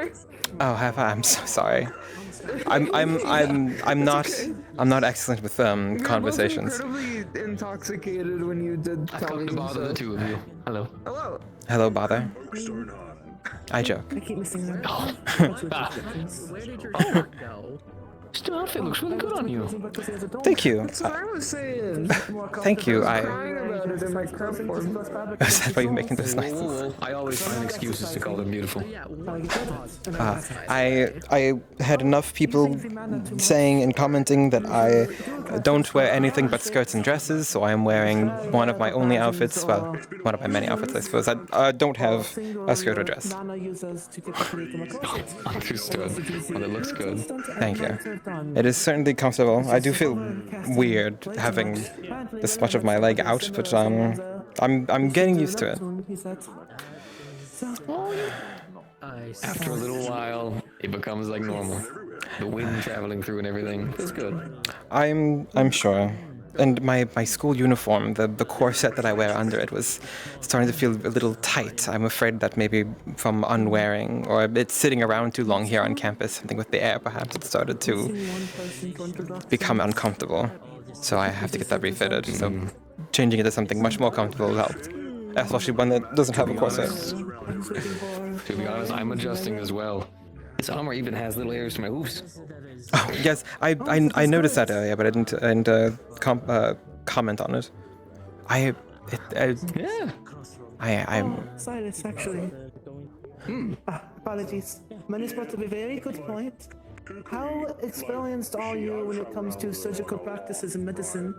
Oh, have I? I'm so sorry. I'm not excellent with conversations. You were both incredibly intoxicated when you did tell me. to bother the 2 of you. Hello. Hello. Hello, bother. I joke. I keep missing them. Where did your dog go? This new outfit looks really good on you. Thank you. That's what I was saying. Thank you. I was crying about it in my crap form. Is that why you're making those nice? I always find excuses to call them beautiful. I had enough people saying and commenting that I don't wear anything but skirts and dresses, so I am wearing one of my only outfits. Well, one of my many outfits, I suppose. I don't have a skirt or dress. Understood. Well, it looks good. Thank you. It is certainly comfortable. I do feel weird having this much of my leg out, but I'm getting used to it. After a little while, it becomes like normal. The wind traveling through and everything. It's good. I'm sure. And my school uniform, the corset that I wear under it, was starting to feel a little tight. I'm afraid that maybe from unwearing, or it's sitting around too long here on campus, something with the air perhaps, it started to become uncomfortable. So I have to get that refitted. So changing it to something much more comfortable helped. Especially one that doesn't have a corset. To be honest, I'm adjusting as well. This armor even has little areas to my hoofs. Oh, yes, I noticed that earlier, but I didn't comment on it. I'm Silas, actually. Apologies. Manus brought up a very good point. How experienced are you when it comes to surgical practices in medicine?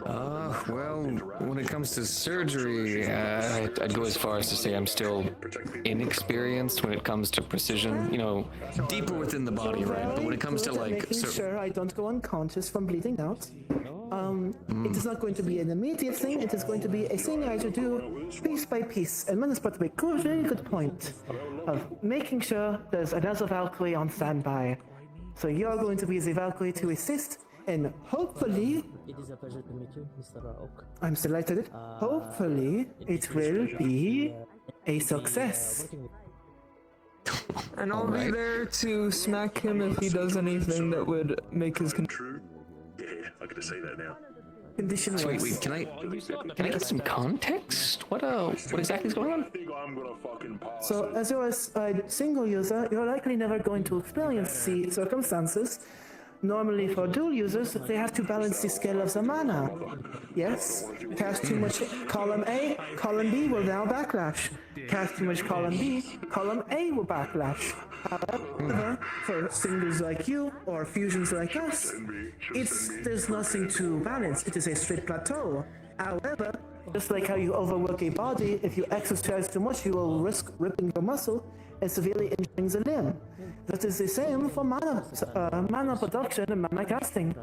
Well, when it comes to surgery, I'd go as far as to say I'm still inexperienced when it comes to precision, deeper within the body, right? But when it comes to making sure I don't go unconscious from bleeding out. It is not going to be an immediate thing, it is going to be a thing I should do piece by piece. And Manus brought up a very good point of making sure there's another Valkyrie on standby. So you're going to be the Valkyrie to assist. And hopefully, it is a pleasure to meet you, Mr. Oak. I'm delighted. Hopefully, it will be a success. And I'll be there to smack him if he does anything that would make his True. Yeah, I'm gonna say that now. Condition so wait, can I get some context? What exactly is going on? So, as you're a single user, you're likely never going to experience the circumstances. Normally, for dual users, they have to balance the scale of the mana. Yes, cast too much column A, column B will now backlash. Cast too much column B, column A will backlash. However, for singles like you, or fusions like us, there's nothing to balance, it is a straight plateau. However, just like how you overwork a body, if you exercise too much, you will risk ripping your muscle and severely injuring the limb. That is the same for mana production and mana casting.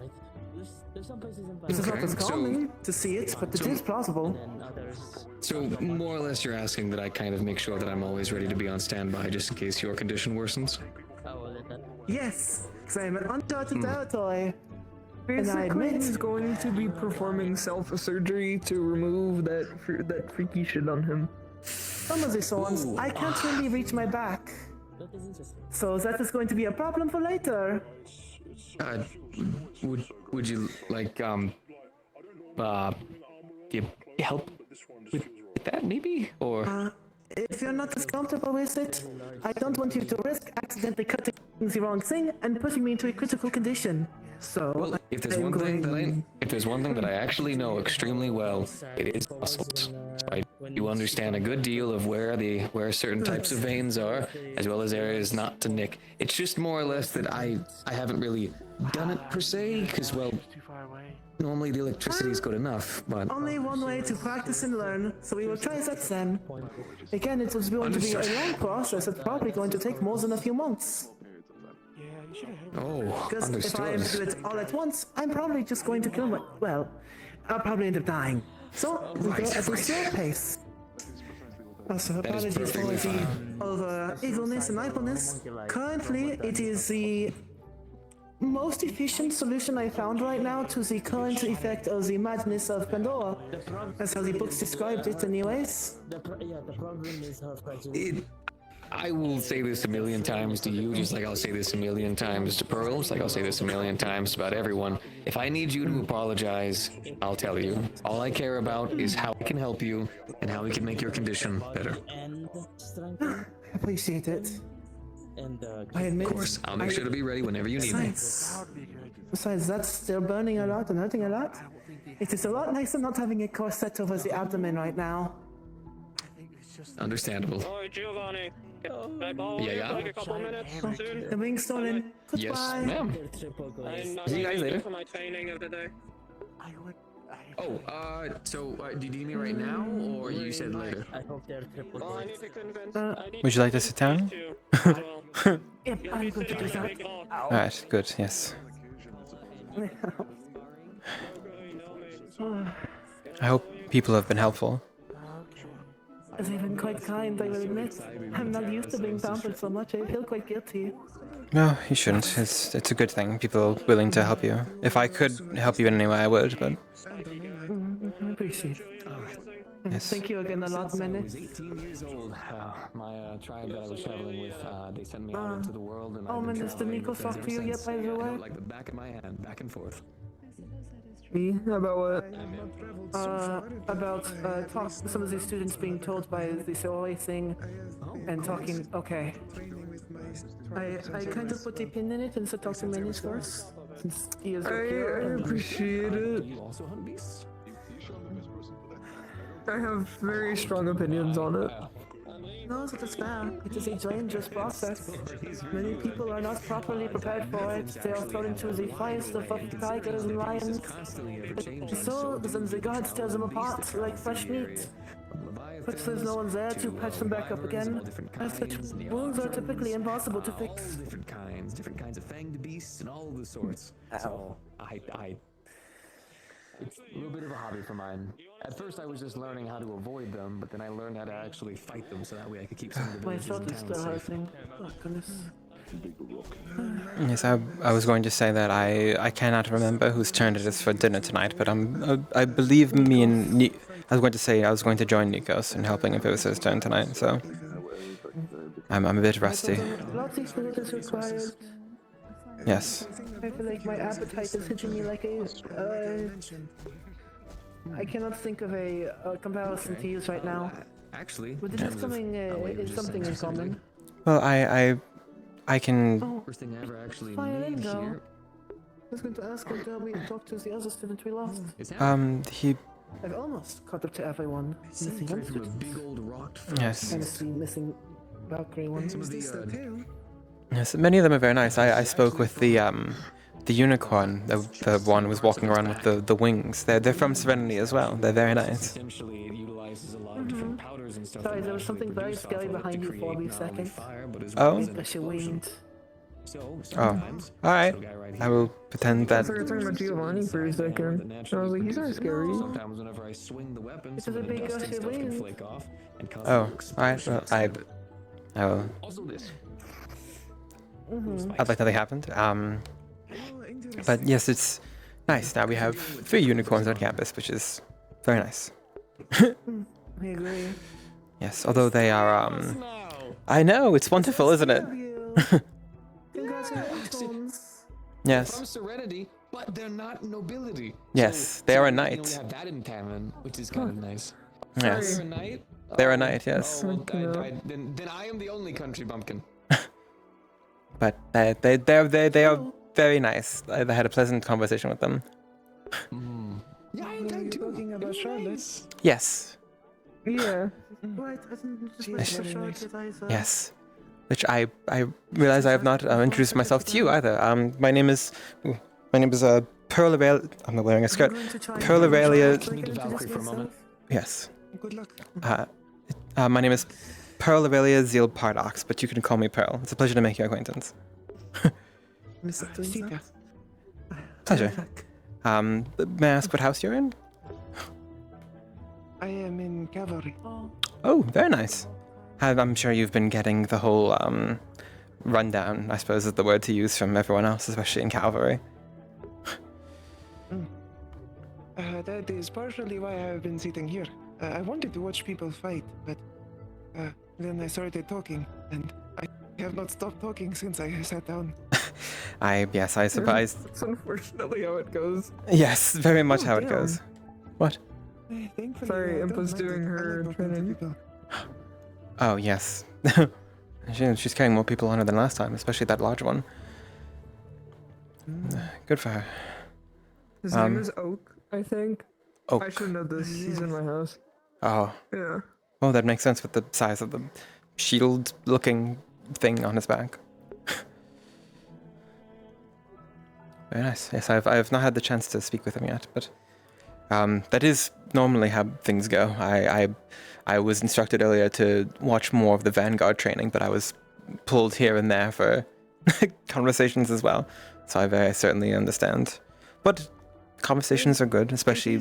This is not as common to see it, but it is plausible. So, more or less, you're asking that I kind of make sure that I'm always ready to be on standby just in case your condition worsens? Yes, because I am an uncharted territory. Basically, he's going to be performing self-surgery to remove that freaky shit on him. Some of these ones, I can't really reach my back. So that is going to be a problem for later. Would you like help with that maybe, or? If you're not as comfortable with it, I don't want you to risk accidentally cutting the wrong thing and putting me into a critical condition. So, well, if there's one thing that I actually know extremely well, it is muscles. So you understand a good deal of where certain types of veins are, as well as areas not to nick. It's just more or less that I haven't really done it per se, because well, normally the electricity is good enough, but only one way to practice and learn, so we will try that then. Again, it was going to be a long process. It's probably going to take more than a few months. Oh, because if I am to do it all at once, I'm probably just going to kill my... Well, I'll probably end up dying. So, we go at a slow pace. Also, apologies for the over evilness and idleness. Currently, it is the most efficient solution I found right now to the current effect of the madness of Pandora. That's how the books described it anyways. The problem is her prejudice. I will say this a million times to you, just like I'll say this a million times to Pearl, just like I'll say this a million times about everyone. If I need you to apologize, I'll tell you. All I care about is how I can help you and how we can make your condition better. Appreciate it. I admit. Of course, I'll make sure to be ready whenever you need me. Besides, that's still burning a lot and hurting a lot. It is a lot nicer not having a corset over the abdomen right now. Understandable. Hi, Giovanni. Yeah. Like a couple minutes soon. The wing's stolen. Goodbye. Yes, ma'am. I'm See you guys later. For my training of the day. Oh, so do you need me right now, or you said later? I hope they're triple. Well, I need to convince. Would you like to sit down? Yep, I'm going to do that. Alright, good, yes. I hope people have been helpful. They've been quite kind, I will admit. I'm not used to being pampered so much, I feel quite guilty. No, you shouldn't. It's a good thing. People are willing to help you. If I could help you in any way, I would, but... I appreciate it. Yes. Thank you again a lot, I Mene. was 18 years old. My tribe that I was traveling with, they sent me out into the world, and I've been Mene, did traveling Nico with talk them to you ever yet, since. by the I know way? it like the back of my hand, back and forth. Me? About what? About some of the students being told by the Soroi thing and talking. Okay. I kind of put a pin in it and said talk to Menes first, since he is okay. I appreciate it. You also hunt beasts? I have very strong opinions on it. No, that is fair. It is a dangerous process. Many people are not properly prepared for it. They are thrown into the fires of tigers and lions. The souls and the gods tear them apart like fresh meat. But there's no one there to patch them back up again. As such, wounds are typically impossible to fix. Different kinds of fanged beasts and all of the sorts. So it's a little bit of a hobby for mine. At first I was just learning how to avoid them, but then I learned how to actually fight them so that way I could keep some of the My villages throat and is towns still safe. hurting. Oh, goodness. Yes, I was going to say that I cannot remember whose turn it is for dinner tonight, but I believe me and I was going to say I was going to join Nikos in helping if it was his turn tonight, so I'm a bit rusty. Lots of food is required. Yes. I feel like my appetite is hitting me like a. I cannot think of a comparison to use right now. Actually, But it is something in common. Well, I can. First thing I ever actually Fire made Ingo. here. I was going to ask him to help me talk to the other student we lost. He. I've almost caught up to everyone. Missing one From a student. big old rocked Yes. And the missing Valkyrie one. Some of the Yes, many of them are very nice. I spoke with the unicorn, the one who was walking around with the wings. They're from Serenity as well. They're very nice. essentially it utilizes a lot of different powders and stuff. Sorry, that there was actually something very produce off scary of it to behind you for a create brief not only second. fire, but as Oh? well as an Especially explosion. winged. So Oh, sometimes all right. this little guy right I here, will pretend I that. thought you were talking about Giovanni for a second. I was like, he's not scary. Sometimes whenever I swing the weapon, It's some a of the big dust and gushy stuff can wind. flake off and cause Oh, little all right. Well, explosions. I will. Also this. I'd like nothing happened. But yes, it's nice. Now we have 3 unicorns on campus, which is very nice. I agree. Yes, although they are. I know it's wonderful, isn't it? Congratulations. Yes. From Serenity, but they're not nobility. Yes, they are a We knight. only have that in common, which is kind of nice. Yes. They're a knight? They're a knight, yes. Oh, well, then I am the only country bumpkin. But they are very nice. I had a pleasant conversation with them. Yeah, I You're talking about Charlotte. Yes. Yeah. Right, I didn't just I make should- sure that I said. Yes. Which I realize I have not introduced myself to you either. My name is Pearl Aurelia. I'm not wearing a skirt. Pearl Aurelia. Yes. Good luck. My name is Pearl Aurelia Zeal Pardox, but you can call me Pearl. It's a pleasure to make your acquaintance. Sita. Pleasure. May I ask what house you're in? I am in cavalry. Oh, very nice. I'm sure you've been getting the whole rundown, I suppose is the word to use, from everyone else, especially in cavalry. That is partially why I have been sitting here. I wanted to watch people fight, but then I started talking, and I have not stopped talking since I sat down. I suppose. That's unfortunately how it goes. Yes, very much how it goes. What? Thankfully, Sorry, I don't Impa's mind it. doing I her like talking to training. people. Oh, yes. She's carrying more people on her than last time, especially that large one. Good for her. His name is Oak, I think. Oak. I should know this. He's in my house. Oh. Yeah. Well, that makes sense with the size of the shield-looking thing on his back. Very nice. Yes, I've not had the chance to speak with him yet, but that is normally how things go. I was instructed earlier to watch more of the Vanguard training, but I was pulled here and there for conversations as well. So I very certainly understand. But conversations are good, especially.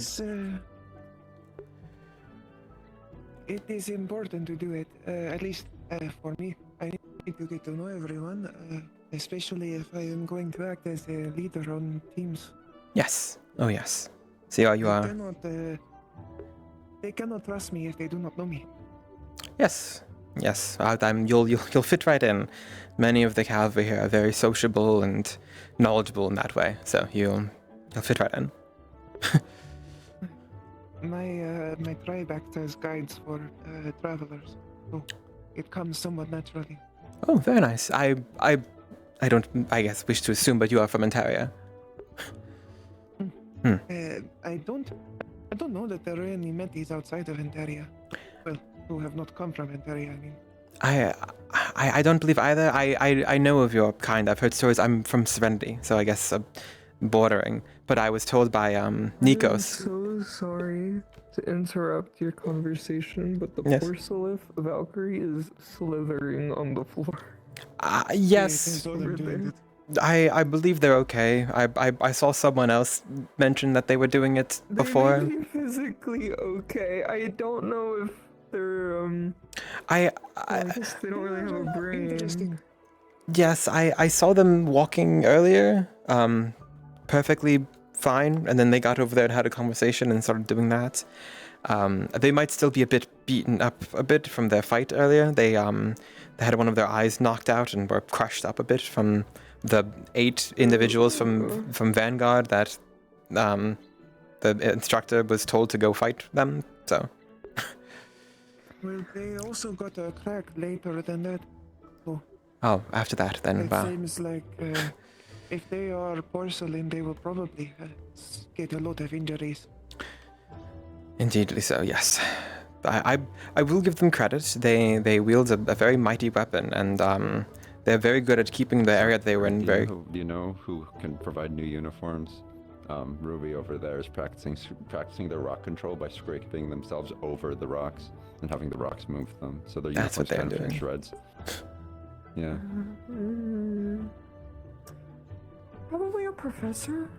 It is important to do it, at least for me. I need to get to know everyone, especially if I am going to act as a leader on teams. Yes. Oh, yes. See how you are. They cannot trust me if they do not know me. Yes. Yes. You'll fit right in. Many of the cavalry here are very sociable and knowledgeable in that way, so you'll fit right in. My tribe acts as guides for travelers, so it comes somewhat naturally. Oh, very nice. I don't, I guess, wish to assume, but you are from Ontario. I don't know that there are any Metis outside of Ontario. Well, who have not come from Ontario, I mean. I don't believe either. I know of your kind. I've heard stories. I'm from Serenity, so I guess bordering. But I was told by Nikos. I'm so sorry to interrupt your conversation, but the Porcelain Valkyrie is slithering on the floor. Yes. I believe they're okay. I saw someone else mention that they were doing it before. They may be physically okay. I don't know if they're I guess they don't really have a brain. Yes, I saw them walking earlier, perfectly fine, and then they got over there and had a conversation and started doing that. They might still be a bit beaten up a bit from their fight earlier. They had one of their eyes knocked out and were crushed up a bit from the 8 individuals from Vanguard that the instructor was told to go fight them. So. Well, they also got a crack later than that. So oh, after that, then. it Wow. seems like if they are porcelain, they will probably get a lot of injuries. Indeedly so, yes. I will give them credit. They wield a very mighty weapon, and they're very good at keeping the area they were in very. Do you know who can provide new uniforms? Ruby over there is practicing their rock control by scraping themselves over the rocks and having the rocks move them, so their That's what uniforms they're kind of in doing. shreds. Yeah. Probably a professor.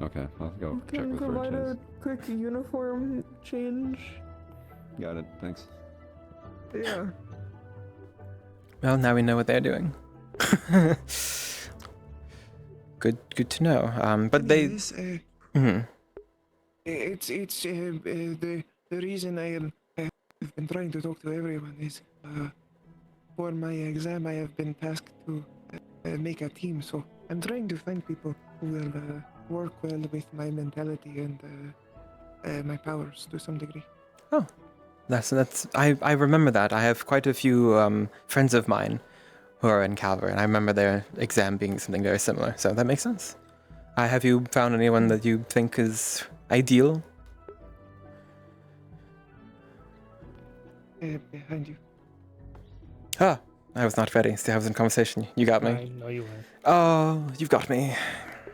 Okay, I'll go Who check can with provide Virgins. a quick uniform change. Got it. Thanks. Yeah. Well, now we know what they're doing. Good to know. But they. Yes, Mhm. it's the reason I have been trying to talk to everyone is for my exam I have been tasked to make a team, so I'm trying to find people who will work well with my mentality and my powers to some degree. Oh, that's. I remember that. I have quite a few friends of mine who are in Calvary, and I remember their exam being something very similar. So that makes sense. Have you found anyone that you think is ideal? Behind you. Ah, I was not ready to have this conversation. You got me. I know you were. Oh, you've got me.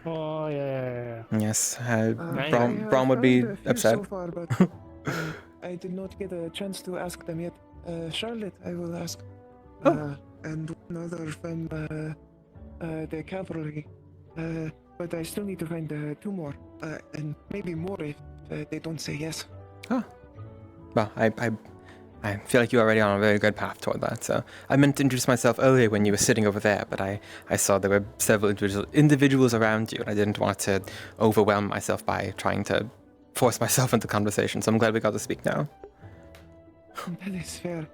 Oh, yeah. Yes, I Brom would have be found a few upset. so far, but I did not get a chance to ask them yet. Charlotte, I will ask. And one other from the cavalry. But I still need to find 2 more, and maybe more if they don't say yes. Oh. Well, I feel like you're already on a very good path toward that. So I meant to introduce myself earlier when you were sitting over there, but I saw there were several individuals around you, and I didn't want to overwhelm myself by trying to force myself into conversation. So I'm glad we got to speak now. That is fair.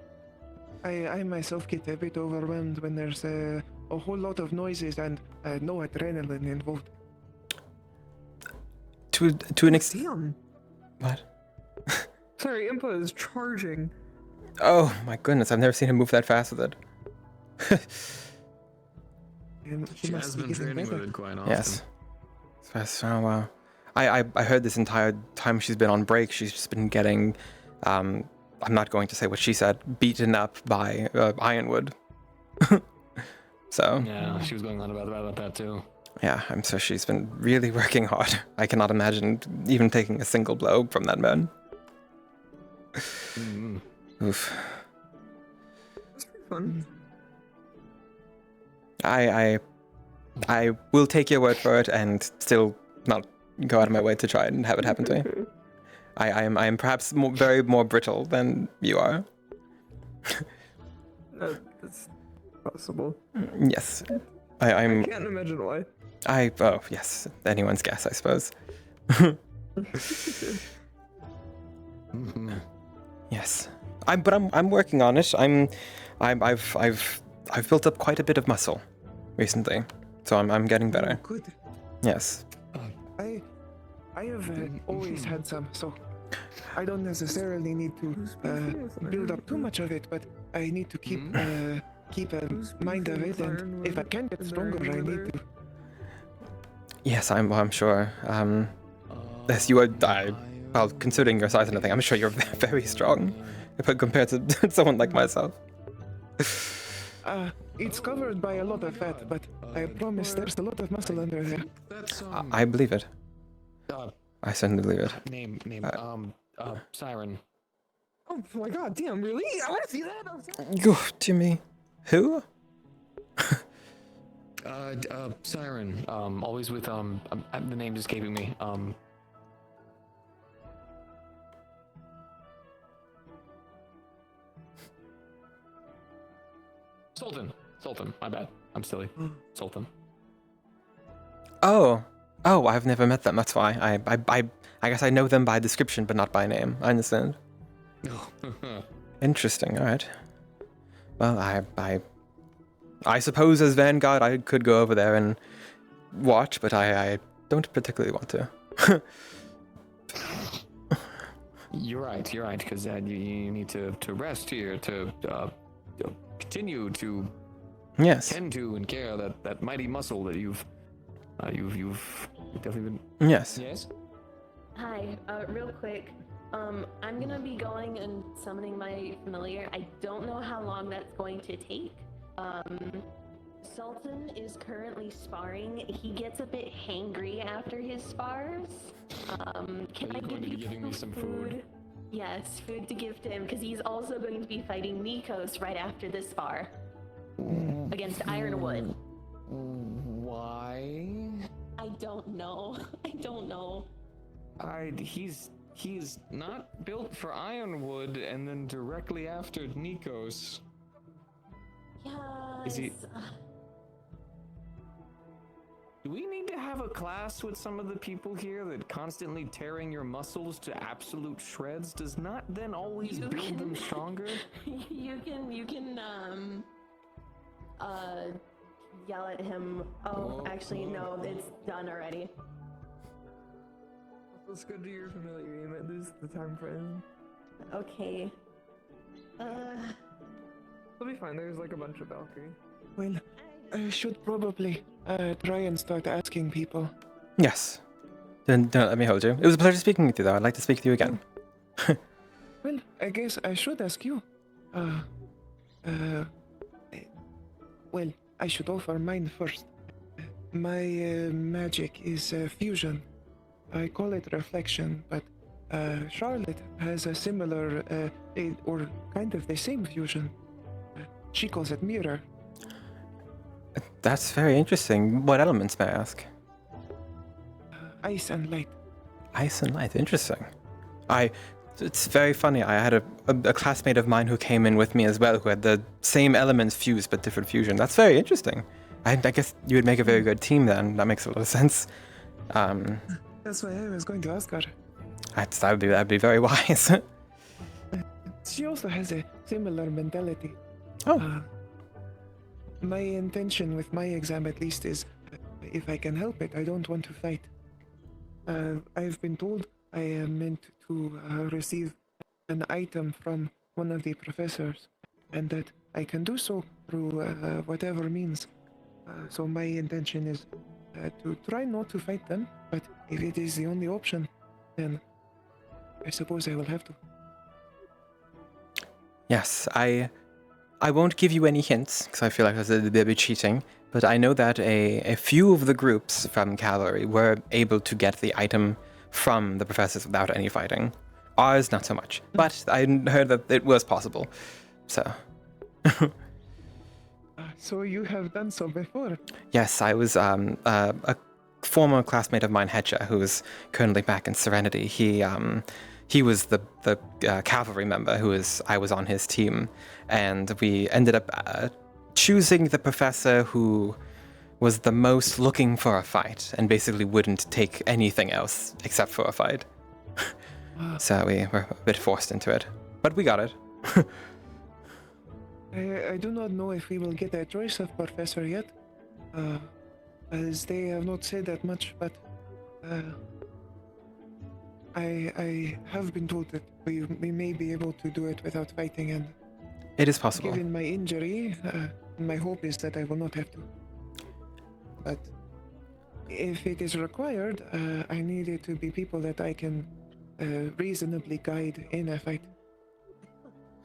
I myself get a bit overwhelmed when there's a whole lot of noises and no adrenaline involved. To an extent. Damn. What? Sorry, Impa is charging. Oh my goodness! I've never seen him move that fast with it. And She has been even training better. with it quite often. Yes. Oh wow. I heard this entire time she's been on break. She's just been getting, I'm not going to say what she said, beaten up by Ironwood. So. Yeah, she was going on about that too. Yeah, I'm so she's been really working hard. I cannot imagine even taking a single blow from that man. Oof. It's pretty fun. I will take your word for it and still not go out of my way to try and have it happen to me. I am perhaps very more brittle than you are. That's possible. Yes. I'm. I can't imagine why. Oh yes, anyone's guess, I suppose. Yes, I'm working on it. I've built up quite a bit of muscle recently, so I'm getting better. Good. Yes. I have always had some, so I don't necessarily need to build up too much of it, but I need to keep mind of it, and if I can get stronger, I need to. Yes, I'm sure. Yes, you are. Well, considering your size and everything, I'm sure you're very strong, if compared to someone like myself. It's covered by a lot of fat, but I promise there's a lot of muscle under there. I believe it. I certainly believe it. Name, Siren. Oh my god, damn, really? I want to see that! Oh, Jimmy. Who? Siren. Always with, the name escaping me. Sultan, my bad. I'm silly. Sultan. Oh, I've never met them. That's why. I guess I know them by description, but not by name. I understand. Interesting. All right. Well, I suppose as Vanguard, I could go over there and watch, but I don't particularly want to. You're right, because you need to rest here to continue to tend to and care that mighty muscle that you've definitely been. Yes. Yes. Hi, real quick. I'm gonna be going and summoning my familiar. I don't know how long that's going to take. Sultan is currently sparring. He gets a bit hangry after his spars. Can I give you some food? Yes, food to give to him, because he's also going to be fighting Nikos right after this spar. Against Ironwood. Why? I don't know. He's not built for Ironwood, and then directly after Nikos. Yes. Is he? Do we need to have a class with some of the people here that constantly tearing your muscles to absolute shreds does not then always build them stronger? You can yell at him. Actually no, it's done already. Let's go to your familiar. You might lose the time frame. Okay. It'll be fine. There's like a bunch of Valkyrie. Well, I should probably try and start asking people. Yes. Then don't let me hold you. It was a pleasure speaking with you, though. I'd like to speak with you again. Well, I guess I should ask you. Well, I should offer mine first. My magic is fusion. I call it reflection, but Charlotte has a similar, or kind of the same fusion. She calls it mirror. That's very interesting. What elements, may I ask? Ice and light. Ice and light, interesting. It's very funny. I had a classmate of mine who came in with me as well, who had the same elements fused but different fusion. That's very interesting. I guess you would make a very good team then. That makes a lot of sense. That's why I was going to ask her. That'd be very wise. She also has a similar mentality. Oh. My intention with my exam, at least, is if I can help it, I don't want to fight. I've been told I am meant to receive an item from one of the professors, and that I can do so through whatever means. So my intention is to try not to fight them, but if it is the only option, then I suppose I will have to. Yes, I won't give you any hints, because I feel like that's a bit of cheating, but I know that a few of the groups from Cavalry were able to get the item from the professors without any fighting. Ours, not so much, but I heard that it was possible, so... So you have done so before? Yes, I was a former classmate of mine, Hetcha, who is currently back in Serenity. He was the cavalry member I was on his team, and we ended up choosing the professor who was the most looking for a fight and basically wouldn't take anything else except for a fight. So we were a bit forced into it, but we got it. I do not know if we will get a choice of professor yet, as they have not said that much, but I have been told that we may be able to do it without fighting, and it is possible. Given my injury, my hope is that I will not have to. But if it is required, I need it to be people that I can reasonably guide in a fight.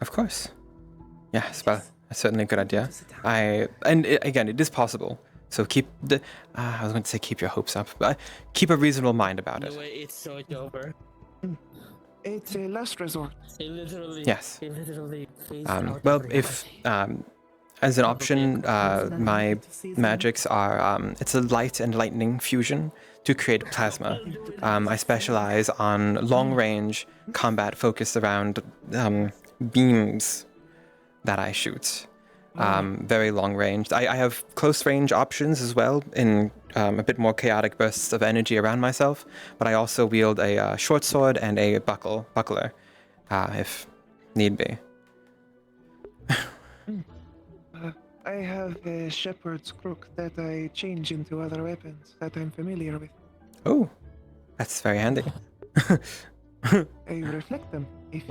Of course. Yes, well, that's certainly a good idea. Again, it is possible. So keep the. I was going to say keep your hopes up, but keep a reasonable mind about it. No way, it's so over. It's a last resort. It literally. Yes. It literally Well, if as an option, my magics are it's a light and lightning fusion to create plasma. I specialize on long-range combat focused around beams that I shoot. Very long range. I have close range options as well in a bit more chaotic bursts of energy around myself, but I also wield a short sword and a buckler if need be. I have a shepherd's crook that I change into other weapons that I'm familiar with. Oh, that's very handy. I reflect them if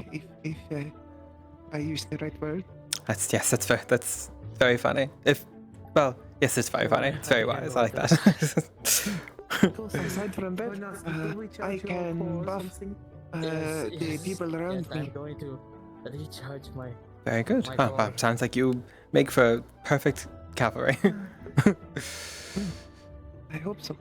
I use the right word. That's very funny. Yes, it's very funny. It's very wise. I like that. Aside from that, I can buff the people around me. I'm going to recharge my. Very good. Wow, sounds like you make for perfect cavalry. I hope so.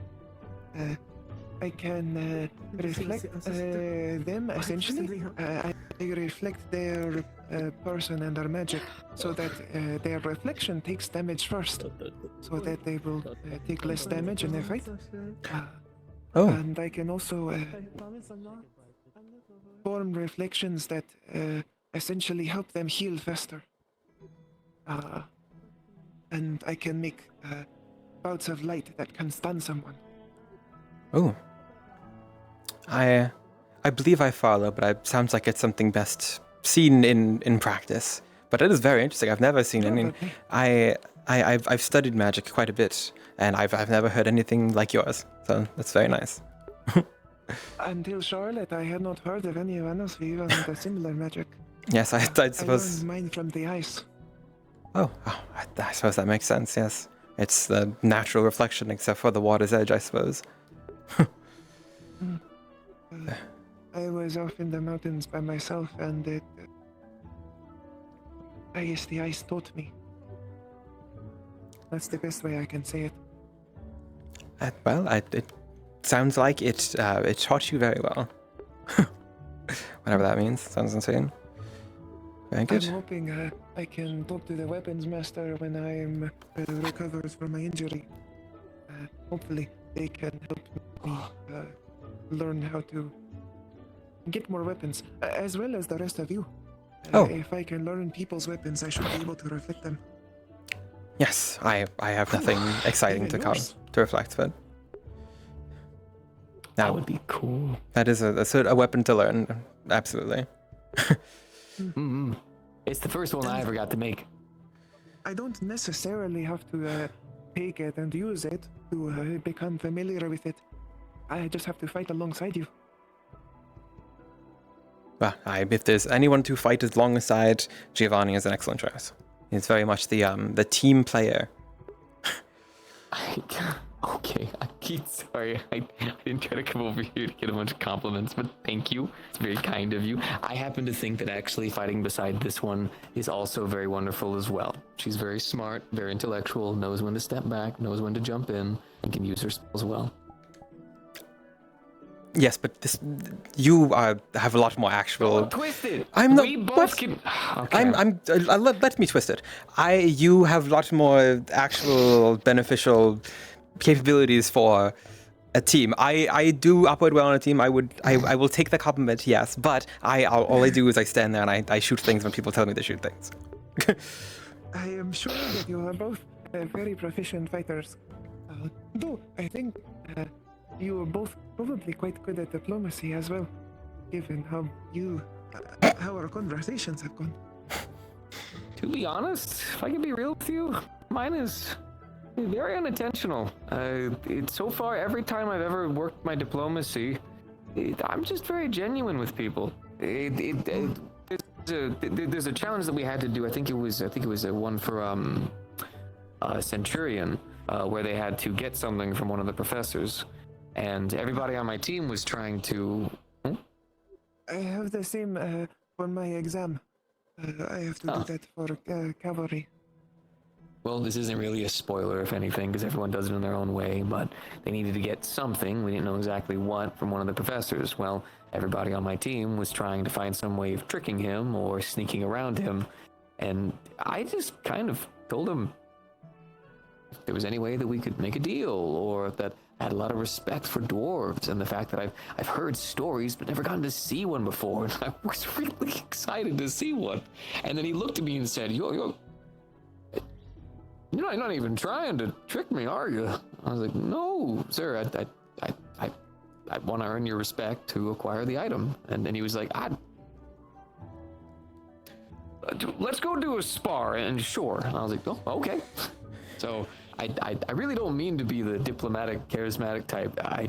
I can reflect them, essentially. I reflect their person and their magic so that their reflection takes damage first, so that they will take less damage in their fight. And I can also form reflections that essentially help them heal faster. And I can make bouts of light that can stun someone. Oh. I believe I follow, but it sounds like it's something best seen in practice. But it is very interesting. I've never seen any. I've studied magic quite a bit, and I've never heard anything like yours. So that's very nice. Until Charlotte, I had not heard of anyone else who even had a similar magic. Yes, I suppose. I learned mine from the ice. Oh, I suppose that makes sense. Yes, it's the natural reflection, except for the water's edge, I suppose. I was off in the mountains by myself, and I guess the ice taught me. That's the best way I can say it. It sounds like it taught you very well. Whatever that means. Sounds insane. Very good. I'm hoping I can talk to the weapons master when I'm recovered from my injury. Hopefully they can help me learn how to get more weapons, as well as the rest of you. If I can learn people's weapons, I should be able to reflect them. Yes, I have nothing exciting to reflect, but that would be cool. That is a weapon to learn, absolutely. It's the first one I ever got to make. I don't necessarily have to take it and use it to become familiar with it. I just have to fight alongside you. Well, if there's anyone to fight alongside, Giovanni is an excellent choice. He's very much the team player. Okay, I keep sorry. I didn't try to come over here to get a bunch of compliments, but thank you. It's very kind of you. I happen to think that actually fighting beside this one is also very wonderful as well. She's very smart, very intellectual, knows when to step back, knows when to jump in, and can use her spells well. Yes, but you have a lot more actual. Twisted. I'm not. We both What? can. Okay. Let me twist it. You have a lot more actual beneficial capabilities for a team. I do operate well on a team. I will take the compliment, yes, but all I do is I stand there and I shoot things when people tell me to shoot things. I am sure that you are both very proficient fighters. Though I think you are both probably quite good at diplomacy as well, given how how our conversations have gone. To be honest, if I can be real with you, mine is very unintentional. So far, every time I've ever worked my diplomacy, I'm just very genuine with people. There's a challenge that we had to do. I think it was a one for Centurion, where they had to get something from one of the professors, and everybody on my team was trying to. I have the same for my exam. I have to do that for cavalry. Well, this isn't really a spoiler, if anything, because everyone does it in their own way, but they needed to get something, we didn't know exactly what, from one of the professors. Well, everybody on my team was trying to find some way of tricking him or sneaking around him, and I just kind of told him if there was any way that we could make a deal, or that I had a lot of respect for dwarves, and the fact that I've heard stories but never gotten to see one before, and I was really excited to see one. And then he looked at me and said, You're not even trying to trick me, are you? I was like, no, sir, I want to earn your respect to acquire the item. And then he was like, let's go do a spar, and sure. And I was like, oh, okay. So I really don't mean to be the diplomatic, charismatic type. I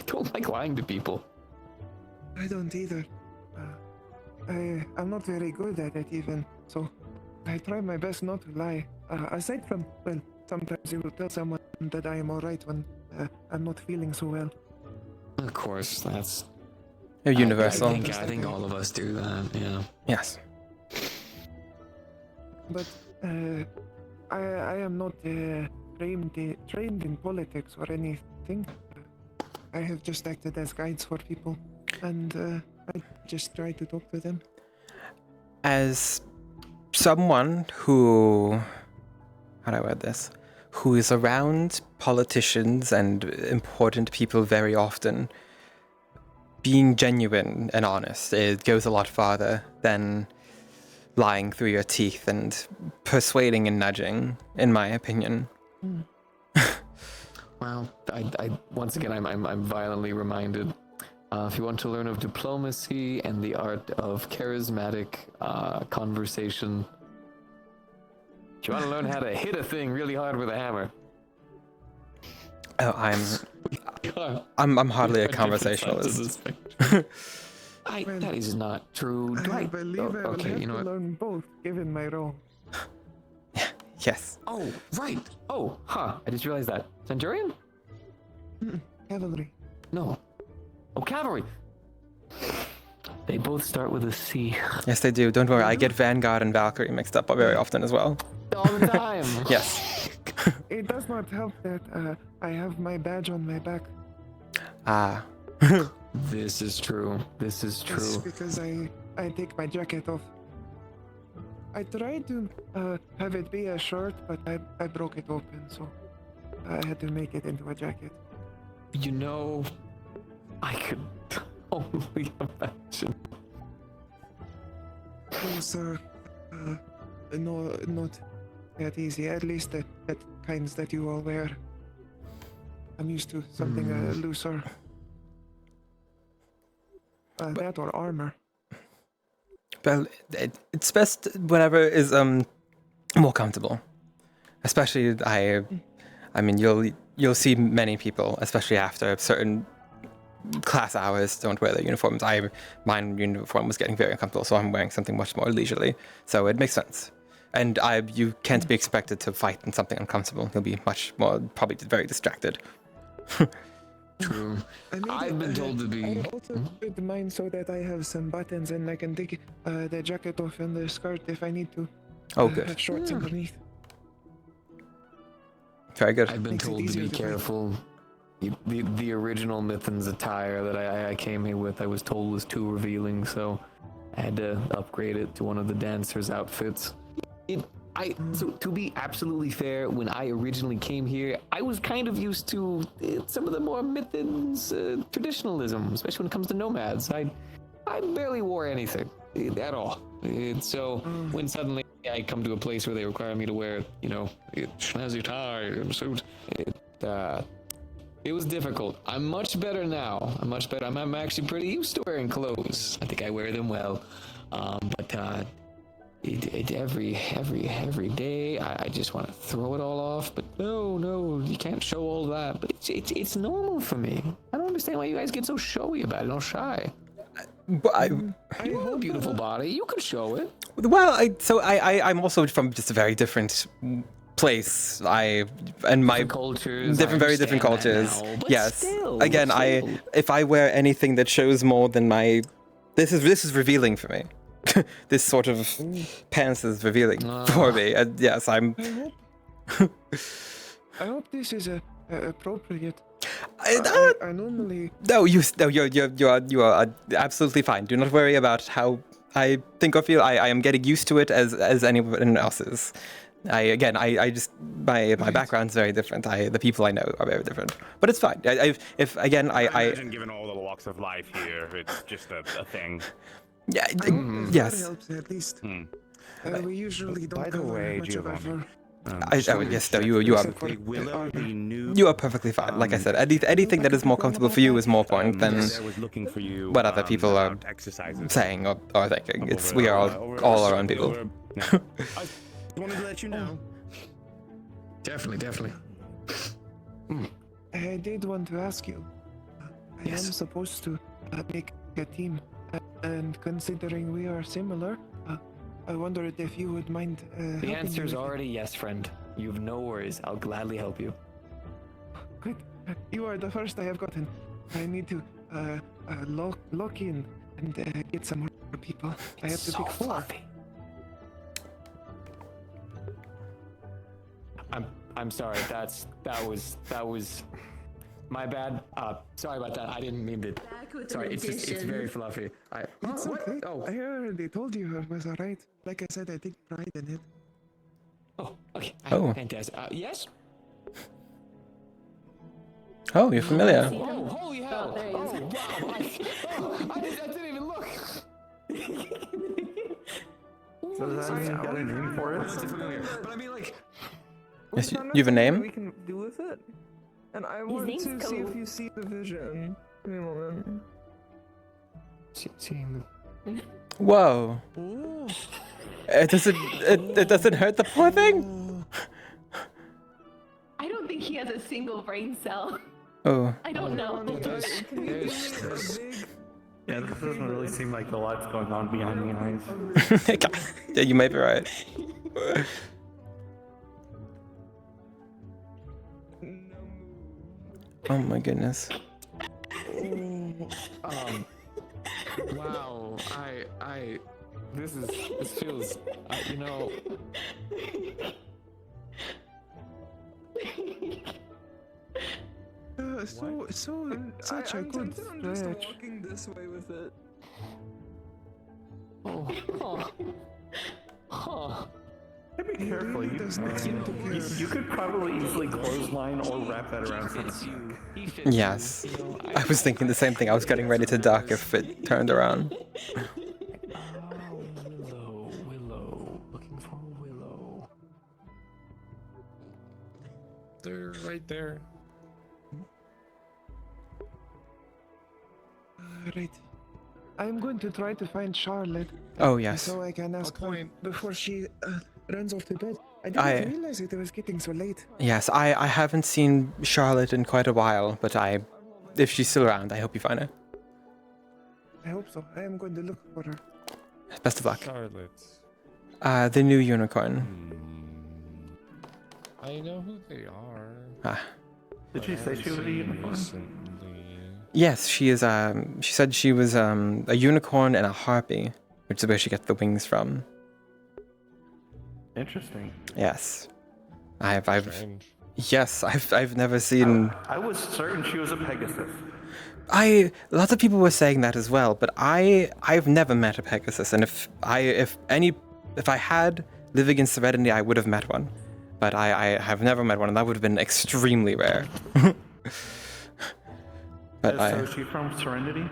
don't like lying to people. I don't either. I'm not very good at it even, so I try my best not to lie. Aside from, well, sometimes you will tell someone that I am alright when I'm not feeling so well. Of course, that's universal. I think all of us do that, yeah. Yes. But I am not trained in politics or anything. I have just acted as guides for people, and I just try to talk to them. As someone who, how do I word this, who is around politicians and important people very often, being genuine and honest, it goes a lot farther than lying through your teeth and persuading and nudging, in my opinion. Well, I once again, I'm violently reminded. If you want to learn of diplomacy and the art of charismatic conversation, if you want to learn how to hit a thing really hard with a hammer. Oh, I'm hardly a conversationalist. That is not true. I believe I will okay, have you know to what? learn both, given my role. Yes. Oh, right. Oh, huh. I just realized that. Centurion? Cavalry. No. Oh, cavalry. They both start with a C. Yes, they do. Don't worry. I get Vanguard and Valkyrie mixed up very often as well. All the time. Yes. It does not help that I have my badge on my back. Ah. This is true. This is true. It's because I take my jacket off. I tried to have it be a shirt, but I broke it open, so I had to make it into a jacket. You know, I could only imagine. No, sir. No, not that easy. At least that kinds that you all wear. I'm used to something looser. That or armor. Well, it's best whatever is more comfortable. Especially I mean you'll see many people, especially after certain class hours don't wear their uniforms. My uniform was getting very uncomfortable, so I'm wearing something much more leisurely. So it makes sense. And you can't be expected to fight in something uncomfortable. You'll be much more, probably very distracted. True. I've been told to be. I also put mine so that I have some buttons and I can take the jacket off and the skirt if I need to. Oh, good. Have shorts underneath. Very good. I've been told to be careful. The original Mython's attire that I came here with, I was told was too revealing, so I had to upgrade it to one of the dancer's outfits. So to be absolutely fair, when I originally came here, I was kind of used to some of the more Mython's traditionalism, especially when it comes to nomads. I barely wore anything at all. So when suddenly I come to a place where they require me to wear, snazzy tie and suit, it was difficult. I'm much better now. I'm much better. I'm actually pretty used to wearing clothes. I think I wear them well. But every day I just want to throw it all off. But no, you can't show all that. But it's normal for me. I don't understand why you guys get so showy about it, all shy. But you have a beautiful body. You can show it. Well, I'm also from just a very different place. Different cultures. Very different cultures. Now, but yes. still, Again, if I wear anything that shows more than this is revealing for me. This sort of pants is revealing for me. And yes, I'm. I hope this is appropriate. I normally. No, you are absolutely fine. Do not worry about how I think of you. I am getting used to it as anyone else is. I just my background's very different. The people I know are very different, but it's fine. I imagine given all the walks of life here, it's just a thing. Yeah. Yes. That helps at least. We usually don't cover much of our. Yes, no, you are perfectly fine. Like I said, anything that is more comfortable for you is more important than what other people are saying or thinking. We are all our own people. I wanted to let you know. Definitely. I did want to ask you. I am supposed to make a team, and considering we are similar, I wondered if you would mind. The answer is already yes, friend. You have no worries. I'll gladly help you. Good. You are the first I have gotten. I need to lock in and get some more people. I have to pick 4. I'm sorry. That was my bad. Sorry about that. I didn't mean to. Sorry, it's very fluffy. It's okay. Oh. I already told you it was alright. Like I said, I take pride in it. Oh, okay. Fantastic. Yes? Oh, you're familiar. Oh, holy hell. Wow. I didn't even look. So does that mean you got a name for it? But I mean, like... Yes, you have a name? We can do with it. And I want to see if you see the vision. Give me a moment. Whoa. It doesn't hurt the poor thing? I don't think he has a single brain cell. Oh. I don't know. Yeah, this doesn't really seem like a lot's going on behind the eyes. Yeah, you might be right. Oh my goodness. Wow. This feels, Such a good stretch. Walking this way with it. Be careful. You could probably easily clothesline or wrap that around something. Yes. I was thinking the same thing. I was getting ready to duck if it turned around. Willow. Looking for Willow. They're right there. Right. I'm going to try to find Charlotte. Oh, yes. So I can ask her before she runs off to bed. I didn't realize it was getting so late. Yes, I haven't seen Charlotte in quite a while, but I if she's still around, I hope you find her. I hope so. I am going to look for her. Best of luck. Charlotte. The new unicorn. I know who they are. Ah. Did she say she was a unicorn? Yes, she is. She said she was a unicorn and a harpy, which is where she gets the wings from. Interesting. Yes, I've never seen. I was certain she was a Pegasus. Lots of people were saying that as well, but I've never met a Pegasus, and if I had living in Serenity, I would have met one, but I have never met one, and that would have been extremely rare. But So is she from Serenity?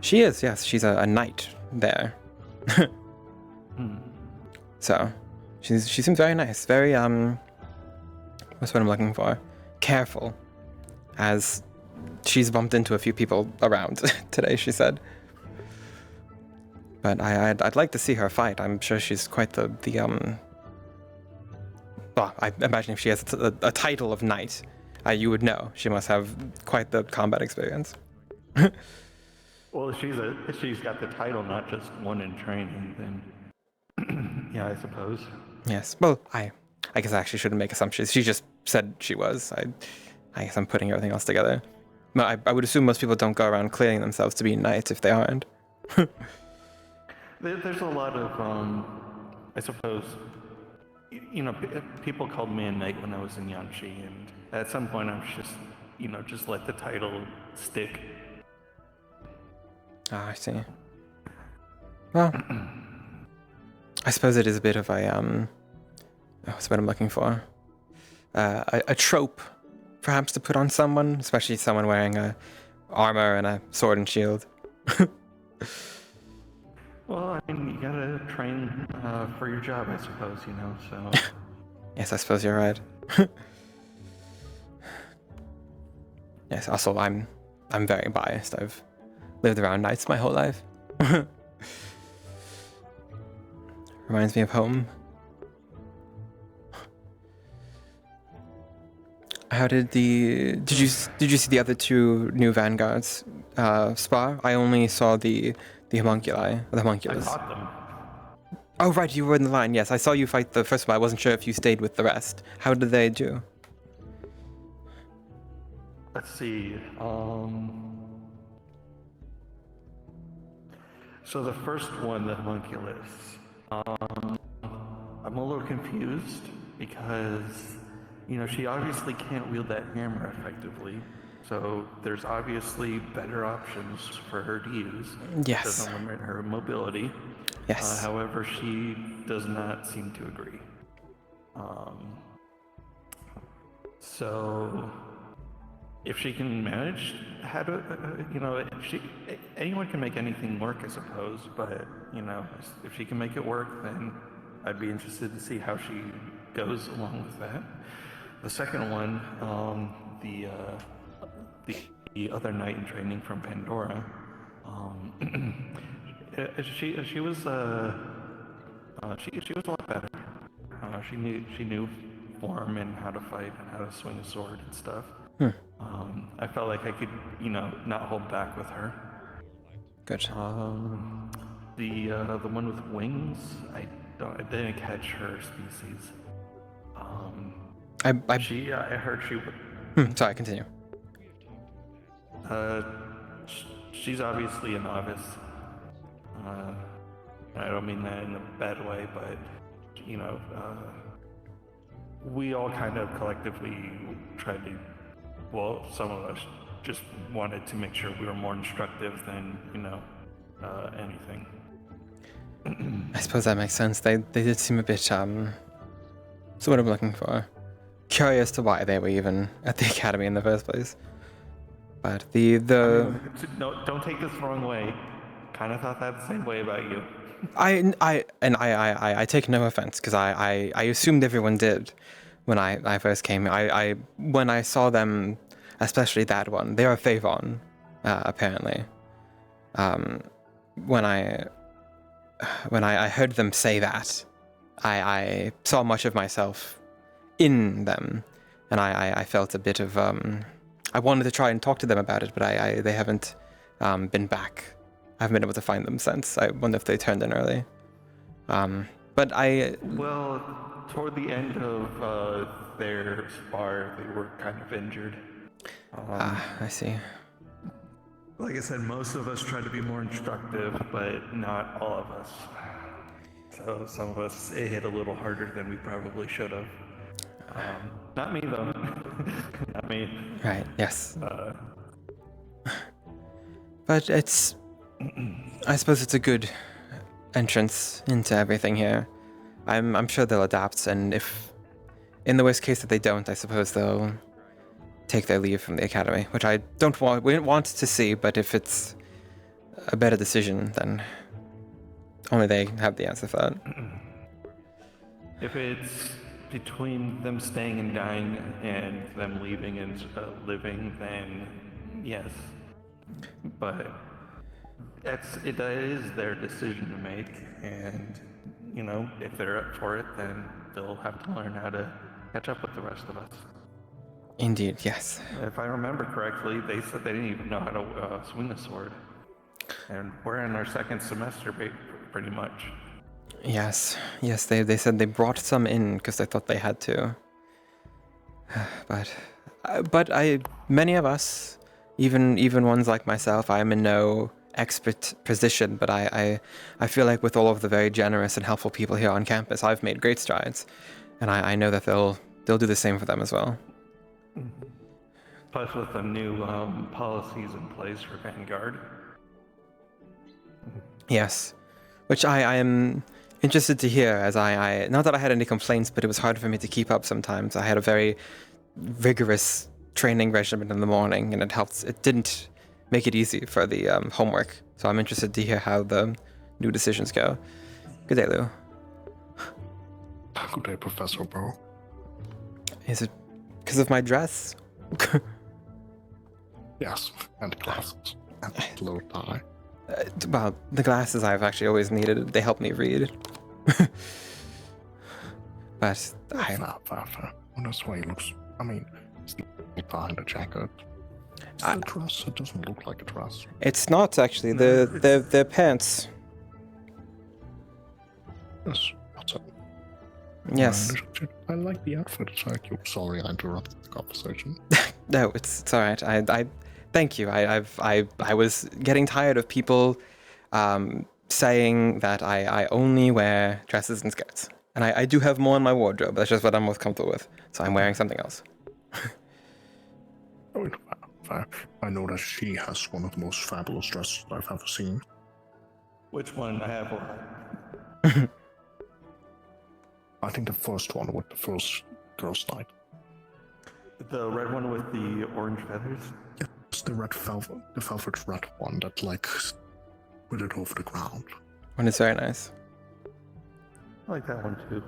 She is, yes. She's a knight there. So, she seems very nice. Very, what's what I'm looking for? Careful. As she's bumped into a few people around today, she said. But I'd like to see her fight. I'm sure she's quite the well, I imagine if she has a title of knight, you would know. She must have quite the combat experience. Well, if she's got the title, not just one in training, then yeah, I suppose. Yes. Well, I guess I actually shouldn't make assumptions. She just said she was. I guess I'm putting everything else together. But I would assume most people don't go around clearing themselves to be knights if they aren't. There's a lot of, I suppose, people called me a knight when I was in Yanxi, and at some point I was just let the title stick. Ah, I see. Well, I suppose it is a bit of a, what's what I'm looking for? A trope, perhaps, to put on someone, especially someone wearing a armor and a sword and shield. Well, I mean, you gotta train for your job, I suppose, so... Yes, I suppose you're right. Yes, also, I'm very biased. I've lived around knights my whole life. Reminds me of home. How did you see the other two new vanguards spar? I only saw the homunculi, the homunculus. I fought them. Oh right, you were in the line. Yes, I saw you fight the first one. I wasn't sure if you stayed with the rest. How did they do? Let's see. So the first one, the homunculus, I'm a little confused because, she obviously can't wield that hammer effectively. So there's obviously better options for her to use. Yes. Doesn't limit her mobility. Yes. However, she does not seem to agree. So if she can manage how to, anyone can make anything work, I suppose. But if she can make it work, then I'd be interested to see how she goes along with that. The second one, the other knight in training from Pandora, she was a lot better. She knew form and how to fight and how to swing a sword and stuff. I felt like I could, not hold back with her. Good. The one with wings, I didn't catch her species. I heard she would. Sorry, continue. She's obviously a novice. I don't mean that in a bad way, but we all kind of collectively tried to. Well, some of us just wanted to make sure we were more instructive than anything. I suppose that makes sense. They did seem a bit so what I'm looking for. Curious to why they were even at the academy in the first place. But No, don't take this the wrong way. Kind of thought that the same way about you. I take no offense because I assumed everyone did when I first came. When I saw them, especially that one, they are Favon, apparently. When I heard them say that, I saw much of myself in them, and I felt a bit of I wanted to try and talk to them about it, but they haven't been back. I haven't been able to find them since. I wonder if they turned in early. Well, toward the end of their spar, they were kind of injured. I see. Like I said, most of us tried to be more instructive, but not all of us. So some of us, it hit a little harder than we probably should have. Not me, though. Not me. Right, yes. But it's... I suppose it's a good entrance into everything here. I'm sure they'll adapt, and if... In the worst case that they don't, I suppose they'll take their leave from the academy, which I wouldn't want to see, but if it's a better decision, then only they have the answer for that. If it's between them staying and dying and them leaving and living, then yes. But it is their decision to make, and you know, if they're up for it, then they'll have to learn how to catch up with the rest of us. Indeed, yes. If I remember correctly, they said they didn't even know how to swing a sword, and we're in our second semester, pretty much. Yes, they said they brought some in because they thought they had to. But many of us, even ones like myself, I am in no expert position, but I feel like with all of the very generous and helpful people here on campus, I've made great strides, and I know that they'll do the same for them as well. Plus with the new policies in place for Vanguard. Yes, which I am interested to hear, as I not that I had any complaints, but it was hard for me to keep up sometimes. I had a very rigorous training regimen in the morning, and it didn't make it easy for the homework. So I'm interested to hear how the new decisions go. Good day, Lou. Good day, Professor Bro. Is it because of my dress? Yes, and glasses, and a little tie. Well, the glasses I've actually always needed. They help me read. But Fair. On this way, it looks. I mean, it's behind a jacket. It's a dress. It doesn't look like a dress. It's not actually. They're pants. Yes, that's it. Yes. I like the outfit. Thank you. Sorry, I interrupted the conversation. No, it's all right. I thank you. I was getting tired of people saying that I only wear dresses and skirts, and I do have more in my wardrobe. That's just what I'm most comfortable with. So I'm wearing something else. Oh, I know that she has one of the most fabulous dresses I've ever seen. Which one? I have one. I think the first one with the first girls' night. The red one with the orange feathers? Yes, the velvet red one that like put it over the ground. One is very nice. I like that one too.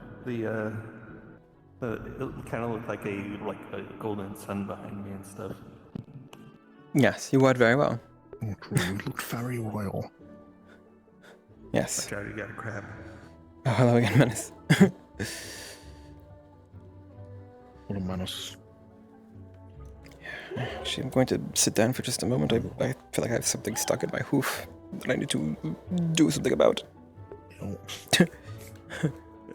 It kind of looked like a golden sun behind me and stuff. Yes, you wore it very well. Oh, true. You looked very royal. Yes. I already got a crab. Oh, hello again, Menace. What a menace. Actually, I'm going to sit down for just a moment. I feel like I have something stuck in my hoof that I need to do something about. Oh. Yeah,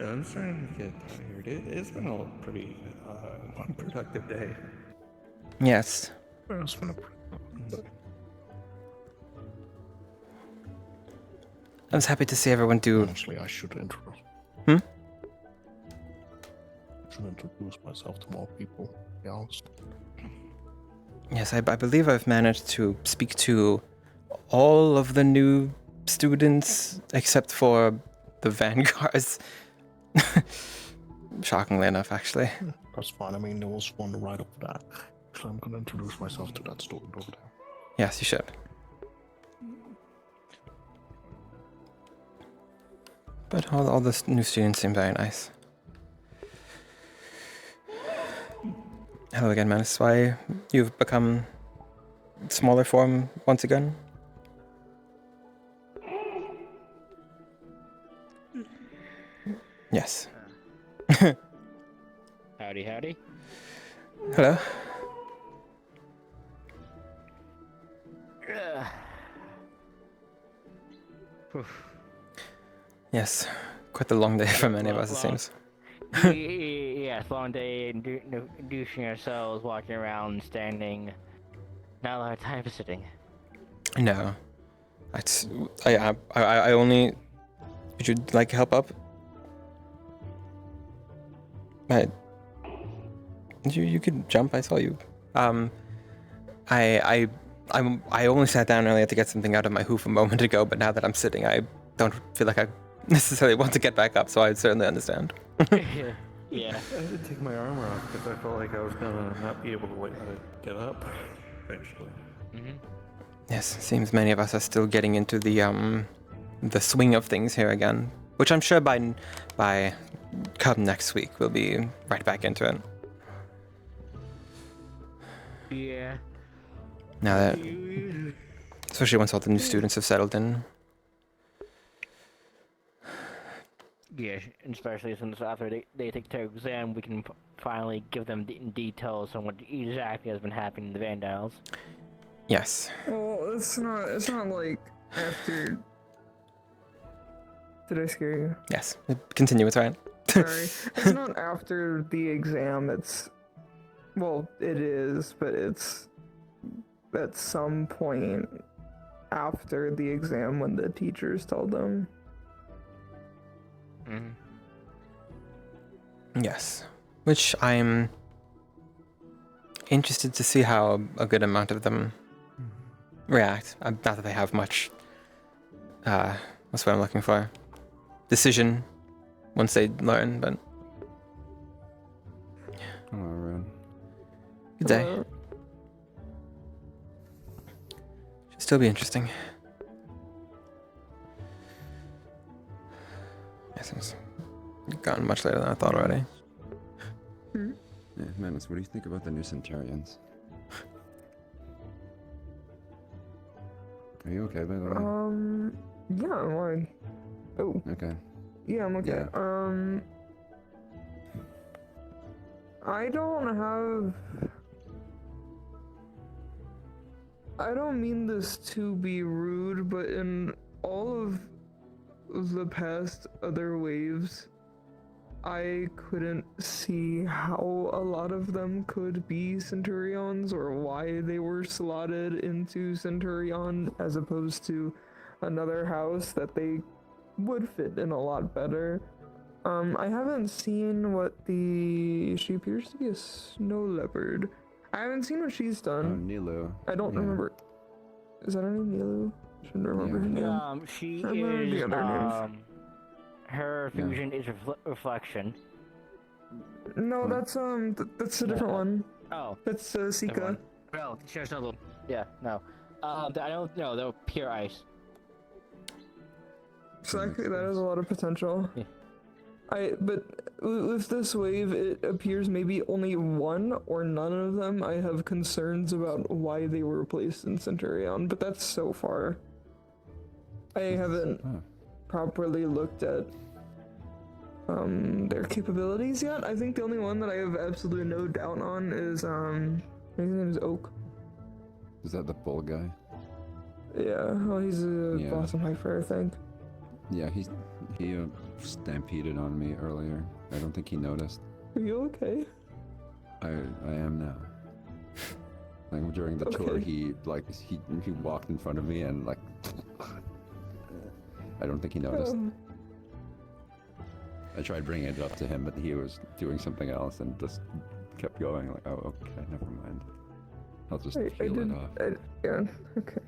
I'm starting to get tired. It's been a pretty unproductive day. Yes. It's been a I was happy to see everyone do... Honestly, I should introduce. Hmm? I should introduce myself to more people, to be honest. Yes, I believe I've managed to speak to all of the new students, except for the Vanguards. Shockingly enough, actually. That's fine. I mean, there was one right up there. So I'm going to introduce myself to that student over there. Yes, you should. But all the new students seem very nice. Hello again, Menace. Why you've become smaller form once again? Yes. Howdy, howdy. Hello. Yes, quite the long day for many of us, it seems. Yes, long day douching ourselves, walking around, standing. Not a lot of time for sitting. No. I only... Would you like help up? You could jump, I saw you. I only sat down earlier to get something out of my hoof a moment ago, but now that I'm sitting, I don't feel like I necessarily want to get back up, so I certainly understand. Yeah. I did take my armor off because I felt like I was gonna not be able to get up eventually. Yes, seems many of us are still getting into the swing of things here again, which I'm sure by come next week we'll be right back into it. Yeah. Now that, especially once all the new students have settled in. Yeah, especially since after they take their exam, we can finally give them details on what exactly has been happening to the Vandals. Yes. Well, it's not like after... Did I scare you? Yes. Continue, it's right. Sorry. It's not after the exam, well, it is, but it's at some point after the exam when the teachers told them. Yes. Which I'm interested to see how a good amount of them react. Not that they have much, what's what I'm looking for? Decision once they learn, but... Hello, Ren. Good day. Should still be interesting. Yes, it's gone much later than I thought already. Yeah, Manus, what do you think about the new Centurions? Are you okay, by the way? Yeah, I'm fine. Oh. Okay. Yeah, I'm okay. Yeah. I don't mean this to be rude, but in all of the past other waves, I couldn't see how a lot of them could be Centurions or why they were slotted into Centurion as opposed to another house that they would fit in a lot better. I haven't seen what she appears to be a snow leopard. I haven't seen what she's done. Nilu. I don't remember. Is that her name, Nilu? Shouldn't remember her name. She I remember is, the other names. her fusion is reflection. No, that's a different one. Oh. That's Sika. No, there's no. Yeah, no. I don't know. They're pure ice. So actually, that has a lot of potential. Yeah. But with this wave, it appears maybe only one or none of them. I have concerns about why they were placed in Centurion, but that's so far. I haven't properly looked at their capabilities yet. I think the only one that I have absolutely no doubt on is his name is Oak. Is that the bull guy? Yeah, well, he's a Blossom Heifer, I think. Yeah, he stampeded on me earlier. I don't think he noticed. Are you okay? I am now. Like during the tour, he walked in front of me and like I don't think he noticed. I tried bringing it up to him, but he was doing something else and just kept going. Like, oh, okay, never mind. I'll just peel it off. Yeah, okay.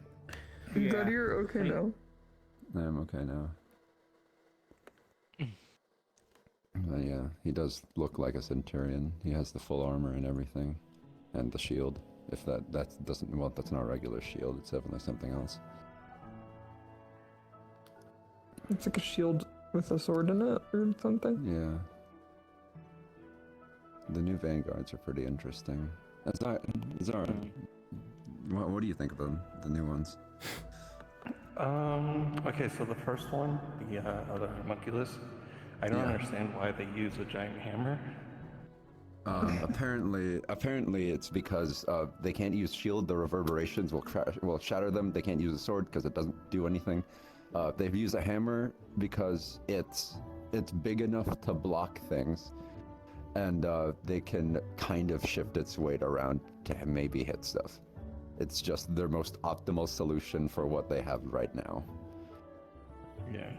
I'm glad you're okay now. I am okay now. But yeah, he does look like a Centurion. He has the full armor and everything, and the shield. If that doesn't, well, that's not a regular shield. It's definitely something else. It's like a shield with a sword in it or something. Yeah. The new vanguards are pretty interesting. Zara, what do you think of them? The new ones? Okay, so the first one, the homunculus, I don't understand why they use a giant hammer. Apparently it's because they can't use shield. The reverberations will shatter them. They can't use a sword because it doesn't do anything. They've used a hammer because it's big enough to block things, and they can kind of shift its weight around to maybe hit stuff. It's just their most optimal solution for what they have right now. Yeah.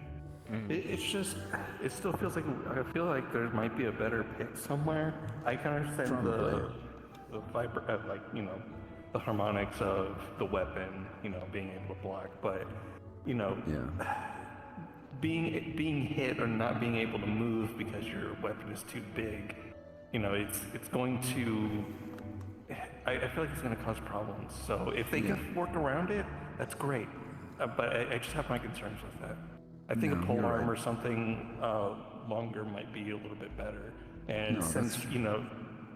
It's just, it still feels like, I feel like there might be a better pick somewhere. I can understand the like, you know, the harmonics of the weapon, you know, being able to block, but, you know, being hit or not being able to move because your weapon is too big, you know, it's going to, I feel like it's going to cause problems. So if they can work around it, that's great. But I just have my concerns with that. I think a pole arm or something longer might be a little bit better. And since, you know,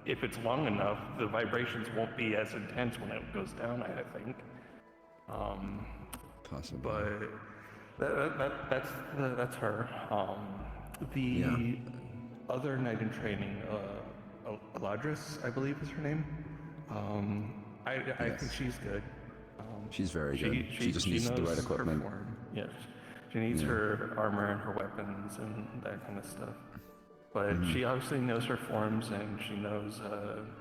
if it's long enough, the vibrations won't be as intense when it goes down, I think. Possibly. But that's her. The other knight in training, Eladris, I believe is her name. I think she's good. She's very good. She just needs the right equipment. Yes. She needs her armor and her weapons and that kind of stuff. But she obviously knows her forms and she knows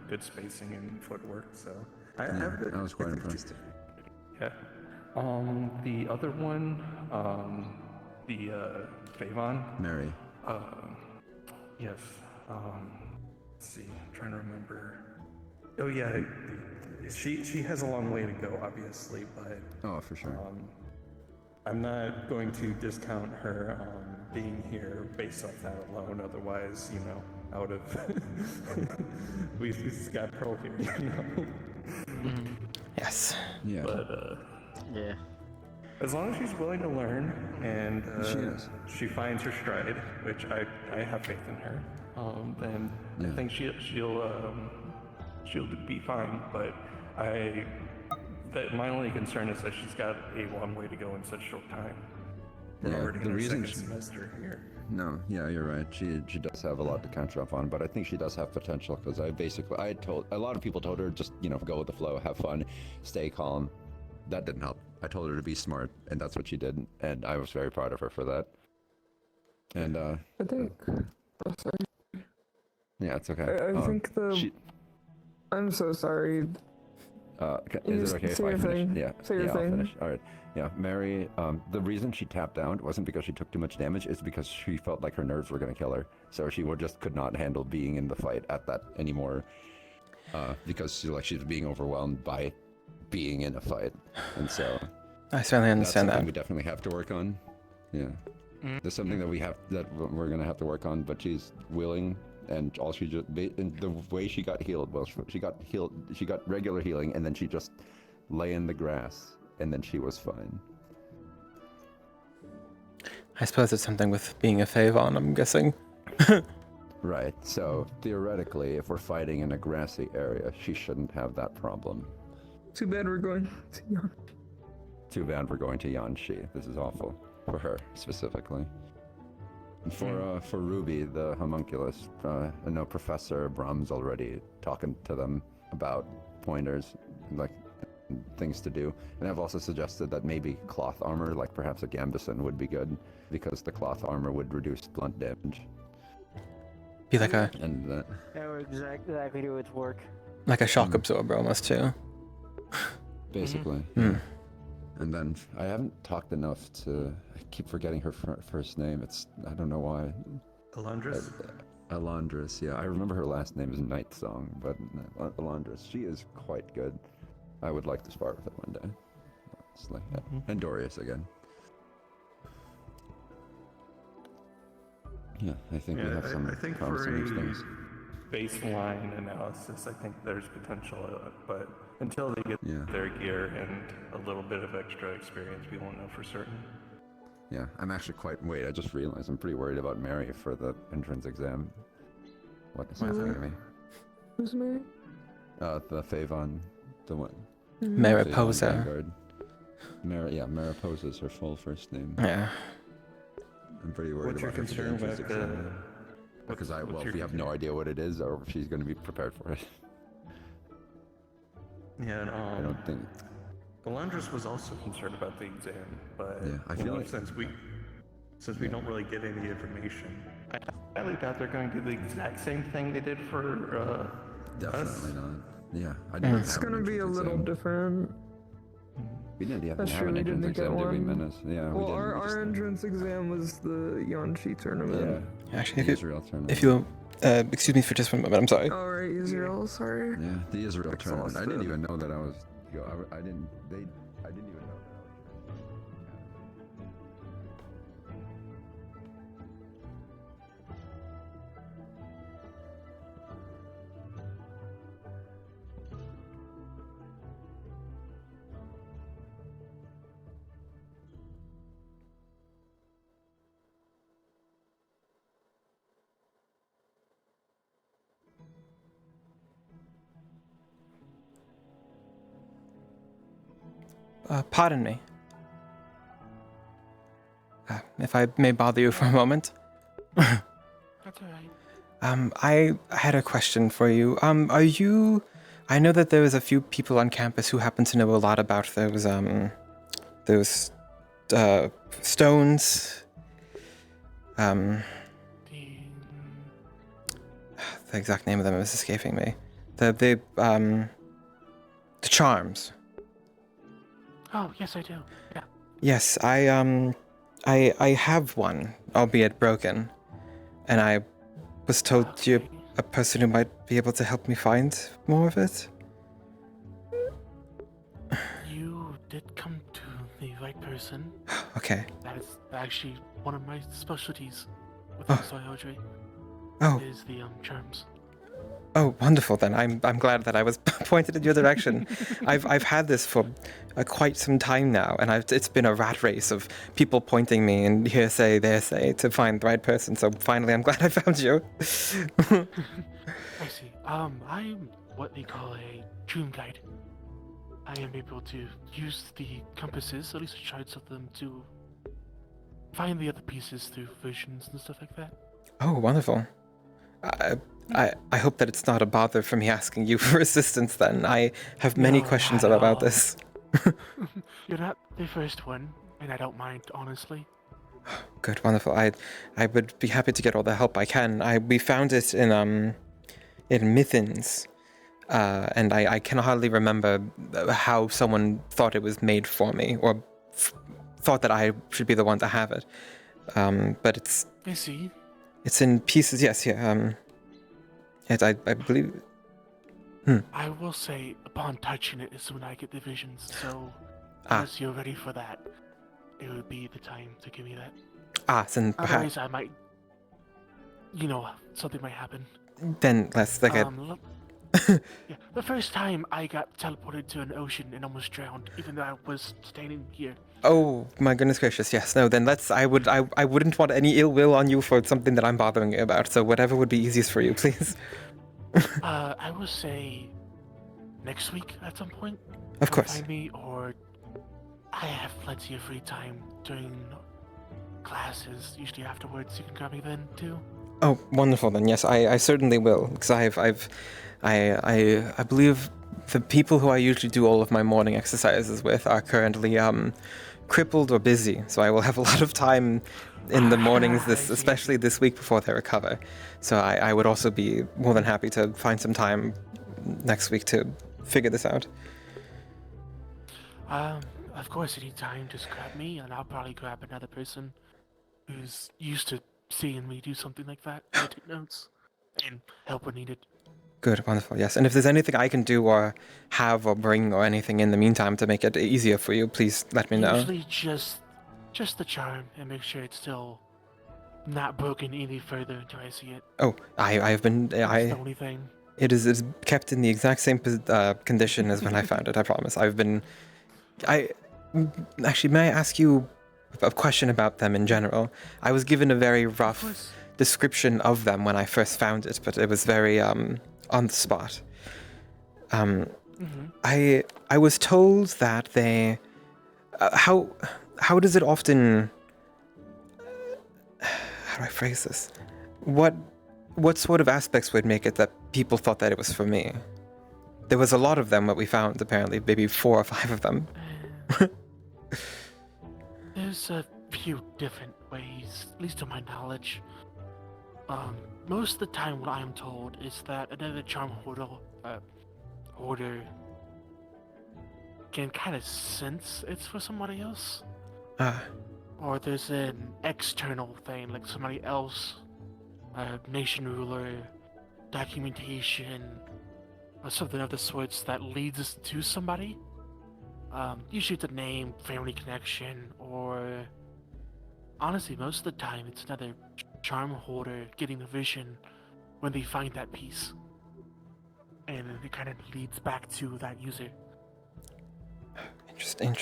good spacing and footwork, so I was quite impressed. Yeah. The other one, the Favon. Mary. Yes. Let's see. I'm trying to remember. Oh yeah. She has a long way to go, obviously, but for sure. I'm not going to discount her being here based off that alone. Otherwise, you know, out of we've got Pearl here, you know. Yes. Yeah. But as long as she's willing to learn and she finds her stride, which I have faith in her, then I think she'll be fine. But my only concern is that she's got a long way to go in such short time. We're already in her second semester here. No, yeah, you're right. She does have a lot to catch up on, but I think she does have potential because I had told a lot of people told her just, you know, go with the flow, have fun, stay calm. That didn't help. I told her to be smart, and that's what she did, and I was very proud of her for that. And I think. Sorry. Yeah, it's okay. I think I'm so sorry. Is it okay if I finish? Yeah. Say your I'll thing. finish. All right. Yeah, Mary. The reason she tapped out wasn't because she took too much damage. It's because she felt like her nerves were gonna kill her. So she just could not handle being in the fight at that anymore. Because she's being overwhelmed by being in a fight, and so. I certainly understand that. We definitely have to work on. Yeah. There's something that we're gonna have to work on, but she's willing. And all she just, and the way she got healed, she got regular healing, and then she just lay in the grass, and then she was fine. I suppose it's something with being a Favon, I'm guessing. Right, so theoretically, if we're fighting in a grassy area, she shouldn't have that problem. Too bad we're going to Yan. Too bad we're going to Yanshi. This is awful. For her, specifically. For Ruby, the homunculus, I know Professor Brahm's already talking to them about pointers, like things to do. And I've also suggested that maybe cloth armor, like perhaps a Gambison, would be good, because the cloth armor would reduce blunt damage. Be like a... And that would exactly do its work. Like a shock absorber almost, too. Basically. And then I haven't talked enough to... I keep forgetting her first name. I don't know why. Elandris? Elandris, yeah. I remember her last name is Night Song, but Elandris, she is quite good. I would like to spar with her one day. It's like that. And Dorius again. Yeah, I think we have some promising things. Baseline analysis, I think there's potential, but until they get their gear and a little bit of extra experience, we won't know for certain. Yeah, I'm actually I just realized I'm pretty worried about Mary for the entrance exam. What is happening to me? Who's Mary? The Favon, the one. Mariposa. Mariposa is her full first name. Yeah. I'm pretty worried What's your about concern her about Because we have no idea what it is, or if she's going to be prepared for it. Yeah, and I don't think. Galandris was also concerned about the exam, but Yeah, I feel like since we don't really get any information, I highly doubt they're going to do the exact same thing they did for Definitely not. Yeah, I Mm. It's gonna be a little different. We didn't even That's have true, an we entrance didn't get exam, did we, one. Menace? Yeah, we Well, didn't. our entrance exam was the Yanshi tournament. Actually, The Israel tournament. if you'll excuse me for just one moment, I'm sorry. Alright, Israel, sorry. Yeah, the Israel tournament. I didn't Exhausted. even know that I was. I didn't. I didn't even know that. Pardon me. If I may bother you for a moment. That's alright. I had a question for you. Are you... I know that there was a few people on campus who happen to know a lot about those stones. The exact name of them is escaping me. The charms. Oh, yes, I do. Yeah. Yes, I have one, albeit broken, and I was told you're a person who might be able to help me find more of it. You did come to the right person. Okay. That is actually one of my specialties with Psyodry. Oh. Is the charms. Oh, wonderful! Then I'm glad that I was pointed in your direction. I've had this for quite some time now, and it's been a rat race of people pointing me and hearsay, thersay to find the right person. So finally, I'm glad I found you. I see. I'm what they call a dream guide. I am able to use the compasses, at least the shards of them, to find the other pieces through visions and stuff like that. Oh, wonderful. I hope that it's not a bother for me asking you for assistance then. I have many questions not at about all. this. You're not the first one, and I don't mind, honestly. Good, wonderful. I would be happy to get all the help I can. We found it in Mithins, and I can hardly remember how someone thought it was made for me, or thought that I should be the one to have it. But it's... I see. It's in pieces, yes, yeah. Yes, I believe... I will say, upon touching it is when I get the visions, so Ah. once you're ready for that, it would be the time to give me that. Then Otherwise, perhaps... I might... something might happen. Then let's look at... Yeah, the first time I got teleported to an ocean and almost drowned, even though I was standing here. Oh, my goodness gracious, yes. No, then I wouldn't want any ill will on you for something that I'm bothering you about, so whatever would be easiest for you, please. I will say next week at some point. Of Come course. Find me, or I have plenty of free time during classes. Usually afterwards, you can grab me then too. Oh, wonderful then. Yes, I certainly will, because I believe the people who I usually do all of my morning exercises with are currently crippled or busy, so I will have a lot of time in the mornings, especially this week before they recover. So I would also be more than happy to find some time next week to figure this out. Of course, anytime, just grab me, and I'll probably grab another person who's used to seeing me do something like that. I take notes and help when needed. Good, wonderful, yes. And if there's anything I can do or have or bring or anything in the meantime to make it easier for you, please let me know. Usually just the charm, and make sure it's still not broken any further until I see it. Oh, I've been... That's the only thing. It is kept in the exact same condition as when I found it, I promise. Actually, may I ask you a question about them in general? I was given a very rough description of them when I first found it, but it was very on the spot. I was told that they... how does it often... how do I phrase this? What what sort of aspects would make it that people thought that it was for me? There was a lot of them that we found, apparently, maybe 4 or 5 of them. There's a few different ways, at least to my knowledge. Most of the time what I am told is that another charm hoarder can kind of sense it's for somebody else. Or there's an external thing, like somebody else, a nation ruler, documentation, or something of the sorts that leads us to somebody. Usually it's a name, family connection, or honestly, most of the time it's another charm holder getting the vision when they find that piece. And it kind of leads back to that user. Interesting.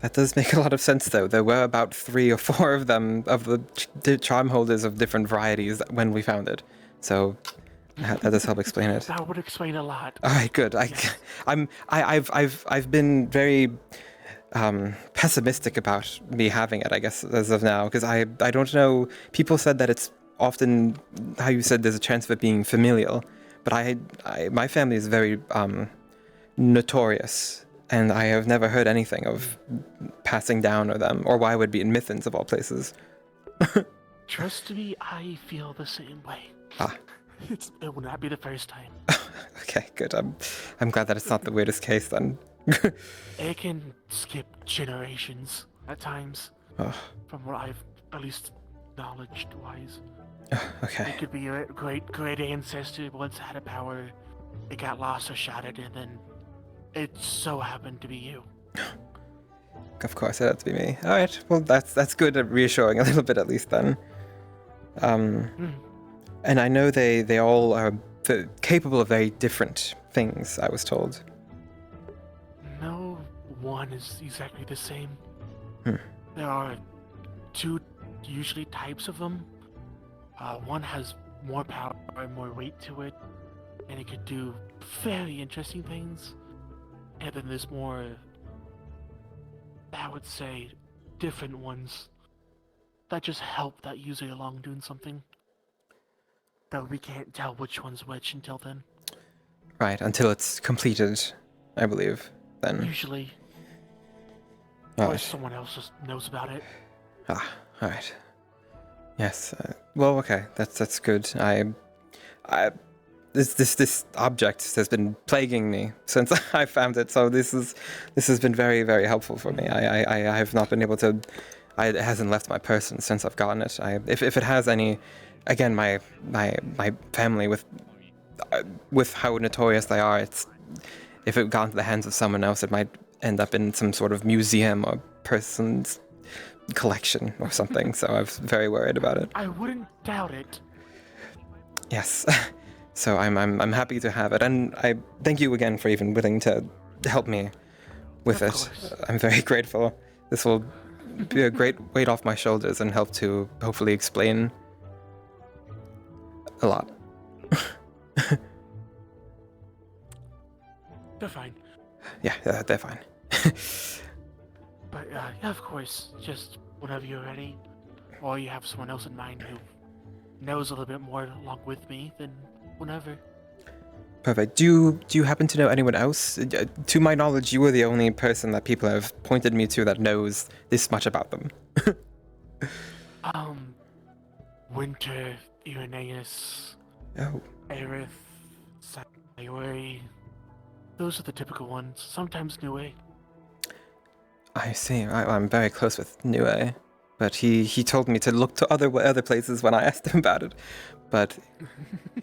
That does make a lot of sense, though. There were about 3 or 4 of them, of the charm holders of different varieties when we found it. So that does help explain it. That would explain a lot. All right, good. I've been very pessimistic about me having it, I guess, as of now, because I don't know. People said that it's often how you said there's a chance of it being familial, but my family is very notorious. And I have never heard anything of passing down or them, or why it would be in Mythins of all places. Trust me, I feel the same way. It will not be the first time. Okay, good. I'm glad that it's not the weirdest case then. It can skip generations at times, from what I've at least knowledge-wise. Okay. It could be a great ancestor once had a power, it got lost or shattered, and then it so happened to be you. Of course, it had to be me. All right. Well, that's good at reassuring a little bit at least then. And I know they all are capable of very different things, I was told. No one is exactly the same. There are 2 usually types of them. One has more power and more weight to it, and it could do very interesting things. And then there's more, I would say, different ones that just help that user along doing something. Though we can't tell which one's which until then. Right, until it's completed, I believe, then. Usually. All Or right. someone else just knows about it. All right. Yes. Well, okay. That's good. This object has been plaguing me since I found it, so this has been very, very helpful for me. I have not been able to. It hasn't left my person since I've gotten it. If it has any, again, my family with how notorious they are, if it got into the hands of someone else, it might end up in some sort of museum or person's collection or something. So I was very worried about it. I wouldn't doubt it. Yes. So I'm happy to have it, and I thank you again for even willing to help me with it. I'm very grateful. This will be a great weight off my shoulders and help to hopefully explain a lot. They're fine. Yeah, they're fine. But yeah, of course, just whenever you're ready, or you have someone else in mind who knows a little bit more along with me, then whenever. Perfect. Do you happen to know anyone else? To my knowledge, you were the only person that people have pointed me to that knows this much about them. Winter, Irenaeus, Aerith, Sayori. Those are the typical ones. Sometimes Nue. I see. I'm very close with Nue, but he told me to look to other places when I asked him about it. But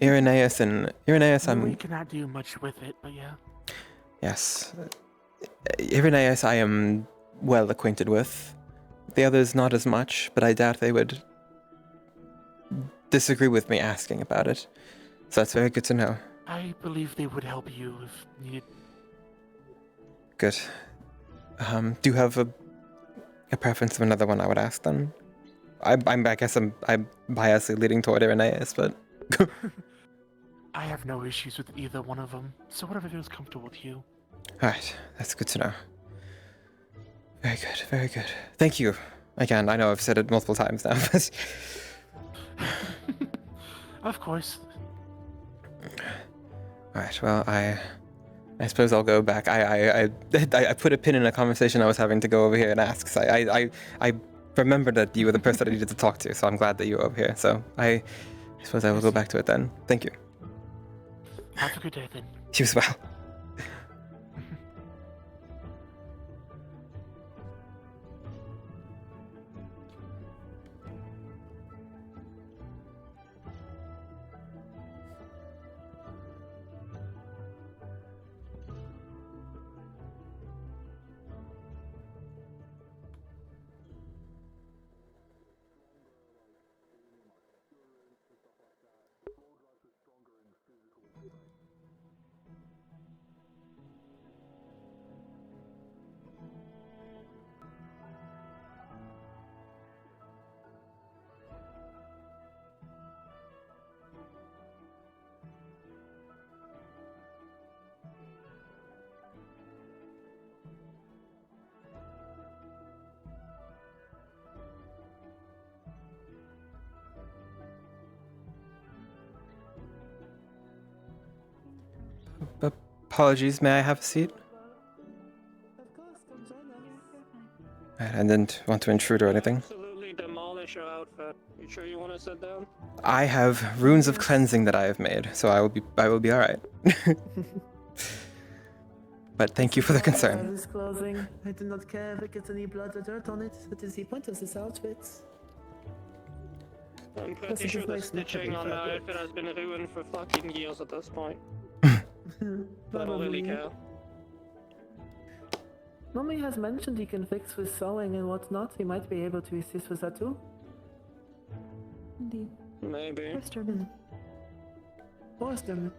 Irenaeus, We cannot do much with it, but yeah. Yes. Irenaeus I am well acquainted with. The others not as much, but I doubt they would disagree with me asking about it. So that's very good to know. I believe they would help you if needed. Good. Do you have a preference of another one I would ask them? I guess I'm biasly leading toward Irenaeus, but... I have no issues with either one of them, so whatever feels comfortable with you. Alright, that's good to know. Very good, very good. Thank you. Again, I know I've said it multiple times now, but... Of course. All right. Well, I suppose I'll go back. I put a pin in a conversation I was having to go over here and ask. So I remembered that you were the person I needed to talk to. So I'm glad that you were over here. So I suppose I will go back to it then. Thank you. Have a good day then. You as well. Apologies, may I have a seat? I didn't want to intrude or anything. Absolutely demolish your outfit. You sure you want to sit down? I have runes of cleansing that I have made, so I will be all right. But thank you for the concern. This clothing. I do not care if it gets any blood or dirt on it. That is the point of this outfit. I'm pretty sure the stitching on that outfit has been ruined for fucking years at this point. I don't really care. Mommy has mentioned he can fix with sewing and whatnot. He might be able to assist with that too. Indeed. Maybe. Or Sturman. Well, Sturman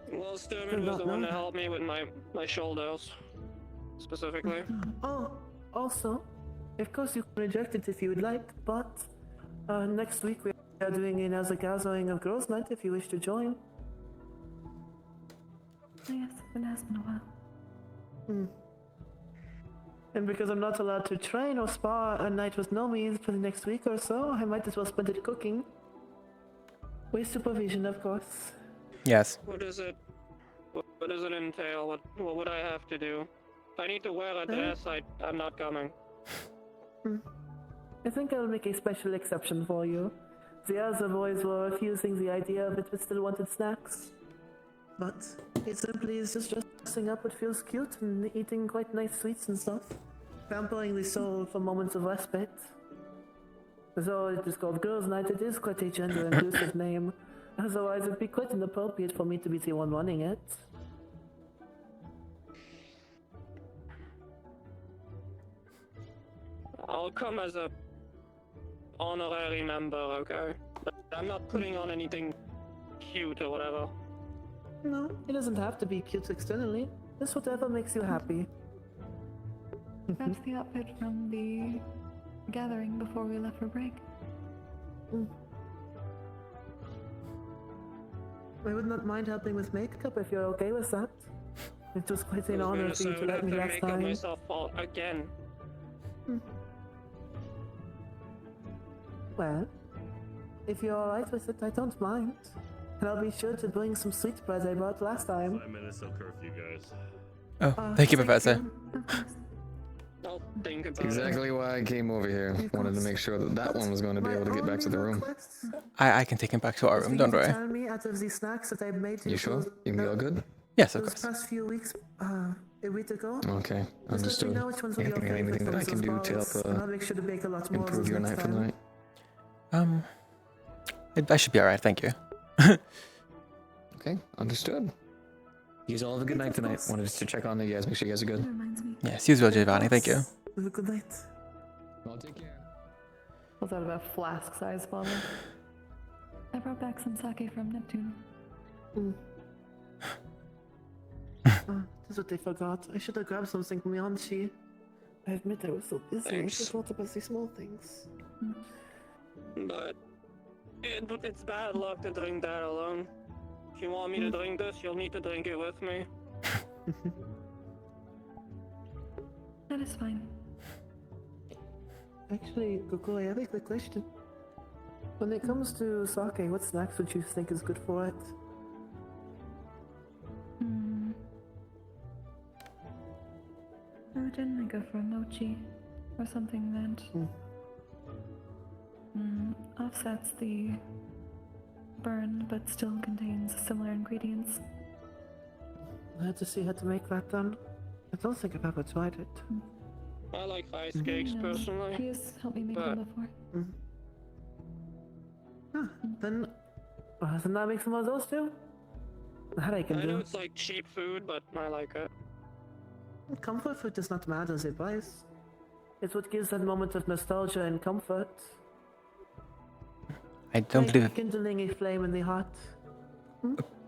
was the one that helped me with my shoulders, specifically. Oh, also, of course you can reject it if you would like, but next week we are doing another gathering of girls' night if you wish to join. Yes, it has been a while. And because I'm not allowed to train or spar a night with Nomi for the next week or so, I might as well spend it cooking. With supervision, of course. Yes. What does it entail? What would I have to do? If I need to wear a dress, I'm not coming. I think I'll make a special exception for you. The other boys were refusing the idea of it but still wanted snacks. But it simply is just dressing up what feels cute and eating quite nice sweets and stuff. Pampering the soul for moments of respite. Though it is called Girls' Night, it is quite a gender-inclusive name. Otherwise, it'd be quite inappropriate for me to be the one running it. I'll come as a honorary member, okay? But I'm not putting on anything cute or whatever. No, it doesn't have to be cute externally. Just whatever makes you happy. That's the outfit from the gathering before we left for break. I would not mind helping with makeup if you're okay with that. It was quite an honor for you to let me last make up time. myself fall again. Well, if you're alright with it, I don't mind. And I'll be sure to bring some sweetbread I brought last time. 5 minutes till curfew, guys. Oh, thank you, Professor. I'll think about Exactly why I came over here. Wanted to make sure that one was going to be able to get back to the room. I can take him back to our room, don't worry. Tell me out of these snacks that I made You sure? You can be all good? Yes, of those course. past few weeks, a week ago. Okay, Just let me understood. know which ones were Yeah, your anything that I favorites can do to bars, help and I'll make sure to bake a lot more of improve those your next night for the time. night? I should be alright, thank you. Okay, understood. You guys all have a good night tonight. Wanted to check on you guys, make sure you guys are good. Yes, you as well, Giovanni, thank you. Have a good night. Well, take care. Was that about flask-sized bottle? I brought back some sake from Neptune. That's what they forgot. I should have grabbed something from Yanchi. I admit I was so busy. Thanks. I forgot about the small things. But it's bad luck to drink that alone. If you want me to drink this, you'll need to drink it with me. That is fine. Actually, Coco, I have a quick question. When it comes to sake, what snacks would you think is good for it? I would generally go for a mochi or something that offsets the burn but still contains similar ingredients. I have to see how to make that then. I don't think I've ever tried it. I like rice cakes personally. He has helped me make them before. Then that make some of those too? That I can I do. know it's like cheap food, but I like it. Comfort food does not matter, the price. It's what gives that moment of nostalgia and comfort. I don't Like believe. kindling a flame in the heart.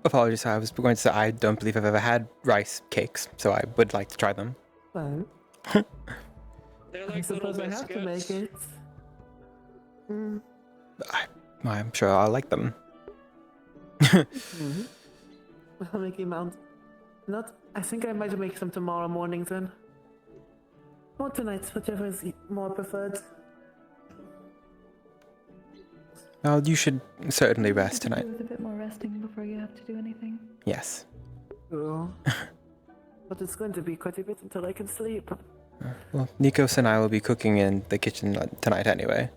Apologies, I was going to say I don't believe I've ever had rice cakes, so I would like to try them. Well, They're I like suppose I have to make it. I'm sure I'll like them. I'll make a mount. I think I might make some tomorrow morning then. Or tonight, whichever is more preferred. Well, you should certainly rest Could do tonight. with a bit more resting before you have to do anything. Yes. Oh. But it's going to be quite a bit until I can sleep. Well, Nikos and I will be cooking in the kitchen tonight anyway,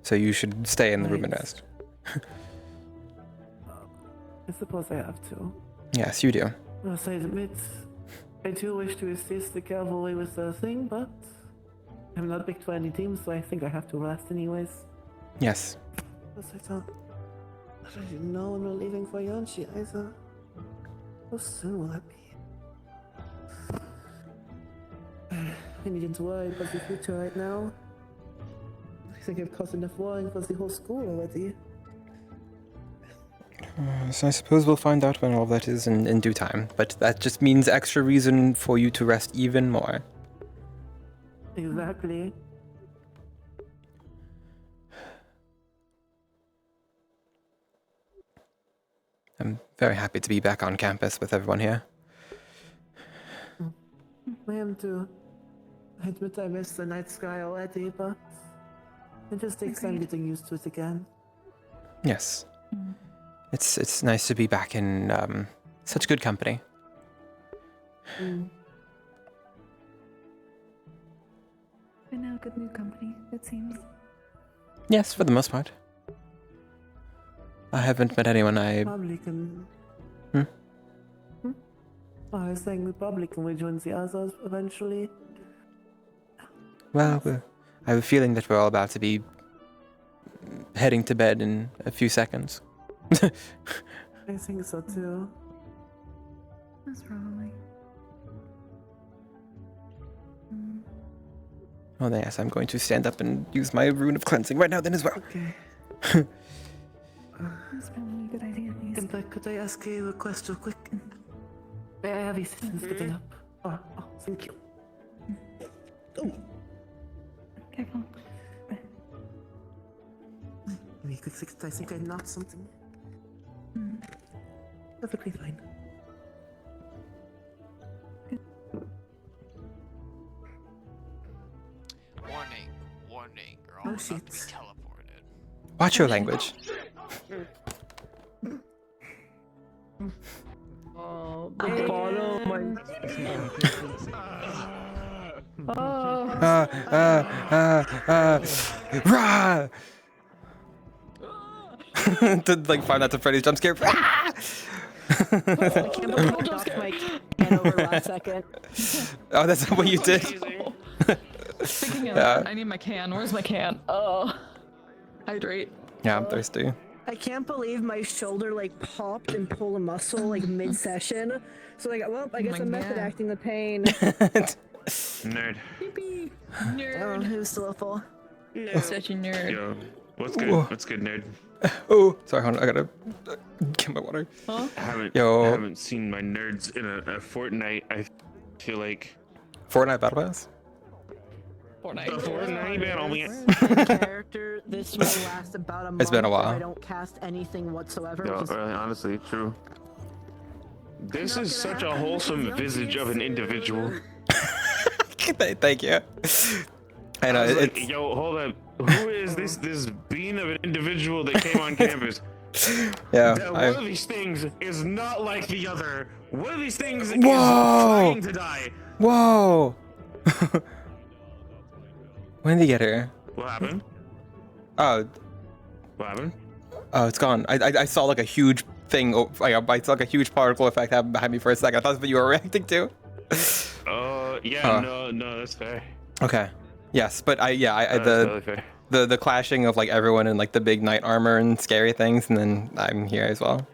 so you should stay in the room and rest. I suppose I have to. Yes, you do. As I admit, I do wish to assist the cavalry with the thing, but I'm not big to any team, so I think I have to rest anyways. Yes. Plus, I didn't know when we're leaving for Yonshi either. How soon will that be? I needn't to worry about the future right now. I think I've caused enough worrying for the whole school already. So I suppose we'll find out when all that is in due time, but that just means extra reason for you to rest even more. Exactly. I'm very happy to be back on campus with everyone here. I am too. I admit I missed the night sky already, but it just takes time getting used to it again. Yes. It's nice to be back in such good company. And now good new company, it seems. Yes, for the most part. I haven't met anyone I... Probably can... Hmm? I was saying we probably can rejoin the others eventually. Well, I have a feeling that we're all about to be heading to bed in a few seconds. I think so too. That's probably. Oh, yes, I'm going to stand up and use my rune of cleansing right now then as well. Okay. That's probably a good idea, at least. Could I ask a request real quick? May I have assistance getting up? Oh, thank you. Oh. Careful. Maybe quick fix. I think I knocked something. Perfectly fine. Warning, you're all Oh, about to be shit. teleported. Watch your language. Oh, the bottom, my. Rah! To like find out the Freddy's jump scare. I can't believe I knocked my can over last second. Oh, that's not what you did. Speaking of that, I need my can. Where's my can? Oh. Hydrate. Yeah, I'm thirsty. I can't believe my shoulder like popped and pulled a muscle like mid-session. So like, well, I guess I'm method acting the pain. Nerd. Nerd. Oh, who's still full? Such a nerd. Yo, what's good? Whoa. What's good, nerd? Oh, sorry, hold on. I gotta get my water. Huh? I haven't seen my nerds in a fortnight. I feel like Fortnite Battle Pass? Fortnite Battle Character. This will last about a month. It's been a if while. I don't cast anything whatsoever. Yo, which is honestly, true. This is such a wholesome visage of an individual. Thank you. I know, I was like, it's... yo, hold up. Who is this being of an individual that came on campus. Yeah. That one of these things is not like the other. One of these things is Whoa! trying to die. Whoa! When did he get here? What happened? Oh. What happened? Oh, it's gone. I saw like a huge thing. I saw like a huge particle effect happen behind me for a second. I thought that's what you were reacting to. Yeah. No, that's fair. Okay. Yes, but That's totally fair. the clashing of like everyone in like the big knight armor and scary things, and then I'm here as well.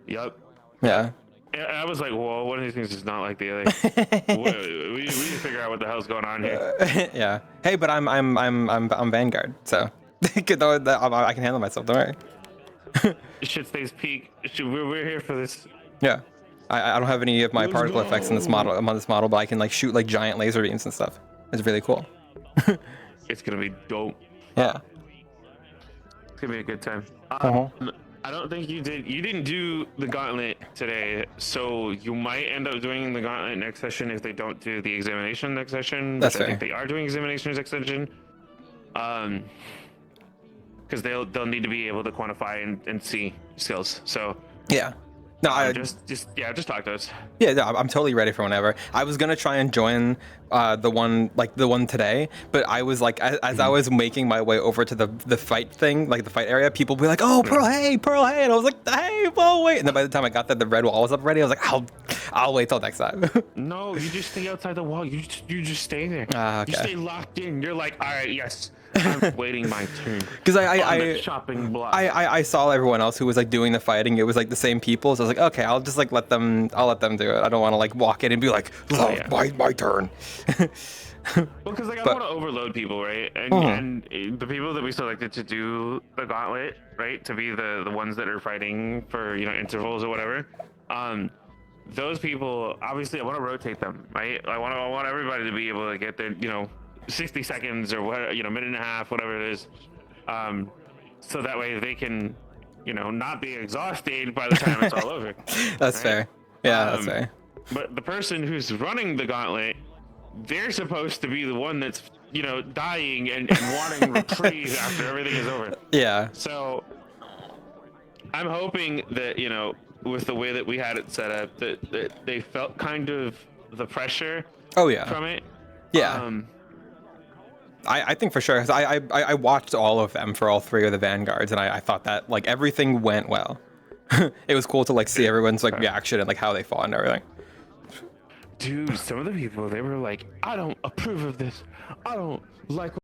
Yep. Yeah. I was like, well, one of these things is not like the other. we need to figure out what the hell's going on here. Yeah. Hey, but I'm Vanguard, so I can handle myself. Don't worry. Shit stays peak. We're here for this. Yeah. I don't have any of my particle effects in this model. I'm on this model, but I can like shoot like giant laser beams and stuff. It's really cool. It's gonna be dope. Yeah. It's gonna be a good time. Uh-huh. I don't think you didn't do the gauntlet today, so you might end up doing the gauntlet next session if they don't do the examination next session. That's which I fair. think they are doing examinations next session. Because they'll need to be able to quantify and see skills. So Yeah. No, I just talk to us. Yeah, no, I'm totally ready for whenever. I was gonna try and join the one today, but I was like, as I was making my way over to the fight thing, like the fight area, people would be like, "Oh, Pearl, hey," and I was like, "Hey, whoa, wait!" And then by the time I got there, the red wall was up already. I was like, "I'll wait till next time." No, you just stay outside the wall. You just stay there. Okay. You stay locked in. You're like, all right, yes, I'm waiting my turn. Because On the chopping block. I saw everyone else who was like doing the fighting. It was like the same people, so I was like, okay, I'll just like let them do it. I don't want to like walk in and be like, oh, my turn. Well, because like I But- don't want to overload people, right? And Mhm. and the people that we selected to do the gauntlet, right, to be the ones that are fighting for intervals or whatever. Those people, obviously, I want to rotate them, right? I want everybody to be able to get their 60 seconds or what, minute and a half, whatever it is, so that way they can not be exhausted by the time it's all over. That's right? fair. Yeah, that's fair. But the person who's running the gauntlet, they're supposed to be the one that's dying and wanting reprieve after everything is over. Yeah. So I'm hoping that with the way that we had it set up, that they felt kind of the pressure. Oh, yeah. From it. Yeah. I think for sure. 'Cause I watched all of them for all three of the Vanguards, and I thought that like everything went well. It was cool to like see everyone's like reaction and like how they fought and everything. Dude, some of the people, they were like, I don't approve of this. I don't like